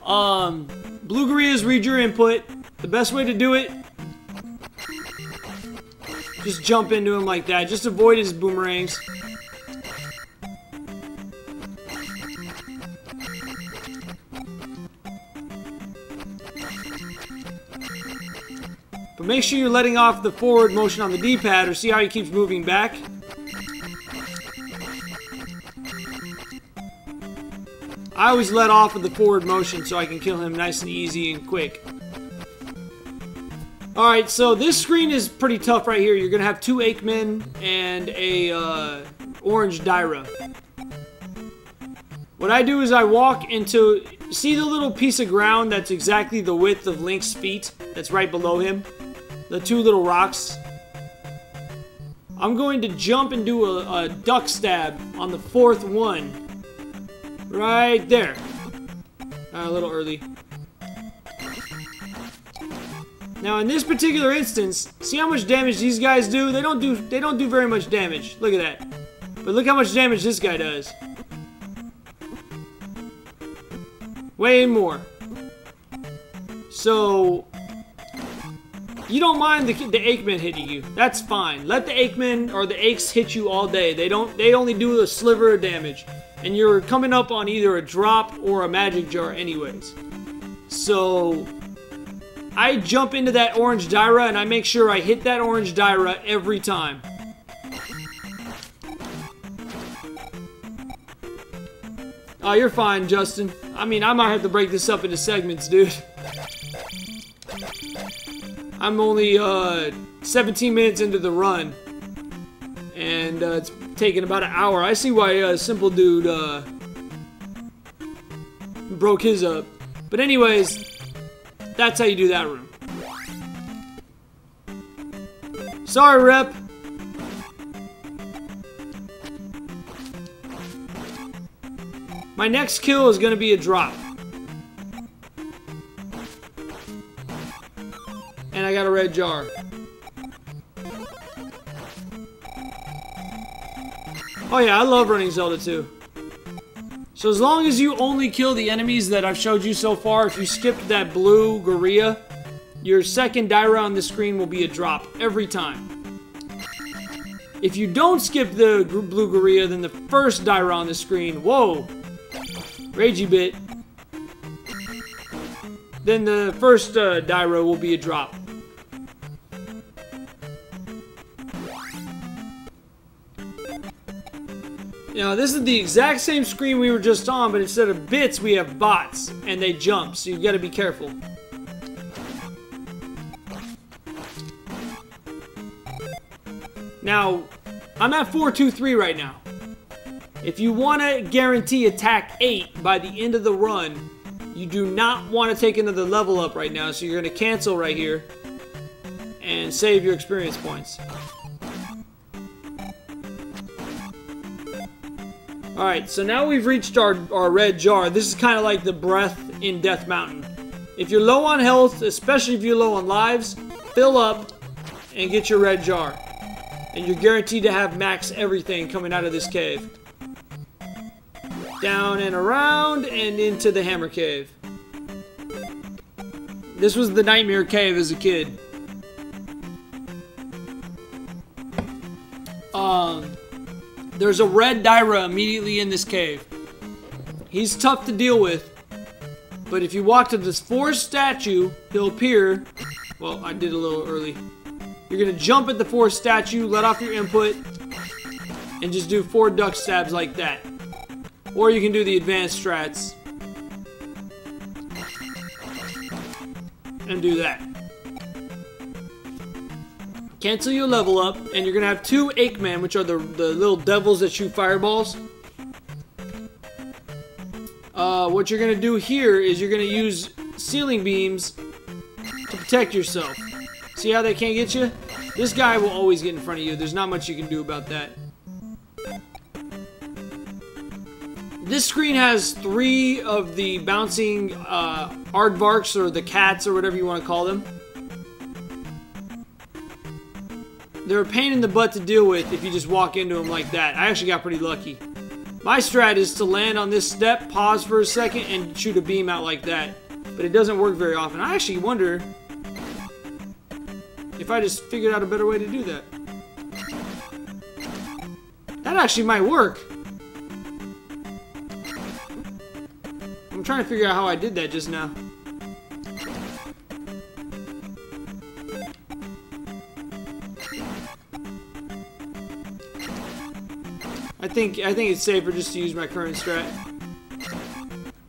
Blue gorillas read your input. The best way to do it, just jump into him like that. Just avoid his boomerangs. But make sure you're letting off the forward motion on the D-pad, or see how he keeps moving back? I always let off of the forward motion so I can kill him nice and easy and quick. Alright, so this screen is pretty tough right here. You're going to have 2 Aikmen and a orange Dyra. What I do is I walk into... See the little piece of ground that's exactly the width of Link's feet? That's right below him? The 2 little rocks? I'm going to jump and do a duck stab on the 4th one. Right there. A little early. Now in this particular instance, see how much damage these guys do? They don't do very much damage. Look at that. But look how much damage this guy does. Way more. So you don't mind the Aikmen hitting you. That's fine. Let the Aikmen or the Aikes hit you all day. They only do a sliver of damage. And you're coming up on either a drop or a magic jar anyways. So I jump into that orange Dyra and I make sure I hit that orange Dyra every time. Oh, you're fine, Justin. I mean, I might have to break this up into segments, dude. I'm only 17 minutes into the run. And it's taken about an hour. I see why Simple Dude broke his up. But anyways, that's how you do that room. Sorry, Rep. My next kill is going to be a drop. And I got a red jar. Oh yeah, I love running Zelda 2. So as long as you only kill the enemies that I've showed you so far, if you skipped that blue gorilla, your second Dyra on the screen will be a drop every time. If you don't skip the blue gorilla, then the first Dyra on the screen, whoa, ragey bit, then the first Dyra will be a drop. Now, this is the exact same screen we were just on, but instead of bits, we have bots, and they jump, so you've got to be careful. Now, I'm at 4-2-3 right now. If you want to guarantee attack 8 by the end of the run, you do not want to take another level up right now, so you're going to cancel right here and save your experience points. Alright, so now we've reached our red jar. This is kind of like the breath in Death Mountain. If you're low on health, especially if you're low on lives, fill up and get your red jar. And you're guaranteed to have max everything coming out of this cave. Down and around and into the Hammer Cave. This was the Nightmare Cave as a kid. There's a red Dyra immediately in this cave. He's tough to deal with, but if you walk to this 4th statue, he'll appear. Well, I did a little early. You're gonna jump at the 4th statue, let off your input, and just do 4 duck stabs like that. Or you can do the advanced strats and do that. Cancel your level up, and you're gonna have 2 Aikman, which are the little devils that shoot fireballs. What you're gonna do here is you're gonna use ceiling beams to protect yourself. See how they can't get you? This guy will always get in front of you. There's not much you can do about that. This screen has 3 of the bouncing aardvarks, or the cats, or whatever you want to call them. They're a pain in the butt to deal with if you just walk into them like that. I actually got pretty lucky. My strat is to land on this step, pause for a second, and shoot a beam out like that. But it doesn't work very often. I actually wonder if I just figured out a better way to do that. That actually might work. I'm trying to figure out how I did that just now. I think it's safer just to use my current strat,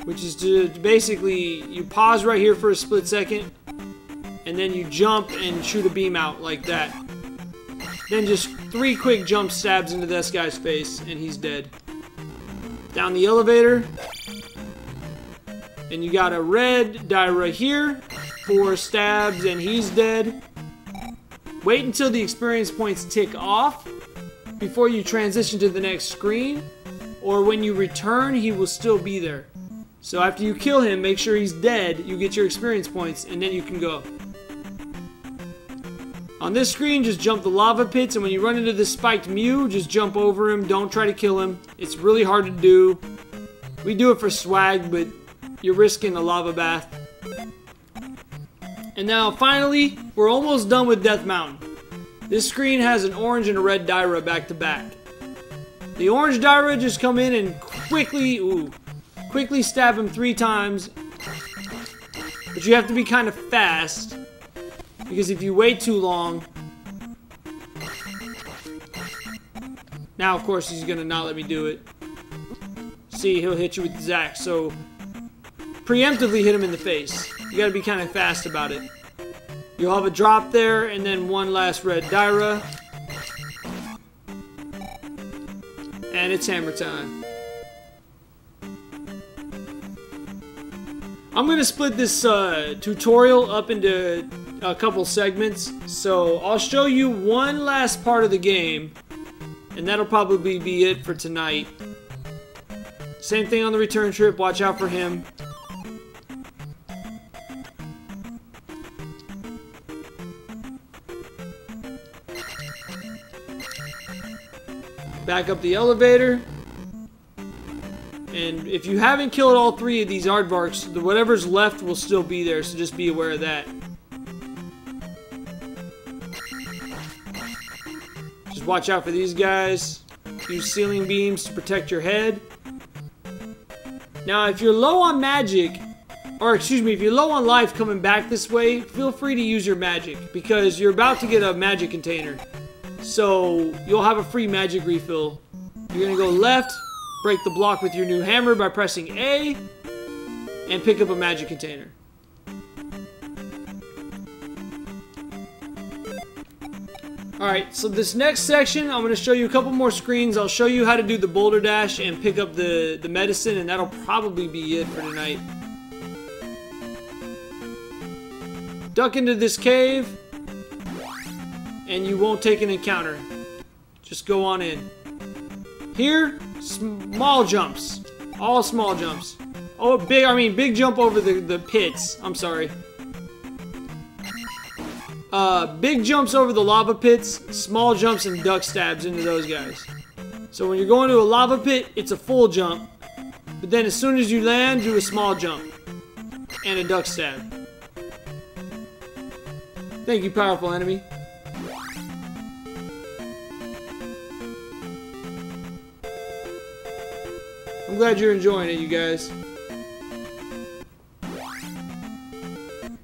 which is to basically you pause right here for a split second, and then you jump and shoot a beam out like that. Then just 3 quick jump stabs into this guy's face, and he's dead. Down the elevator, and you got a red die right here, 4 stabs, and he's dead. Wait until the experience points tick off before you transition to the next screen, or when you return, he will still be there. So after you kill him, make sure he's dead, you get your experience points, and then you can go. On this screen, just jump the lava pits, and when you run into the spiked Mew, just jump over him, don't try to kill him. It's really hard to do. We do it for swag, but you're risking a lava bath. And now, finally, we're almost done with Death Mountain. This screen has an orange and a red Dyra back to back. The orange Dyra just come in and quickly stab him 3 times. But you have to be kind of fast, because if you wait too long... Now, of course, he's gonna not let me do it. See, he'll hit you with his axe, so preemptively hit him in the face. You gotta be kind of fast about it. You'll have a drop there, and then 1 last red Dyra. And it's hammer time. I'm going to split this tutorial up into a couple segments. So I'll show you one last part of the game, and that'll probably be it for tonight. Same thing on the return trip. Watch out for him. Back up the elevator. And if you haven't killed all 3 of these aardvarks, whatever's left will still be there, so just be aware of that. Just watch out for these guys. Use ceiling beams to protect your head. Now, if you're low on magic, or excuse me, if you're low on life coming back this way, feel free to use your magic, because you're about to get a magic container. So, you'll have a free magic refill. You're going to go left, break the block with your new hammer by pressing A, and pick up a magic container. Alright, so this next section, I'm going to show you a couple more screens. I'll show you how to do the boulder dash and pick up the medicine, and that'll probably be it for tonight. Duck into this cave, and you won't take an encounter. Just go on in. Here, small jumps. All small jumps. Oh, big jump over the pits. I'm sorry. Big jumps over the lava pits, small jumps and duck stabs into those guys. So when you're going to a lava pit, it's a full jump. But then as soon as you land, do a small jump. And a duck stab. Thank you, powerful enemy. I'm glad you're enjoying it, you guys.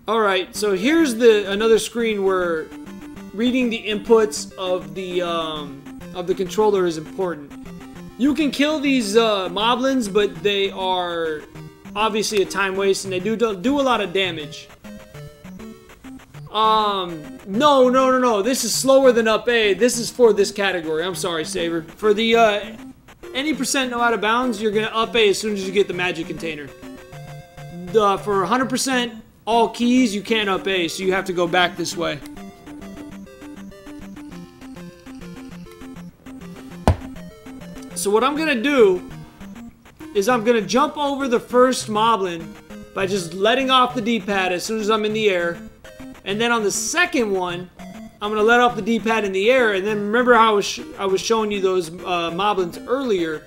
Alright, so here's another screen where reading the inputs of the controller is important. You can kill these moblins, but they are obviously a time waste, and they do a lot of damage. No. This is slower than up A. This is for this category. I'm sorry, Saber. For the, any percent no out of bounds, you're gonna up A as soon as you get the magic container. For 100% all keys, you can't up A, so you have to go back this way. So what I'm gonna do is I'm gonna jump over the first moblin by just letting off the D-pad as soon as I'm in the air. And then on the second one, I'm gonna let off the D-pad in the air. And then remember how I was showing you those moblins earlier.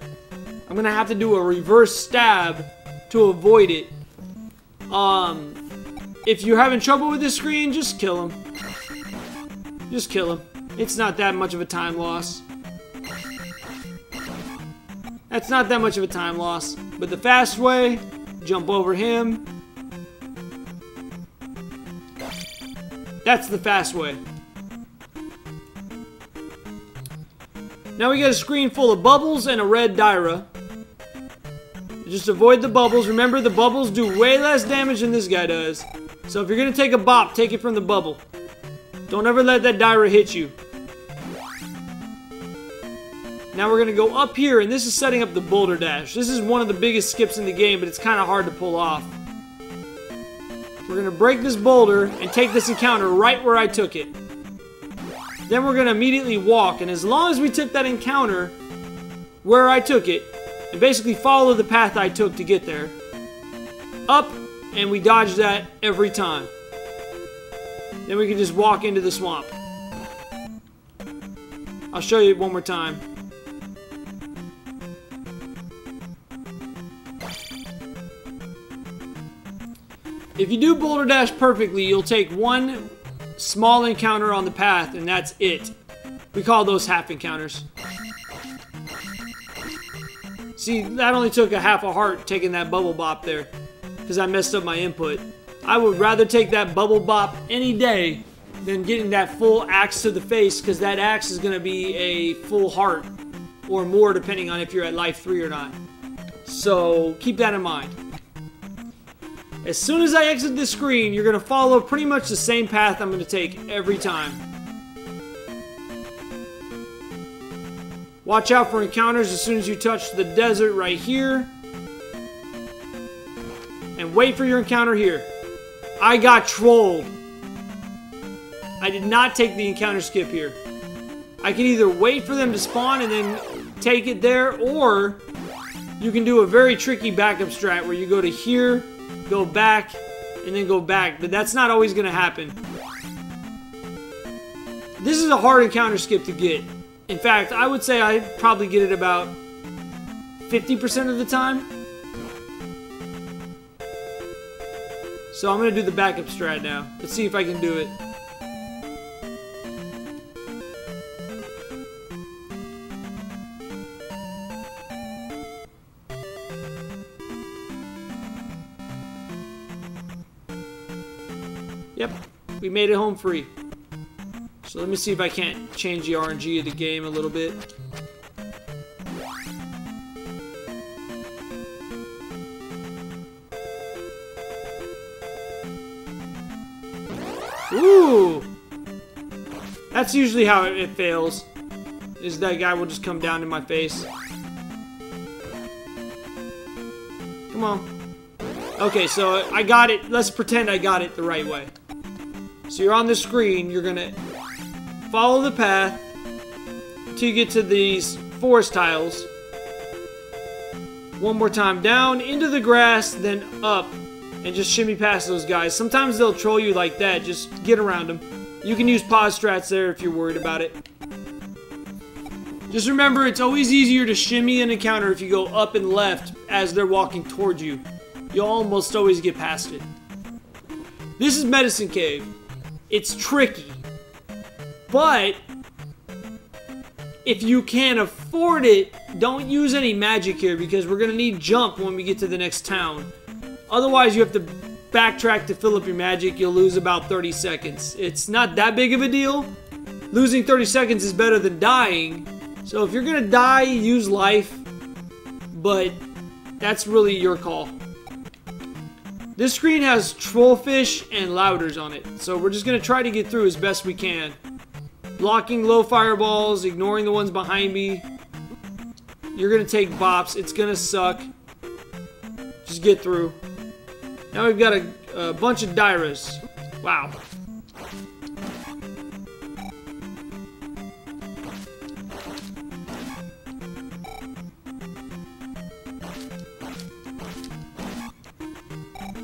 I'm gonna have to do a reverse stab to avoid it. If you're having trouble with this screen, just kill him. Just kill him. It's not that much of a time loss. That's not that much of a time loss. But the fast way, jump over him. That's the fast way. Now we got a screen full of bubbles and a red Dyra. Just avoid the bubbles. Remember, the bubbles do way less damage than this guy does. So if you're going to take a bop, take it from the bubble. Don't ever let that Dyra hit you. Now we're going to go up here, and this is setting up the boulder dash. This is one of the biggest skips in the game, but it's kind of hard to pull off. We're going to break this boulder and take this encounter right where I took it. Then we're going to immediately walk, and as long as we took that encounter where I took it, and basically follow the path I took to get there, up, and we dodge that every time. Then we can just walk into the swamp. I'll show you one more time. If you do boulder dash perfectly, you'll take one small encounter on the path, and that's it. We call those half encounters. See, that only took a half a heart taking that bubble bop there, because I messed up my input. I would rather take that bubble bop any day than getting that full axe to the face, because that axe is going to be a full heart, or more depending on if you're at life 3 or not. So, keep that in mind. As soon as I exit this screen, you're going to follow pretty much the same path I'm going to take every time. Watch out for encounters as soon as you touch the desert right here. And wait for your encounter here. I got trolled. I did not take the encounter skip here. I can either wait for them to spawn and then take it there, or you can do a very tricky backup strat where you go to here, go back, and then go back, but that's not always going to happen. This is a hard encounter skip to get. In fact, I would say I probably get it about 50% of the time. So I'm going to do the backup strat now. Let's see if I can do it. Yep, we made it home free. So let me see if I can't change the RNG of the game a little bit. Ooh! That's usually how it fails. Is that guy will just come down in my face. Come on. Okay, so I got it. Let's pretend I got it the right way. So you're on the screen, you're gonna follow the path till you get to these forest tiles. One more time, down into the grass, then up, and just shimmy past those guys. Sometimes they'll troll you like that, just get around them. You can use pause strats there if you're worried about it. Just remember, it's always easier to shimmy an encounter if you go up and left as they're walking towards you. You'll almost always get past it. This is Medicine Cave. It's tricky, but if you can afford it, don't use any magic here, because we're going to need jump when we get to the next town. Otherwise, you have to backtrack to fill up your magic. You'll lose about 30 seconds. It's not that big of a deal. Losing 30 seconds is better than dying. So if you're going to die, use life, but that's really your call. This screen has trollfish and louders on it, so we're just going to try to get through as best we can. Blocking low fireballs, ignoring the ones behind me. You're going to take bops. It's going to suck. Just get through. Now we've got a bunch of Dyras. Wow.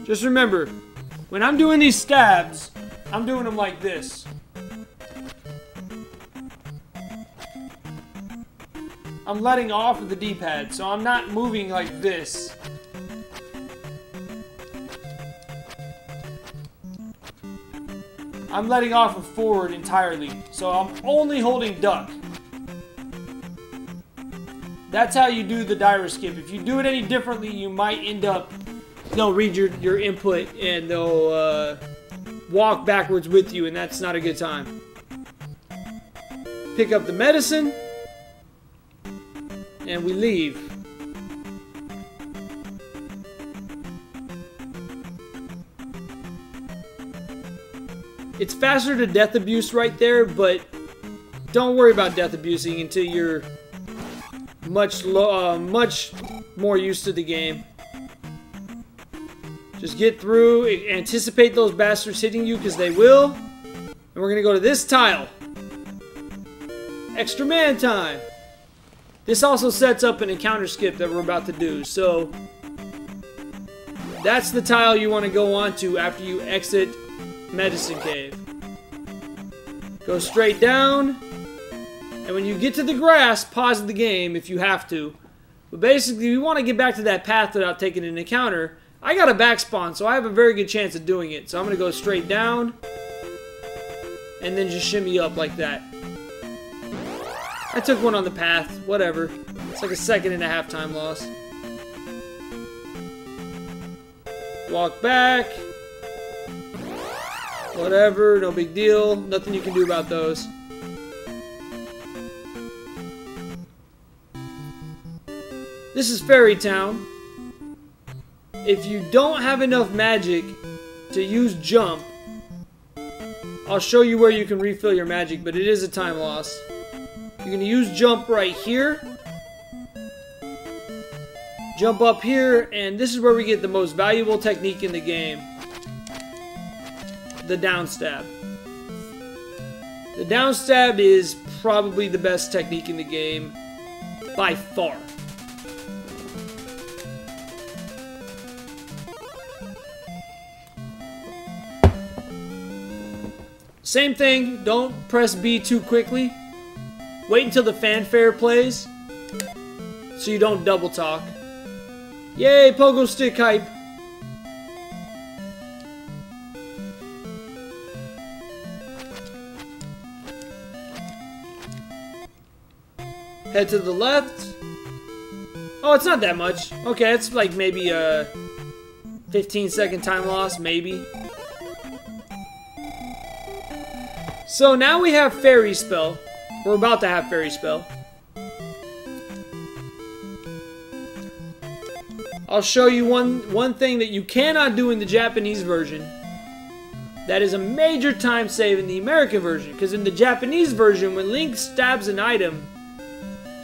Just remember, when I'm doing these stabs, I'm doing them like this. I'm letting off of the D-pad, so I'm not moving like this. I'm letting off of forward entirely, so I'm only holding duck. That's how you do the Dyra skip. If you do it any differently, you might end up... They'll read your input and they'll walk backwards with you, and that's not a good time. Pick up the medicine, and we leave. It's faster to death abuse right there, but don't worry about death abusing until you're much more used to the game. Just get through, anticipate those bastards hitting you, because they will. And we're going to go to this tile. Extra man time. This also sets up an encounter skip that we're about to do. So, that's the tile you want to go on to after you exit Medicine Cave. Go straight down. And when you get to the grass, pause the game if you have to. But basically, you want to get back to that path without taking an encounter. I got a back spawn, so I have a very good chance of doing it. So I'm going to go straight down. And then just shimmy up like that. I took one on the path. Whatever. It's like a 1.5 time loss. Walk back. Whatever. No big deal. Nothing you can do about those. This is Fairy Town. If you don't have enough magic to use jump, I'll show you where you can refill your magic, but it is a time loss. You're going to use jump right here. Jump up here, and this is where we get the most valuable technique in the game. The down stab. The down stab is probably the best technique in the game by far. Same thing, don't press B too quickly. Wait until the fanfare plays so you don't double talk. Yay, pogo stick hype. Head to the left. Oh, it's not that much. Okay, it's like maybe a 15-second time loss, maybe. So now we have Fairy Spell. We're about to have Fairy Spell. I'll show you one thing that you cannot do in the Japanese version. That is a major time save in the American version. Because in the Japanese version, when Link stabs an item,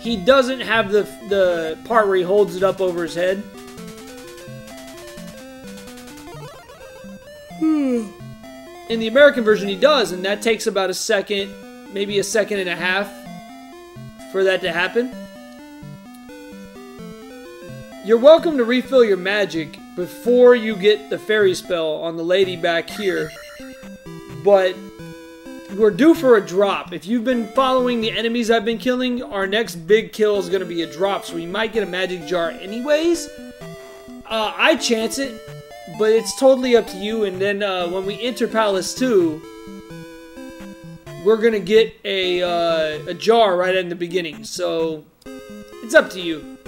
he doesn't have the part where he holds it up over his head. In the American version, he does, and that takes about a second, maybe 1.5 seconds for that to happen. You're welcome to refill your magic before you get the Fairy Spell on the lady back here, but we're due for a drop. If you've been following the enemies I've been killing, our next big kill is going to be a drop, so we might get a magic jar anyways. I chance it. But it's totally up to you, and then when we enter Palace 2, we're going to get a jar right in the beginning. So, it's up to you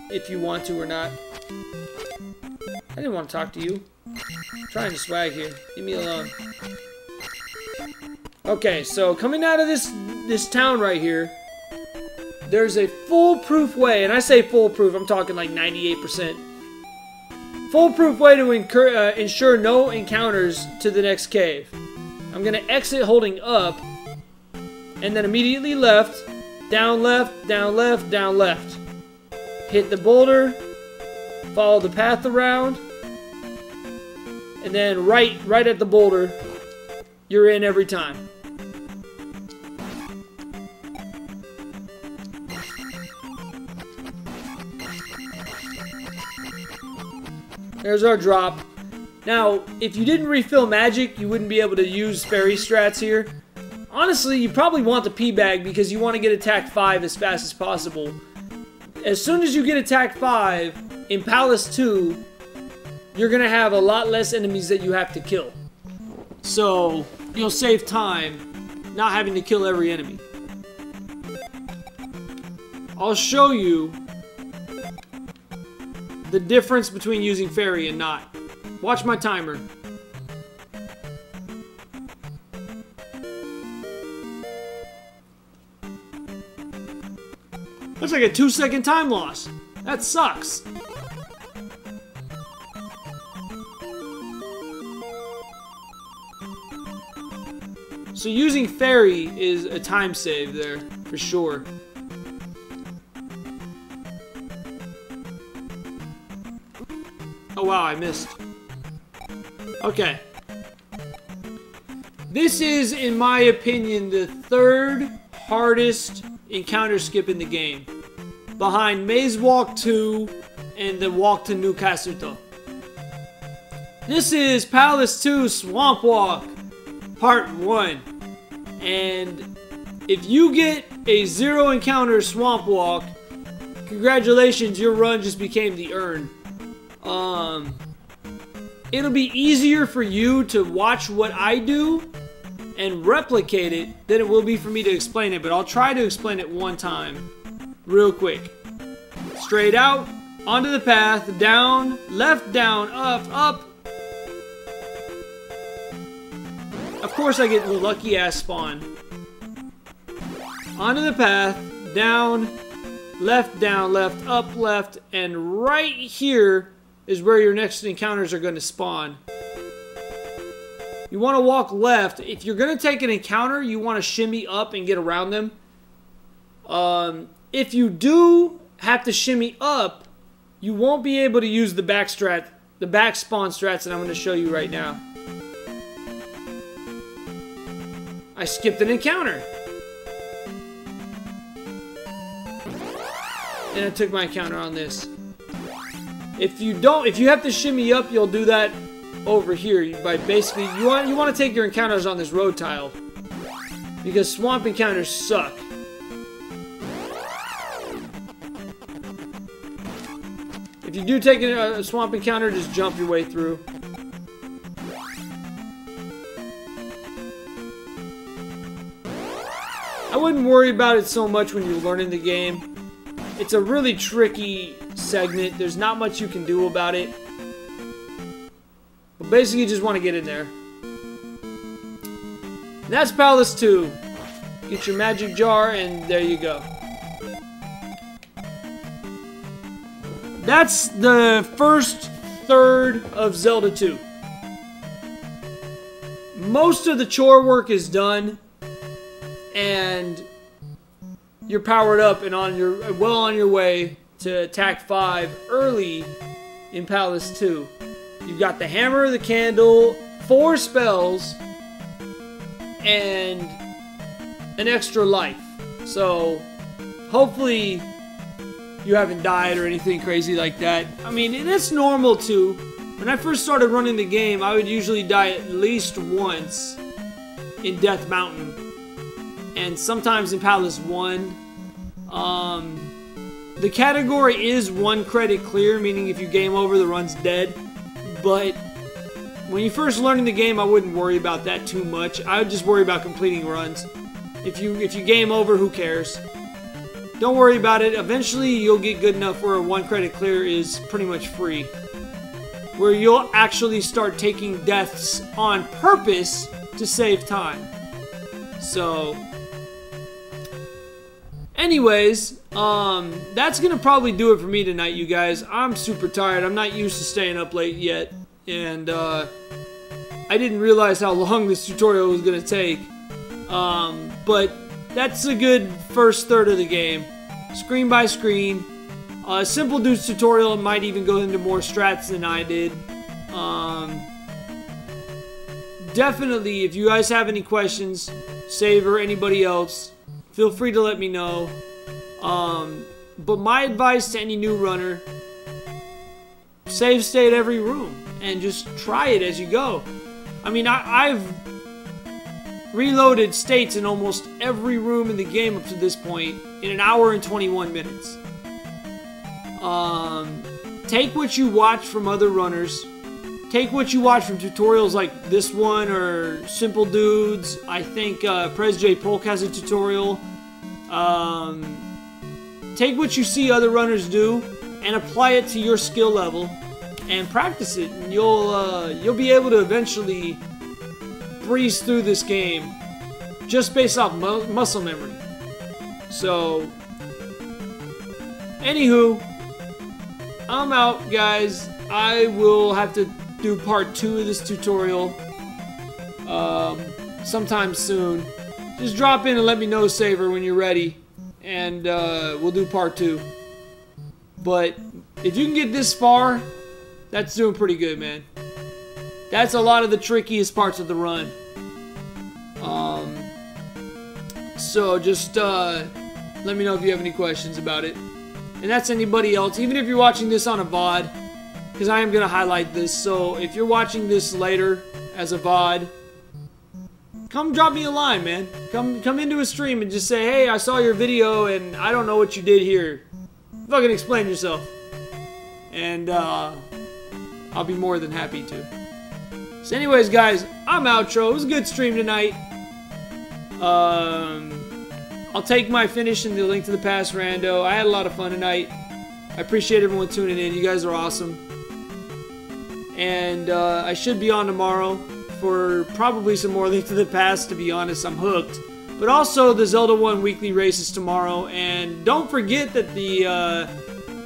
if you want to or not. I didn't want to talk to you. I'm trying to swag here. Leave me alone. Okay, so coming out of this town right here, there's a foolproof way, and I say foolproof, I'm talking like 98%. Foolproof way to ensure no encounters to the next cave. I'm gonna exit holding up, and then immediately left, down left, down left, down left. Hit the boulder, follow the path around, and then right at the boulder, you're in every time. There's our drop. Now, if you didn't refill magic, you wouldn't be able to use fairy strats here. Honestly, you probably want the P-Bag because you want to get attack 5 as fast as possible. As soon as you get attack 5, in Palace 2, you're going to have a lot less enemies that you have to kill. So, you'll save time not having to kill every enemy. I'll show you the difference between using fairy and not. Watch my timer. That's like a 2-second time loss. That sucks. So using fairy is a time save there, for sure. Oh wow, I missed. Okay. This is, in my opinion, the third hardest encounter skip in the game. Behind Maze Walk 2 and the Walk to New Kasuto. This is Palace 2 Swamp Walk Part 1. And if you get a 0 encounter Swamp Walk, congratulations, your run just became the urn. It'll be easier for you to watch what I do and replicate it than it will be for me to explain it, but I'll try to explain it one time real quick. Straight out, onto the path, down, left, down, up, up. Of course I get the lucky ass spawn. Onto the path, down, left, up, left, and right here is where your next encounters are going to spawn. You want to walk left. If you're going to take an encounter, you want to shimmy up and get around them. If you do have to shimmy up, you won't be able to use the back spawn strats that I'm going to show you right now. I skipped an encounter. And I took my encounter on this. If you have to shimmy up, you'll do that over here. By basically, you want to take your encounters on this road tile. Because swamp encounters suck. If you do take a swamp encounter, just jump your way through. I wouldn't worry about it so much when you're learning the game. It's a really tricky segment. There's not much you can do about it. But basically, you just want to get in there. And that's Palace 2. Get your magic jar, and there you go. That's the first third of Zelda 2. Most of the chore work is done, and you're powered up and well on your way to attack 5 early in Palace 2. You've got the hammer, the candle, 4 spells, and an extra life. So hopefully you haven't died or anything crazy like that. I mean, it's normal too. When I first started running the game, I would usually die at least once in Death Mountain. And sometimes in Palace 1. The category is 1 credit clear, meaning if you game over, the run's dead. But when you first learn the game, I wouldn't worry about that too much. I would just worry about completing runs. If you game over, who cares? Don't worry about it. Eventually, you'll get good enough where 1 credit clear is pretty much free. Where you'll actually start taking deaths on purpose to save time. So, anyways, That's gonna probably do it for me tonight, you guys. I'm super tired. I'm not used to staying up late yet, and I didn't realize how long this tutorial was gonna take. But that's a good first third of the game, screen by screen. Simple Dude's tutorial might even go into more strats than I did. Definitely, if you guys have any questions, Saver, anybody else, feel free to let me know. But my advice to any new runner, save state every room and just try it as you go. I mean, I've reloaded states in almost every room in the game up to this point in 1 hour and 21 minutes. Take what you watch from other runners. Take what you watch from tutorials like this one or Simple Dudes. I think Prez J Polk has a tutorial. Take what you see other runners do and apply it to your skill level and practice it. And you'll be able to eventually breeze through this game just based off muscle memory. So, anywho, I'm out, guys. I will have to do part 2 of this tutorial sometime soon. Just drop in and let me know, Saver, when you're ready, and we'll do part 2. But if you can get this far, that's doing pretty good, man. That's a lot of the trickiest parts of the run. So just let me know if you have any questions about it. And that's anybody else, even if you're watching this on a VOD, because I am going to highlight this. So if you're watching this later as a VOD, come drop me a line, man. Come into a stream and just say, hey, I saw your video and I don't know what you did here. Fucking explain yourself. And I'll be more than happy to. So anyways, guys, I'm outro. It was a good stream tonight. I'll take my finish in the link to the past rando. I had a lot of fun tonight. I appreciate everyone tuning in. You guys are awesome. And I should be on tomorrow for probably some more Link to the Past. To be honest, I'm hooked. But also the Zelda 1 weekly races tomorrow. And don't forget that the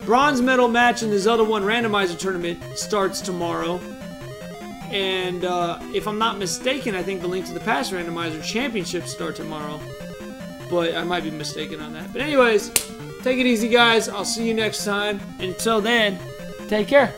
bronze medal match in the Zelda 1 randomizer tournament starts tomorrow. And if I'm not mistaken, I think the Link to the Past randomizer championships start tomorrow. But I might be mistaken on that. But anyways, take it easy, guys. I'll see you next time. Until then, take care.